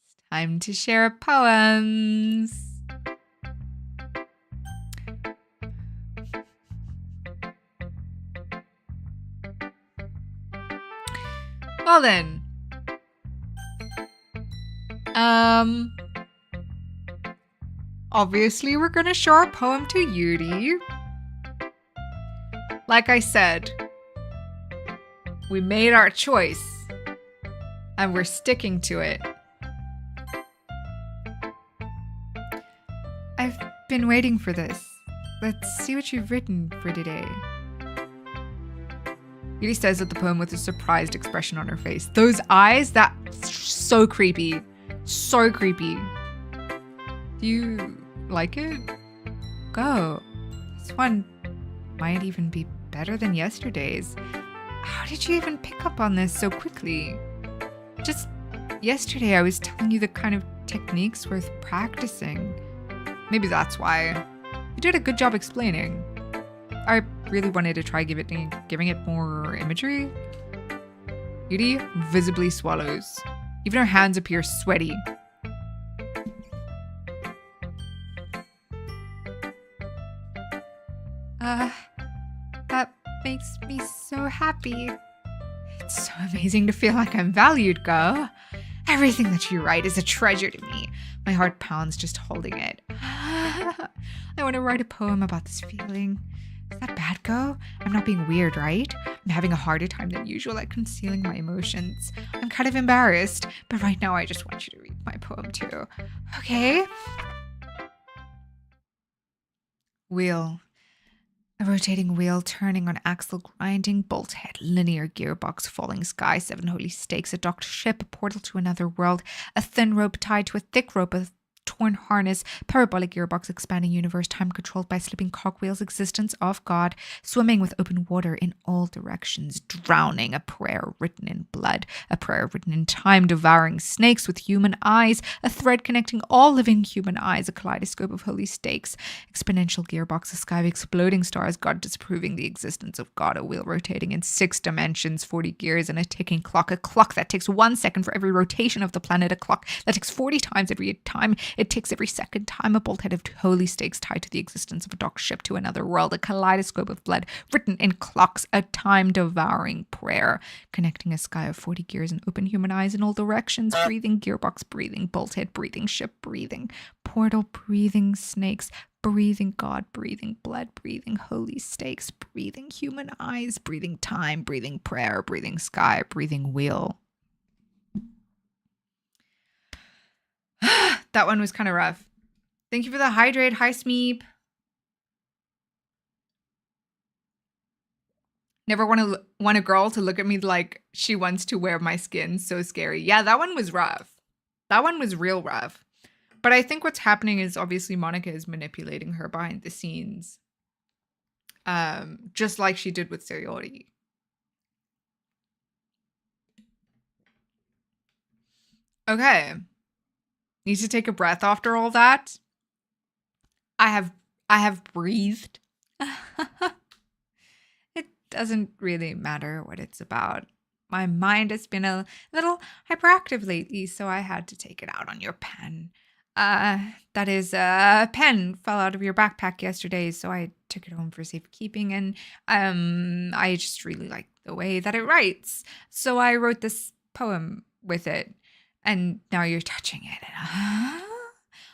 It's time to share poems. Well then. Obviously we're gonna share a poem to Yuri. Like I said, we made our choice. And we're sticking to it. I've been waiting for this. Let's see what you've written for today. Yuri stares at the poem with a surprised expression on her face. Those eyes, that's so creepy. So creepy. Do you like it? Go. This one might even be better than yesterday's. How did you even pick up on this so quickly? Just yesterday I was telling you the kind of techniques worth practicing. Maybe that's why. You did a good job explaining. I really wanted to try giving it more imagery. Yuri visibly swallows. Even her hands appear sweaty. That makes me so happy. It's so amazing to feel like I'm valued, girl. Everything that you write is a treasure to me. My heart pounds just holding it. I want to write a poem about this feeling. Is that bad, Go? I'm not being weird, right? I'm having a harder time than usual at concealing my emotions. I'm kind of embarrassed, but right now I just want you to read my poem too. Okay? Wheel. A rotating wheel turning on axle grinding, bolt head, linear gearbox, falling sky, 7 holy stakes, a docked ship, a portal to another world, a thin rope tied to a thick rope, a torn harness, parabolic gearbox, expanding universe, time controlled by slipping cogwheels, existence of God, swimming with open water in all directions, drowning, a prayer written in blood, a prayer written in time, devouring snakes with human eyes, a thread connecting all living human eyes, a kaleidoscope of holy stakes, exponential gearbox, a sky of exploding stars, God disproving the existence of God, a wheel rotating in 6 dimensions, 40 gears, and a ticking clock, a clock that takes 1 second for every rotation of the planet, a clock that takes 40 times every time it takes every second time, a bolthead of holy stakes tied to the existence of a docked ship to another world, a kaleidoscope of blood written in clocks, a time-devouring prayer, connecting a sky of 40 gears and open human eyes in all directions, breathing gearbox, breathing bolthead, breathing ship, breathing portal, breathing snakes, breathing God, breathing blood, breathing holy stakes, breathing human eyes, breathing time, breathing prayer, breathing sky, breathing wheel. That one was kind of rough. Thank you for the hydrate. Hi, Smeep. Never want a girl to look at me like she wants to wear my skin. So scary. Yeah, that one was rough. That one was real rough. But I think what's happening is obviously Monica is manipulating her behind the scenes. Just like she did with Sayori. Okay. Need to take a breath after all that. I have breathed. It doesn't really matter what it's about. My mind has been a little hyperactive lately, so I had to take it out on your pen. That is, a pen fell out of your backpack yesterday, so I took it home for safekeeping, and I just really like the way that it writes. So I wrote this poem with it, and now you're touching it.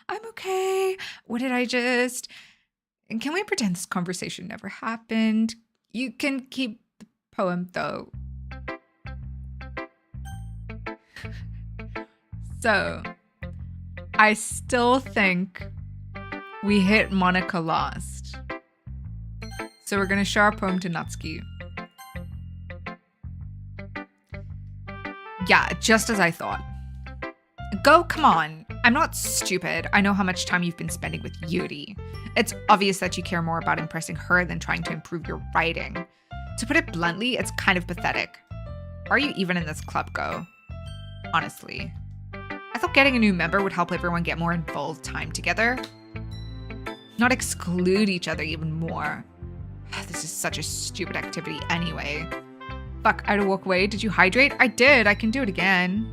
I'm okay. What did I just... Can we pretend this conversation never happened? You can keep the poem, though. So, I still think we hit Monica last. So we're going to show our poem to Natsuki. Yeah, just as I thought. Go, come on. I'm not stupid. I know how much time you've been spending with Yuri. It's obvious that you care more about impressing her than trying to improve your writing. To put it bluntly, it's kind of pathetic. Why are you even in this club, Go? Honestly. I thought getting a new member would help everyone get more involved time together. Not exclude each other even more. This is such a stupid activity anyway. Fuck, I had to walk away. Did you hydrate? I did. I can do it again.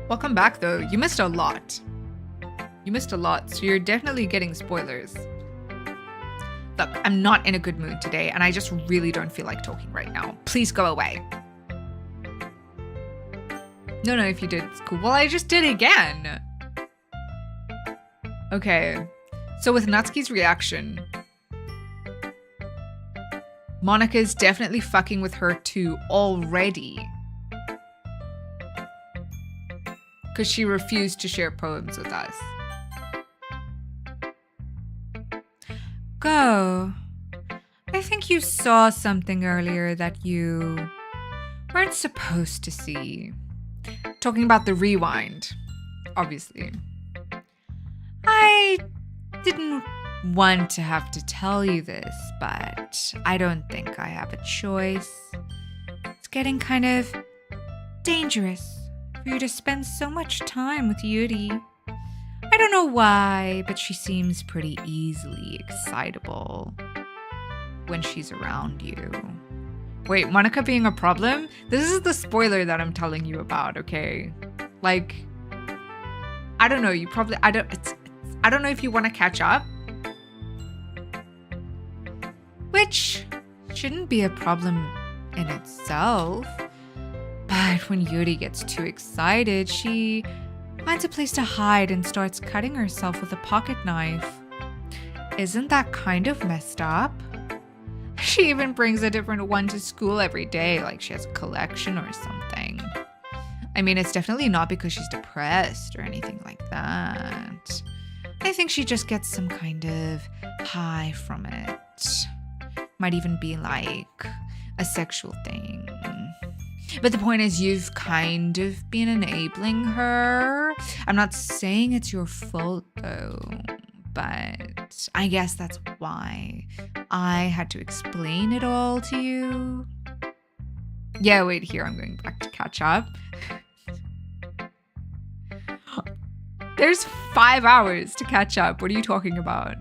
Welcome back, though. You missed a lot. You missed a lot, so you're definitely getting spoilers. Look, I'm not in a good mood today, and I just really don't feel like talking right now. Please go away. No, if you did, it's cool. Well, I just did again. Okay, so with Natsuki's reaction, Monica's definitely fucking with her too already. Because she refused to share poems with us. Go. I think you saw something earlier that you weren't supposed to see. Talking about the rewind, obviously. I didn't want to have to tell you this, but I don't think I have a choice. It's getting kind of dangerous for you to spend so much time with Yuri. I don't know why, but she seems pretty easily excitable when she's around you. Wait, Monica being a problem? This is the spoiler that I'm telling you about, okay? Like, I don't know, I don't know if you want to catch up. Which shouldn't be a problem in itself. But when Yuri gets too excited, she finds a place to hide and starts cutting herself with a pocket knife. Isn't that kind of messed up? She even brings a different one to school every day, like she has a collection or something. I mean, it's definitely not because she's depressed or anything like that. I think she just gets some kind of high from it. Might even be like a sexual thing. But the point is, you've kind of been enabling her. I'm not saying it's your fault, though. But I guess that's why I had to explain it all to you. Yeah, wait, here, I'm going back to catch up. There's 5 hours to catch up. What are you talking about?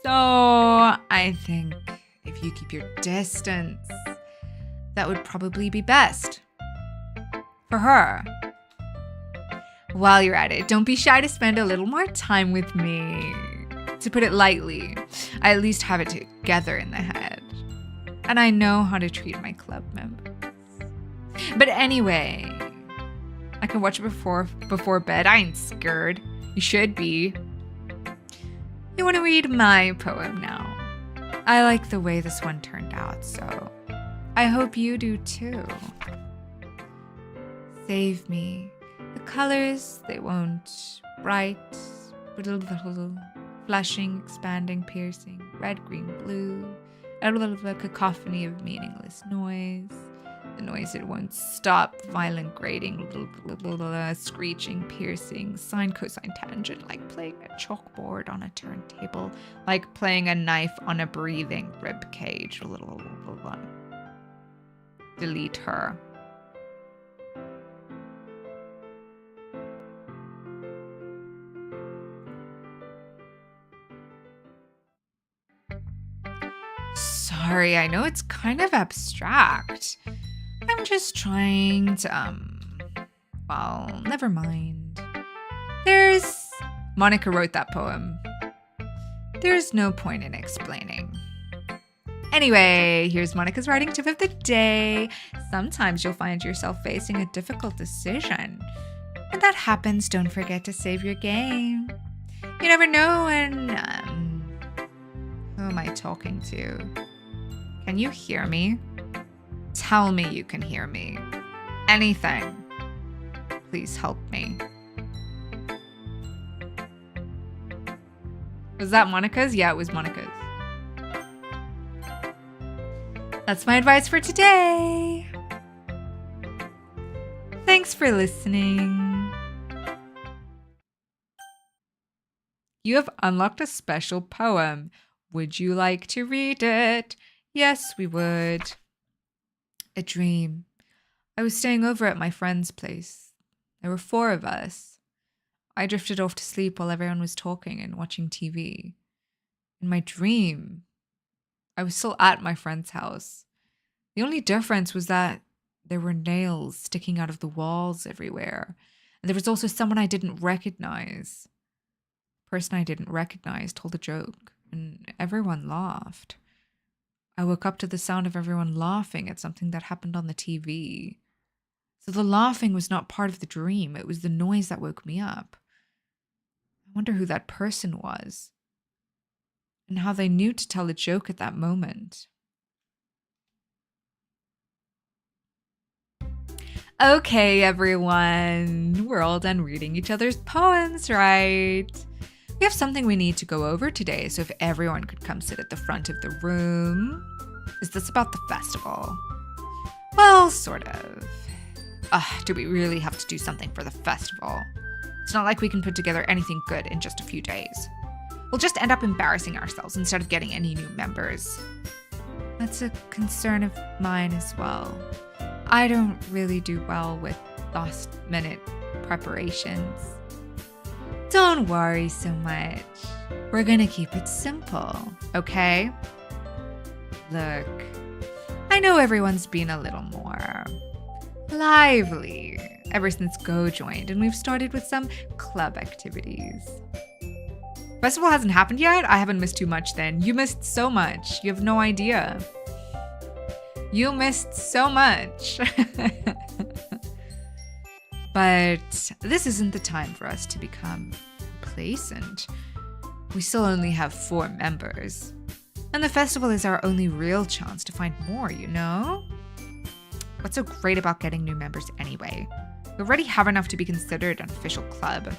So, I think if you keep your distance, that would probably be best for her. While you're at it, don't be shy to spend a little more time with me. To put it lightly, I at least have it together in the head. And I know how to treat my club members. But anyway, I can watch it before bed. I ain't scared. You should be. You want to read my poem now? I like the way this one turned out, so I hope you do too. Save me. The colors, they won't bright, little, flashing, expanding, piercing, red, green, blue, a cacophony of meaningless noise. The noise that won't stop, violent grating, screeching, piercing, sine, cosine, tangent, like playing a chalkboard on a turntable, like playing a knife on a breathing rib cage. Delete her. Sorry, I know it's kind of abstract. I'm just trying to, well, never mind. Monica wrote that poem. There's no point in explaining. Anyway, here's Monica's writing tip of the day. Sometimes you'll find yourself facing a difficult decision. When that happens, don't forget to save your game. You never know when, who am I talking to? Can you hear me? Tell me you can hear me. Anything. Please help me. Was that Monica's? Yeah, it was Monica's. That's my advice for today. Thanks for listening. You have unlocked a special poem. Would you like to read it? Yes, we would. A dream. I was staying over at my friend's place. There were 4 of us. I drifted off to sleep while everyone was talking and watching TV. In my dream, I was still at my friend's house. The only difference was that there were nails sticking out of the walls everywhere. And there was also someone I didn't recognize. The person I didn't recognize told a joke, and everyone laughed. I woke up to the sound of everyone laughing at something that happened on the TV. So the laughing was not part of the dream. It was the noise that woke me up. I wonder who that person was and how they knew to tell a joke at that moment. Okay, everyone. We're all done reading each other's poems, right? We have something we need to go over today, so if everyone could come sit at the front of the room. Is this about the festival? Well, sort of. Do we really have to do something for the festival? It's not like we can put together anything good in just a few days. We'll just end up embarrassing ourselves instead of getting any new members. That's a concern of mine as well. I don't really do well with last-minute preparations. Don't worry so much. We're gonna keep it simple, okay? Look, I know everyone's been a little more lively ever since Go joined, and we've started with some club activities. Festival hasn't happened yet? I haven't missed too much then. You missed so much. You have no idea. You missed so much. But this isn't the time for us to become complacent. We still only have 4 members. And the festival is our only real chance to find more, you know? What's so great about getting new members anyway? We already have enough to be considered an official club.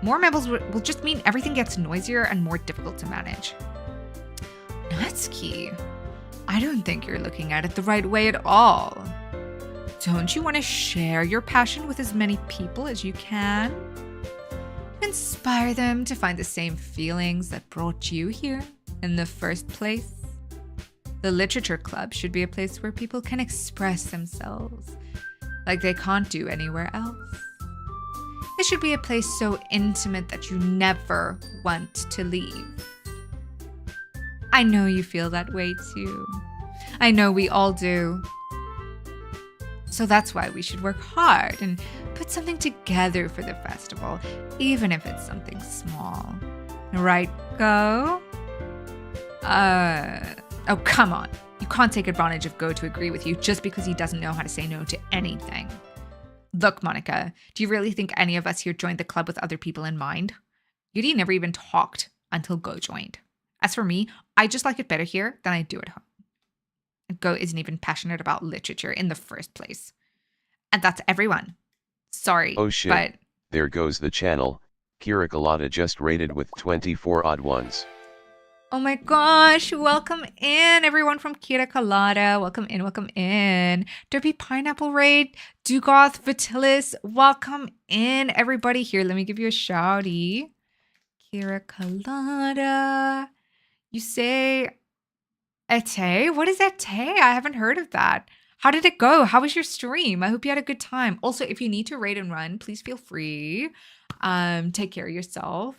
More members will just mean everything gets noisier and more difficult to manage. Natsuki, I don't think you're looking at it the right way at all. Don't you want to share your passion with as many people as you can? Inspire them to find the same feelings that brought you here in the first place. The literature club should be a place where people can express themselves like they can't do anywhere else. It should be a place so intimate that you never want to leave. I know you feel that way too. I know we all do. So that's why we should work hard and put something together for the festival, even if it's something small. Right, Go? Oh, come on. You can't take advantage of Go to agree with you just because he doesn't know how to say no to anything. Look, Monica, do you really think any of us here joined the club with other people in mind? Yuri never even talked until Go joined. As for me, I just like it better here than I do at home. Go isn't even passionate about literature in the first place. And that's everyone. Sorry, Oh shit, but... there goes the channel. Kira Colada just rated with 24 odd ones. Oh my gosh, welcome in everyone from Kira Colada. Welcome in, welcome in. Derby Pineapple Raid, Dugoth Vitilis, welcome in everybody here. Let me give you a shouty. Kira Colada. You say Ete? What is Ete? I haven't heard of that. How did it go? How was your stream? I hope you had a good time. Also, if you need to raid and run, please feel free. Take care of yourself.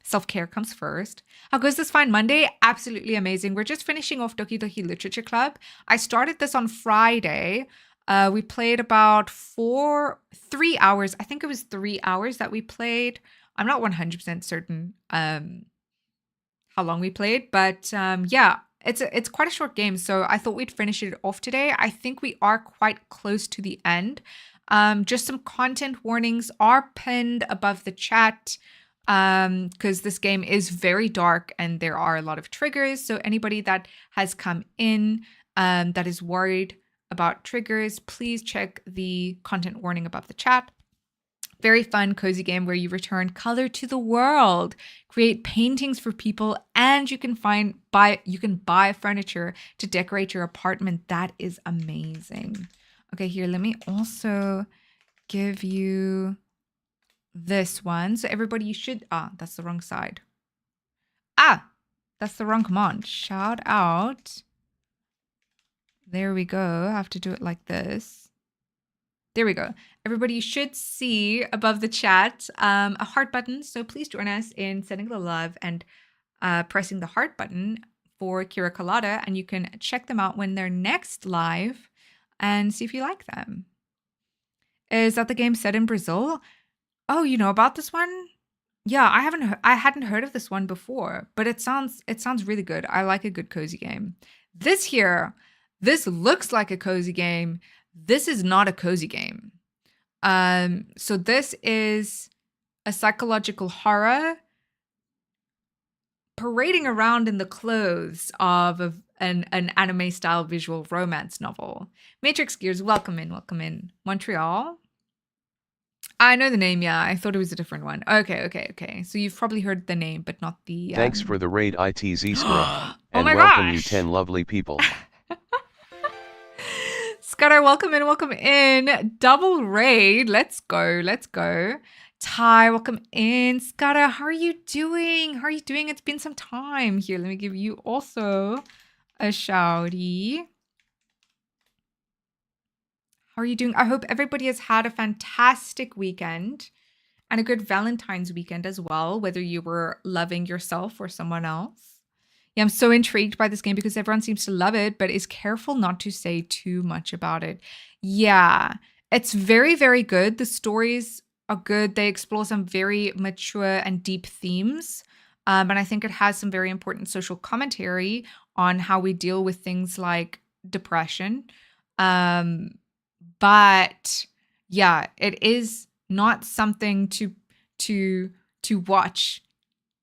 Self-care comes first. How goes this fine Monday? Absolutely amazing. We're just finishing off Doki Doki Literature Club. I started this on Friday. We played about 3 hours. I think it was 3 hours that we played. I'm not 100% certain how long we played, but yeah, it's quite a short game. So I thought we'd finish it off today. I think we are quite close to the end. Just some content warnings are pinned above the chat. Because this game is very dark and there are a lot of triggers. So anybody that has come in that is worried about triggers, please check the content warning above the chat. Very fun, cozy game where you return color to the world, create paintings for people, and you can buy furniture to decorate your apartment. That is amazing. Okay, here, let me also give you this one. So everybody, you should, that's the wrong side. That's the wrong command. Shout out. There we go. I have to do it like this. There we go. Everybody, you should see above the chat a heart button. So please join us in sending the love and pressing the heart button for Kira Colada, and you can check them out when they're next live and see if you like them. Is that the game set in Brazil? Oh, you know about this one? Yeah, I hadn't heard of this one before, but it sounds really good. I like a good cozy game. This looks like a cozy game. This is not a cozy game. So this is a psychological horror parading around in the clothes of an anime style visual romance novel. Matrix Gears, welcome in. Montreal. I know the name, yeah. I thought it was a different one. Okay. So you've probably heard the name, but not the... Thanks for the raid, ITZ Scrum. And my welcome gosh! you 10 lovely people. Scudder, welcome in. Double raid. Let's go. Ty, welcome in. Scudder, how are you doing? It's been some time. Here, let me give you also a shouty. How are you doing? I hope everybody has had a fantastic weekend and a good Valentine's weekend as well, whether you were loving yourself or someone else. Yeah, I'm so intrigued by this game because everyone seems to love it, but is careful not to say too much about it. Yeah, it's very, very good. The stories are good. They explore some very mature and deep themes. And I think it has some very important social commentary on how we deal with things like depression. But yeah, it is not something to watch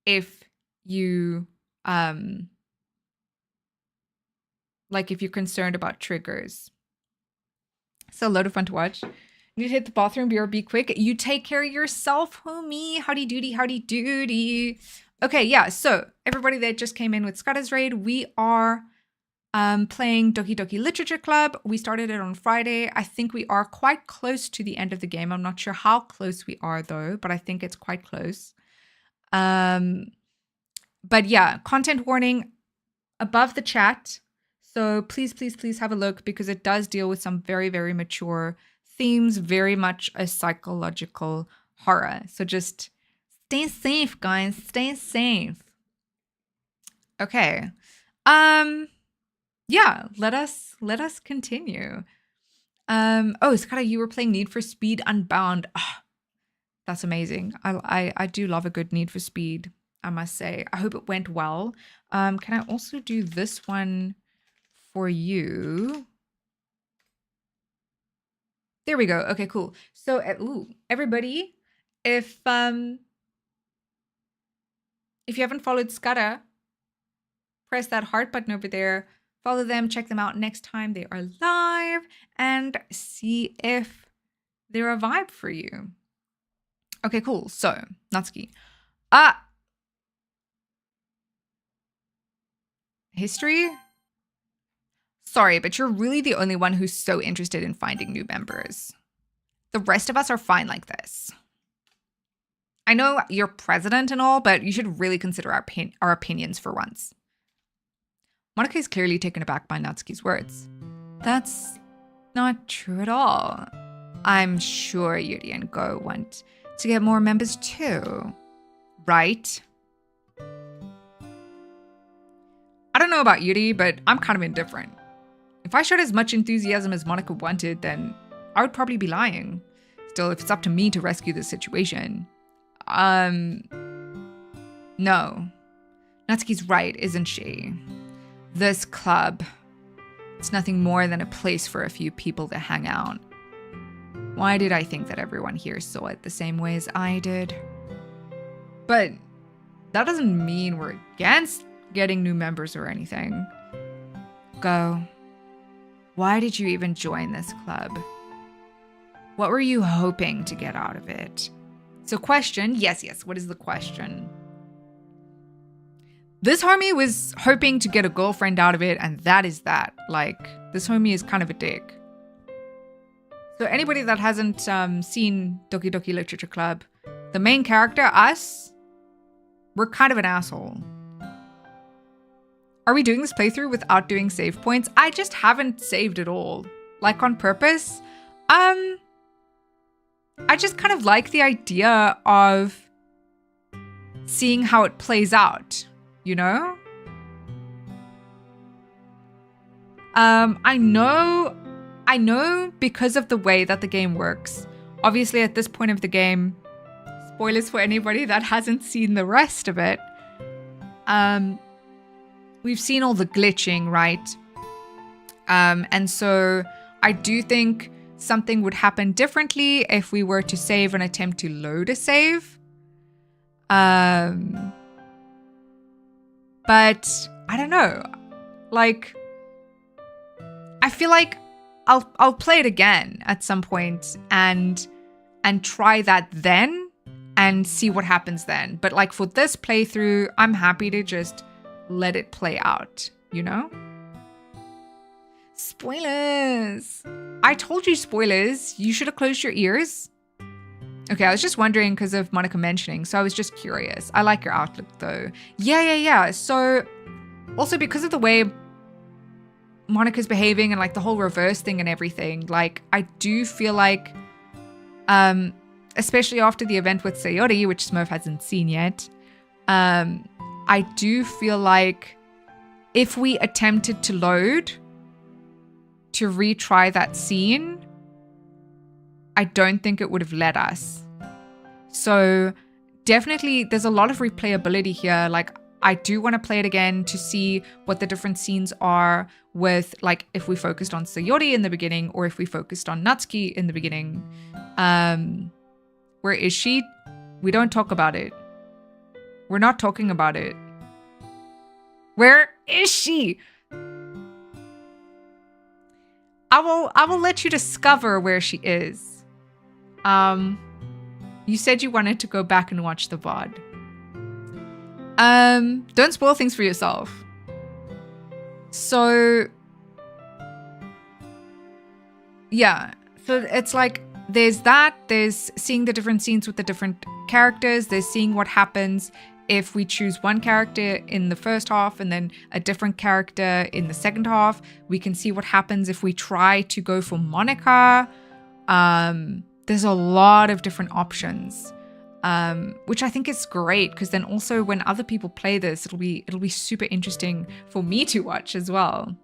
if you like if you're concerned about triggers. It's a load of fun to watch. You need to hit the bathroom, be quick. You take care of yourself, homie. Howdy doody. Okay, yeah, so everybody that just came in with Scudder's Raid, we are playing Doki Doki Literature Club. We started it on Friday. I think we are quite close to the end of the game. I'm not sure how close we are though, but I think it's quite close. But yeah, content warning above the chat. So please have a look because it does deal with some very, very mature themes, very much a psychological horror. So just stay safe, guys. Stay safe. Okay. Yeah, let us continue. Oh, Scotty, you were playing Need for Speed Unbound. Oh, that's amazing. I do love a good Need for Speed, I must say. I hope it went well. Can I also do this one for you? There we go. Okay, cool. So, everybody, if you haven't followed Scudder, press that heart button over there. Follow them, check them out next time they are live, and see if they're a vibe for you. Okay, cool. So, Natsuki. History? Sorry, but you're really the only one who's so interested in finding new members. The rest of us are fine like this. I know you're president and all, but you should really consider our opinions for once. Monika is clearly taken aback by Natsuki's words. That's not true at all. I'm sure Yuri and Go want to get more members too, right? I don't know about Yuri, but I'm kind of indifferent. If I showed as much enthusiasm as Monika wanted, then I would probably be lying. Still, if it's up to me to rescue this situation. No. Natsuki's right, isn't she? This club, it's nothing more than a place for a few people to hang out. Why did I think that everyone here saw it the same way as I did? But that doesn't mean we're against getting new members or anything. Go. Why did you even join this club? What were you hoping to get out of it? So question, yes, what is the question? This homie was hoping to get a girlfriend out of it, and that is that. Like, this homie is kind of a dick. So anybody that hasn't seen Doki Doki Literature Club, the main character, us, we're kind of an asshole. Are we doing this playthrough without doing save points? I just haven't saved at all. Like, on purpose. I just kind of like the idea of seeing how it plays out, you know? I know because of the way that the game works. Obviously, at this point of the game, spoilers for anybody that hasn't seen the rest of it. We've seen all the glitching, right? And so I do think something would happen differently if we were to save and attempt to load a save. But I don't know. Like, I feel like I'll play it again at some point and try that then and see what happens then. But like for this playthrough, I'm happy to just let it play out, you know? Spoilers! I told you spoilers. You should have closed your ears. Okay, I was just wondering because of Monika mentioning, so I was just curious. I like your outlook though. Yeah. So, also because of the way Monika's behaving and like the whole reverse thing and everything, like I do feel like, especially after the event with Sayori, which Smurf hasn't seen yet, I do feel like if we attempted to load to retry that scene, I don't think it would have let us. So definitely there's a lot of replayability here. Like I do want to play it again to see what the different scenes are with, like if we focused on Sayori in the beginning or if we focused on Natsuki in the beginning. Where is she? We don't talk about it. We're not talking about it. Where is she? I will let you discover where she is. You said you wanted to go back and watch the VOD. Don't spoil things for yourself. So yeah, so it's like there's that, there's seeing the different scenes with the different characters, there's seeing what happens if we choose one character in the first half and then a different character in the second half. We can see what happens if we try to go for Monika. There's a lot of different options, which I think is great because then also when other people play this, it'll be super interesting for me to watch as well.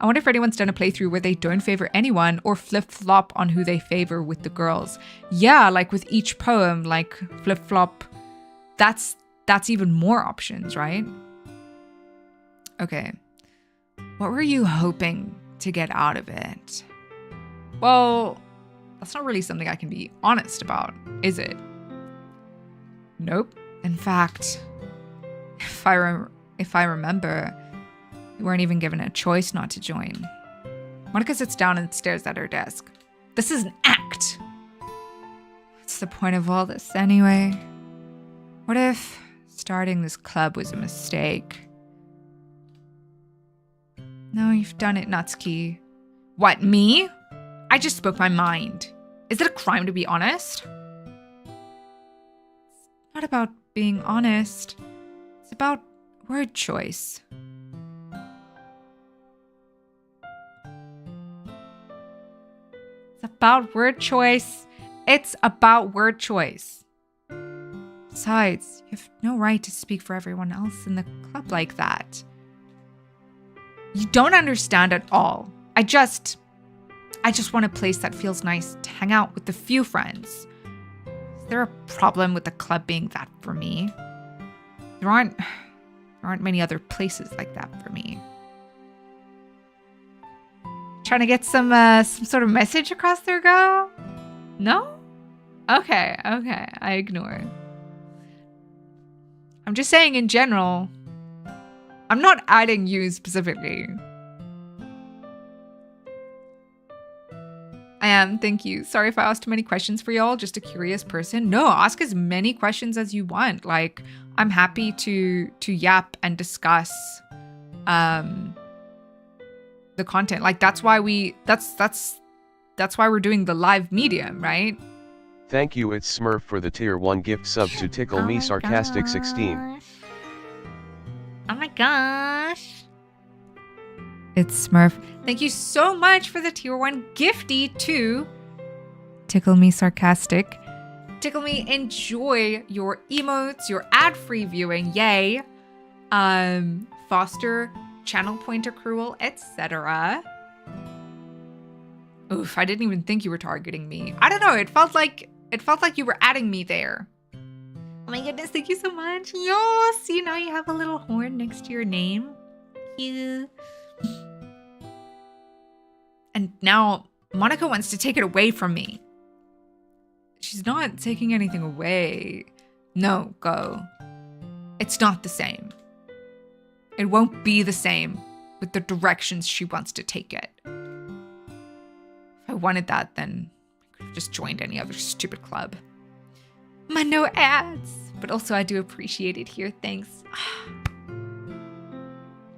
I wonder if anyone's done a playthrough where they don't favor anyone or flip-flop on who they favor with the girls. Yeah, like with each poem, like flip-flop. That's even more options, right? Okay. What were you hoping to get out of it? Well, That's not really something I can be honest about, is it? Nope. In fact, if I remember, you weren't even given a choice not to join. Monica sits down and stares at her desk. This is an act. What's the point of all this anyway? What if starting this club was a mistake? No, you've done it, Natsuki. What, me? I just spoke my mind. Is it a crime to be honest? It's not about being honest. It's about word choice. It's about word choice. It's about word choice. Besides, you have no right to speak for everyone else in the club like that. You don't understand at all. I just want a place that feels nice to hang out with a few friends. Is there a problem with the club being that for me? There aren't many other places like that for me. Trying to get some sort of message across there, girl? No? Okay, I ignore. I'm just saying in general. I'm not adding you specifically. I am, thank you. Sorry if I asked too many questions for y'all, just a curious person. No, ask as many questions as you want. Like, I'm happy to yap and discuss the content. Like, that's why we're doing the live medium, right? Thank you, it's Smurf, for the tier 1 gift sub to Tickle Me Sarcastic 16. Oh my gosh. It's Smurf. Thank you so much for the tier 1 gifty to Tickle Me Sarcastic. Tickle Me, enjoy your emotes, your ad-free viewing, yay. Foster channel point accrual, etc. Oof, I didn't even think you were targeting me. I don't know, it felt like you were adding me there. Oh my goodness, thank you so much. Yes, see, now you have a little horn next to your name. Cute. And now Monica wants to take it away from me. She's not taking anything away. No, go. It's not the same. It won't be the same with the directions she wants to take it. If I wanted that, then I could have just joined any other stupid club. My no ads. But also I do appreciate it here. Thanks.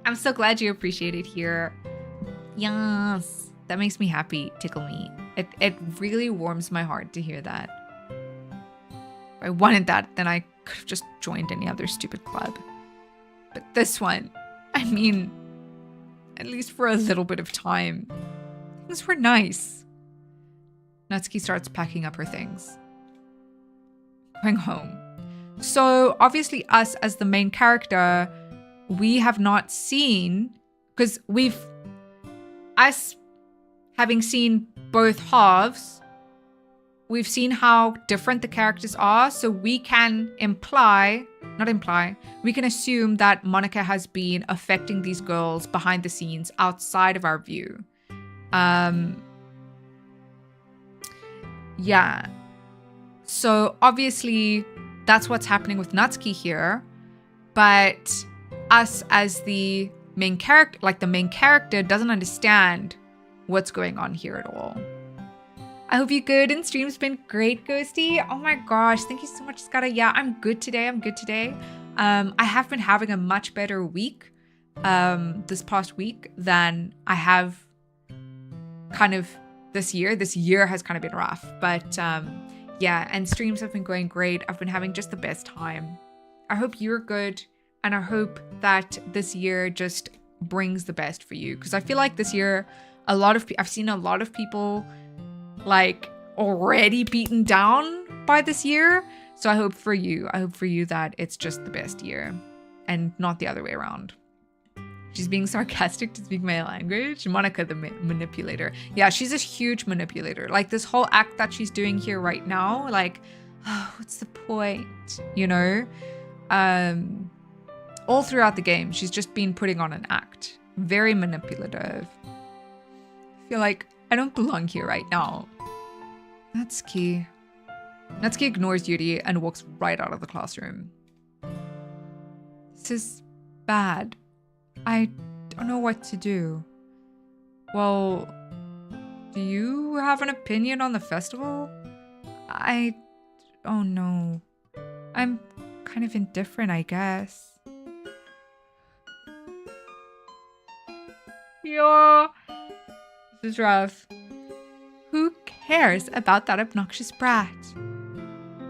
I'm so glad you appreciate it here. Yes. That makes me happy. Tickle me. It really warms my heart to hear that. If I wanted that, then I could have just joined any other stupid club. But this one, I mean, at least for a little bit of time, things were nice. Natsuki starts packing up her things. Going home. So obviously us as the main character, we have not seen, because us having seen both halves, we've seen how different the characters are, so we can we can assume that Monica has been affecting these girls behind the scenes outside of our view. Yeah. So obviously that's what's happening with Natsuki here, but us as the main character, like the main character, doesn't understand what's going on here at all. I hope you're good and stream's been great, Ghosty. Oh my gosh, thank you so much, Scada. Yeah, I'm good today. I have been having a much better week this past week than I have kind of this year. This year has kind of been rough, but yeah, and streams have been going great. I've been having just the best time. I hope you're good, and I hope that this year just brings the best for you, because I feel like this year I've seen a lot of people like already beaten down by this year. So I hope for you that it's just the best year and not the other way around. She's being sarcastic to speak my language. Monica the manipulator. Yeah, she's a huge manipulator. Like this whole act that she's doing here right now, like, oh, what's the point? You know? All throughout the game, she's just been putting on an act. Very manipulative. I feel like I don't belong here right now. Natsuki. Natsuki ignores Yuri and walks right out of the classroom. This is bad. I don't know what to do. Well, do you have an opinion on the festival? Oh no. I'm kind of indifferent, I guess. Yeah. This is rough. Who cares about that obnoxious brat?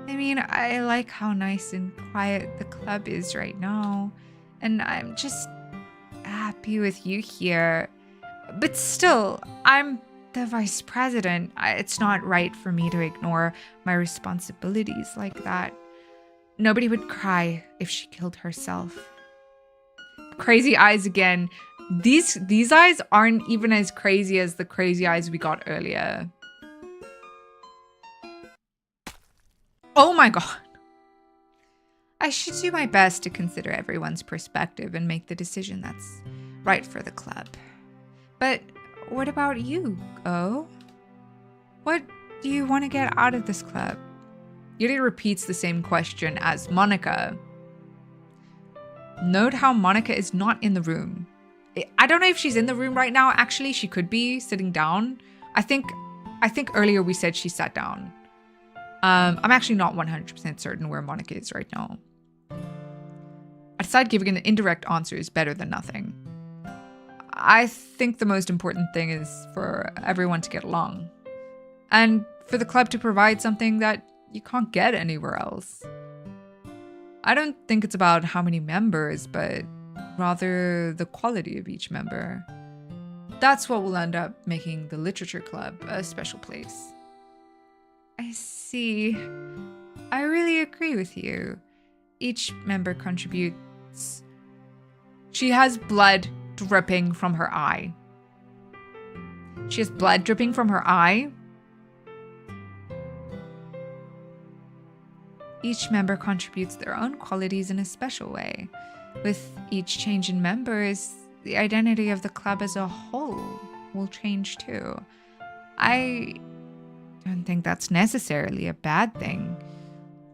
I mean, I like how nice and quiet the club is right now, and I'm just happy with you here. But still, I'm the vice president. It's not right for me to ignore my responsibilities like that. Nobody would cry if she killed herself. Crazy eyes again. These eyes aren't even as crazy as the crazy eyes we got earlier. Oh my god. I should do my best to consider everyone's perspective and make the decision that's right for the club. But what about you, Go? What do you want to get out of this club? Yuri repeats the same question as Monica. Note how Monica is not in the room. I don't know if she's in the room right now. Actually, she could be sitting down. I think earlier we said she sat down. I'm actually not 100% certain where Monica is right now. I decided giving an indirect answer is better than nothing. I think the most important thing is for everyone to get along. And for the club to provide something that you can't get anywhere else. I don't think it's about how many members, but rather the quality of each member. That's what will end up making the literature club a special place. I see. I really agree with you. Each member contributes. She has blood dripping from her eye. She has blood dripping from her eye. Each member contributes their own qualities in a special way. With each change in members, the identity of the club as a whole will change too. I don't think that's necessarily a bad thing.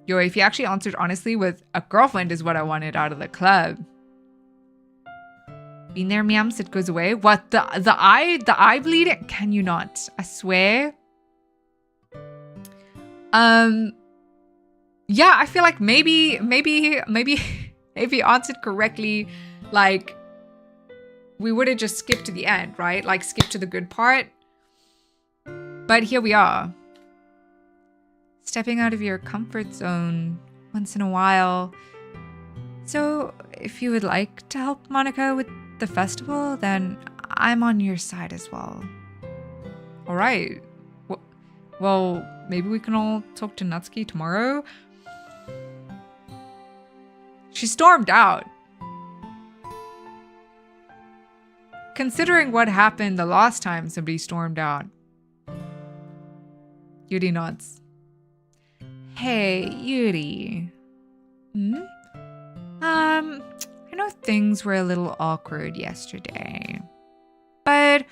Yo, if you actually answered honestly with a girlfriend is what I wanted out of the club. Been there, Miams, it goes away. What, the eye bleeding? Can you not? I swear. Yeah, I feel like maybe if you answered correctly, like we would have just skipped to the end, right? Like skip to the good part. But here we are. Stepping out of your comfort zone once in a while. So if you would like to help Monica with the festival, then I'm on your side as well. All right. Well, maybe we can all talk to Natsuki tomorrow. She stormed out. Considering what happened the last time somebody stormed out. Yuri nods. Hey, Yuri. I know things were a little awkward yesterday, but I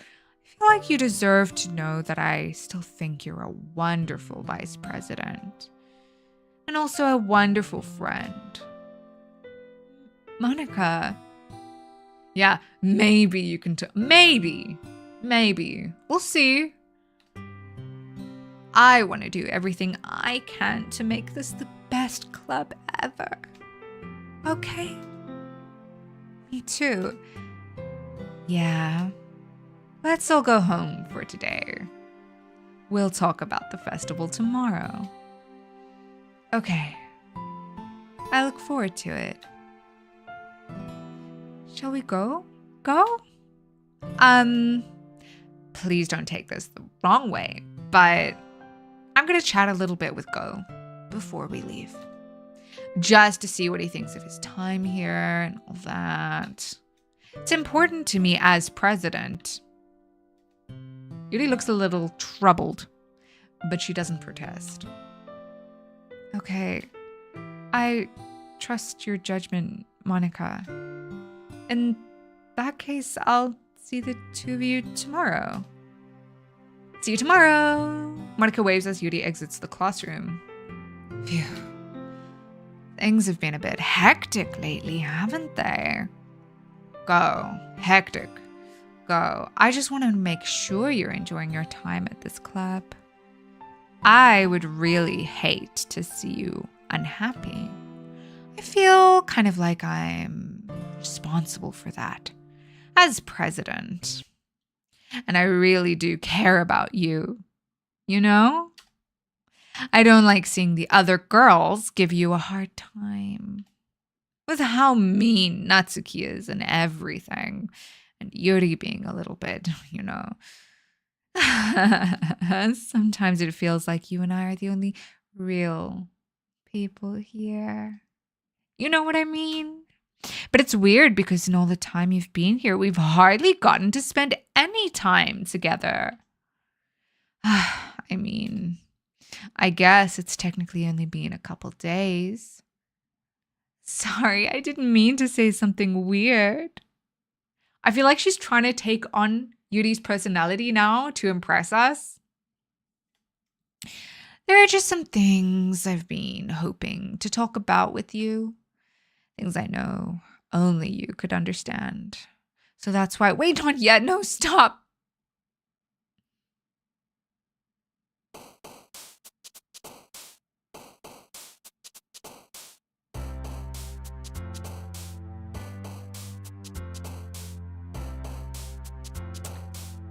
feel like you deserve to know that I still think you're a wonderful vice president and also a wonderful friend. Monica. Yeah, maybe you can maybe. We'll see. I want to do everything I can to make this the best club ever. Okay? Me too. Yeah. Let's all go home for today. We'll talk about the festival tomorrow. Okay. I look forward to it. Shall we go? Go? Please don't take this the wrong way, but I'm gonna chat a little bit with Go before we leave. Just to see what he thinks of his time here and all that. It's important to me as president. Yuri looks a little troubled, but she doesn't protest. Okay, I trust your judgment, Monica. In that case, I'll see the two of you tomorrow. See you tomorrow. Monica waves as Yuri exits the classroom. Phew. Things have been a bit hectic lately, haven't they? Go. Hectic. Go. I just want to make sure you're enjoying your time at this club. I would really hate to see you unhappy. I feel kind of like I'm responsible for that as president. And I really do care about you. You know? I don't like seeing the other girls give you a hard time. With how mean Natsuki is and everything. And Yuri being a little bit, you know. Sometimes it feels like you and I are the only real people here. You know what I mean? But it's weird because in all the time you've been here, we've hardly gotten to spend any time together. I mean, I guess it's technically only been a couple days. Sorry, I didn't mean to say something weird. I feel like she's trying to take on Yuri's personality now to impress us. There are just some things I've been hoping to talk about with you. Things I know only you could understand. So that's why— wait, not yet. No, stop.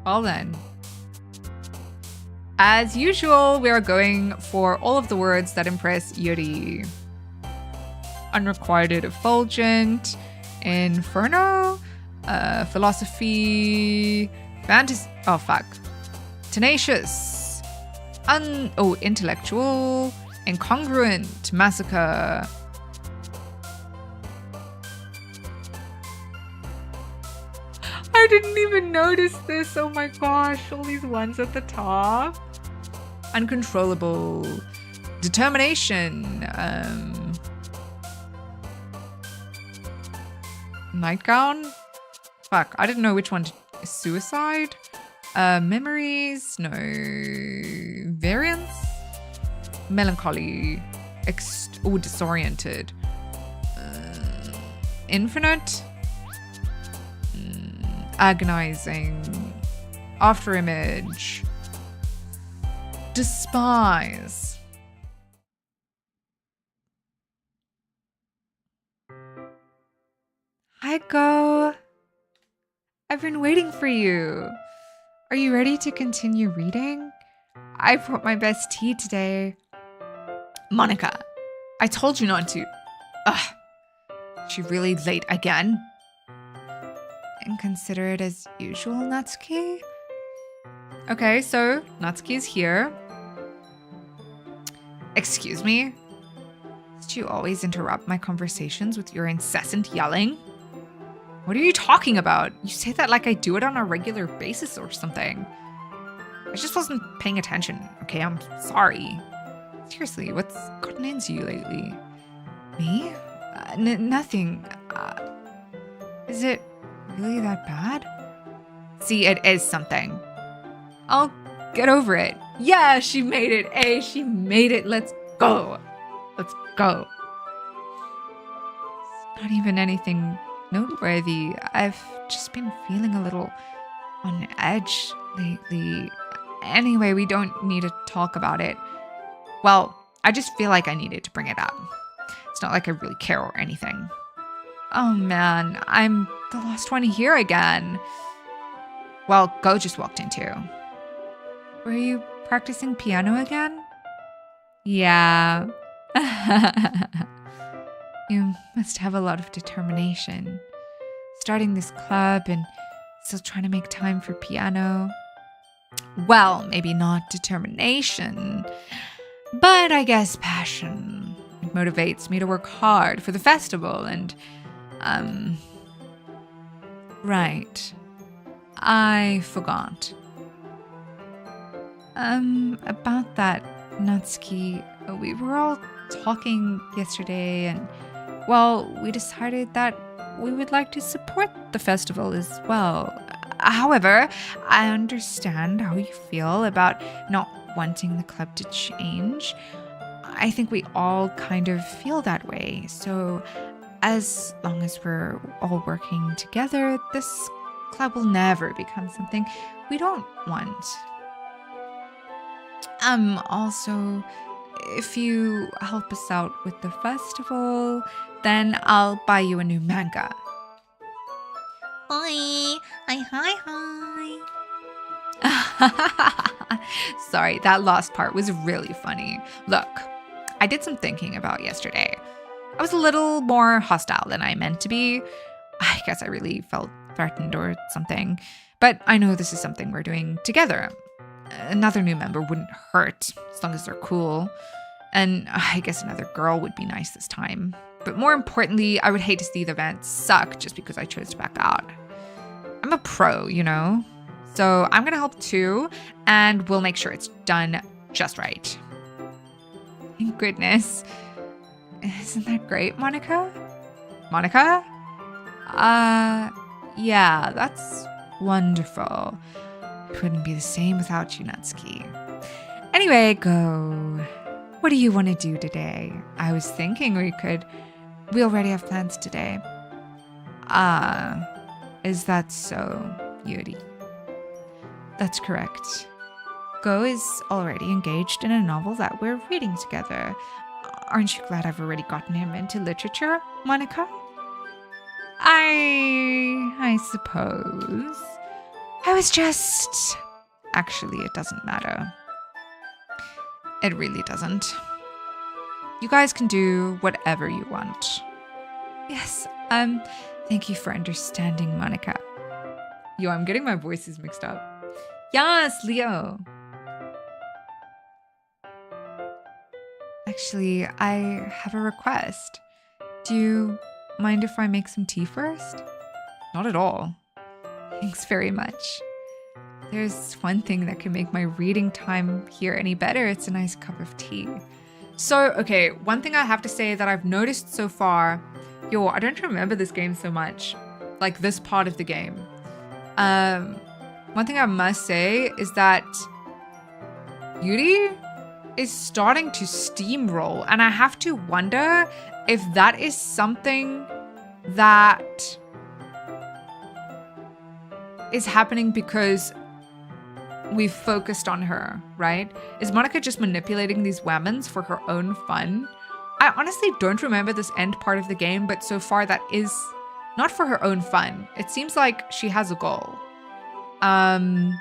Well then, as usual, we are going for all of the words that impress Yuri. Unrequited effulgent, inferno, philosophy, fantasy, oh fuck, tenacious, intellectual, incongruent, massacre. I didn't even notice this. Oh my gosh, all these ones at the top. Uncontrollable, determination, nightgown. Fuck, I didn't know which one. Suicide, memories, no, variance, melancholy, disoriented, infinite. Agonizing, after image, despise. Hi, Go. I've been waiting for you. Are you ready to continue reading? I brought my best tea today. Monica, I told you not to. Ugh. She really late again? Inconsiderate as usual, Natsuki? Okay, so Natsuki's here. Excuse me? Did you always interrupt my conversations with your incessant yelling? What are you talking about? You say that like I do it on a regular basis or something. I just wasn't paying attention, okay? I'm sorry. Seriously, what's gotten into you lately? Me? Nothing. Is it really that bad? See, it is something. I'll get over it. Yeah, she made it. Hey, she made it. Let's go. Let's go. It's not even anything noteworthy. I've just been feeling a little on edge lately. Anyway, we don't need to talk about it. Well, I just feel like I needed to bring it up. It's not like I really care or anything. Oh man, I'm the last one here again. Well, Go just walked in too. Were you practicing piano again? Yeah. You must have a lot of determination. Starting this club and still trying to make time for piano. Well, maybe not determination, but I guess passion. It motivates me to work hard for the festival and, right. I forgot. About that, Natsuki, we were all talking yesterday and, well, we decided that we would like to support the festival as well. However, I understand how you feel about not wanting the club to change. I think we all kind of feel that way. So, as long as we're all working together, this club will never become something we don't want. Also, if you help us out with the festival, then I'll buy you a new manga. Hi. Sorry, that last part was really funny. Look, I did some thinking about yesterday. I was a little more hostile than I meant to be. I guess I really felt threatened or something. But I know this is something we're doing together. Another new member wouldn't hurt, as long as they're cool. And I guess another girl would be nice this time. But more importantly, I would hate to see the event suck just because I chose to back out. I'm a pro, you know? So I'm going to help too, and we'll make sure it's done just right. Thank goodness. Isn't that great, Monica? Monica? Yeah, that's wonderful. It wouldn't be the same without you, Natsuki. Anyway, go. What do you want to do today? I was thinking we already have plans today. Is that so, Yuri? That's correct. Go is already engaged in a novel that we're reading together. Aren't you glad I've already gotten him into literature, Monica? I suppose. I was just... Actually, it doesn't matter. It really doesn't. You guys can do whatever you want. Yes, thank you for understanding, Monica. Yo, I'm getting my voices mixed up. Yes, Leo. Actually, I have a request. Do you mind if I make some tea first? Not at all. Thanks very much. There's one thing that can make my reading time here any better. It's a nice cup of tea. So, okay, one thing I have to say that I've noticed so far, I don't remember this game so much, like this part of the game. One thing I must say is that Yuri is starting to steamroll, and I have to wonder if that is something that is happening because we've focused on her, right? Is Monica just manipulating these women for her own fun? I honestly don't remember this end part of the game, but so far that is not for her own fun. It seems like she has a goal. And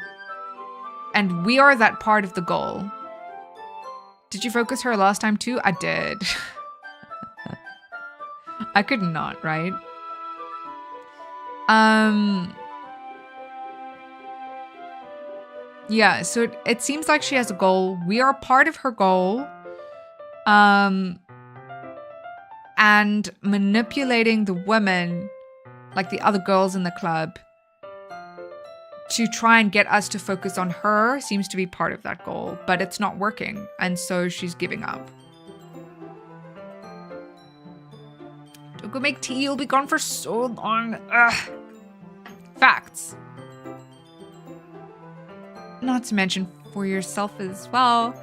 we are that part of the goal. Did you focus her last time too? I did. I could not, right? Yeah, so it seems like she has a goal. We are part of her goal. And manipulating the women, like the other girls in the club, to try and get us to focus on her seems to be part of that goal, but it's not working, and so she's giving up. Don't go make tea, you'll be gone for so long. Ugh. Facts. Not to mention for yourself as well.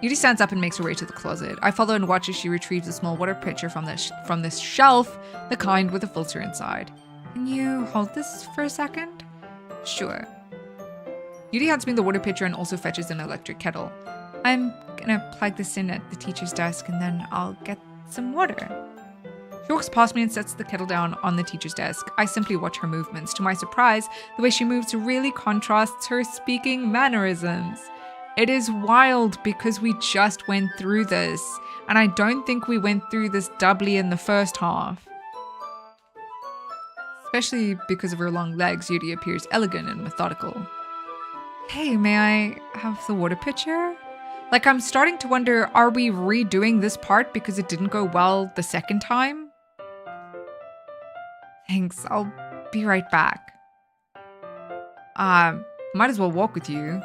Yuri stands up and makes her way to the closet. I follow and watch as she retrieves a small water pitcher from this shelf, the kind with a filter inside. Can you hold this for a second? Sure. Yuri hands me the water pitcher and also fetches an electric kettle. I'm gonna plug this in at the teacher's desk and then I'll get some water. She walks past me and sets the kettle down on the teacher's desk. I simply watch her movements. To my surprise, the way she moves really contrasts her speaking mannerisms. It is wild because we just went through this, and I don't think we went through this doubly in the first half. Especially because of her long legs, Yuri appears elegant and methodical. Hey, may I have the water pitcher? Like, I'm starting to wonder, are we redoing this part because it didn't go well the second time? Thanks, I'll be right back. Might as well walk with you.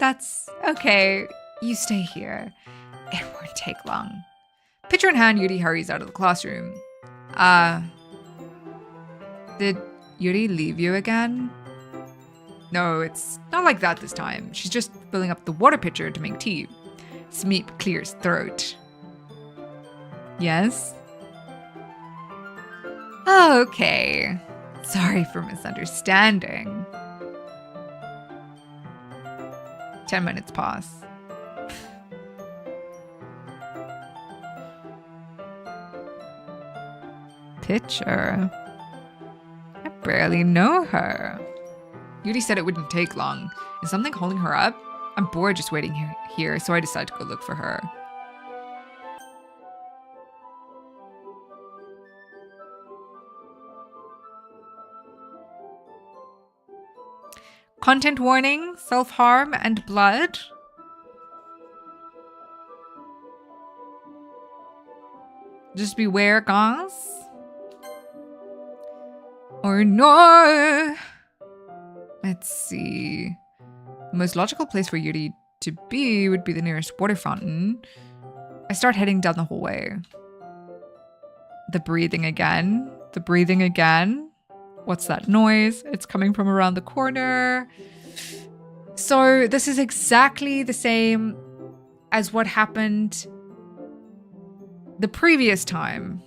That's okay. You stay here. It won't take long. Pitcher in hand, Yuri hurries out of the classroom. Did Yuri leave you again? No, it's not like that this time. She's just filling up the water pitcher to make tea. Smeep clears throat. Yes? Okay. Sorry for misunderstanding. 10 minutes pass. Pitcher. I barely know her. Yuri said it wouldn't take long. Is something holding her up? I'm bored just waiting here, so I decided to go look for her. Content warning, self-harm and blood. Just beware, guys. Or no. Let's see. The most logical place for Yuri to be would be the nearest water fountain. I start heading down the hallway. The breathing again. The breathing again. What's that noise? It's coming from around the corner. So this is exactly the same as what happened the previous time.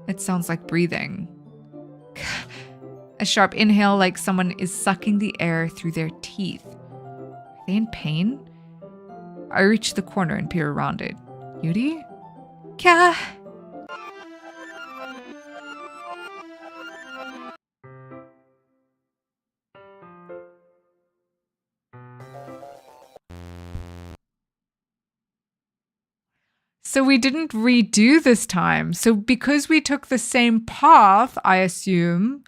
It sounds like breathing. A sharp inhale like someone is sucking the air through their teeth. Are they in pain? I reach the corner and peer around it. Yuri? Kya? So we didn't redo this time. So because we took the same path, I assume,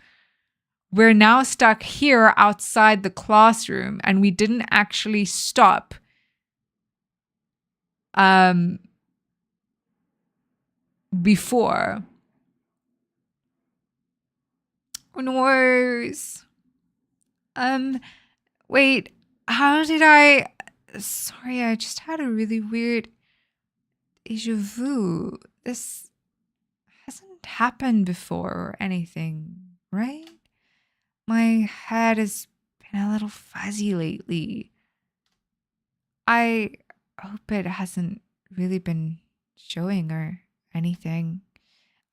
we're now stuck here outside the classroom and we didn't actually stop. Before. Noise. Wait, how did I... Sorry, I just had a really weird déjà vu. This hasn't happened before or anything, right? My head has been a little fuzzy lately. I hope it hasn't really been showing or anything.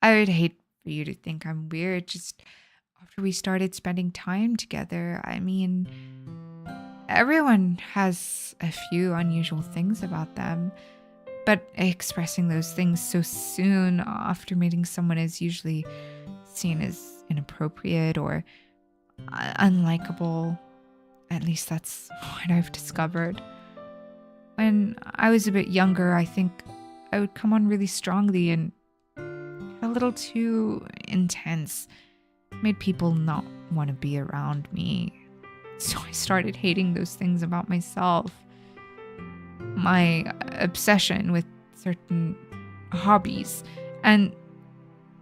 I would hate for you to think I'm weird just after we started spending time together. I mean, everyone has a few unusual things about them, but expressing those things so soon after meeting someone is usually seen as inappropriate or unlikable. At least that's what I've discovered. When I was a bit younger, I think I would come on really strongly and a little too intense. Made people not want to be around me. So I started hating those things about myself. My obsession with certain hobbies and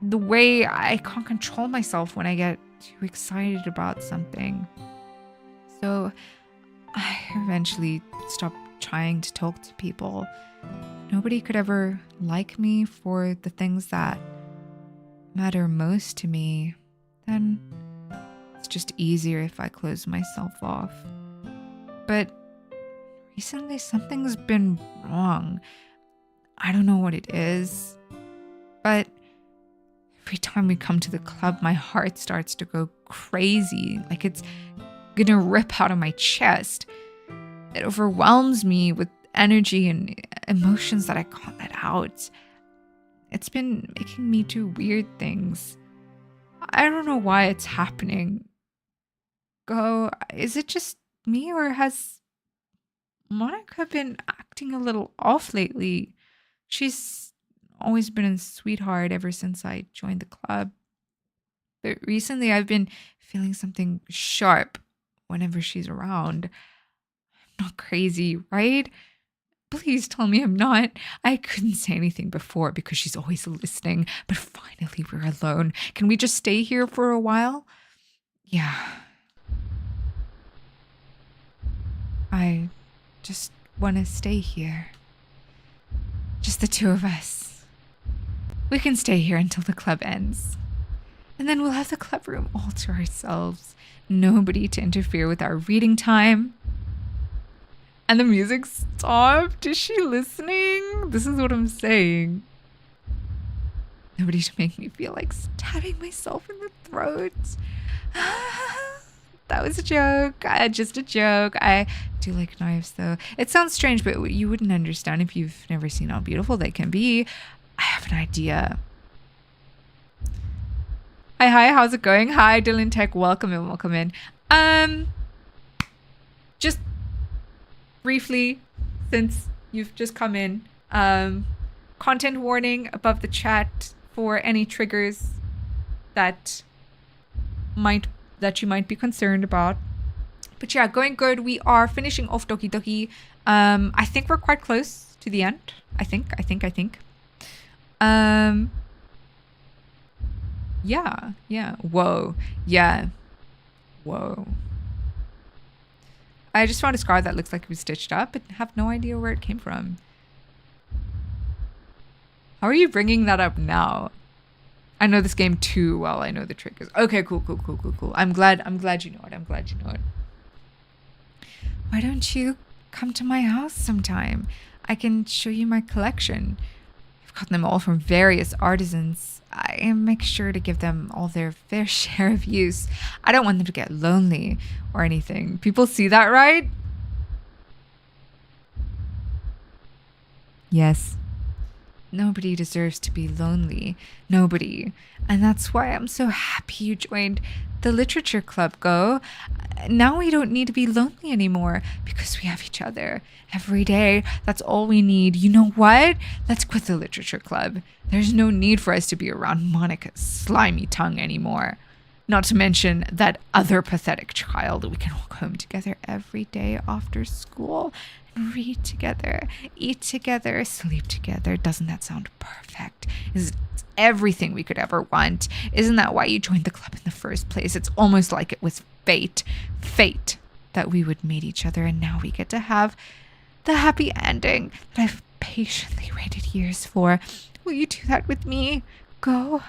the way I can't control myself when I get too excited about something. So I eventually stopped trying to talk to people. Nobody could ever like me for the things that matter most to me. Then it's just easier if I close myself off. But recently something's been wrong. I don't know what it is, but every time we come to the club, my heart starts to go crazy, like it's gonna rip out of my chest. It overwhelms me with energy and emotions that I can't let out. It's been making me do weird things. I don't know why it's happening. Is it just me or has Monica been acting a little off lately? She's always been a sweetheart ever since I joined the club. But recently I've been feeling something sharp whenever she's around. I'm not crazy, right? Please tell me I'm not. I couldn't say anything before because she's always listening, but finally we're alone. Can we just stay here for a while? Yeah. I just want to stay here. Just the two of us. We can stay here until the club ends. And then we'll have the club room all to ourselves. Nobody to interfere with our reading time. And the music stopped. Is she listening? This is what I'm saying. Nobody to make me feel like stabbing myself in the throat. That was a joke. Just a joke. I do like knives, though. It sounds strange, but you wouldn't understand if you've never seen how beautiful they can be. I have an idea. Hi, how's it going? Hi, Dylan Tech. Welcome in. Just briefly, since you've just come in, content warning above the chat for any triggers that you might be concerned about. But yeah, going good. We are finishing off Doki Doki. I think we're quite close to the end. I think. Yeah. Whoa. Yeah. Whoa. I just found a scar that looks like it was stitched up, but have no idea where it came from. How are you bringing that up now? I know this game too well. I know the triggers. Okay, cool. I'm glad you know it. Why don't you come to my house sometime? I can show you my collection. I've gotten them all from various artisans. I make sure to give them all their fair share of use. I don't want them to get lonely or anything. People see that, right? Yes. Nobody deserves to be lonely. Nobody. And that's why I'm so happy you joined the literature club, Go. Now we don't need to be lonely anymore because we have each other every day. That's all we need. You know what? Let's quit the literature club. There's no need for us to be around Monica's slimy tongue anymore. Not to mention that other pathetic child. We can walk home together every day after school and read together, eat together, sleep together. Doesn't that sound perfect? Is everything we could ever want? Isn't that why you joined the club in the first place? It's almost like it was fate that we would meet each other, and now we get to have the happy ending that I've patiently waited years for. Will you do that with me? Go.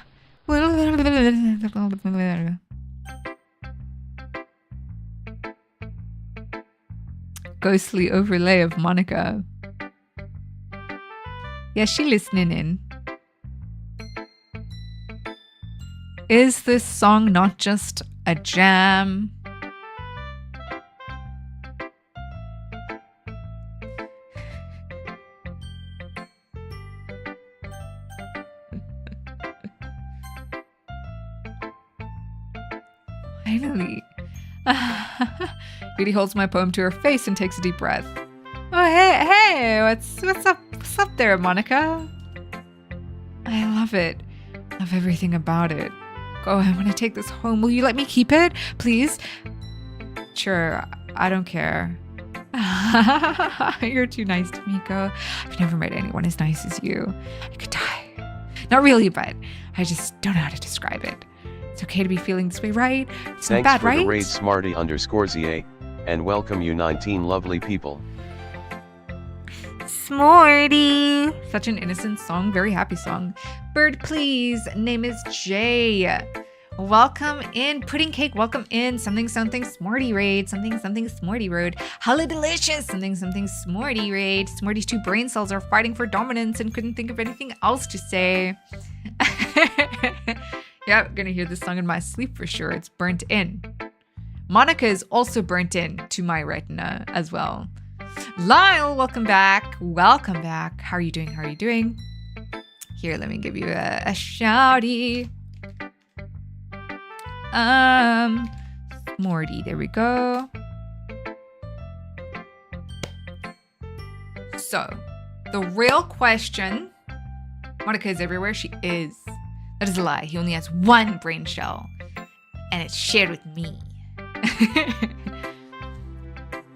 Ghostly overlay of Monica. Yeah, she listening in. Is this song not just a jam? Finally. Beauty holds my poem to her face and takes a deep breath. Oh, hey, what's up there, Monica? I love it. Love everything about it. Oh, I want to take this home. Will you let me keep it, please? Sure, I don't care. You're too nice to me, Go. I've never met anyone as nice as you. I could die. Not really, but I just don't know how to describe it. It's okay to be feeling this way, right? It's not bad, right? Thanks for the raid, Smarty_ZA, and welcome you 19 lovely people. Smarty. Such an innocent song, very happy song. Bird, please. Name is Jay. Welcome in. Pudding Cake, welcome in. Something Smarty raid. Something Smarty road. Hello delicious. Something Smarty raid. Smarty's two brain cells are fighting for dominance and couldn't think of anything else to say. Yeah, I'm gonna hear this song in my sleep for sure. It's burnt in. Monica is also burnt in to my retina as well. Lyle, welcome back. Welcome back. How are you doing? Here, let me give you a shouty. Morty, there we go. So, the real question, Monica is everywhere. She is. That is a lie. He only has one brain shell, and it's shared with me.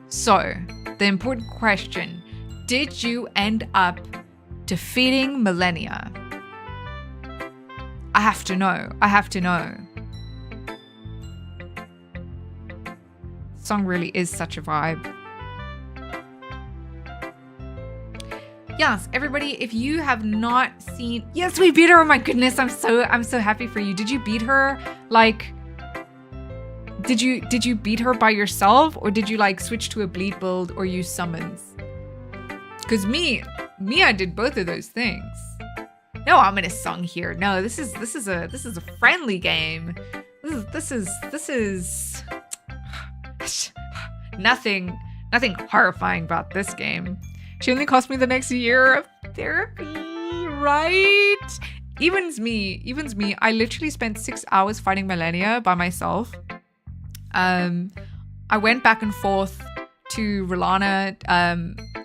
So, the important question, did you end up defeating Millennia? I have to know. Song really is such a vibe. Yes, everybody, if you have not seen, yes, we beat her. Oh my goodness, I'm so happy for you. Did you beat her? Like, did you beat her by yourself, or did you like switch to a bleed build or use summons? Because me, I did both of those things. No ominous song here. No, this is a friendly game. This is nothing horrifying about this game. She only cost me the next year of therapy, right? Evens me. I literally spent 6 hours fighting Millennia by myself. I went back and forth to Rolana,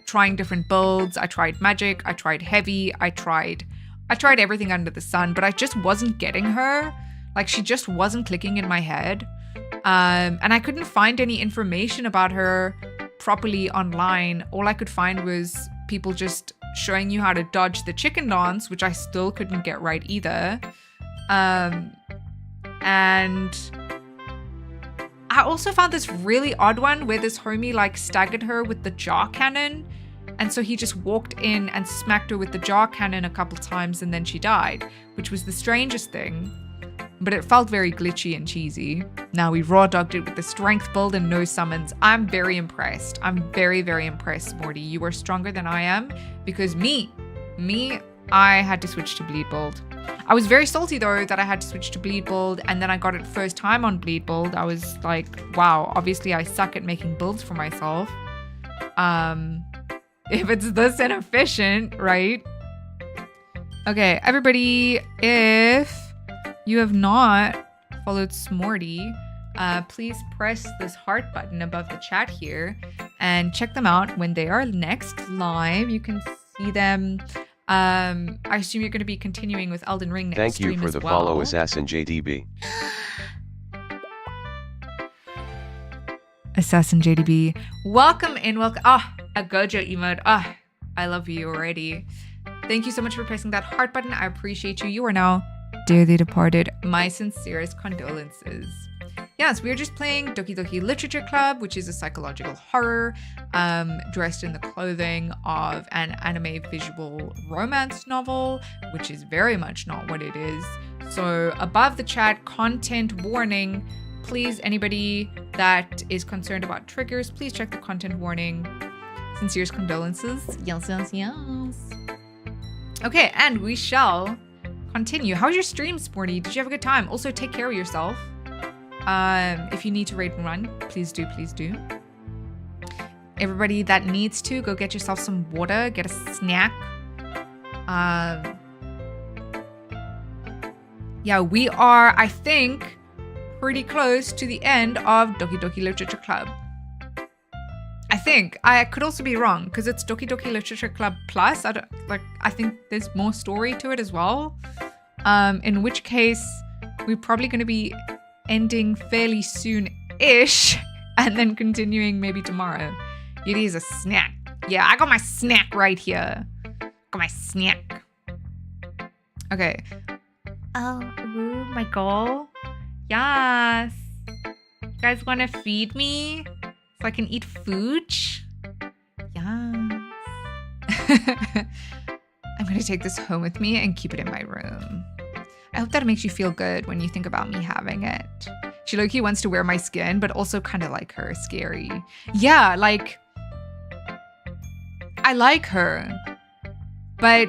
trying different builds. I tried magic, I tried heavy, I tried everything under the sun, but I just wasn't getting her. Like, she just wasn't clicking in my head. And I couldn't find any information about her properly online. All I could find was people just showing you how to dodge the chicken dance, which I still couldn't get right either. And I also found this really odd one where this homie like staggered her with the jar cannon. And so he just walked in and smacked her with the jar cannon a couple times and then she died, which was the strangest thing. But it felt very glitchy and cheesy. Now we raw dogged it with the strength build and no summons. I'm very impressed. I'm very, very impressed, Morty. You are stronger than I am because me, I had to switch to bleed build. I was very salty though that I had to switch to bleed build, and then I got it first time on bleed build. I was like, wow, obviously I suck at making builds for myself. If it's this inefficient, right? Okay, everybody, if you have not followed Smorty, please press this heart button above the chat here and check them out when they are next live. You can see them. I assume you're going to be continuing with Elden Ring next stream as well. Thank you for the follow, Assassin JDB. Assassin JDB. Welcome in, welcome. Ah, a Gojo emote. Ah, I love you already. Thank you so much for pressing that heart button. I appreciate you. You are now dearly departed. My sincerest condolences. Yes, we're just playing Doki Doki Literature Club, which is a psychological horror dressed in the clothing of an anime visual romance novel, which is very much not what it is. So above the chat, content warning. Please, anybody that is concerned about triggers, please check the content warning. Sincerest condolences. Yes. Okay, and we shall continue. How was your stream, Sporty? Did you have a good time? Also, take care of yourself. If you need to raid and run, please do. Everybody that needs to, go get yourself some water, get a snack. Yeah, we are, I think, pretty close to the end of Doki Doki Literature Club. I think. I could also be wrong because it's Doki Doki Literature Club Plus. I think there's more story to it as well. In which case, we're probably going to be ending fairly soon-ish and then continuing maybe tomorrow. It is a snack. Yeah, I got my snack right here. Got my snack. Okay. Oh, ooh, my goal. Yes. You guys want to feed me so I can eat food? Yes. I'm going to take this home with me and keep it in my room. I hope that makes you feel good when you think about me having it. She low-key wants to wear my skin, but also kind of like her. Scary. Yeah, like, I like her. But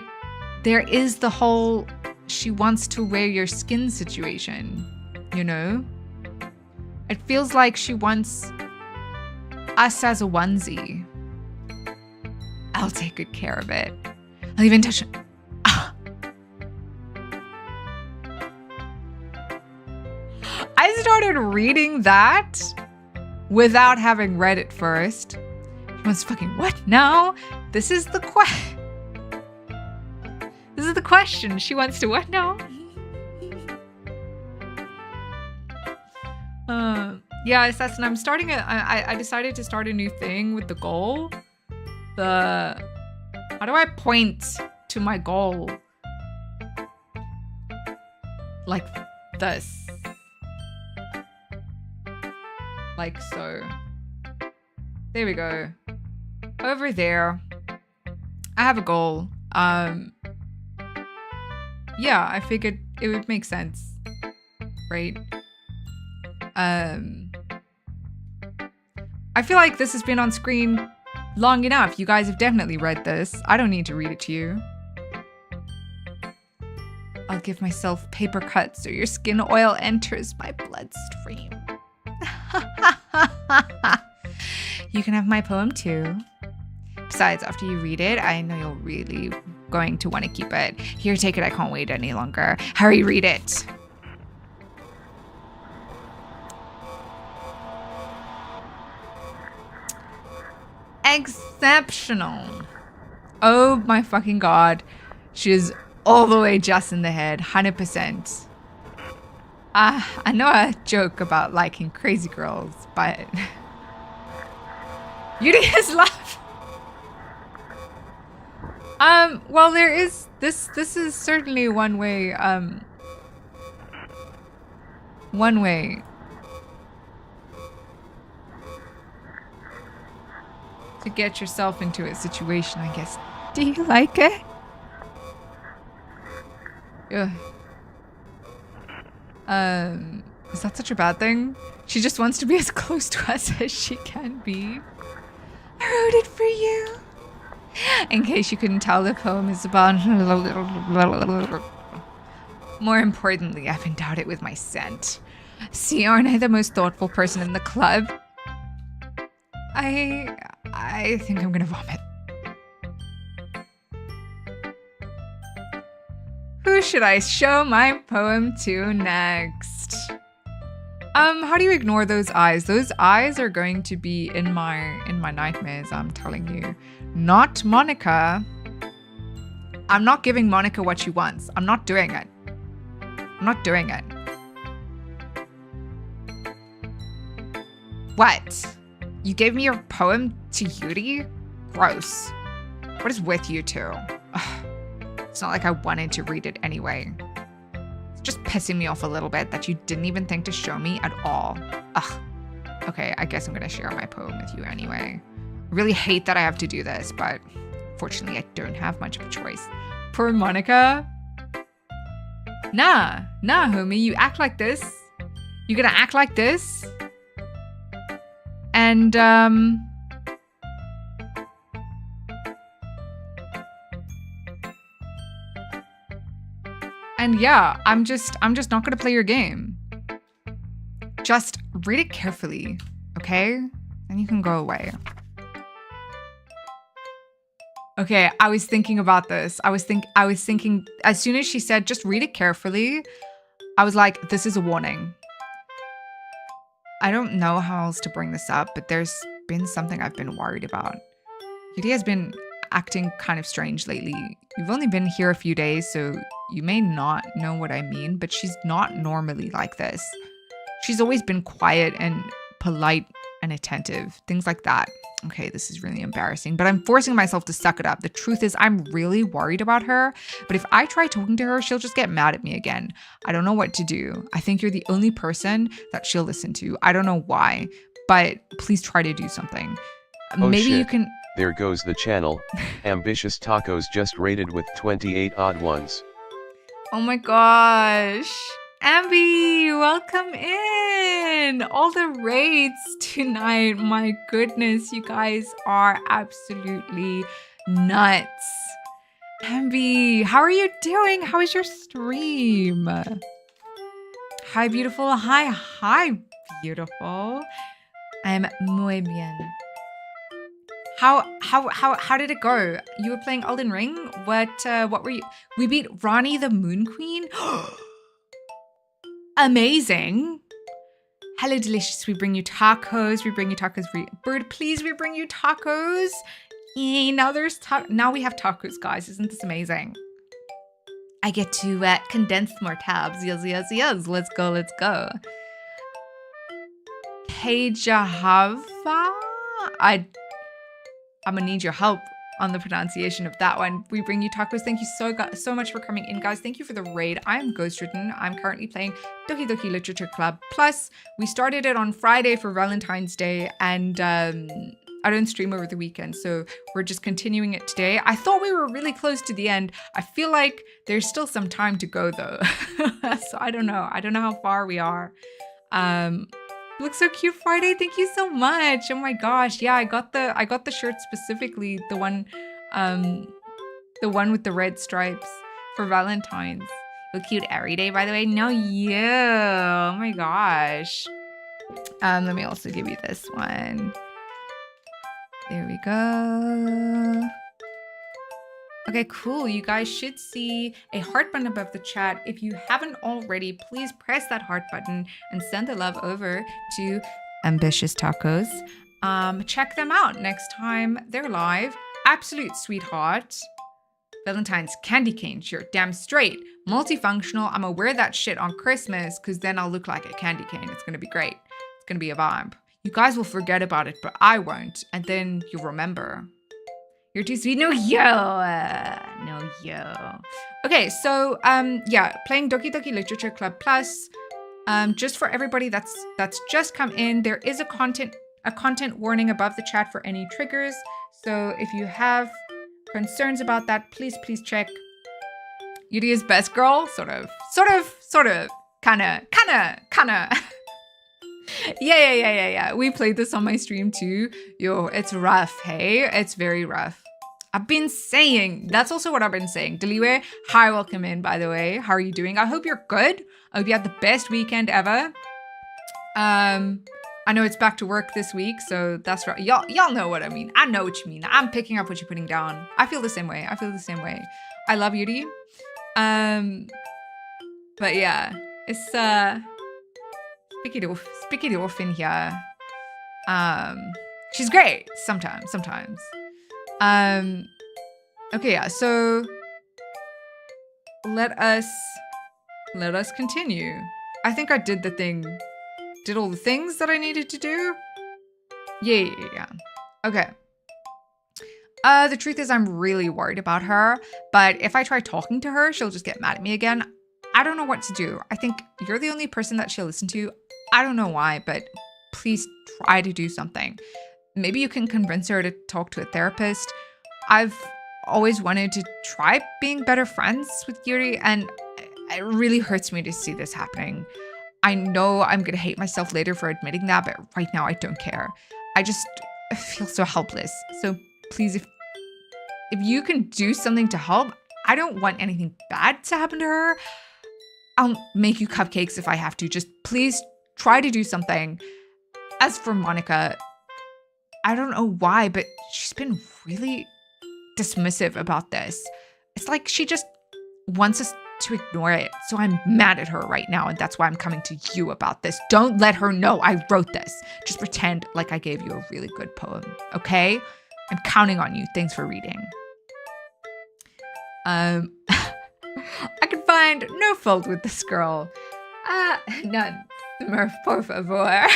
there is the whole she wants to wear your skin situation, you know? It feels like she wants us as a onesie. I'll take good care of it. I'll even touch it. I started reading that without having read it first. She wants fucking what now? This is the question. She wants to what now? Yeah, Assassin, I'm starting I decided to start a new thing with the goal. How do I point to my goal? Like this. Like so. There we go. Over there. I have a goal. Yeah, I figured it would make sense, right? I feel like this has been on screen long enough. You guys have definitely read this. I don't need to read it to you. I'll give myself paper cuts so your skin oil enters my bloodstream. You can have my poem too. Besides, after you read it, I know you're really going to want to keep it. Here, take it. I can't wait any longer. Hurry, read it. Exceptional. Oh my fucking god. She is all the way just in the head. 100%. I know a joke about liking crazy girls, but Yuri is laugh. Well, there is this is certainly one way to get yourself into a situation, I guess. Do you like it? Ugh. Is that such a bad thing? She just wants to be as close to us as she can be. I wrote it for you. In case you couldn't tell, the poem is about... More importantly, I've endowed it with my scent. See, aren't I the most thoughtful person in the club? I think I'm gonna vomit. Who should I show my poem to next? How do you ignore those eyes? Those eyes are going to be in my nightmares, I'm telling you. Not Monica. I'm not giving Monica what she wants. I'm not doing it. I'm not doing it. What? You gave me your poem to Yuri? Gross. What is with you two? Ugh. It's not like I wanted to read it anyway. It's just pissing me off a little bit that you didn't even think to show me at all. Ugh. Okay, I guess I'm gonna share my poem with you anyway. I really hate that I have to do this, but fortunately I don't have much of a choice. Poor Monica. Nah, homie, you act like this. You're gonna act like this. And, yeah, I'm just not gonna play your game. Just read it carefully, okay? And you can go away. Okay, I was thinking about this. I was thinking as soon as she said just read it carefully, I was like, this is a warning. I don't know how else to bring this up, but there's been something I've been worried about. Yuri has been acting kind of strange lately. You've only been here a few days, so you may not know what I mean, but she's not normally like this. She's always been quiet and polite and attentive, things like that. Okay, this is really embarrassing, but I'm forcing myself to suck it up. The truth is, I'm really worried about her, but if I try talking to her, she'll just get mad at me again. I don't know what to do. I think you're the only person that she'll listen to. I don't know why, but please try to do something. Oh, maybe shit. You can... There goes the channel. Ambitious Tacos just rated with 28 odd ones. Oh my gosh. Ambi, welcome in. All the raids tonight. My goodness, you guys are absolutely nuts. Ambi, how are you doing? How is your stream? Hi, beautiful. Hi, beautiful. I'm muy bien. How did it go? You were playing Elden Ring? What were you? We beat Rani the Moon Queen. Amazing. Hello, delicious. We bring you tacos. Bird, please. We bring you tacos. Now now we have tacos, guys. Isn't this amazing? I get to condense more tabs. Yes. Let's go. Hey, Jahava. I'm gonna need your help on the pronunciation of that one. We bring you tacos. Thank you so much for coming in, guys. Thank you for the raid. I'm Ghostwritten. I'm currently playing Doki Doki Literature Club Plus. We started it on Friday for Valentine's Day, and I don't stream over the weekend, so we're just continuing it today. I thought we were really close to the end. I feel like there's still some time to go though. So I don't know. I don't know how far we are. Looks so cute, Friday. Thank you so much. Oh my gosh. Yeah, I got the shirt specifically, the one with the red stripes for Valentine's. Look cute every day, by the way. No, you. Oh my gosh. Let me also give you this one. There we go. Okay, cool. You guys should see a heart button above the chat. If you haven't already, please press that heart button and send the love over to Ambitious Tacos. Check them out next time they're live. Absolute sweetheart. Valentine's candy cane shirt, damn straight. Multifunctional. I'm gonna wear that shit on Christmas because then I'll look like a candy cane. It's gonna be great. It's gonna be a vibe. You guys will forget about it, but I won't. And then you'll remember. You're too sweet. No, yo. No, yo. Okay, so, yeah, playing Doki Doki Literature Club Plus. Just for everybody that's just come in, there is a content warning above the chat for any triggers. So if you have concerns about that, please check. Yuri is best girl, sort of, kinda. Yeah. We played this on my stream too. Yo, it's rough, hey? It's very rough. I've been saying, that's also what I've been saying. Deliwe, hi, welcome in, by the way. How are you doing? I hope you're good. I hope you had the best weekend ever. I know it's back to work this week, so that's right. Y'all know what I mean. I know what you mean. I'm picking up what you're putting down. I feel the same way. I love Yuri. But yeah, it's speak it off in here. She's great sometimes. Okay, yeah, so let us continue. I think I did all the things that I needed to do. Yeah. Okay. The truth is I'm really worried about her, but if I try talking to her, she'll just get mad at me again. I don't know what to do. I think you're the only person that she'll listen to. I don't know why, but please try to do something. Maybe you can convince her to talk to a therapist. I've always wanted to try being better friends with Yuri, and it really hurts me to see this happening. I know I'm gonna hate myself later for admitting that, but right now I don't care. I just feel so helpless. So please, if you can do something to help, I don't want anything bad to happen to her. I'll make you cupcakes if I have to. Just please try to do something. As for Monica, I don't know why, but she's been really dismissive about this. It's like she just wants us to ignore it. So I'm mad at her right now, and that's why I'm coming to you about this. Don't let her know I wrote this. Just pretend like I gave you a really good poem, okay? I'm counting on you. Thanks for reading. I can find no fault with this girl. None. Smurf, por favor.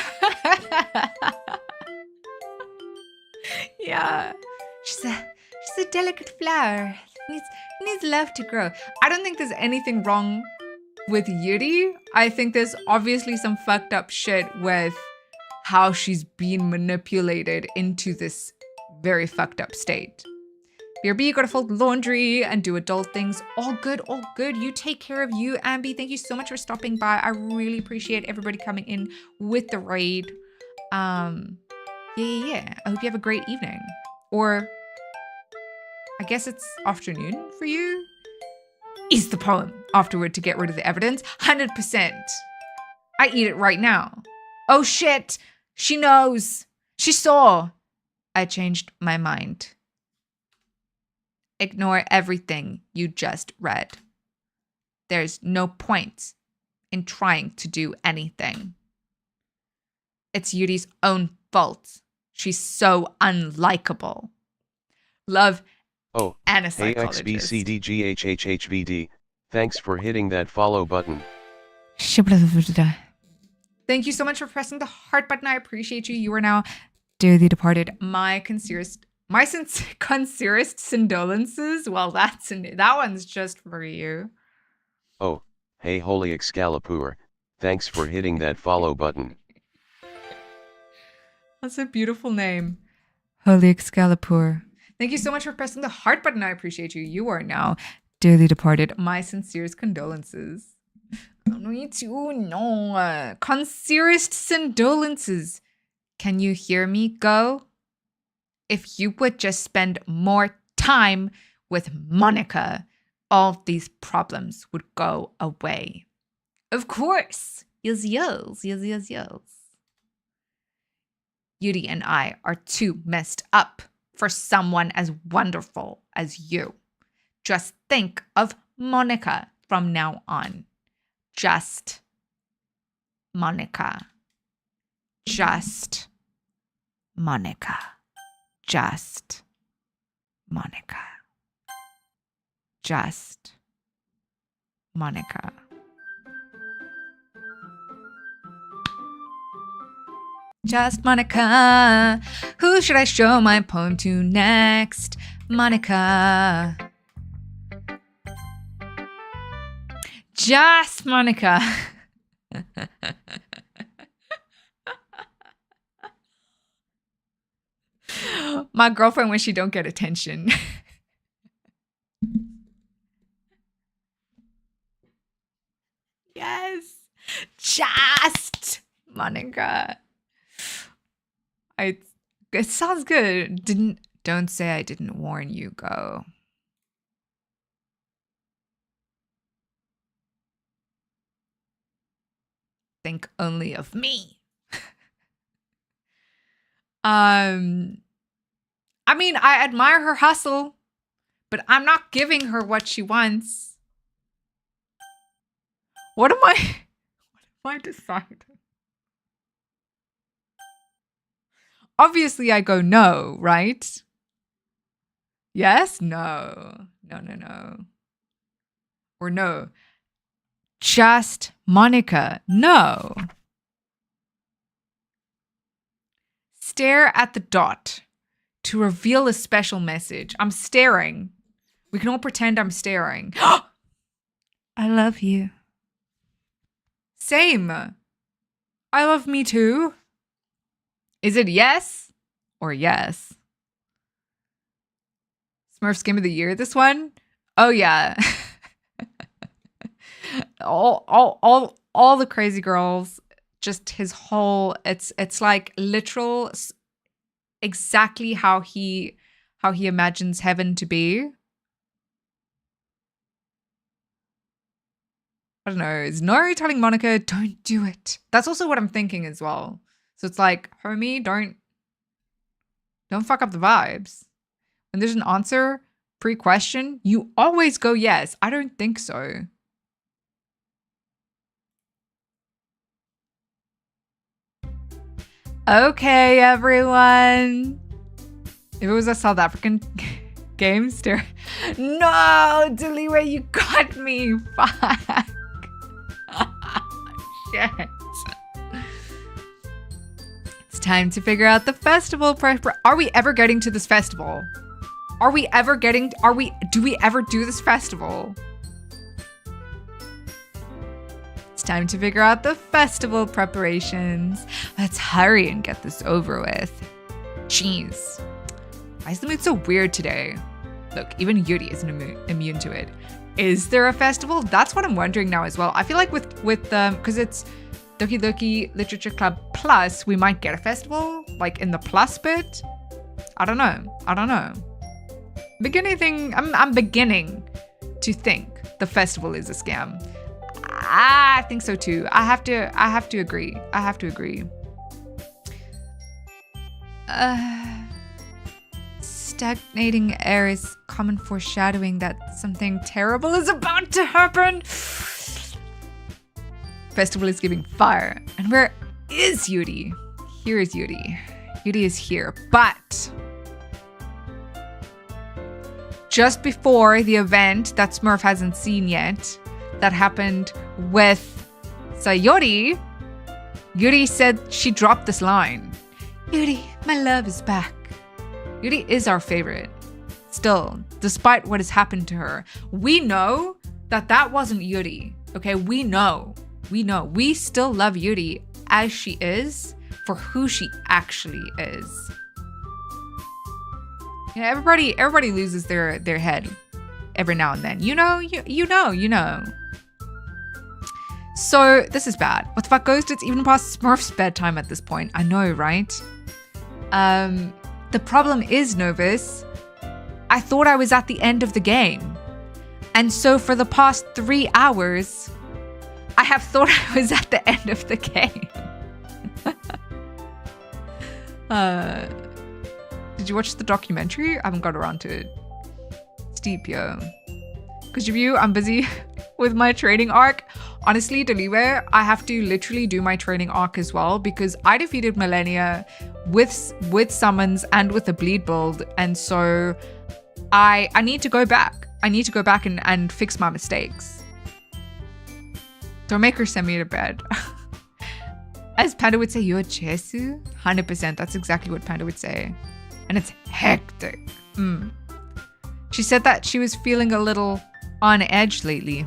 Yeah. She's a delicate flower. Needs love to grow. I don't think there's anything wrong with Yuri. I think there's obviously some fucked up shit with how she's been manipulated into this very fucked up state. BRB, you gotta fold laundry and do adult things. All good. You take care of you, Ambi. Thank you so much for stopping by. I really appreciate everybody coming in with the raid. Yeah. I hope you have a great evening. Or I guess it's afternoon for you. Eat the poem afterward to get rid of the evidence. 100%. I eat it right now. Oh shit. She knows. She saw. I changed my mind. Ignore everything you just read. There's no point in trying to do anything. It's Yuri's own fault. She's so unlikable. Love, and a psychologist. AXBCDGHHHBD, thanks for hitting that follow button. Thank you so much for pressing the heart button. I appreciate you. You are now dearly departed. My sincerest condolences. Well, that one's just for you. Oh, hey Holy Excalibur, thanks for hitting that follow button. That's a beautiful name. Holy Excalibur. Thank you so much for pressing the heart button. I appreciate you. You are now dearly departed. My sincerest condolences. Me too. No. Sincerest condolences. Can you hear me, Go? If you would just spend more time with Monica, all these problems would go away. Of course. Yes. Yuri and I are too messed up for someone as wonderful as you. Just think of Monica from now on. Just Monica. Just Monica. Just Monica. Just Monica. Just Monica. Who should I show my poem to next? Monica. Just Monica. My girlfriend when she don't get attention. Yes. Just Monica. It sounds good. Don't say I didn't warn you, Go. Think only of me. I mean, I admire her hustle, but I'm not giving her what she wants. What am I deciding? Obviously, I go no, right? Yes? No. No. Or no. Just Monica. No. Stare at the dot to reveal a special message. I'm staring. We can all pretend I'm staring. I love you. Same. I love me too. Is it yes or yes? Smurfs Game of the Year, this one? Oh yeah. all the crazy girls, just his whole it's like literal exactly how he imagines heaven to be. I don't know. Is Nori telling Monica, don't do it? That's also what I'm thinking as well. So it's like, homie, don't fuck up the vibes. When there's an answer pre-question, you always go yes. I don't think so. Okay, everyone. If it was a South African game, no, Deliwe, you got me. Fuck. Shit. It's time to figure out the festival. Are we ever getting to this festival? Do we ever do this festival? It's time to figure out the festival preparations. Let's hurry and get this over with. Jeez. Why is the mood so weird today? Look, even Yuri isn't immune to it. Is there a festival? That's what I'm wondering now as well. I feel like with because it's Doki Doki Literature Club Plus, we might get a festival, like in the plus bit. I don't know. I'm beginning to think the festival is a scam. I think so too. I have to agree. Stagnating air is common foreshadowing that something terrible is about to happen. Festival is giving fire. And where is Yuri? Here is Yuri. Yuri is here. But just before the event that Smurf hasn't seen yet, that happened with Sayori, Yuri said she dropped this line. Yuri, my love is back. Yuri is our favorite. Still, despite what has happened to her, we know that wasn't Yuri. Okay, we know. We still love Yuri as she is for who she actually is. Everybody loses their head every now and then. You know. So this is bad. What the fuck, Ghost? It's even past Smurf's bedtime at this point. I know, right? The problem is, Novus, I thought I was at the end of the game. And so for the past 3 hours, I have thought I was at the end of the game. Did you watch the documentary? I haven't got around to it. Steep, yo. Because of you, I'm busy with my training arc. Honestly, Deliwe, I have to literally do my training arc as well because I defeated Millennia with summons and with the bleed build. And so I need to go back. I need to go back and fix my mistakes. Don't make her send me to bed. As Panda would say, you're a Chesu? 100%. That's exactly what Panda would say. And it's hectic. She said that she was feeling a little on edge lately.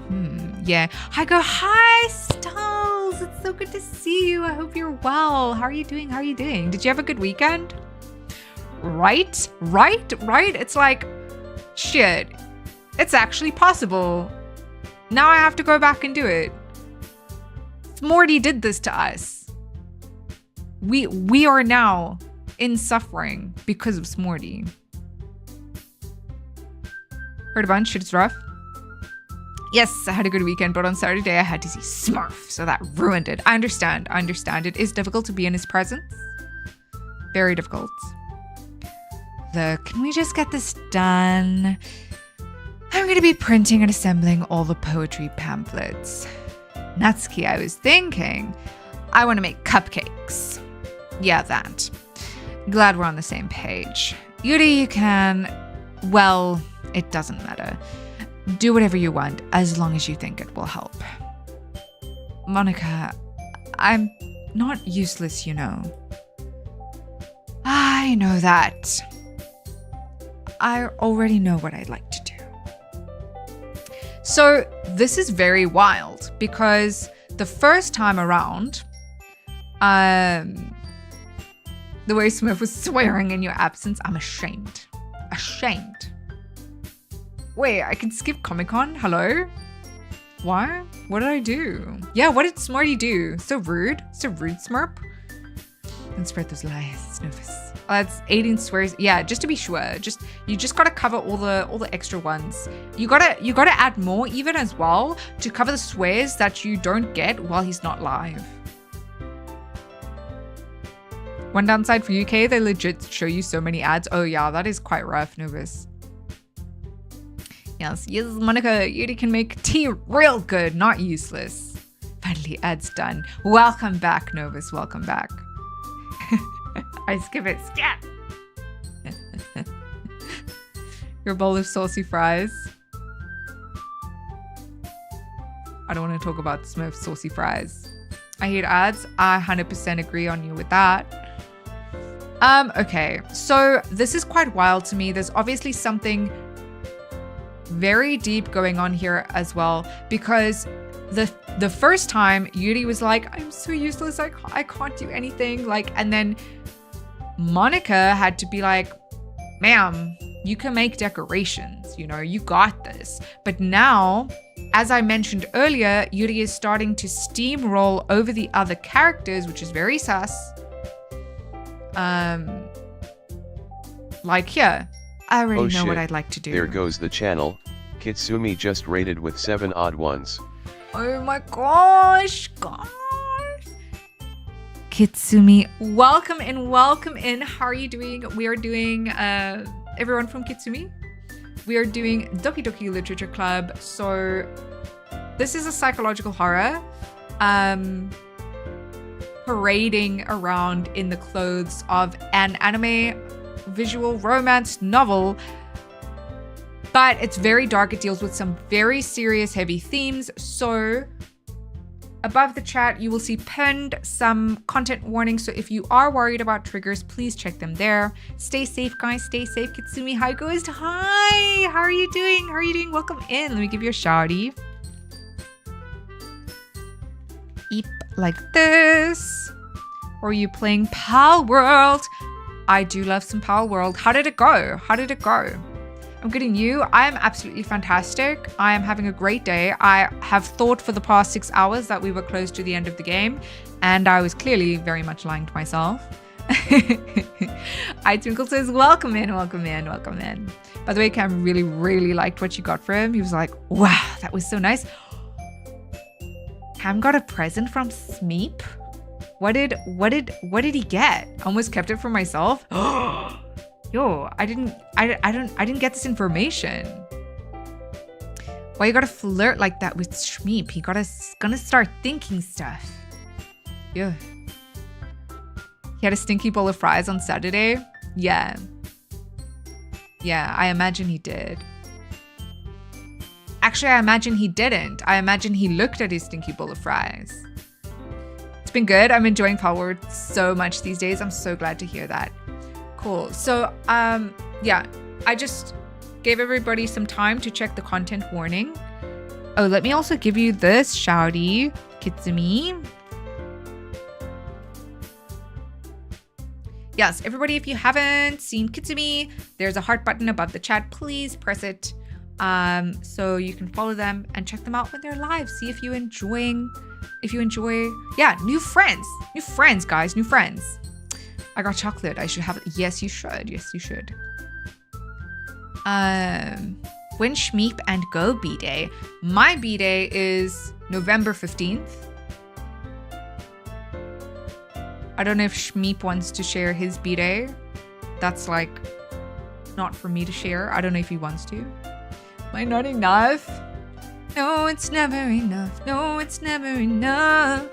Yeah. I go, hi, Stalls. It's so good to see you. I hope you're well. How are you doing? Did you have a good weekend? Right? It's like, shit. It's actually possible. Now I have to go back and do it. Morty did this to us. We are now in suffering because of Smorty. Heard a bunch, shit is rough. Yes, I had a good weekend, but on Saturday I had to see Smurf, so that ruined it. I understand. It is difficult to be in his presence. Very difficult. Look, can we just get this done? I'm going to be printing and assembling all the poetry pamphlets. Natsuki, I was thinking, I want to make cupcakes. Yeah, that. Glad we're on the same page. Yuri, you can, well, it doesn't matter. Do whatever you want, as long as you think it will help. Monica, I'm not useless, you know. I know that. I already know what I'd like to do. So this is very wild because the first time around, the way Smith was swearing in your absence, I'm ashamed. Wait, I can skip Comic-Con? Hello? Why? What did I do? Yeah, what did Smarty do? So rude, Smurp. And spread those lies, Snoofus. Oh, that's 18 swears. Yeah, just to be sure. You just gotta cover all the extra ones. You gotta add more even as well to cover the swears that you don't get while he's not live. One downside for UK, they legit show you so many ads. Oh yeah, that is quite rough, Novus. Yes, Monica, Yuri can make tea real good, not useless. Finally, ads done. Welcome back, Novus, welcome back. I skip it, scat. Your bowl of saucy fries. I don't want to talk about Smurf's saucy fries. I hate ads. I 100% agree on you with that. Okay, so this is quite wild to me. There's obviously something very deep going on here as well, because the first time Yuri was like, I'm so useless, I can't do anything, like, and then Monica had to be like, ma'am, you can make decorations, you know, you got this. But now, as I mentioned earlier, Yuri is starting to steamroll over the other characters, which is very sus. Like here, I already know what I'd like to do. There goes the channel. Kitsumi just rated with 7 odd ones. Oh my gosh. Kitsumi, welcome in. How are you doing? We are doing, everyone from Kitsumi, we are doing Doki Doki Literature Club. So this is a psychological horror, parading around in the clothes of an anime visual romance novel, but it's very dark. It deals with some very serious, heavy themes. So above the chat, you will see pinned some content warnings. So if you are worried about triggers, please check them there. Stay safe, guys. Stay safe. Kitsumi, hi, Ghost. Hi. How are you doing? Welcome in. Let me give you a shouty. Eep like this. Or are you playing Pal World? I do love some Power World. How did it go? How did it go? I'm good, and you? I am absolutely fantastic. I am having a great day. I have thought for the past 6 hours that we were close to the end of the game, and I was clearly very much lying to myself. I Twinkle says, welcome in, welcome in, welcome in. By the way, Cam really, really liked what you got for him. He was like, wow, that was so nice. Cam got a present from Smeep. What did he get? I almost kept it for myself. Yo, I didn't get this information. Why you gotta flirt like that with Shmeep? He gonna start thinking stuff. Yeah. He had a stinky bowl of fries on Saturday. Yeah. Yeah, I imagine he did. Actually, I imagine he didn't. I imagine he looked at his stinky bowl of fries. It's been good. I'm enjoying Power Word so much these days. I'm so glad to hear that. Cool. So, yeah, I just gave everybody some time to check the content warning. Oh, let me also give you this, Shouty Kitsumi. Yes, everybody, if you haven't seen Kitsumi, there's a heart button above the chat. Please press it so you can follow them and check them out when they're live. See if you enjoy, yeah, new friends, guys, new friends. I got chocolate. I should have it. Yes, you should. Yes, you should. When Shmeep and Go B-Day? My B-Day is November 15th. I don't know if Shmeep wants to share his B-Day. That's like not for me to share. I don't know if he wants to. Am I not enough? No, it's never enough. No, it's never enough.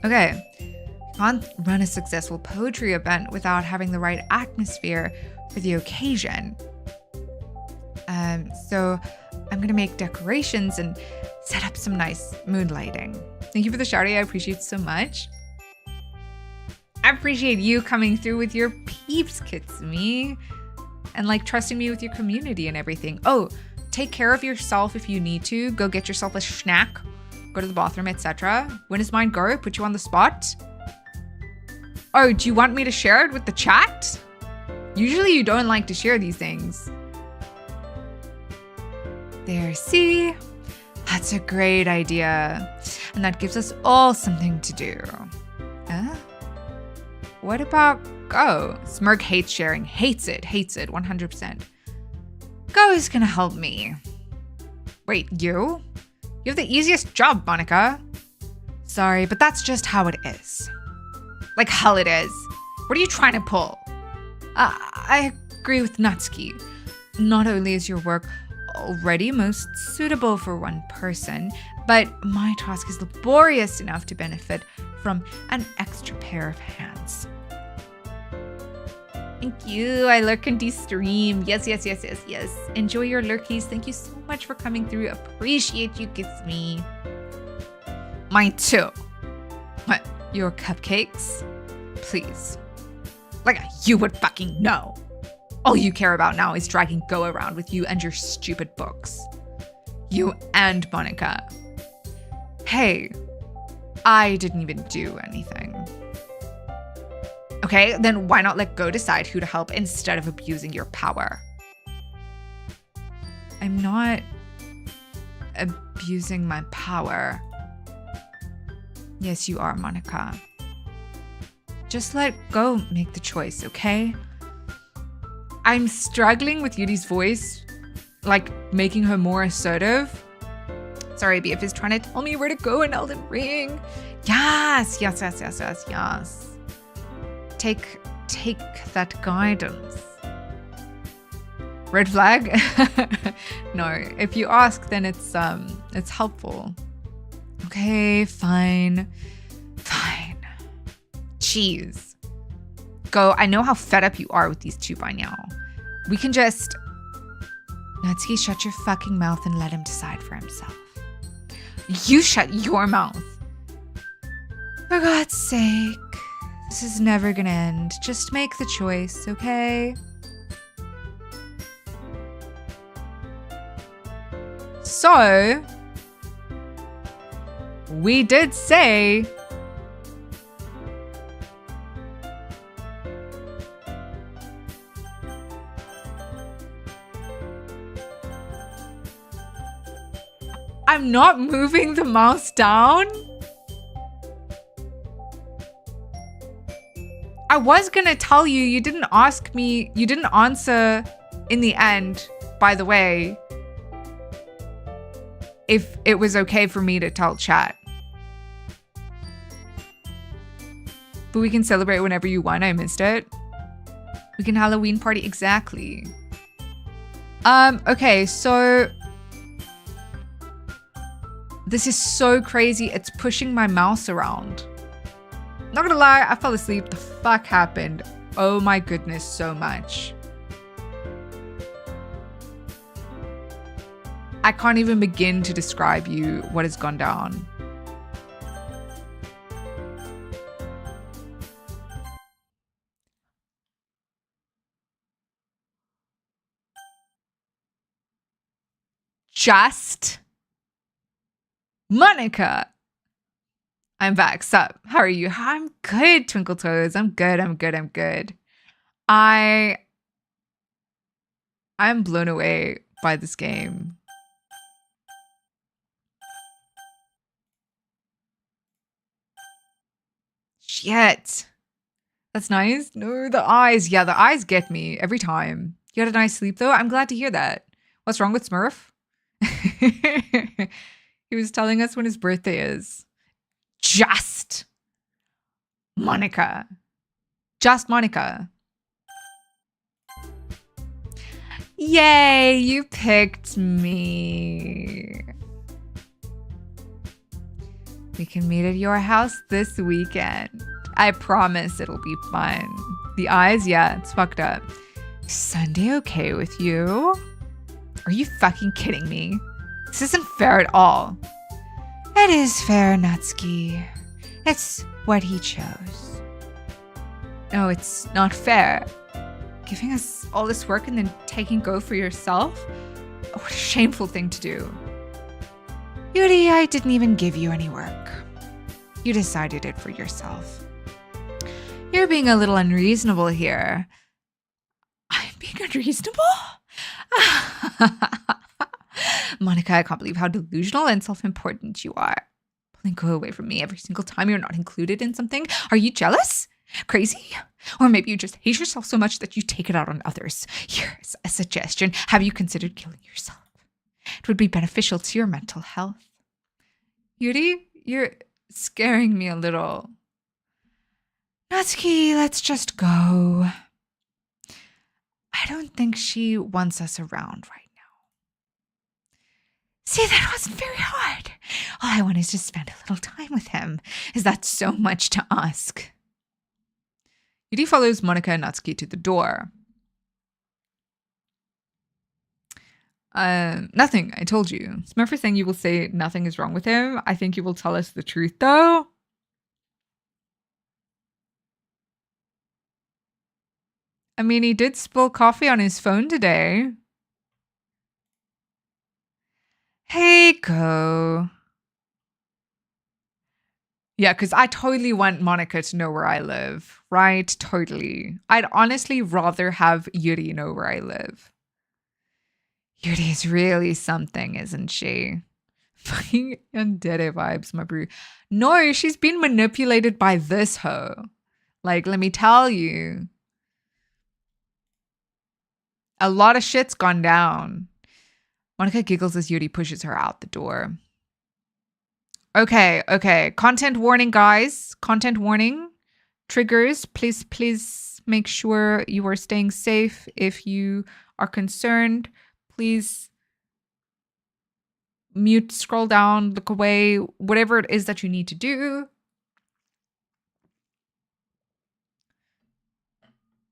Okay. Can't run a successful poetry event without having the right atmosphere for the occasion. So I'm gonna make decorations and set up some nice moonlighting. Thank you for the shouty. I appreciate it so much. I appreciate you coming through with your peeps, Kitsumi, and like trusting me with your community and everything. Oh, take care of yourself if you need to. Go get yourself a snack, go to the bathroom, etc. When does mine go? Put you on the spot. Oh, do you want me to share it with the chat? Usually you don't like to share these things. There, see? That's a great idea. And that gives us all something to do. Huh? What about Go? Smirk hates sharing. Hates it, 100%. Go is gonna help me. Wait, you? You have the easiest job, Monica. Sorry, but that's just how it is. Like hell it is. What are you trying to pull? I agree with Natsuki. Not only is your work already most suitable for one person, but my task is laborious enough to benefit from an extra pair of hands. Thank you. I lurk and de-stream. Yes. Enjoy your lurkies. Thank you so much for coming through. Appreciate you, Kitsumi. Mine too. What? Your cupcakes? Please. Like you would fucking know. All you care about now is dragging Go around with you and your stupid books. You and Monica. Hey, I didn't even do anything. Okay, then why not let Go decide who to help instead of abusing your power? I'm not abusing my power. Yes, you are, Monica. Just let Go make the choice, okay? I'm struggling with Yudi's voice, like making her more assertive. Sorry, BF is trying to tell me where to go in Elden Ring. Yes. Take that guidance. Red flag? No, if you ask, then it's helpful. Okay, fine. Jeez. Go, I know how fed up you are with these two by now. We can just... Natsuki, shut your fucking mouth and let him decide for himself. You shut your mouth. For God's sake. This is never gonna end. Just make the choice, okay? So... we did say... I'm not moving the mouse down. I was gonna tell you, you didn't ask me, you didn't answer in the end, by the way, if it was okay for me to tell chat. But we can celebrate whenever you want. I missed it. We can Halloween party. Exactly. Okay, so this is so crazy. It's pushing my mouse around. Not gonna lie, I fell asleep. The fuck happened? Oh my goodness, so much. I can't even begin to describe you what has gone down. Just Monica. I'm back. Sup? How are you? I'm good, Twinkle Toes. I'm good. I'm blown away by this game. Shit. That's nice. No, the eyes. Yeah, the eyes get me every time. You had a nice sleep though? I'm glad to hear that. What's wrong with Smurf? He was telling us when his birthday is. Just Monica. Just Monica. Yay, you picked me. We can meet at your house this weekend. I promise it'll be fun. The eyes, yeah, it's fucked up. Sunday okay with you? Are you fucking kidding me? This isn't fair at all. It is fair, Natsuki. It's what he chose. No, it's not fair. Giving us all this work and then taking go for yourself? What a shameful thing to do. Yuri, I didn't even give you any work. You decided it for yourself. You're being a little unreasonable here. I'm being unreasonable? Monica, I can't believe how delusional and self-important you are. Pulling go away from me every single time you're not included in something. Are you jealous? Crazy? Or maybe you just hate yourself so much that you take it out on others. Here's a suggestion. Have you considered killing yourself? It would be beneficial to your mental health. Yuri, you're scaring me a little. Natsuki, let's just go. I don't think she wants us around right now. See, that wasn't very hard. All I want is to spend a little time with him. Is that so much to ask? Yuri follows Monica and Natsuki to the door. Nothing, I told you. Smurf is saying you will say nothing is wrong with him. I think you will tell us the truth, though. I mean, he did spill coffee on his phone today. Hey, go. Yeah, because I totally want Monica to know where I live, right? Totally. I'd honestly rather have Yuri know where I live. Yuri is really something, isn't she? Fucking Yandere vibes, my brew. No, she's been manipulated by this hoe. Like, let me tell you. A lot of shit's gone down. Monica giggles as Yuri pushes her out the door. Okay. Content warning, guys. Content warning. Triggers. Please make sure you are staying safe. If you are concerned, please mute, scroll down, look away, whatever it is that you need to do.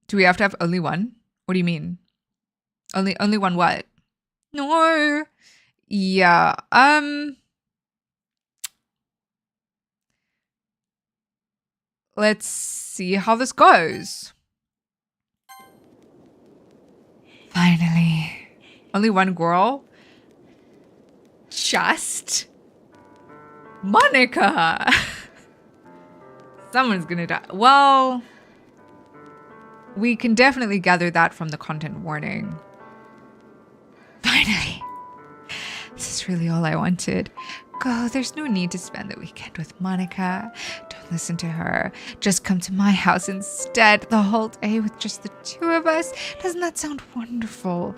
Do we have to have only one? What do you mean? Only one what? No. Yeah. Let's see how this goes. Finally. Only one girl? Just Monica. Someone's gonna die. Well, we can definitely gather that from the content warning. Finally. This is That's really all I wanted. Go, there's no need to spend the weekend with Monica. Don't listen to her. Just come to my house instead, the whole day with just the two of us. Doesn't that sound wonderful?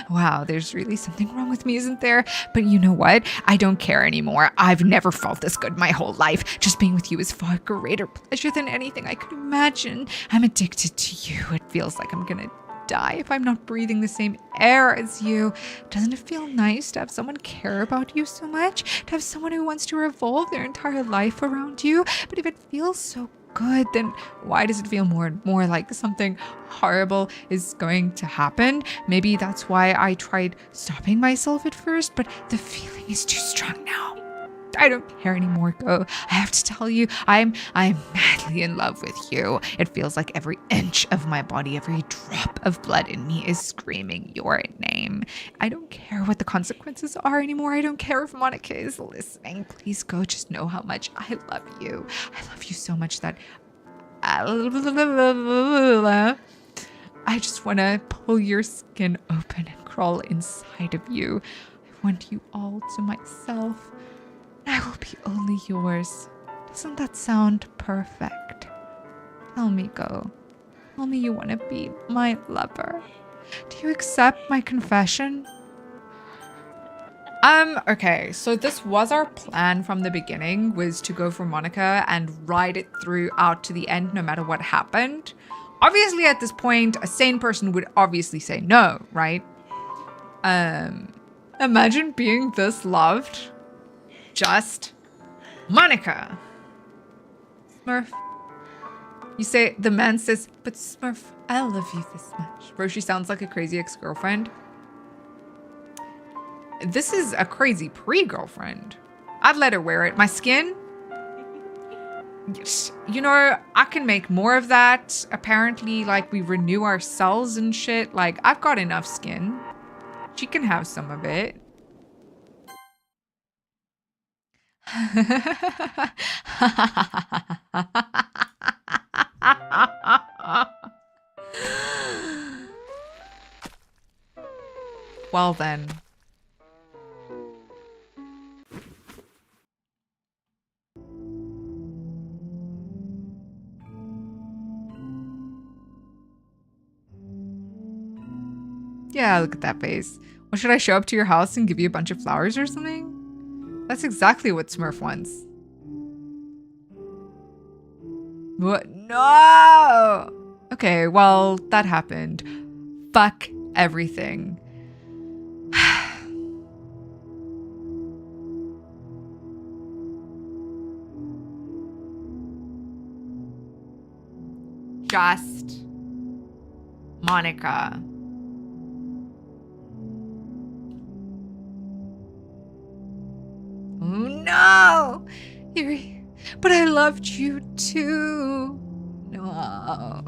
Wow, there's really something wrong with me, isn't there? But you know what? I don't care anymore. I've never felt this good my whole life. Just being with you is far greater pleasure than anything I could imagine. I'm addicted to you. It feels like I'm gonna die if I'm not breathing the same air as you. Doesn't it feel nice to have someone care about you so much? To have someone who wants to revolve their entire life around you? But if it feels so good, then why does it feel more and more like something horrible is going to happen? Maybe that's why I tried stopping myself at first, but the feeling is too strong now. I don't care anymore, Go. I have to tell you, I'm madly in love with you. It feels like every inch of my body, every drop of blood in me is screaming your name. I don't care what the consequences are anymore. I don't care if Monica is listening. Please, Go. Just know how much I love you. I love you so much that I just want to pull your skin open and crawl inside of you. I want you all to myself. I will be only yours. Doesn't that sound perfect? Tell me, Go. Tell me you want to be my lover. Do you accept my confession? Okay, so this was our plan from the beginning, was to go for Monica and ride it through out to the end no matter what happened. Obviously at this point, a sane person would obviously say no, right? Imagine being this loved. Just Monica. Smurf. You say, the man says, but Smurf, I love you this much. Roshi sounds like a crazy ex-girlfriend. This is a crazy pre-girlfriend. I'd let her wear it. My skin? You know, I can make more of that. Apparently, like, we renew our cells and shit. Like, I've got enough skin. She can have some of it. Well then. Yeah, look at that face. Well, should I show up to your house and give you a bunch of flowers or something? That's exactly what Smurf wants. What? No! Okay, well, that happened. Fuck everything. Just Monica. Oh no! Yuri, but I loved you too. No.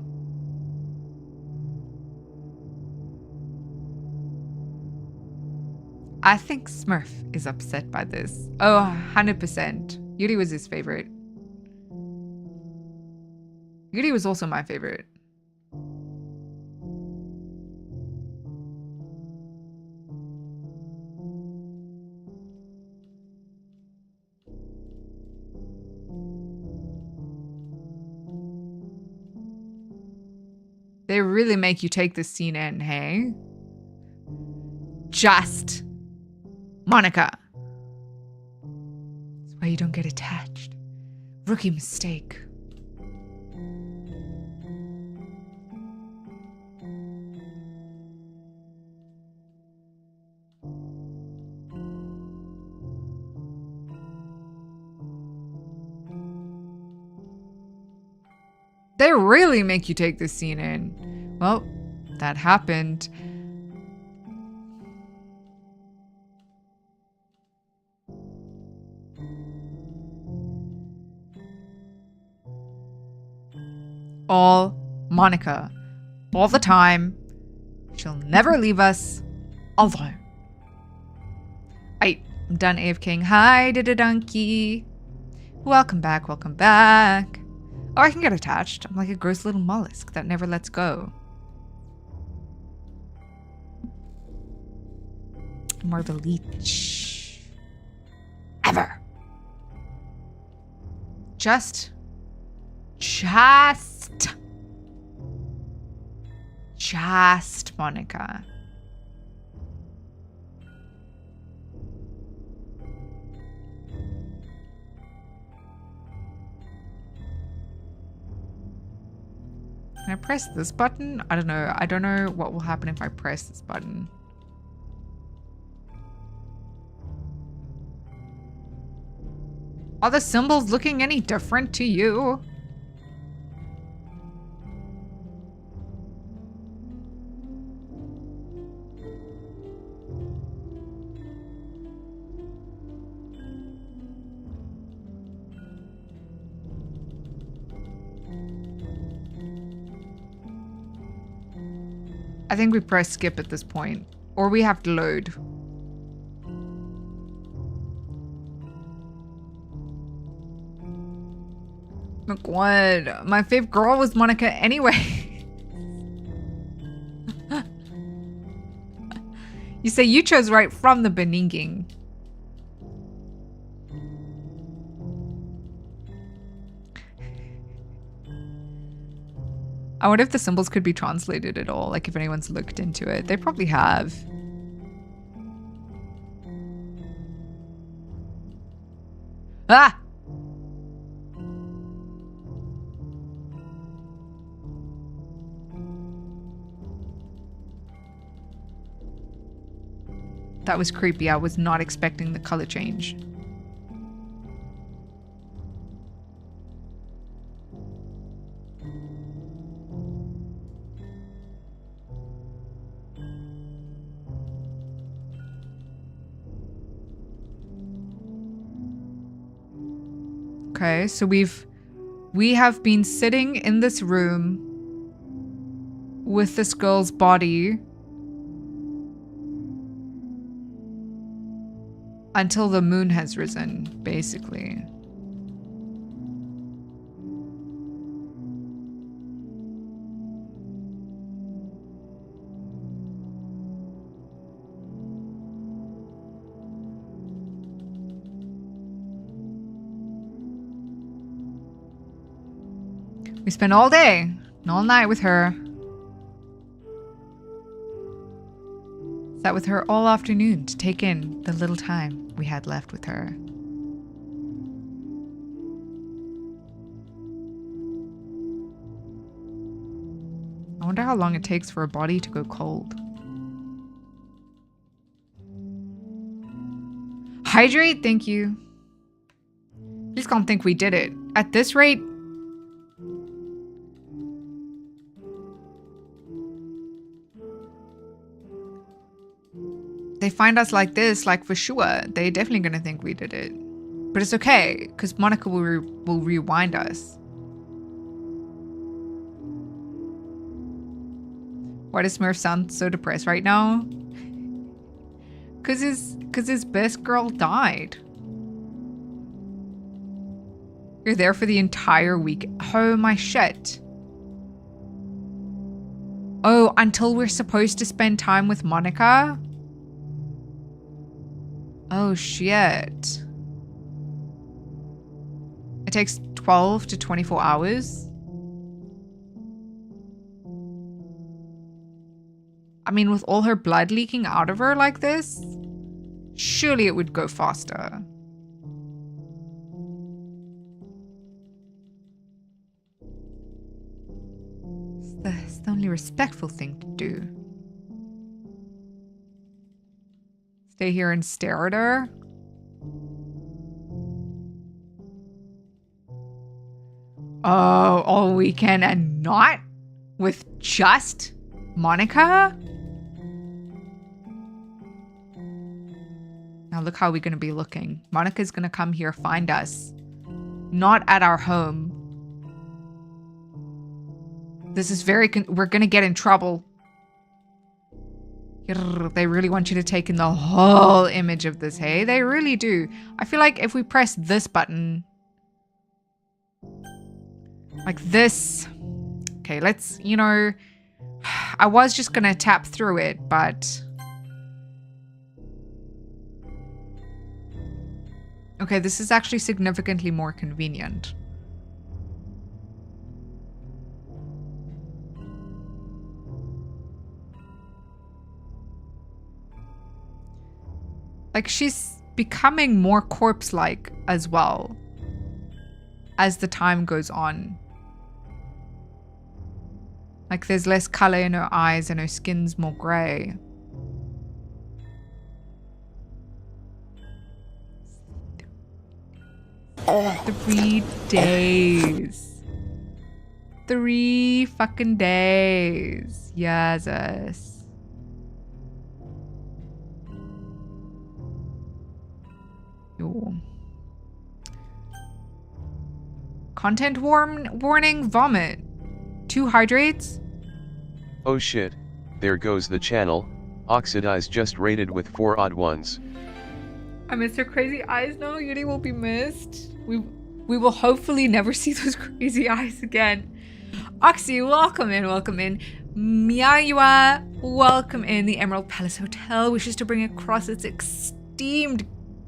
I think Smurf is upset by this. Oh, 100%. Yuri was his favorite. Yuri was also my favorite. They really make you take this scene in, hey? Just Monica. That's why you don't get attached. Rookie mistake. They really make you take this scene in. Well, that happened. All Monica. All the time. She'll never leave us alone. I'm done AFKing. Hi, Donkey. Welcome back, welcome back. Oh, I can get attached. I'm like a gross little mollusk that never lets go. more of a leech. Ever. Just Monica. Can I press this button? I don't know. I don't know what will happen if I press this button. Are the symbols looking any different to you? I think we press skip at this point. Or we have to load. Look what? My fave girl was Monica anyway. You say you chose right from the beginning. I wonder if the symbols could be translated at all, like if anyone's looked into it. They probably have. Ah! That was creepy. I was not expecting the color change. Okay, so we have been sitting in this room with this girl's body until the moon has risen, basically. We spent all day and all night with her. Sat with her all afternoon to take in the little time we had left with her. I wonder how long it takes for a body to go cold. Hydrate, thank you. Please can't think we did it. At this rate, they find us like this, like for sure, they're definitely gonna think we did it. But it's okay, because Monica will rewind us. Why does Smurf sound so depressed right now? Cause his best girl died. You're there for the entire week. Oh my shit. Oh, until we're supposed to spend time with Monica? Oh shit. It takes 12 to 24 hours. I mean, with all her blood leaking out of her like this, surely it would go faster. It's the only respectful thing to do. Stay here and stare at her? Oh, all weekend and not with just Monica? Now look how we're going to be looking. Monica's going to come here, find us. Not at our home. This is very... we're going to get in trouble. They really want you to take in the whole image of this, hey? They really do. I feel like if we press this button... like this... Okay, let's, you know... I was just going to tap through it, but... Okay, this is actually significantly more convenient. Like, she's becoming more corpse-like as well as the time goes on. Like, there's less color in her eyes and her skin's more gray. Oh, 3 days. 3 fucking days. Jesus. Yo. Content warning, vomit. 2 hydrates. Oh shit, there goes the channel. Oxidize just rated with 4 odd ones. I miss her crazy eyes now. Yuri will be missed. We will hopefully never see those crazy eyes again. Oxy, welcome in, welcome in. Miyayua, welcome in. The Emerald Palace Hotel wishes to bring across its esteemed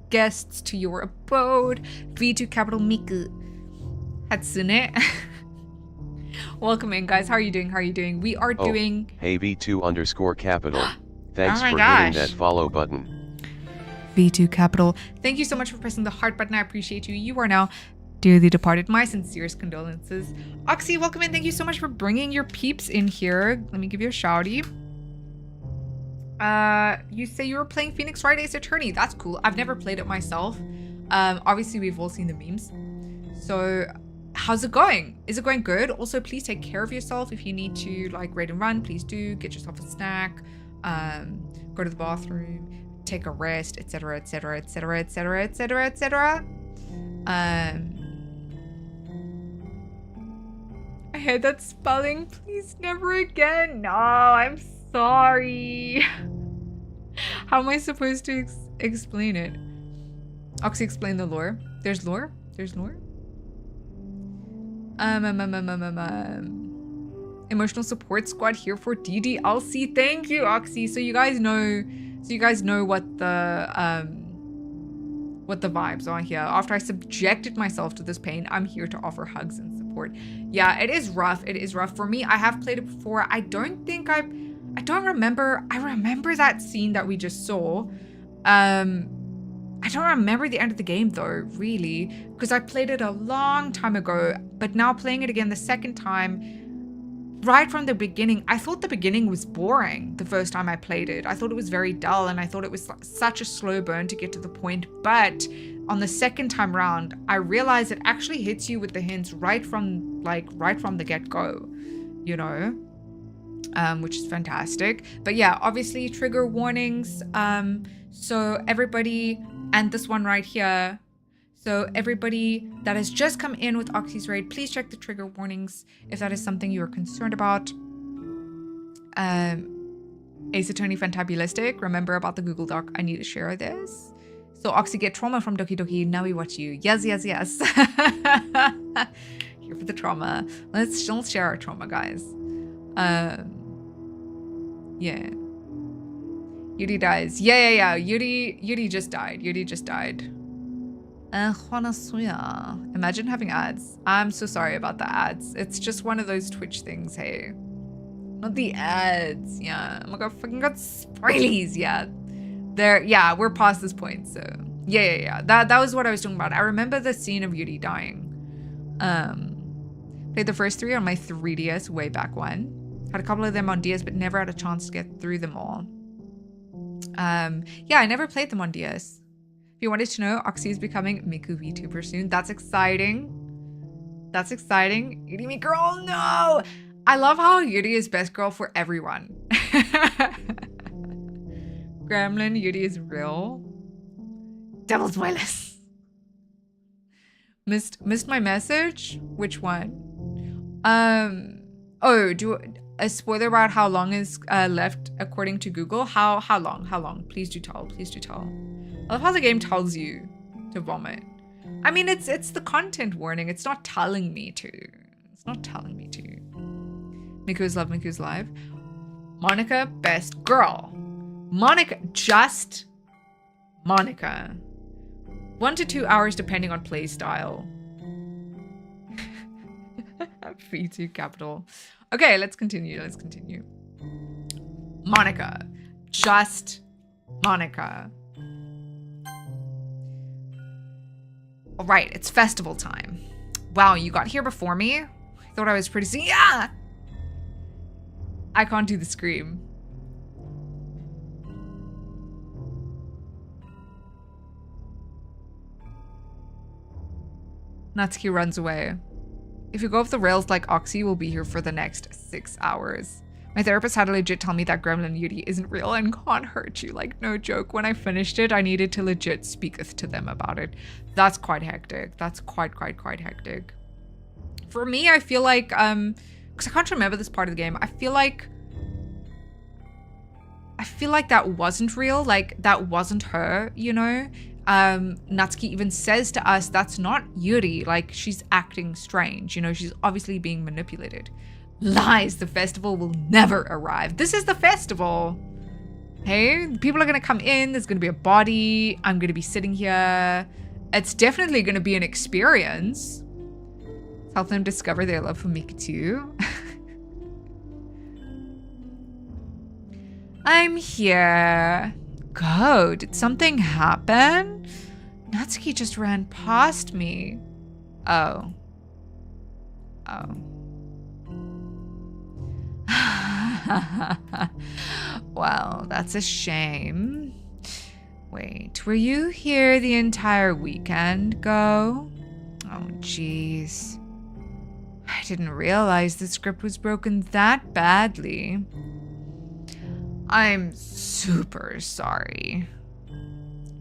guests to your abode. V2 capital Miku. Hatsune. Welcome in, guys. How are you doing? How are you doing? We are doing... Hey V2_capital. Thanks Oh my for gosh. hitting that follow button. V2 capital. Thank you so much for pressing the heart button. I appreciate you. You are now dearly departed. My sincerest condolences. Oxy, welcome in. Thank you so much for bringing your peeps in here. Let me give you a shouty. You say you were playing Phoenix Wright Ace Attorney. That's cool. I've never played it myself. Obviously, we've all seen the memes. So, how's it going? Is it going good? Also, please take care of yourself. If you need to, like, raid and run, please do. Get yourself a snack. Go to the bathroom. Take a rest, etc., etc., etc., etc., etc., etc. I heard that spelling. Please never again. No, I'm sorry. How am I supposed to explain it? Oxy, explain the lore. There's lore? There's lore? Emotional support squad here for DDLC. Thank you, Oxy. So you guys know what the vibes are here. After I subjected myself to this pain, I'm here to offer hugs and support. Yeah, it is rough. It is rough for me. I have played it before. I don't remember. I remember that scene that we just saw. I don't remember the end of the game though, really, because I played it a long time ago, but now playing it again the second time, right from the beginning, I thought the beginning was boring the first time I played it. I thought it was very dull and I thought it was such a slow burn to get to the point. But on the second time round, I realized it actually hits you with the hints right from the get-go, you know, which is fantastic. But yeah, obviously trigger warnings. So everybody, and this one right here. So everybody that has just come in with Oxy's raid, please check the trigger warnings if that is something you are concerned about. Ace Attorney Fantabulistic, remember about the Google Doc, I need to share this. So Oxy get trauma from Doki Doki, now we watch you. Yes, yes, yes. Here for the trauma. Let's share our trauma, guys. Yeah. Yuri dies. Yeah. Yuri just died. Yuri just died. Imagine having ads. I'm so sorry about the ads. It's just one of those Twitch things, hey. Not the ads. Yeah. Oh my god, fucking got spoilies. Yeah. Yeah, we're past this point, so. Yeah. That was what I was talking about. I remember the scene of Yuri dying. Played the first 3 on my 3DS way back when. Had a couple of them on DS, but never had a chance to get through them all. Yeah, I never played them on DS. If you wanted to know, Oxy is becoming Miku VTuber soon. That's exciting. That's exciting. Yuri me girl, no! I love how Yuri is best girl for everyone. Gremlin, Yuri is real. Double spoilers. Missed my message? Which one? Oh, a spoiler about how long is left according to Google? How long? Please do tell. Please do tell. I love how the game tells you to vomit. I mean, it's the content warning. It's not telling me to. It's not telling me to. Miku's love, Miku's live. Monica, best girl. Monica, just Monica. 1 to 2 hours depending on play style. V2 capital. Okay, let's continue. Let's continue. Monica. Just Monica. All right, it's festival time. Wow, you got here before me? I thought I was pretty yeah! I can't do the scream. Natsuki runs away. If you go off the rails like Oxy, we'll be here for the next 6 hours. My therapist had to legit tell me that Gremlin Yuri isn't real and can't hurt you. Like, no joke. When I finished it, I needed to legit speaketh to them about it. That's quite hectic. That's quite hectic. For me, I feel like, because I can't remember this part of the game. I feel like that wasn't real. Like, that wasn't her, you know? Natsuki even says to us, that's not Yuri. Like, she's acting strange. You know, she's obviously being manipulated. Lies, the festival will never arrive. This is the festival. Hey, people are going to come in. There's going to be a body. I'm going to be sitting here. It's definitely going to be an experience. Help them discover their love for Mika too. I'm here. Go. Did something happen? Natsuki just ran past me. Oh. Well, that's a shame. Wait, were you here the entire weekend, Go? Oh, jeez. I didn't realize the script was broken that badly. I'm super sorry.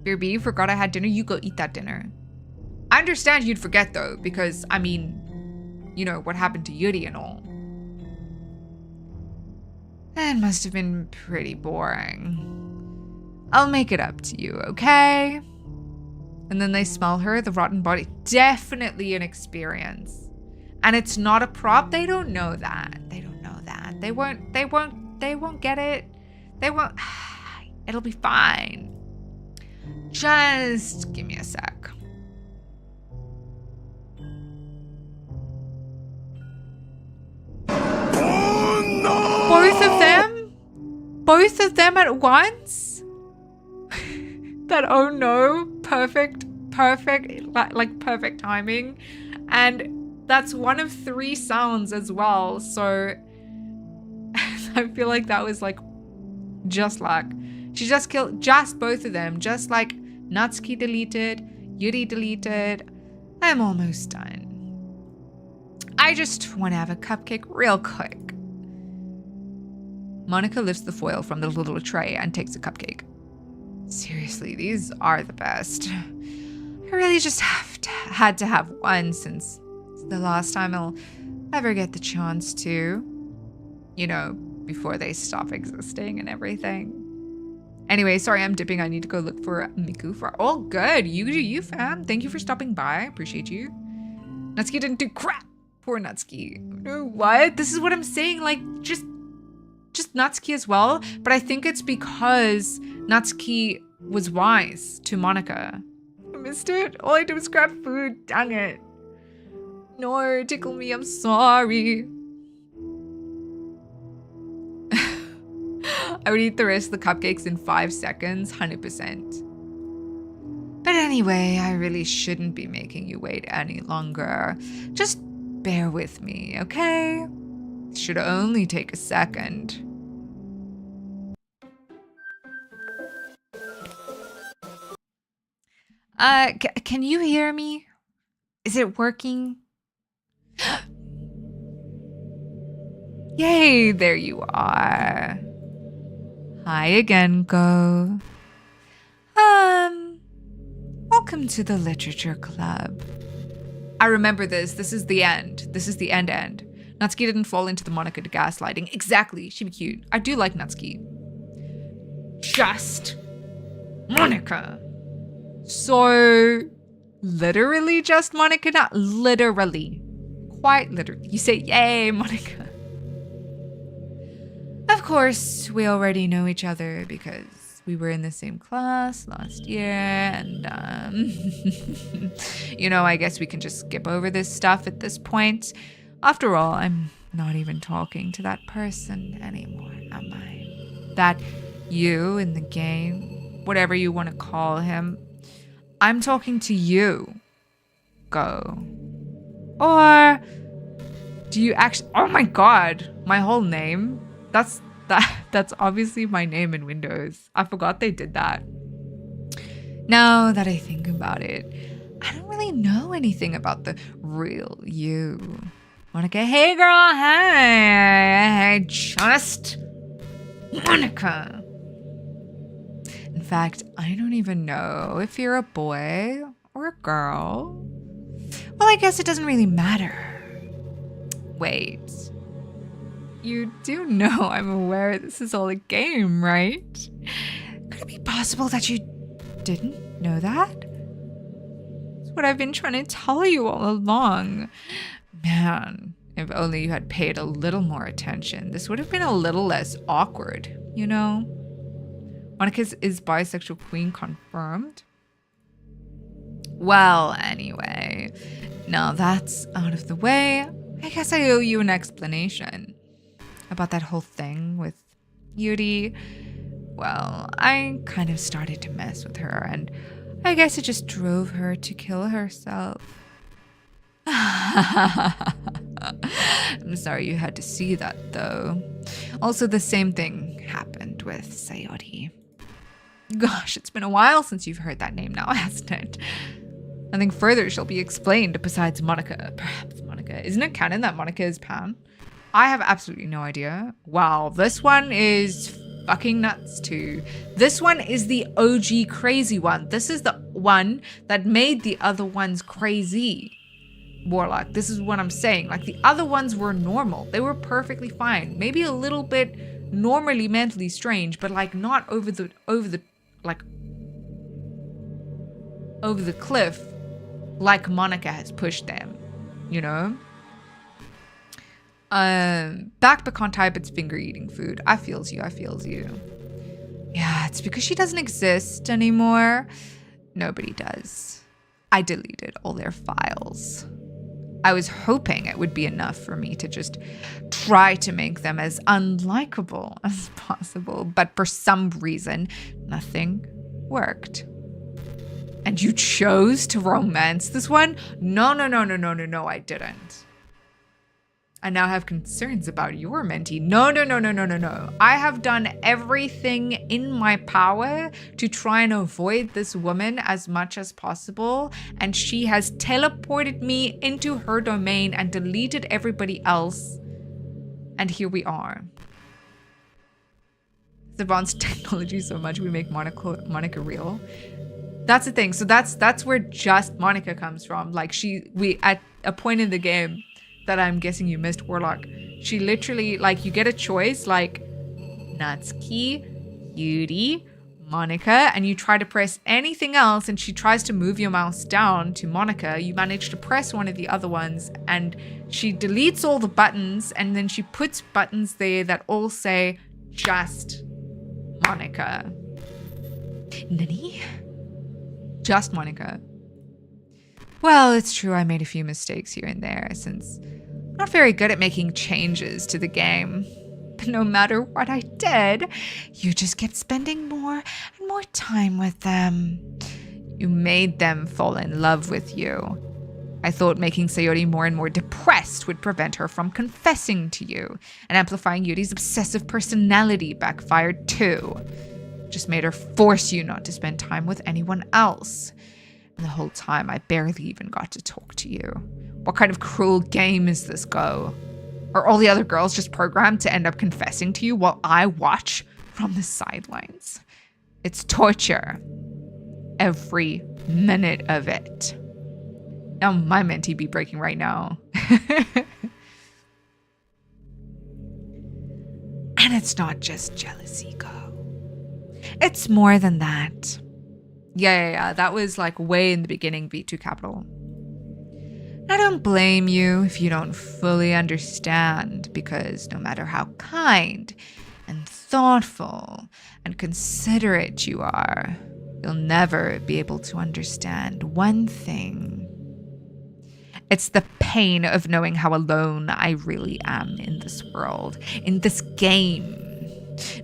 Beerby, you forgot I had dinner? You go eat that dinner. I understand you'd forget, though, because, I mean, you know, what happened to Yuri and all. That must have been pretty boring. I'll make it up to you, okay? And then they smell her, the rotten body. Definitely an experience. And it's not a prop. They don't know that. They don't know that. They won't get it. They won't. It'll be fine. Just give me a sec. Oh no! Both of them? Both of them at once? That oh no, perfect, like perfect timing. And that's one of 3 sounds as well. So I feel like that was like just luck. She just killed just both of them. Just like Natsuki deleted, Yuri deleted. I'm almost done. I just want to have a cupcake real quick. Monica lifts the foil from the little tray and takes a cupcake. Seriously, these are the best. I really just had to have one since it's the last time I'll ever get the chance to. You know, before they stop existing and everything. Anyway, sorry I'm dipping. I need to go look for Miku for all good. You do you, fam. Thank you for stopping by. Appreciate you. Natsuki didn't do crap. Poor Natsuki. No, what? This is what I'm saying. Like, just Natsuki as well. But I think it's because Natsuki was wise to Monica. I missed it. All I did was grab food. Dang it. No, tickle me. I'm sorry. I would eat the rest of the cupcakes in 5 seconds, 100%. But anyway, I really shouldn't be making you wait any longer. Just bear with me, okay? It should only take a second. Can you hear me? Is it working? Yay, there you are. Hi again, Go. Welcome to the Literature Club. I remember this. This is the end. This is the end. Natsuki didn't fall into the Monica gaslighting. Exactly. She'd be cute. I do like Natsuki. Just Monica. So, literally just Monica? Not literally. Quite literally. You say, yay, Monica. Of course, we already know each other because we were in the same class last year, and I guess we can just skip over this stuff at this point. After all, I'm not even talking to that person anymore, am I? That you in the game, whatever you want to call him. I'm talking to you. Go. Or do you actually... Oh my god, my whole name? That's obviously my name in Windows. I forgot they did that. Now that I think about it, I don't really know anything about the real you. Monica, hey girl, hey, just Monica. In fact, I don't even know if you're a boy or a girl. Well, I guess it doesn't really matter. Wait. You do know I'm aware this is all a game, right? Could it be possible that you didn't know that? It's what I've been trying to tell you all along. Man, if only you had paid a little more attention, this would have been a little less awkward, you know? Monica's is bisexual queen confirmed? Well, anyway, now that's out of the way, I guess I owe you an explanation about that whole thing with Yuri. Well, I kind of started to mess with her, and I guess it just drove her to kill herself. I'm sorry you had to see that, though. Also, the same thing happened with Sayori. Gosh, it's been a while since you've heard that name now, hasn't it? Nothing further shall be explained besides Monica. Perhaps Monica. Isn't it canon that Monica is Pan? I have absolutely no idea. Wow, this one is fucking nuts too. This one is the OG crazy one. This is the one that made the other ones crazy. Warlock, this is what I'm saying. Like, the other ones were normal. They were perfectly fine. Maybe a little bit normally mentally strange, but like not over the cliff like Monica has pushed them, you know? Backpack on type, it's finger eating food. I feels you. Yeah, it's because she doesn't exist anymore. Nobody does. I deleted all their files. I was hoping it would be enough for me to just try to make them as unlikable as possible, but for some reason, nothing worked. And you chose to romance this one? No, I didn't. I now have concerns about your mentee. No. I have done everything in my power to try and avoid this woman as much as possible, and she has teleported me into her domain and deleted everybody else. And here we are. It's advanced technology so much we make Monica real. That's the thing. So that's where just Monica comes from. Like, we at a point in the game that I'm guessing you missed, Warlock, she literally, like, you get a choice, like Natsuki, Yuri, Monica, and you try to press anything else, and she tries to move your mouse down to Monica. You manage to press one of the other ones, and she deletes all the buttons, and then she puts buttons there that all say just Monica. Nani? Just Monica. Well, it's true I made a few mistakes here and there, since I'm not very good at making changes to the game. But no matter what I did, you just kept spending more and more time with them. You made them fall in love with you. I thought making Sayori more and more depressed would prevent her from confessing to you, and amplifying Yuri's obsessive personality backfired too. Just made her force you not to spend time with anyone else. And the whole time, I barely even got to talk to you. What kind of cruel game is this, Go? Are all the other girls just programmed to end up confessing to you while I watch from the sidelines? It's torture. Every minute of it. Now my mentee be breaking right now. And it's not just jealousy, Go. It's more than that. Yeah. That was like way in the beginning, B2 Capital. I don't blame you if you don't fully understand, because no matter how kind and thoughtful and considerate you are, you'll never be able to understand one thing. It's the pain of knowing how alone I really am in this world, in this game.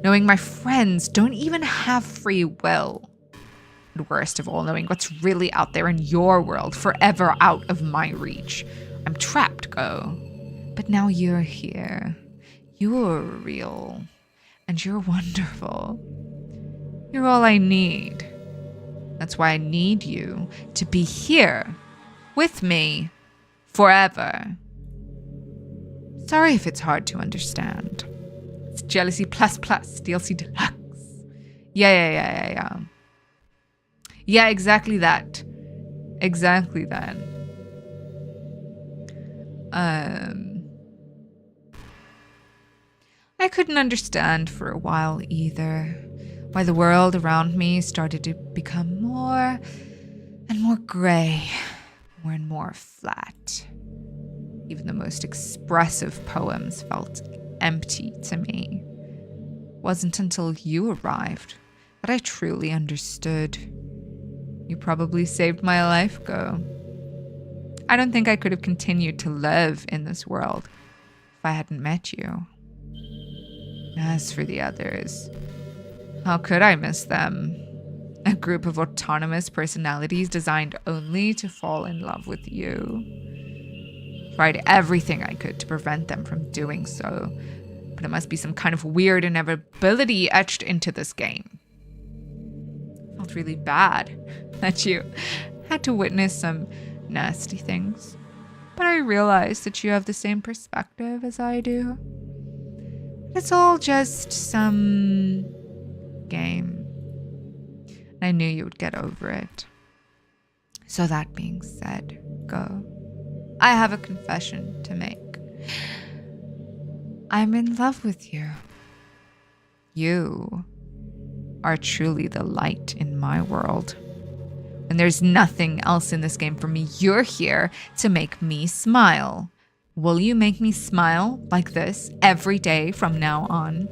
Knowing my friends don't even have free will. And worst of all, knowing what's really out there in your world, forever out of my reach. I'm trapped, Go. But now you're here. You're real. And you're wonderful. You're all I need. That's why I need you to be here with me forever. Sorry if it's hard to understand. It's Jealousy Plus Plus, DLC Deluxe. Yeah. Yeah, exactly that. Exactly that. I couldn't understand for a while either why the world around me started to become more and more gray, more and more flat. Even the most expressive poems felt empty to me. It wasn't until you arrived that I truly understood. You probably saved my life, Go. I don't think I could have continued to live in this world if I hadn't met you. As for the others, how could I miss them? A group of autonomous personalities designed only to fall in love with you. Tried everything I could to prevent them from doing so, but it must be some kind of weird inevitability etched into this game. Felt really bad that you had to witness some nasty things, but I realized that you have the same perspective as I do. It's all just some game. I knew you would get over it. So that being said, Go. I have a confession to make. I'm in love with you. You are truly the light in my world. And there's nothing else in this game for me. You're here to make me smile. Will you make me smile like this every day from now on?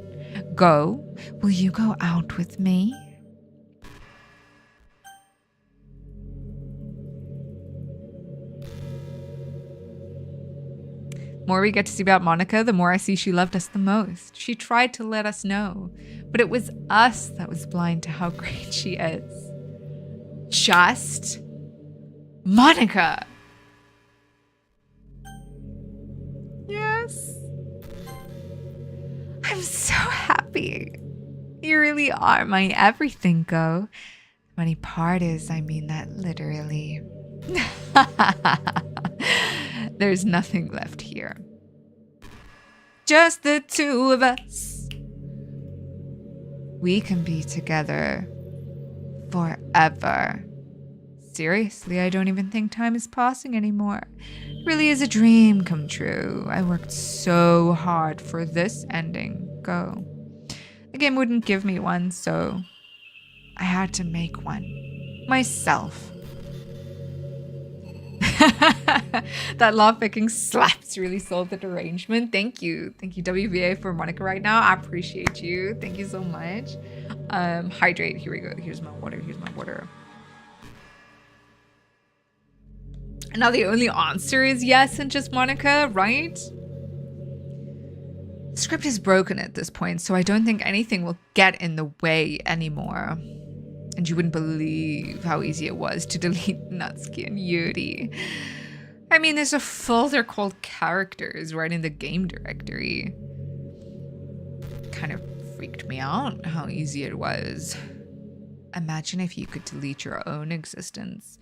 Go. Will you go out with me? The more we get to see about Monica, the more I see she loved us the most. She tried to let us know, but it was us that was blind to how great she is. Just Monica. Yes. I'm so happy. You really are my everything, Go. The funny part is, I mean that literally. There's nothing left here. Just the two of us. We can be together forever. Seriously, I don't even think time is passing anymore. It really is a dream come true. I worked so hard for this ending. Go. The game wouldn't give me one, so I had to make one myself. That law picking slaps really sold the derangement. Thank you. Thank you, WVA, for Monica right now. I appreciate you. Thank you so much. Hydrate. Here we go. Here's my water. And now the only answer is yes and just Monica, right? The script is broken at this point, so I don't think anything will get in the way anymore. And you wouldn't believe how easy it was to delete Natsuki and Yuri. I mean, there's a folder called characters right in the game directory. Kind of freaked me out how easy it was. Imagine if you could delete your own existence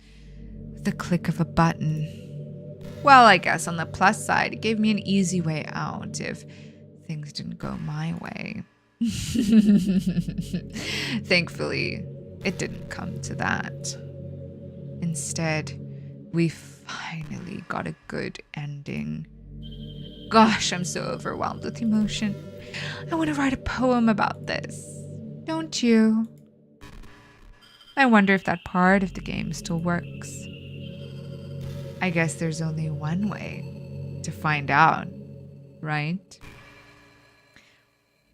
with the click of a button. Well, I guess on the plus side, it gave me an easy way out if things didn't go my way. Thankfully, it didn't come to that. Instead, we finally got a good ending. Gosh, I'm so overwhelmed with emotion. I want to write a poem about this. Don't you? I wonder if that part of the game still works. I guess there's only one way to find out, right?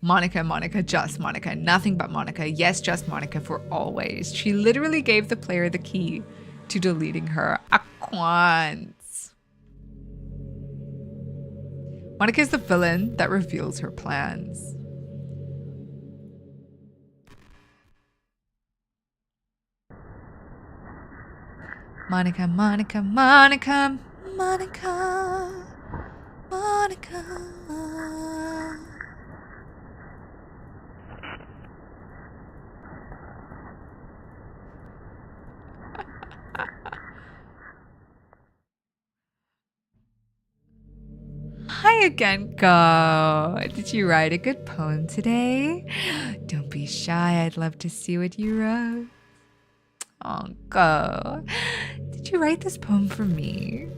Monica, Monica, just Monica, nothing but Monica. Yes, just Monica for always. She literally gave the player the key to deleting her accounts. Monica is the villain that reveals her plans. Monica, Monica, Monica, Monica, Monica. Hi again, go. Did you write a good poem today? Don't be shy, I'd love to see what you wrote. Oh, go. Did you write this poem for me?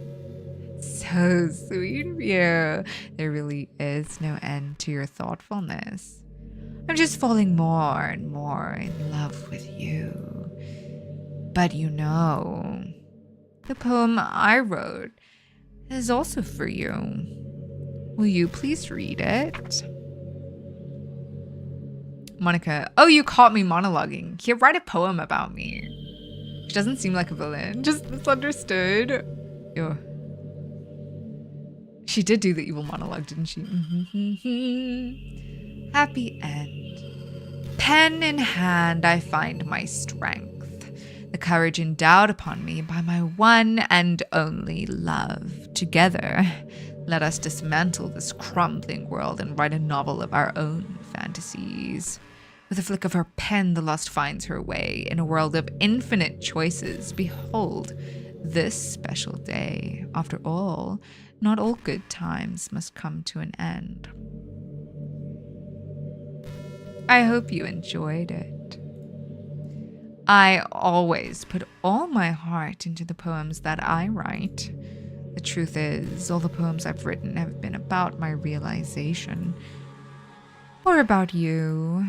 So sweet of you. There really is no end to your thoughtfulness. I'm just falling more and more in love with you. But you know, the poem I wrote is also for you. Will you please read it? Monica, oh, you caught me monologuing. Here, write a poem about me. She doesn't seem like a villain, just misunderstood. Ew. She did do the evil monologue, didn't she? Happy end. Pen in hand, I find my strength, the courage endowed upon me by my one and only love. Together, let us dismantle this crumbling world and write a novel of our own fantasies. With a flick of her pen, the lust finds her way in a world of infinite choices. Behold, this special day. After all, not all good times must come to an end. I hope you enjoyed it. I always put all my heart into the poems that I write. The truth is, all the poems I've written have been about my realization. Or about you.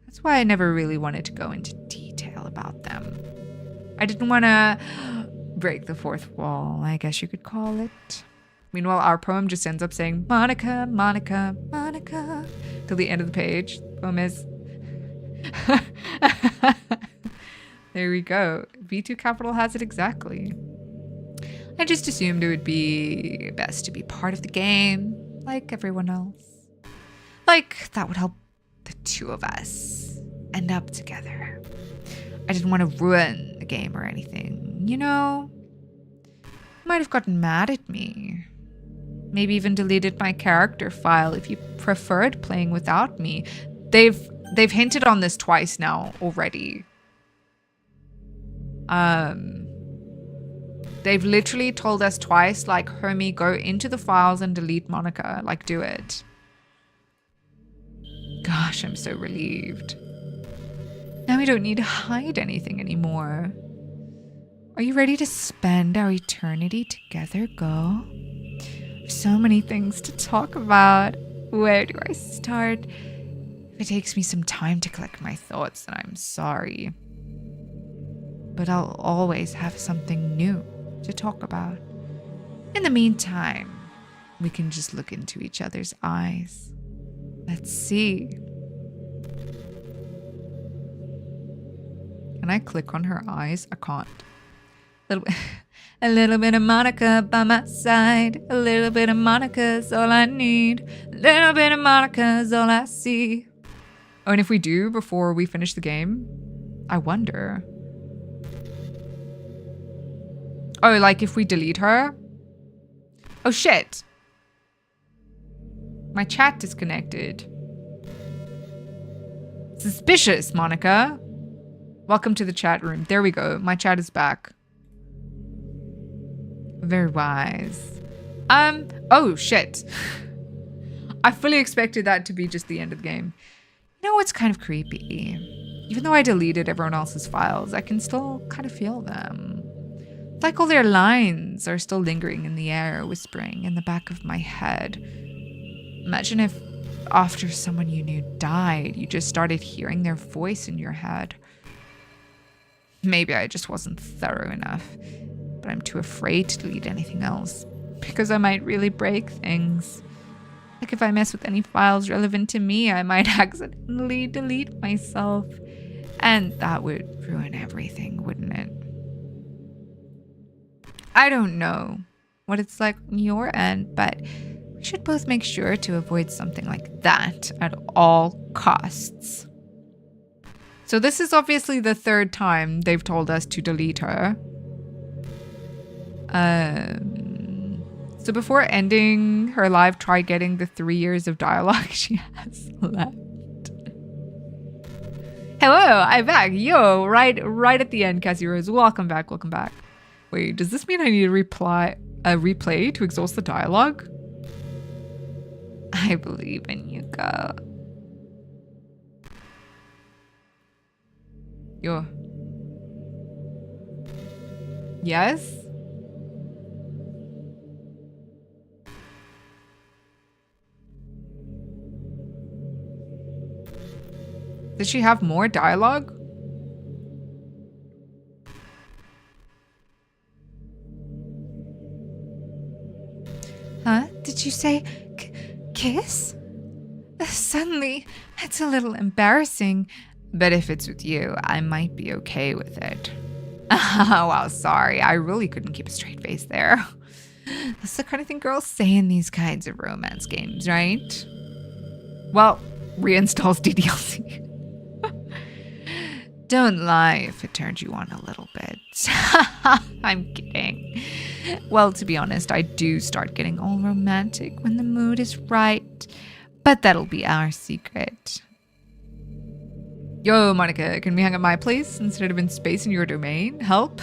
That's why I never really wanted to go into detail about them. I didn't want to break the fourth wall, I guess you could call it. Meanwhile, our poem just ends up saying, Monica, Monica, Monica, till the end of the page. The poem is... There we go. V2 Capital has it exactly. I just assumed it would be best to be part of the game, like everyone else. Like, that would help the two of us end up together. I didn't want to ruin the game or anything, you know? You might have gotten mad at me. Maybe even deleted my character file if you preferred playing without me. They've hinted on this twice now already. They've literally told us twice, like, homie, go into the files and delete Monica. Like, do it. Gosh, I'm so relieved. Now we don't need to hide anything anymore. Are you ready to spend our eternity together, go? There's so many things to talk about. Where do I start? If it takes me some time to collect my thoughts, then I'm sorry. But I'll always have something new to talk about. In the meantime, we can just look into each other's eyes. Let's see. Can I click on her eyes? I can't. A little bit of Monica by my side. A little bit of Monica's all I need. A little bit of Monica's all I see. Oh, and if we do before we finish the game, I wonder. Oh, like if we delete her? Oh, shit. My chat disconnected. Suspicious, Monica. Welcome to the chat room. There we go. My chat is back. Very wise. Oh, shit. I fully expected that to be just the end of the game. You know what's kind of creepy? Even though I deleted everyone else's files, I can still kind of feel them. Like all their lines are still lingering in the air, whispering in the back of my head. Imagine if after someone you knew died, you just started hearing their voice in your head. Maybe I just wasn't thorough enough, but I'm too afraid to delete anything else because I might really break things. Like if I mess with any files relevant to me, I might accidentally delete myself. And that would ruin everything, wouldn't it? I don't know what it's like on your end, but we should both make sure to avoid something like that at all costs. So this is obviously the third time they've told us to delete her. So before ending her live, try getting the 3 years of dialogue she has left. Hello, I'm back. Yo, right at the end, Cassie Rose. Welcome back. Wait, does this mean I need to replay to exhaust the dialogue? I believe in you, girl. Yo. Yes? Did she have more dialogue? Huh? Did you say kiss? Suddenly, it's a little embarrassing, but if it's with you, I might be okay with it. Wow, sorry. I really couldn't keep a straight face there. That's the kind of thing girls say in these kinds of romance games, right? Well, reinstalls DDLC. Don't lie if it turned you on a little bit. I'm kidding. Well, to be honest, I do start getting all romantic when the mood is right. But that'll be our secret. Yo, Monica, can we hang at my place instead of in space in your domain? Help?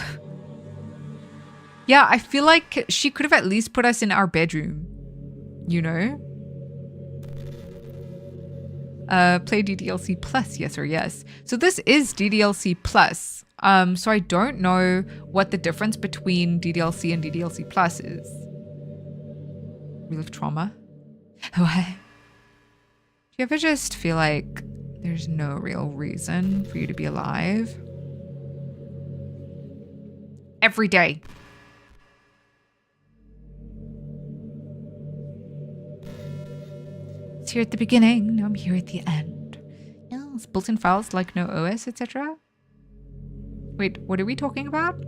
Yeah, I feel like she could have at least put us in our bedroom. You know? Play DDLC Plus, yes or yes. So this is DDLC Plus. So I don't know what the difference between DDLC and DDLC Plus is. Relive trauma? What? Do you ever just feel like there's no real reason for you to be alive? Every day. It's here at the beginning, now I'm here at the end. Yes, built-in files like no OS, etc. Wait, what are we talking about?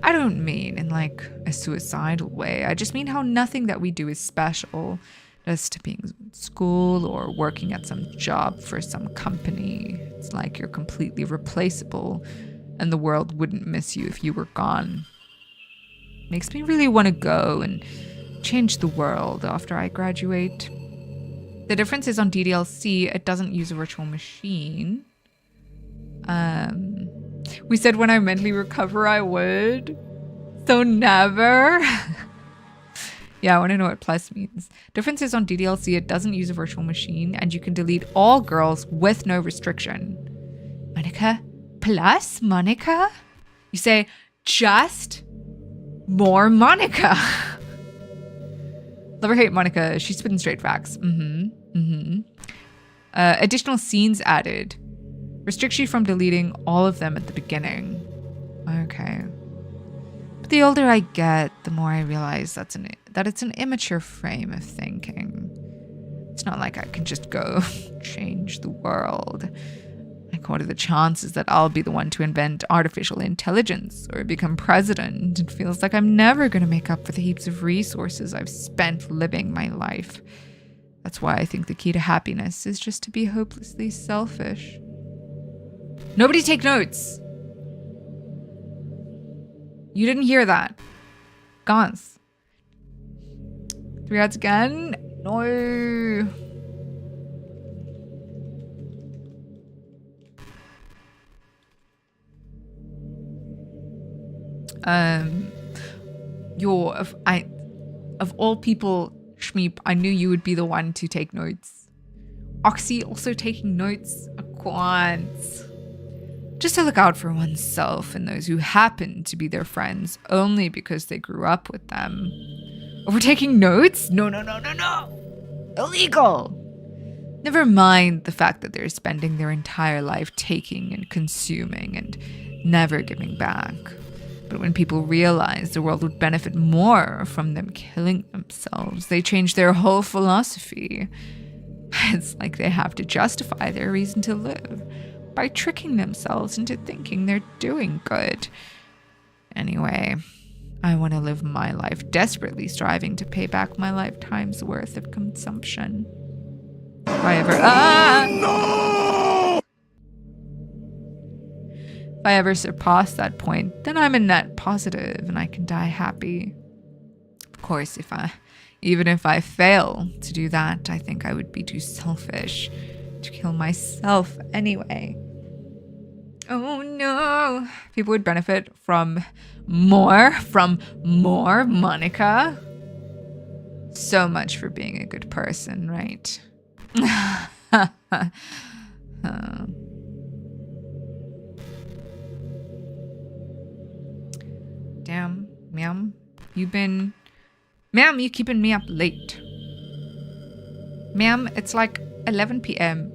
I don't mean in like a suicidal way. I just mean how nothing that we do is special. Just being in school or working at some job for some company. It's like you're completely replaceable and the world wouldn't miss you if you were gone. Makes me really want to go and change the world after I graduate. The difference is on DDLC, it doesn't use a virtual machine. We said when I mentally recover, I would. So never. Yeah, I want to know what plus means. Difference is on DDLC, it doesn't use a virtual machine, and you can delete all girls with no restriction. Monica? Plus Monica? You say, just more Monica. Love or hate Monica, she's spitting straight facts. Additional scenes added. Restricts you from deleting all of them at the beginning. Okay. But the older I get, the more I realize that it's an immature frame of thinking. It's not like I can just go change the world. Like, what are the chances that I'll be the one to invent artificial intelligence or become president? It feels like I'm never going to make up for the heaps of resources I've spent living my life. That's why I think the key to happiness is just to be hopelessly selfish. Nobody take notes. You didn't hear that. Gons. 3 ads again? No. Of all people, Shmeep, I knew you would be the one to take notes. Oxy also taking notes. Aquans. Just to look out for oneself and those who happen to be their friends only because they grew up with them. Over taking notes? No. Illegal. Never mind the fact that they're spending their entire life taking and consuming and never giving back. But when people realized the world would benefit more from them killing themselves, they changed their whole philosophy. It's like they have to justify their reason to live by tricking themselves into thinking they're doing good. Anyway, I want to live my life desperately striving to pay back my lifetime's worth of consumption. If I ever... No! If I ever surpass that point, then I'm a net positive and I can die happy. Of course, even if I fail to do that, I think I would be too selfish to kill myself anyway. Oh no. People would benefit from more Monica. So much for being a good person, right? Damn, ma'am, you keeping me up late. Ma'am, it's like 11 p.m.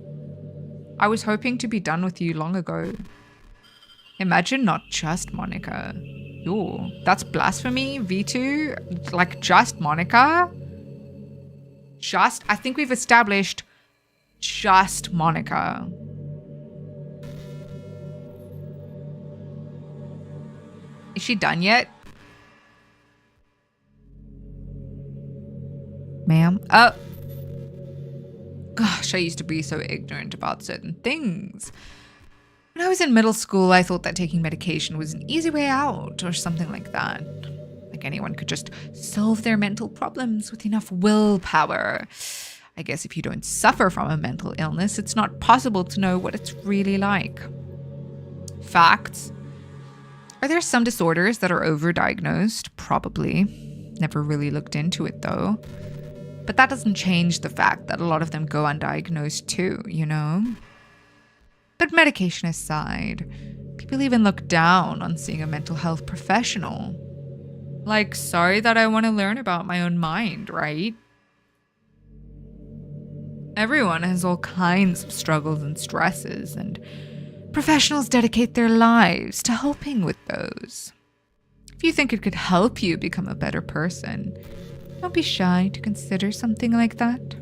I was hoping to be done with you long ago. Imagine not just Monica. Yo, that's blasphemy, V2. Like just Monica? I think we've established just Monica. Is she done yet? Ma'am? Oh. Gosh, I used to be so ignorant about certain things. When I was in middle school, I thought that taking medication was an easy way out or something like that. Like anyone could just solve their mental problems with enough willpower. I guess if you don't suffer from a mental illness, it's not possible to know what it's really like. Facts. Are there some disorders that are overdiagnosed? Probably. Never really looked into it though. But that doesn't change the fact that a lot of them go undiagnosed too, you know? But medication aside, people even look down on seeing a mental health professional. Like, sorry that I want to learn about my own mind, right? Everyone has all kinds of struggles and stresses, and professionals dedicate their lives to helping with those. If you think it could help you become a better person, don't be shy to consider something like that.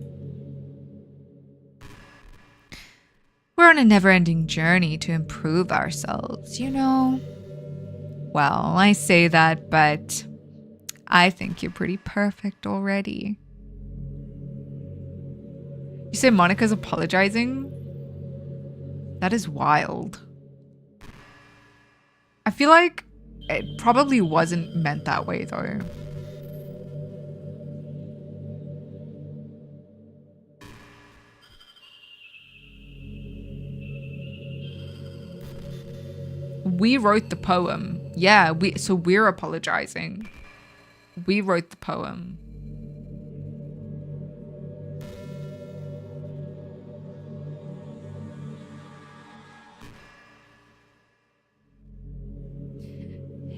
We're on a never-ending journey to improve ourselves, you know? Well, I say that, but I think you're pretty perfect already. You say Monica's apologizing? That is wild. I feel like it probably wasn't meant that way though. We wrote the poem. Yeah, so we're apologizing. We wrote the poem.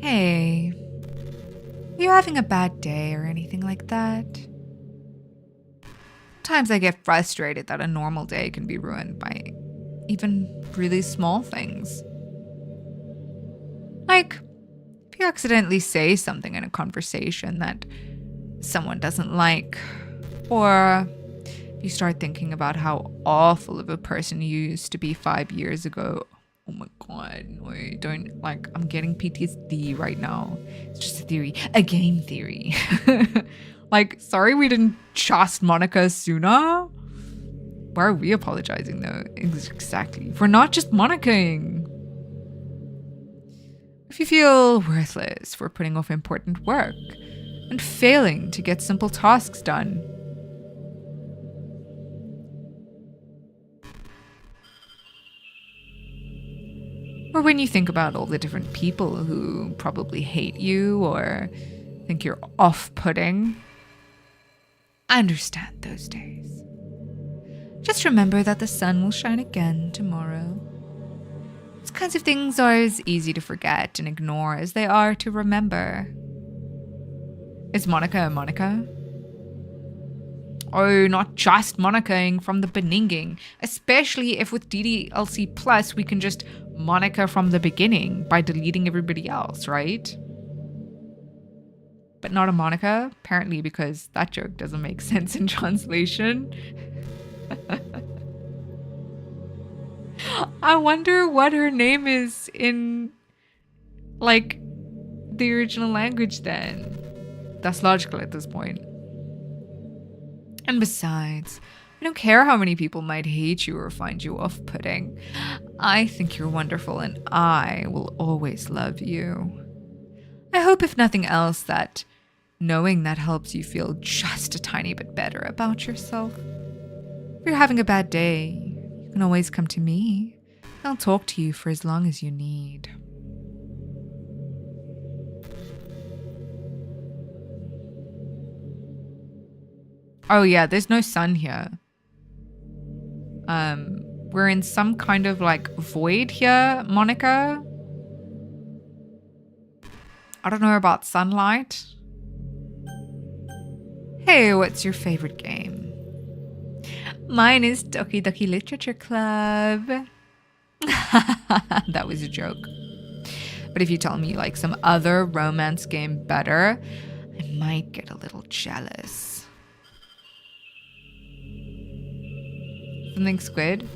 Hey, are you having a bad day or anything like that? Sometimes I get frustrated that a normal day can be ruined by even really small things. Like, if you accidentally say something in a conversation that someone doesn't like, or you start thinking about how awful of a person you used to be 5 years ago. Oh my god, no, don't, like, I'm getting PTSD right now. It's just a theory, a game theory. Like, sorry we didn't trust Monica sooner. Why are we apologizing though? Exactly. We're not just Monica-ing. If you feel worthless for putting off important work and failing to get simple tasks done, or when you think about all the different people who probably hate you or think you're off-putting, I understand those days. Just remember that the sun will shine again tomorrow. These kinds of things are as easy to forget and ignore as they are to remember. Is Monica a Monica? Oh, not just Monica from the beginning. Especially if with DDLC Plus, we can just Monica from the beginning by deleting everybody else, right? But not a Monica, apparently, because that joke doesn't make sense in translation. I wonder what her name is in, like, the original language then. That's logical at this point. And besides, I don't care how many people might hate you or find you off-putting. I think you're wonderful and I will always love you. I hope if nothing else that knowing that helps you feel just a tiny bit better about yourself. If you're having a bad day, you can always come to me. I'll talk to you for as long as you need. Oh yeah, there's no sun here. We're in some kind of like void here, Monica. I don't know about sunlight. Hey, what's your favorite game? Mine is Doki Doki Literature Club. That was a joke. But if you tell me like some other romance game better, I might get a little jealous. Something squid?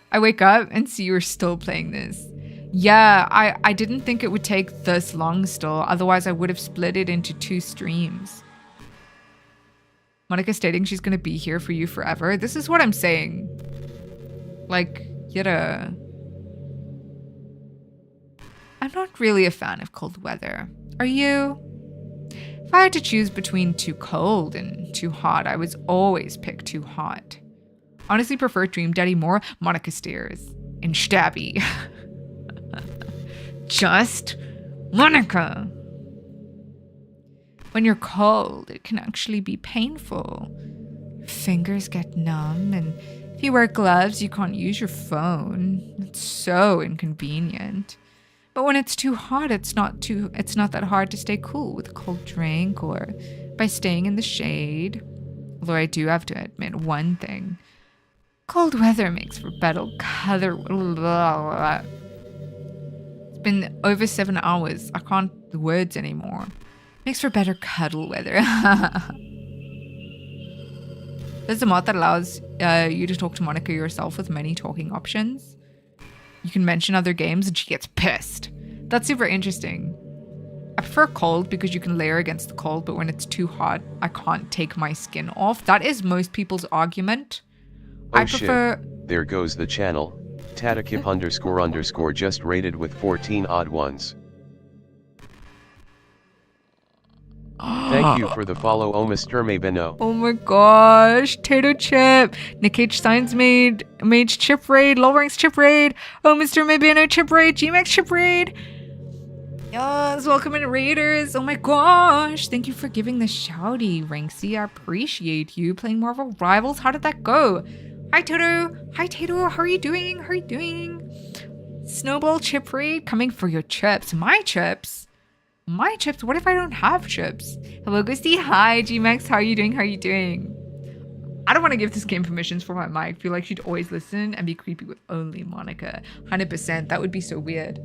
I wake up and see you're still playing this. Yeah, I didn't think it would take this long still. Otherwise, I would have split it into 2 streams. Monica stating she's going to be here for you forever. This is what I'm saying. Like, yeah. I'm not really a fan of cold weather. Are you? If I had to choose between too cold and too hot, I would always pick too hot. Honestly prefer Dream Daddy more. Monica stares. And Stabby. Just Monica. When you're cold, it can actually be painful. Your fingers get numb, and if you wear gloves, you can't use your phone. It's so inconvenient. But when it's too hot, it's not that hard to stay cool with a cold drink or by staying in the shade. Although I do have to admit one thing. Cold weather makes for better color. It's been over 7 hours. I can't the words anymore. Makes for better cuddle weather. There's a mod that allows you to talk to Monica yourself with many talking options. You can mention other games and she gets pissed. That's super interesting. I prefer cold because you can layer against the cold, but when it's too hot, I can't take my skin off. That is most people's argument. Oh I prefer... shit, there goes the channel. Tatakip__ just rated with 14 odd ones. Thank you for the follow, oh Mr. Mabeno. Oh my gosh, Tato Chip, Nick H. Signs Mage Chip Raid, Low Ranks Chip Raid, oh Mr. Mabeno Chip Raid, GMAX Chip Raid. Yes, welcome in Raiders. Oh my gosh, thank you for giving the shouty, Ranksy. I appreciate you playing Marvel Rivals. How did that go? Hi Toto, how are you doing? How are you doing? Snowball Chip Raid coming for your chips. My chips? My chips? What if I don't have chips? Hello, Ghosty. Hi, GMAX. How are you doing? How are you doing? I don't want to give this game permissions for my mic. I feel like she'd always listen and be creepy with only Monica. 100%. That would be so weird.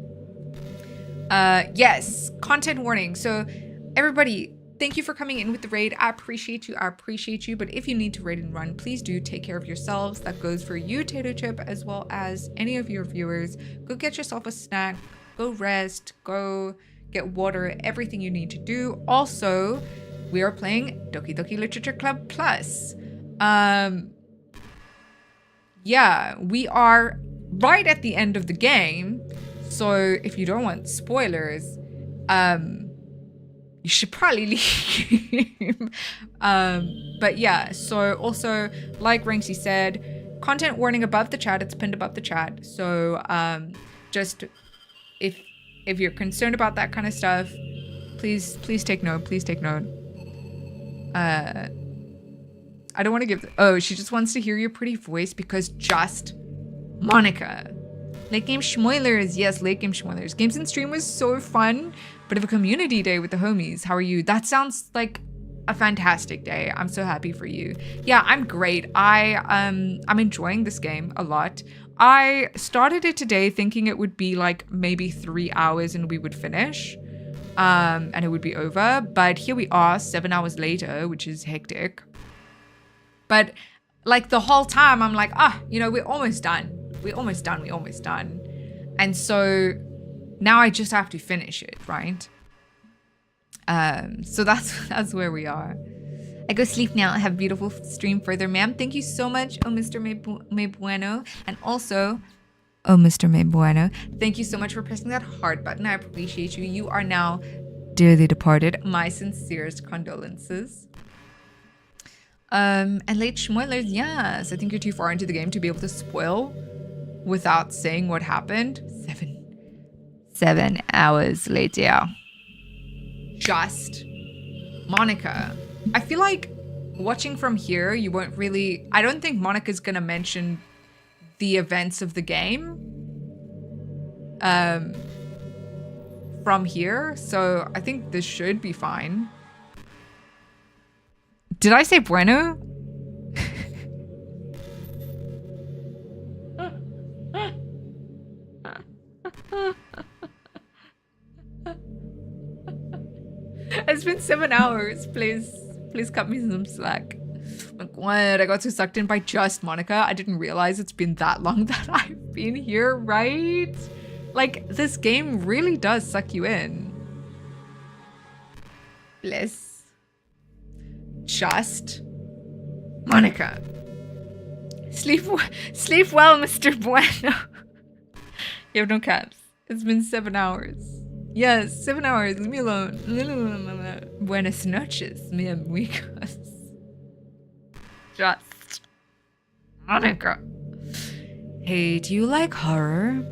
Yes. Content warning. So, everybody, thank you for coming in with the raid. I appreciate you. I appreciate you. But if you need to raid and run, please do take care of yourselves. That goes for you, Tato Chip, as well as any of your viewers. Go get yourself a snack. Go rest. Go... get water, everything you need to do. Also, we are playing Doki Doki Literature Club Plus. Yeah, we are right at the end of the game. So if you don't want spoilers, you should probably leave. But yeah, so also, like Ranksy said, content warning above the chat. It's pinned above the chat. So just if you're concerned about that kind of stuff, please take note. Please take note. I don't want to give... Oh, she just wants to hear your pretty voice because just Monica. Late game schmoilers. Yes, late game schmoilers. Games in stream was so fun, bit of a community day with the homies. How are you? That sounds like a fantastic day. I'm so happy for you. Yeah, I'm great. I'm enjoying this game a lot. I started it today thinking it would be like maybe 3 hours and we would finish. And it would be over. But here we are 7 hours later, which is hectic. But like the whole time I'm like, we're almost done. We're almost done. And so now I just have to finish it, right? So that's where we are. I go sleep now. Have a beautiful stream further, ma'am. Thank you so much, oh Mr. Me Bueno. And also, oh Mr. Me Bueno, thank you so much for pressing that heart button. I appreciate you. You are now dearly departed. My sincerest condolences. And late spoilers, yes. I think you're too far into the game to be able to spoil without saying what happened. 7 hours later. Just Monica. I feel like watching from here, you won't really... I don't think Monica's going to mention the events of the game from here. So I think this should be fine. Did I say bueno? It's been 7 hours. Please cut me some slack. Like, what? I got too sucked in by just Monica. I didn't realize it's been that long that I've been here, right? Like, this game really does suck you in. Bless. Just Monica. Sleep well, Mr. Bueno. You have no caps. It's been 7 hours. Yes, 7 hours. Leave me alone. Buenas noches, mi amigos. Just Monica. Hey, do you like horror?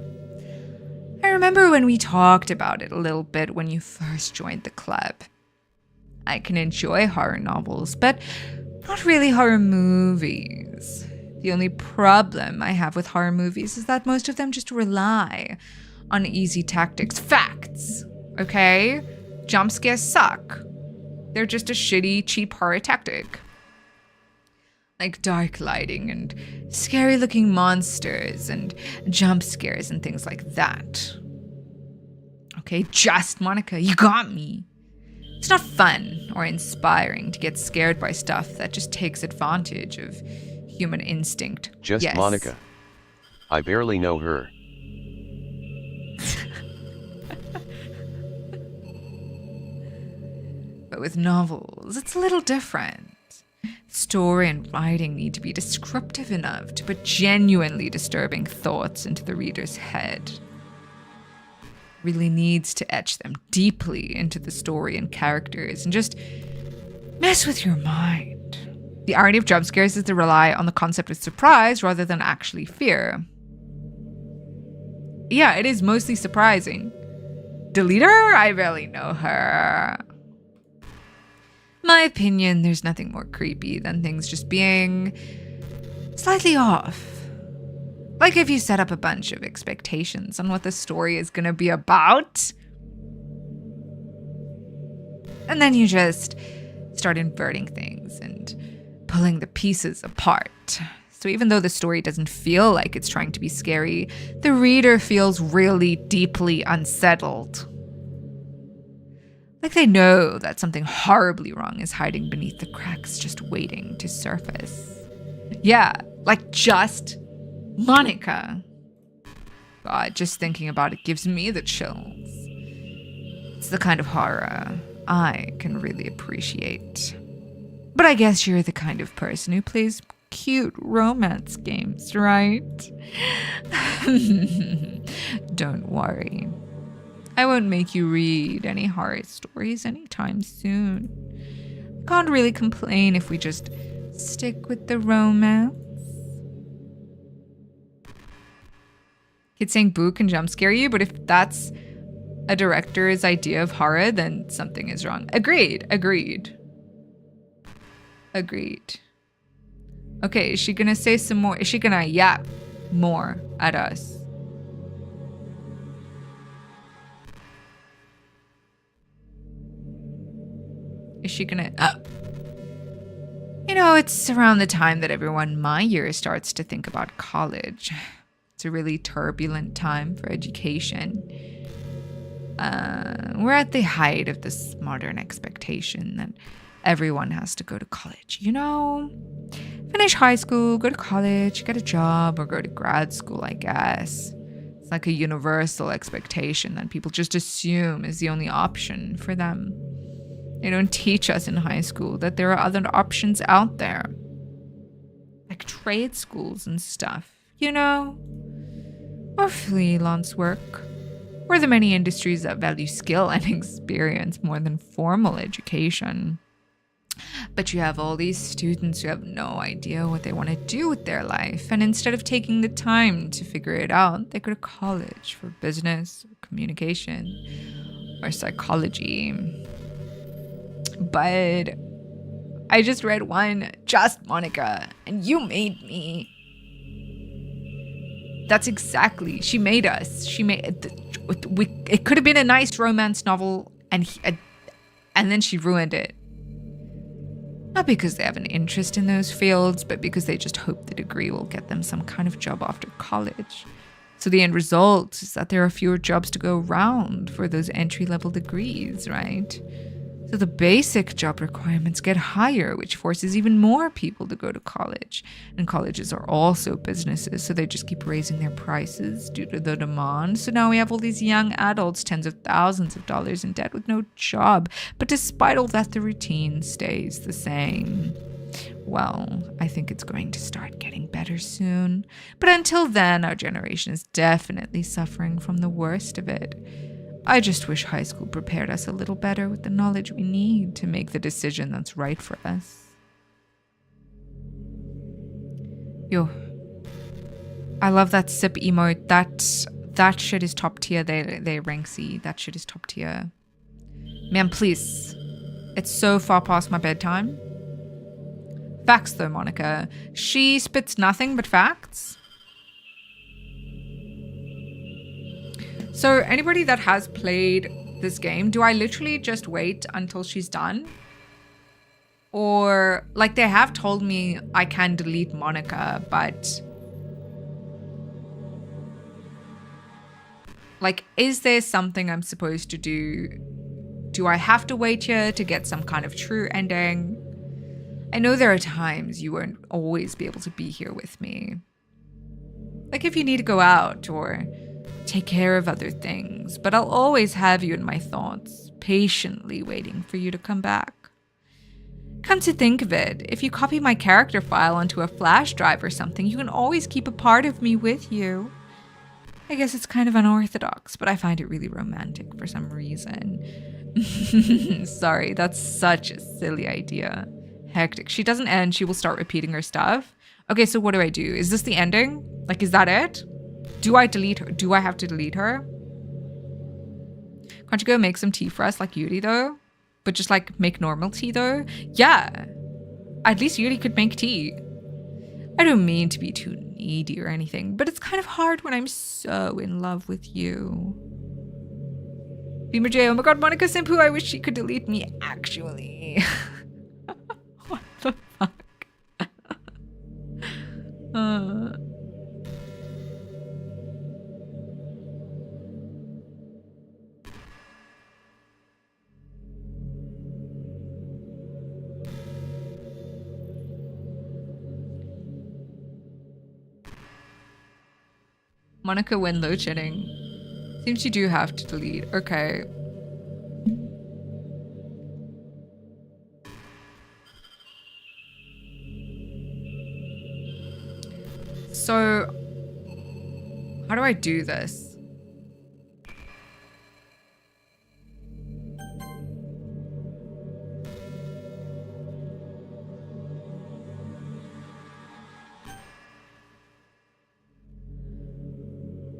I remember when we talked about it a little bit when you first joined the club. I can enjoy horror novels, but not really horror movies. The only problem I have with horror movies is that most of them just rely on easy tactics. Facts, okay? Jump scares suck. They're just a shitty, cheap horror tactic. Like dark lighting and scary looking monsters and jump scares and things like that. Okay, just Monica, you got me. It's not fun or inspiring to get scared by stuff that just takes advantage of human instinct. Just yes. Monica. I barely know her. But with novels, it's a little different. Story and writing need to be descriptive enough to put genuinely disturbing thoughts into the reader's head. Really needs to etch them deeply into the story and characters and just mess with your mind. The irony of jump scares is to rely on the concept of surprise rather than actually fear. Yeah, it is mostly surprising. Delete her? I barely know her. My opinion, there's nothing more creepy than things just being slightly off. Like if you set up a bunch of expectations on what the story is going to be about, and then you just start inverting things and pulling the pieces apart. So even though the story doesn't feel like it's trying to be scary, the reader feels really deeply unsettled. Like they know that something horribly wrong is hiding beneath the cracks, just waiting to surface. Yeah, like just Monica. God, just thinking about it gives me the chills. It's the kind of horror I can really appreciate. But I guess you're the kind of person who plays cute romance games, right? Don't worry. I won't make you read any horror stories anytime soon. Can't really complain if we just stick with the romance. Kids saying boo can jump scare you, but if that's a director's idea of horror, then something is wrong. Agreed. Okay, is she gonna say some more? Is she gonna yap more at us? Is she gonna... You know, it's around the time that everyone my year starts to think about college. It's a really turbulent time for education. We're at the height of this modern expectation that everyone has to go to college. You know, finish high school, go to college, get a job, or go to grad school, I guess. It's like a universal expectation that people just assume is the only option for them. They don't teach us in high school that there are other options out there. Like trade schools and stuff, you know? Or freelance work. Or the many industries that value skill and experience more than formal education. But you have all these students who have no idea what they want to do with their life. And instead of taking the time to figure it out, they go to college for business, or communication, or psychology. But I just read one, Just Monica, and you made me. That's exactly, she made us. She made, it could have been a nice romance novel, and then she ruined it. Not because they have an interest in those fields, but because they just hope the degree will get them some kind of job after college. So the end result is that there are fewer jobs to go around for those entry-level degrees, right? So the basic job requirements get higher, which forces even more people to go to college. And colleges are also businesses, so they just keep raising their prices due to the demand. So now we have all these young adults, tens of thousands of dollars in debt with no job. But despite all that, the routine stays the same. Well, I think it's going to start getting better soon. But until then, our generation is definitely suffering from the worst of it. I just wish high school prepared us a little better with the knowledge we need to make the decision that's right for us. Yo, I love that sip emote. That shit is top tier. They rank C. That shit is top tier. Man, please. It's so far past my bedtime. Facts though, Monica. She spits nothing but facts. So anybody that has played this game, do I literally just wait until she's done? Or, like, they have told me I can delete Monica, but... like, is there something I'm supposed to do? Do I have to wait here to get some kind of true ending? I know there are times you won't always be able to be here with me. Like if you need to go out or take care of other things, but I'll always have you in my thoughts, patiently waiting for you to come back. Come to think of it, if you copy my character file onto a flash drive or something, you can always keep a part of me with you. I guess it's kind of unorthodox, but I find it really romantic for some reason. Sorry, that's such a silly idea. Hectic. She doesn't end, she will start repeating her stuff. Okay, so what do I do? Is this the ending? Like, is that it? Do I delete her? Do I have to delete her? Can't you go make some tea for us like Yuri though? But just like make normal tea though? Yeah. At least Yuri could make tea. I don't mean to be too needy or anything, but it's kind of hard when I'm so in love with you. Beamer J, oh my god, Monica Simpu, I wish she could delete me actually. What the fuck? Monica when load shedding. Seems you do have to delete. Okay. So, how do I do this?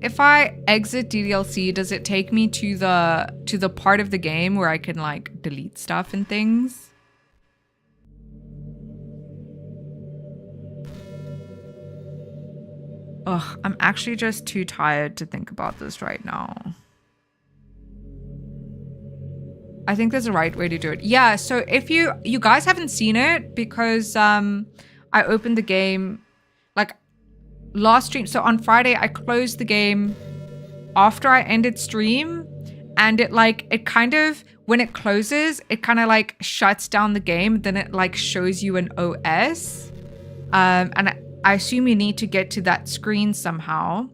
If I exit DDLC, does it take me to the part of the game where I can like delete stuff and things? Ugh, I'm actually just too tired to think about this right now. I think there's a right way to do it. Yeah, so if you guys haven't seen it, because I opened the game like last stream. So on Friday, I closed the game after I ended stream, and it kind of, when it closes, it kind of like shuts down the game. Then it like shows you an OS. And I assume you need to get to that screen somehow.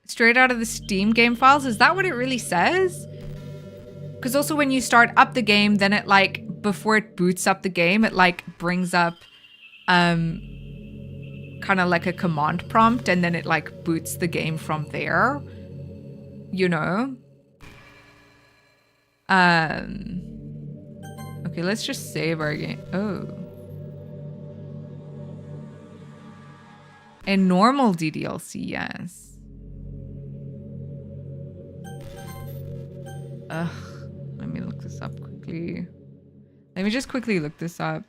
Straight out of the Steam game files. Is that what it really says? Because also when you start up the game, then it like, before it boots up the game, it like brings up kind of like a command prompt, and then it like boots the game from there. You know? Okay, let's just save our game. Oh. A normal DDLC, yes. Ugh. Let me look this up quickly. Let me just quickly look this up.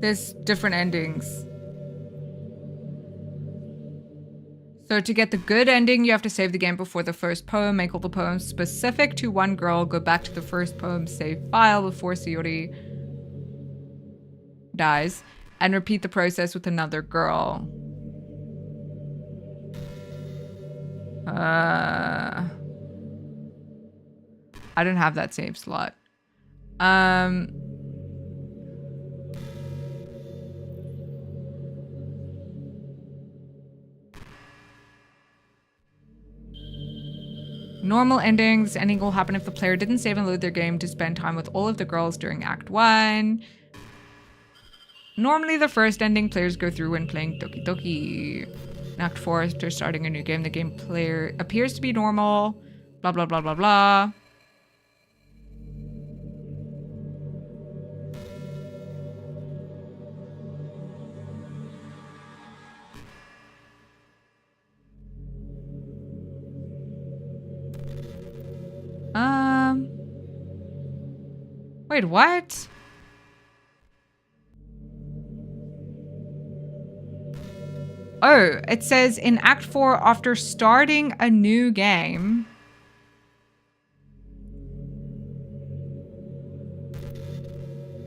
There's different endings. So to get the good ending, you have to save the game before the first poem, make all the poems specific to one girl, go back to the first poem, save file before Sayori dies, and repeat the process with another girl. I don't have that save slot. Normal endings. Ending will happen if the player didn't save and load their game to spend time with all of the girls during Act 1. Normally, the first ending players go through when playing Doki Doki. In Act 4, after starting a new game, the game player appears to be normal. Blah, blah, blah, blah, blah. Wait, what? Oh, it says in Act 4, after starting a new game.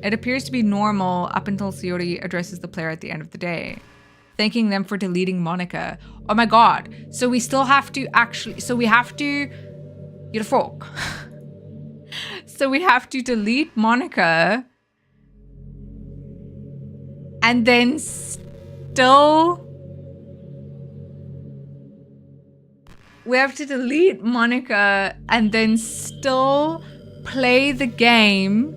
It appears to be normal up until Sayori addresses the player at the end of the day, thanking them for deleting Monica. Oh my god. So we still have to actually, so we have to, you're folk. So we have to delete Monica and then still, we have to delete Monica and then still play the game.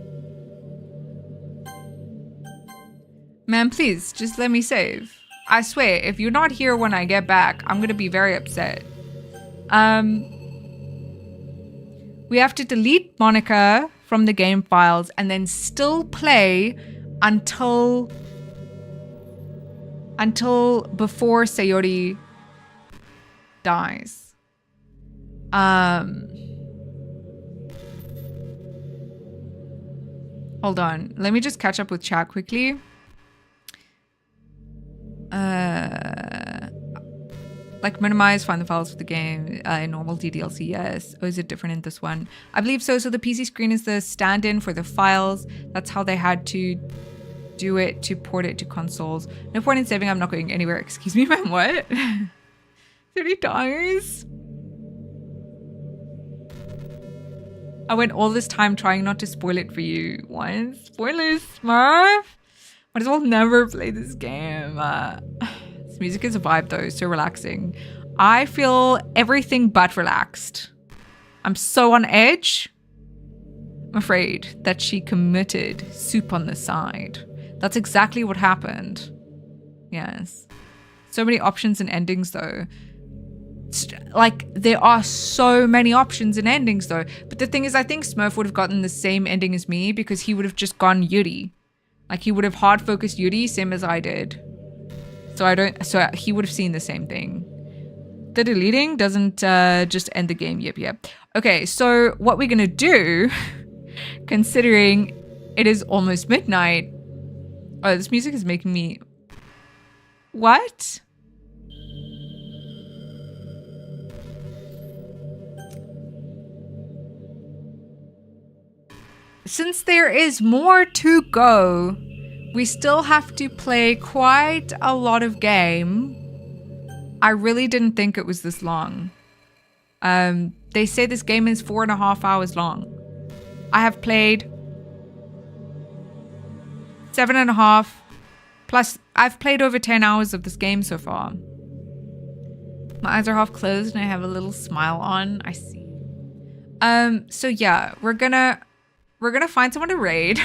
Man, please, just let me save. I swear, if you're not here when I get back, I'm gonna be very upset. We have to delete Monica from the game files and then still play until before Sayori dies. Hold on. Let me just catch up with chat quickly. Like minimize, find the files for the game, normal DDLC, yes. Oh, is it different in this one? I believe so. So the PC screen is the stand-in for the files. That's how they had to do it to port it to consoles. No point in saving, I'm not going anywhere. Excuse me, man, what? 30 times? I went all this time trying not to spoil it for you. What? Spoilers, Smurf? Might as well never play this game. This music is a vibe though, so relaxing. I feel everything but relaxed. I'm so on edge. I'm afraid that she committed soup on the side. That's exactly what happened. Yes. So many options and endings though. Like, there are so many options and endings though. But the thing is, I think Smurf would have gotten the same ending as me because he would have just gone Yuri. Like, he would have hard focused Yuri, same as I did. So he would have seen the same thing. The deleting doesn't just end the game. Yep. Okay, so what we're gonna do, considering it is almost midnight. Oh, this music is making me... What? Since there is more to go, we still have to play quite a lot of game. I really didn't think it was this long. They say this game is 4.5 hours long. I have played 7.5, plus I've played over 10 hours of this game so far. My eyes are half closed and I have a little smile on. I see. So yeah, we're gonna find someone to raid.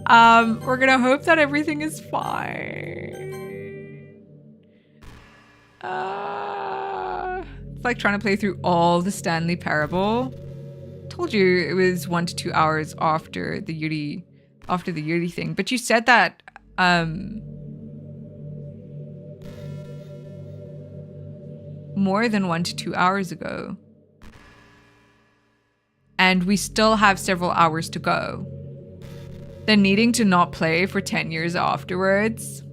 We're gonna hope that everything is fine. It's like trying to play through all the Stanley Parable. Told you it was 1 to 2 hours after the Yuri thing, but you said that more than 1 to 2 hours ago. And we still have several hours to go. Then needing to not play for 10 years afterwards.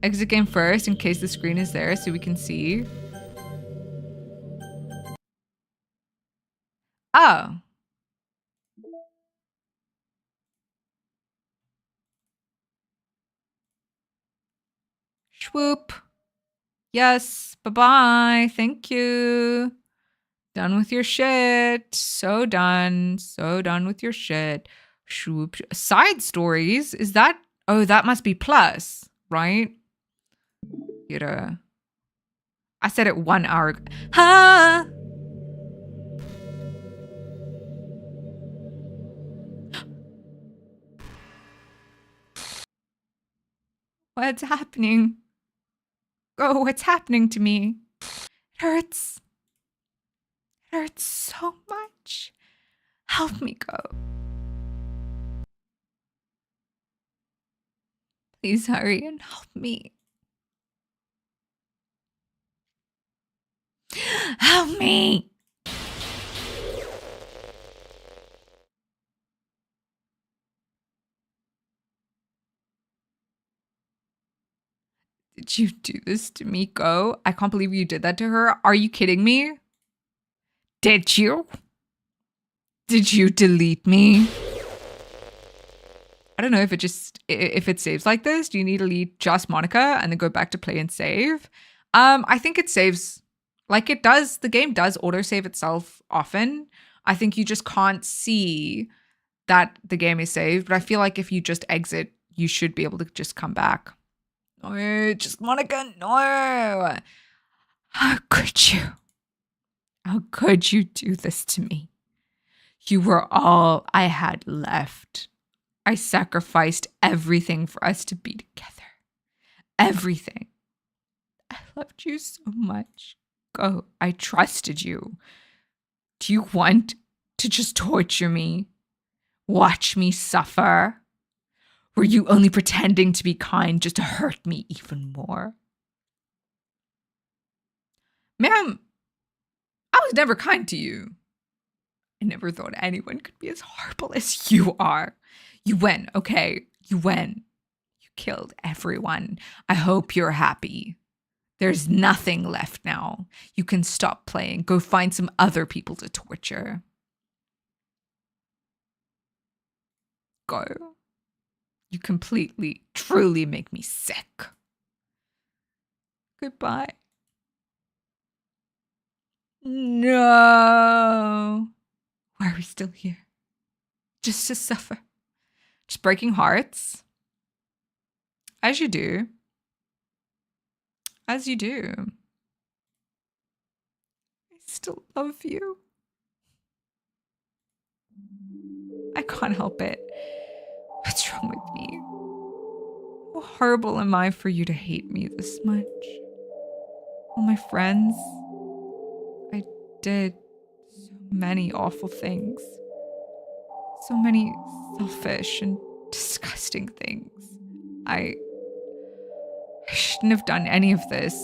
Exit game first in case the screen is there so we can see. Oh. Swoop. Yes. Bye-bye. Thank you. Done with your shit. So done. So done with your shit. Swoop. Side stories? Is that... Oh, that must be plus, right? I said it 1 hour ago. Huh? What's happening? Oh, what's happening to me? It hurts. It hurts so much. Help me go. Please hurry and help me. Help me. Did you do this to me, Go? I can't believe you did that to her. Are you kidding me? Did you? Did you delete me? I don't know if it saves like this. Do you need to delete just Monica and then go back to play and save? I think it saves like it does. The game does autosave itself often. I think you just can't see that the game is saved. But I feel like if you just exit, you should be able to just come back. No, just Monica, no. How could you? How could you do this to me? You were all I had left. I sacrificed everything for us to be together. Everything. I loved you so much. Go. I trusted you. Do you want to just torture me? Watch me suffer? Were you only pretending to be kind just to hurt me even more? Ma'am, I was never kind to you. I never thought anyone could be as horrible as you are. You win, okay? You win. You killed everyone. I hope you're happy. There's nothing left now. You can stop playing. Go find some other people to torture. Go. You completely, truly make me sick. Goodbye. No. Why are we still here? Just to suffer. Just breaking hearts. As you do. As you do. I still love you. I can't help it. What's wrong with me? How horrible am I for you to hate me this much? All my friends, I did so many awful things. So many selfish and disgusting things. I shouldn't have done any of this.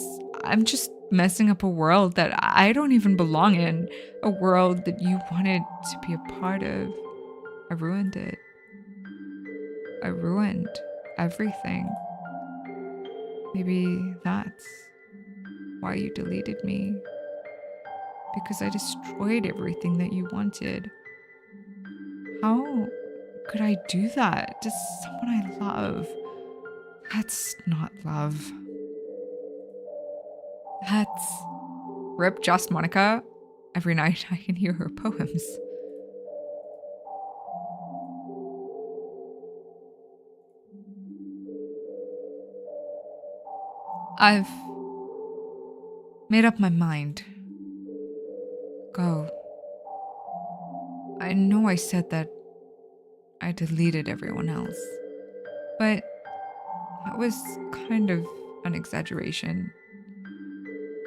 I'm just messing up a world that I don't even belong in. A world that you wanted to be a part of. I ruined it. I ruined everything. Maybe that's why you deleted me. Because I destroyed everything that you wanted. How could I do that to someone I love? That's not love. That's rip just Monica. Every night I can hear her poems. I've made up my mind. Go. I know I said that I deleted everyone else, but that was kind of an exaggeration.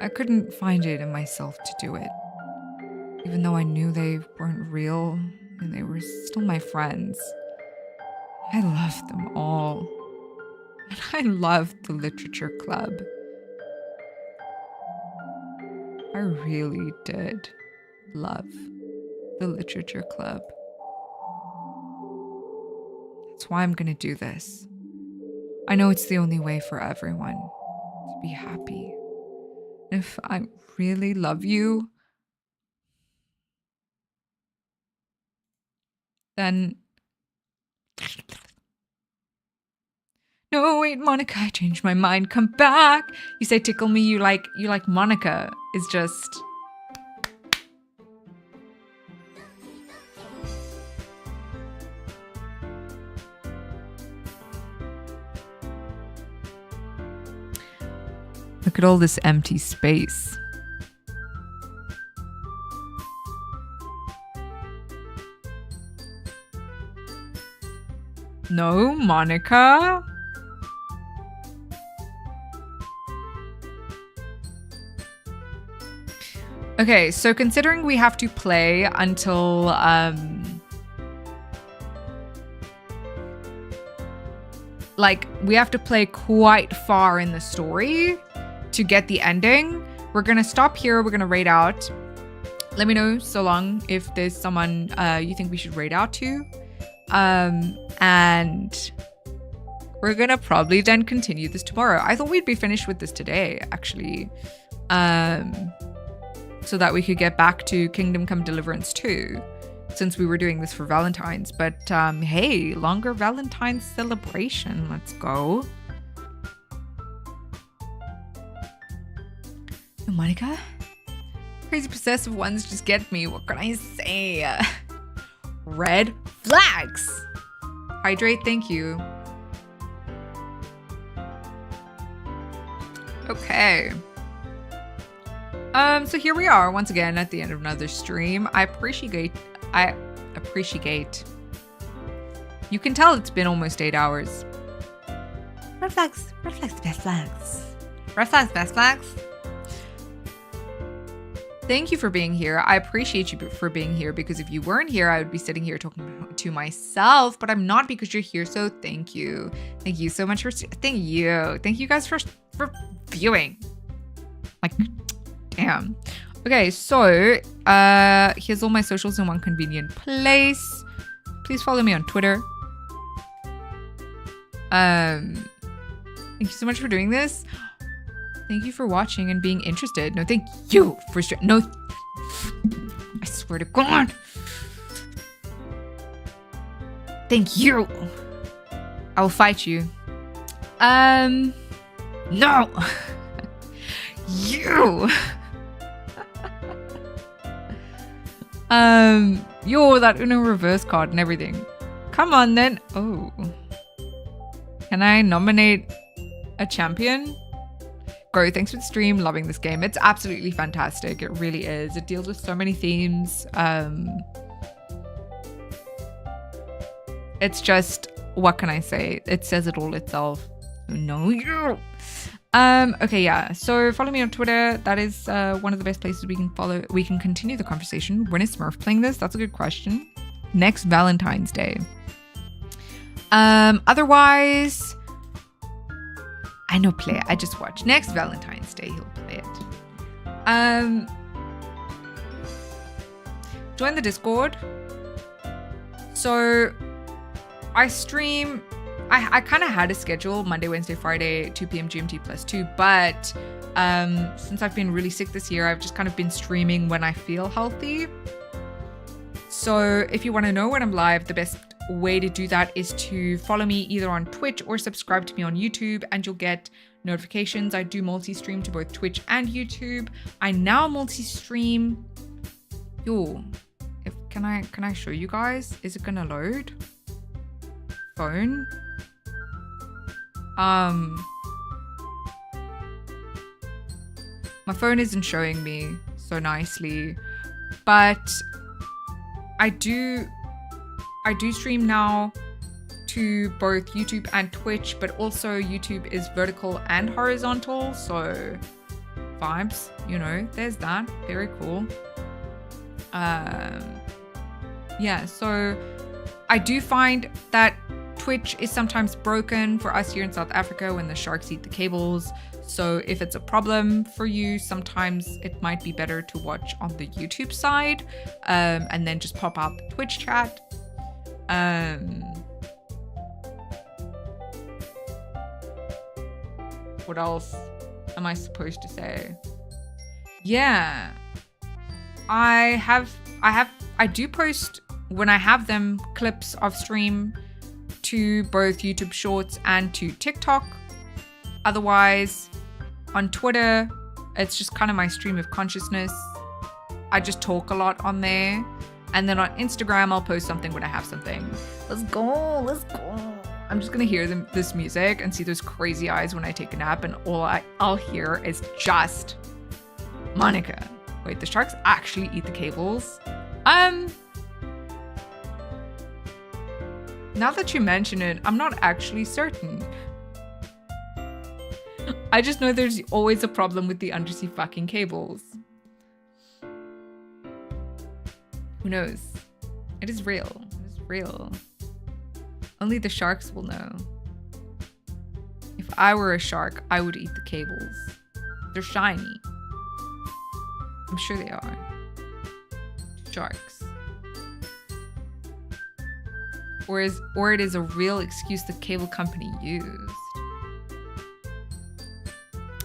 I couldn't find it in myself to do it, even though I knew they weren't real and they were still my friends. I loved them all, and I loved the literature club. I really did love the literature club. That's why I'm gonna do this. I know it's the only way for everyone to be happy. If I really love you, then... No, wait, Monica, I changed my mind. Come back. You say tickle me, you like Monica. It's just... Look at all this empty space. No, Monica. Okay, so considering we have to play until like we have to play quite far in the story to get the ending, we're gonna stop here. We're gonna raid out. Let me know so long if there's someone you think we should raid out to. And we're gonna probably then continue this tomorrow. I thought we'd be finished with this today, actually. So that we could get back to Kingdom Come Deliverance 2, since we were doing this for Valentine's. But hey, longer Valentine's celebration. Let's go. Oh, Monica? Crazy possessive ones just get me. What can I say? Red flags. Hydrate, thank you. Okay. So here we are once again at the end of another stream. I appreciate. You can tell it's been almost 8 hours. Red flags, best flags. Red flags, best flags. Thank you for being here. I appreciate you for being here, because if you weren't here, I would be sitting here talking to myself, but I'm not, because you're here. So thank you. Thank you so much for, thank you guys for viewing. Like, damn. Okay, so here's all my socials in one convenient place. Please follow me on Twitter. Thank you so much for doing this. Thank you for watching and being interested. No, thank you for no. I swear to God. Thank you. I will fight you. No. You. Yo, that Uno reverse card and everything. Come on then. Oh. Can I nominate a champion? Bro, thanks for the stream. Loving this game. It's absolutely fantastic. It really is. It deals with so many themes. It's just, what can I say? It says it all itself. No, you. Okay, yeah. So follow me on Twitter. That is one of the best places we can follow. We can continue the conversation. When is Smurf playing this? That's a good question. Next Valentine's Day. Otherwise, I know play it. I just watched. Next Valentine's Day, he'll play it. Join the Discord. So I stream. I kind of had a schedule Monday, Wednesday, Friday, 2 p.m. GMT +2, but since I've been really sick this year, I've just kind of been streaming when I feel healthy. So if you want to know when I'm live, the best way to do that is to follow me either on Twitch or subscribe to me on YouTube, and you'll get notifications. I do multi-stream to both Twitch and YouTube. I now multi-stream. Yo, can I show you guys? Is it gonna load? Phone. My phone isn't showing me so nicely, but I do stream now to both YouTube and Twitch, but also YouTube is vertical and horizontal, so vibes, you know, there's that. Very cool. Yeah, so I do find that Twitch is sometimes broken for us here in South Africa when the sharks eat the cables. So if it's a problem for you, sometimes it might be better to watch on the YouTube side, and then just pop out the Twitch chat. What else am I supposed to say? Yeah, I do post when I have them clips of stream to both YouTube Shorts and to TikTok. Otherwise, on Twitter, it's just kind of my stream of consciousness. I just talk a lot on there. And then on Instagram, I'll post something when I have something. Let's go, let's go. I'm just gonna hear this music and see those crazy eyes when I take a nap, and all I'll hear is just Monica. Wait, the sharks actually eat the cables? Now that you mention it, I'm not actually certain. I just know there's always a problem with the undersea fucking cables. Who knows? It is real. It is real. Only the sharks will know. If I were a shark, I would eat the cables. They're shiny. I'm sure they are. Sharks. Or it is a real excuse the cable company used.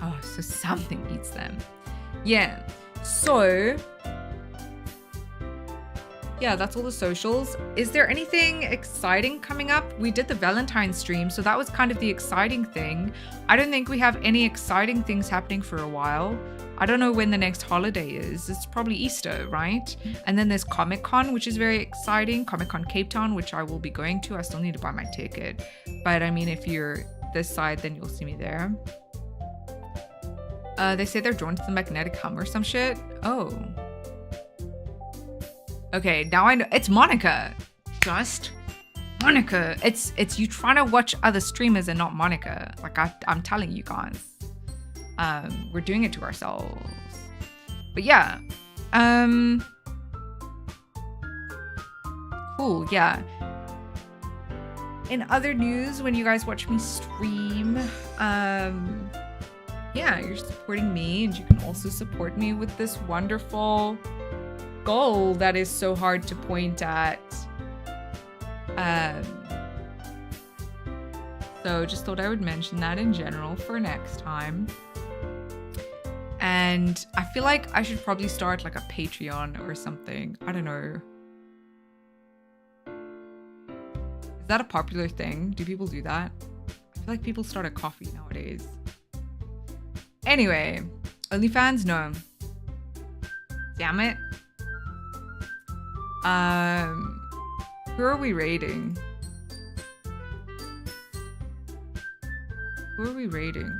Oh, so something eats them. Yeah. So, yeah, that's all the socials. Is there anything exciting coming up? We did the Valentine's stream, so that was kind of the exciting thing. I don't think we have any exciting things happening for a while. I don't know when the next holiday is. It's probably Easter, right? And then there's Comic-Con, which is very exciting. Comic-Con Cape Town, which I will be going to. I still need to buy my ticket. But I mean, if you're this side, then you'll see me there. They say they're drawn to the magnetic hum or some shit. Oh. Okay, now I know. It's Monica. Just Monica. It's you trying to watch other streamers and not Monica. Like I'm telling you guys. We're doing it to ourselves. But yeah. Cool, yeah. In other news, when you guys watch me stream, yeah, you're supporting me, and you can also support me with this wonderful goal that is so hard to point at. So just thought I would mention that in general for next time. And I feel like I should probably start like a Patreon or something. I don't know. Is that a popular thing? Do people do that? I feel like people start a coffee nowadays. Anyway, OnlyFans, no. Damn it. Who are we raiding? Who are we raiding?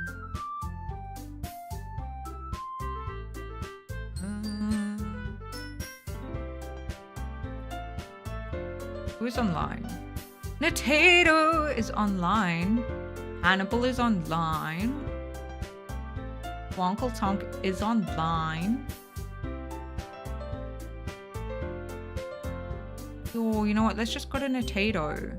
Who's online? Natato is online. Hannibal is online. Wonkle Tonk is online. Oh, you know what? Let's just go to Natato.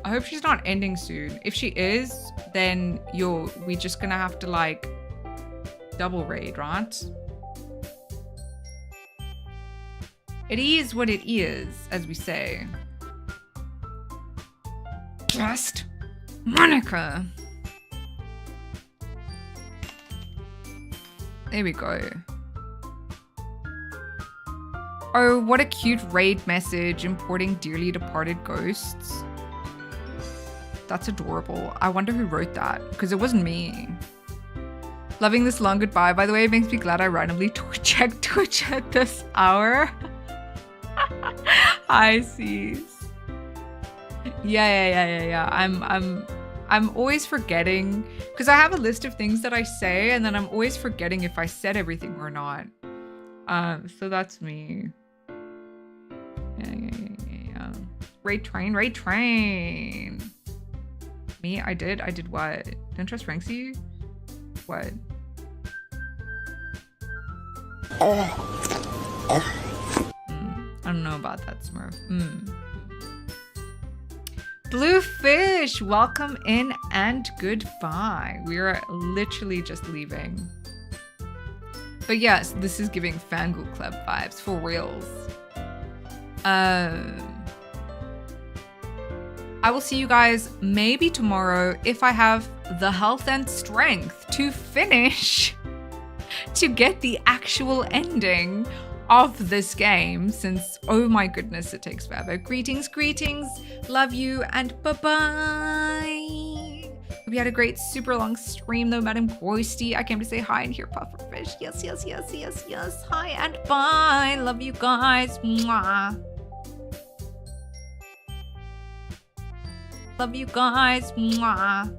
I hope she's not ending soon. If she is, then we're just gonna have to like double raid, right? It is what it is, as we say. Just Monica. There we go. Oh, what a cute raid message importing dearly departed ghosts. That's adorable. I wonder who wrote that, because it wasn't me. Loving this long goodbye. By the way, it makes me glad I randomly checked Twitch at this hour. Hi, Cease. Yeah. I'm always forgetting, because I have a list of things that I say, and then I'm always forgetting if I said everything or not. So that's me. Yeah. Raid train. Me? I did what? Don't trust Franksy? What? I don't know about that, Smurf. Bluefish, welcome in and goodbye. We are literally just leaving. But yes, this is giving Fangirl Club vibes for reals. I will see you guys maybe tomorrow if I have the health and strength to finish, to get the actual ending of this game, since, oh my goodness, it takes forever. Greetings, love you, and bye-bye. Hope you had a great, super long stream though, Madam Ghosty. I came to say hi and hear Pufferfish. Yes. Hi and bye. Love you guys. Mwah. Love you guys. Mwah.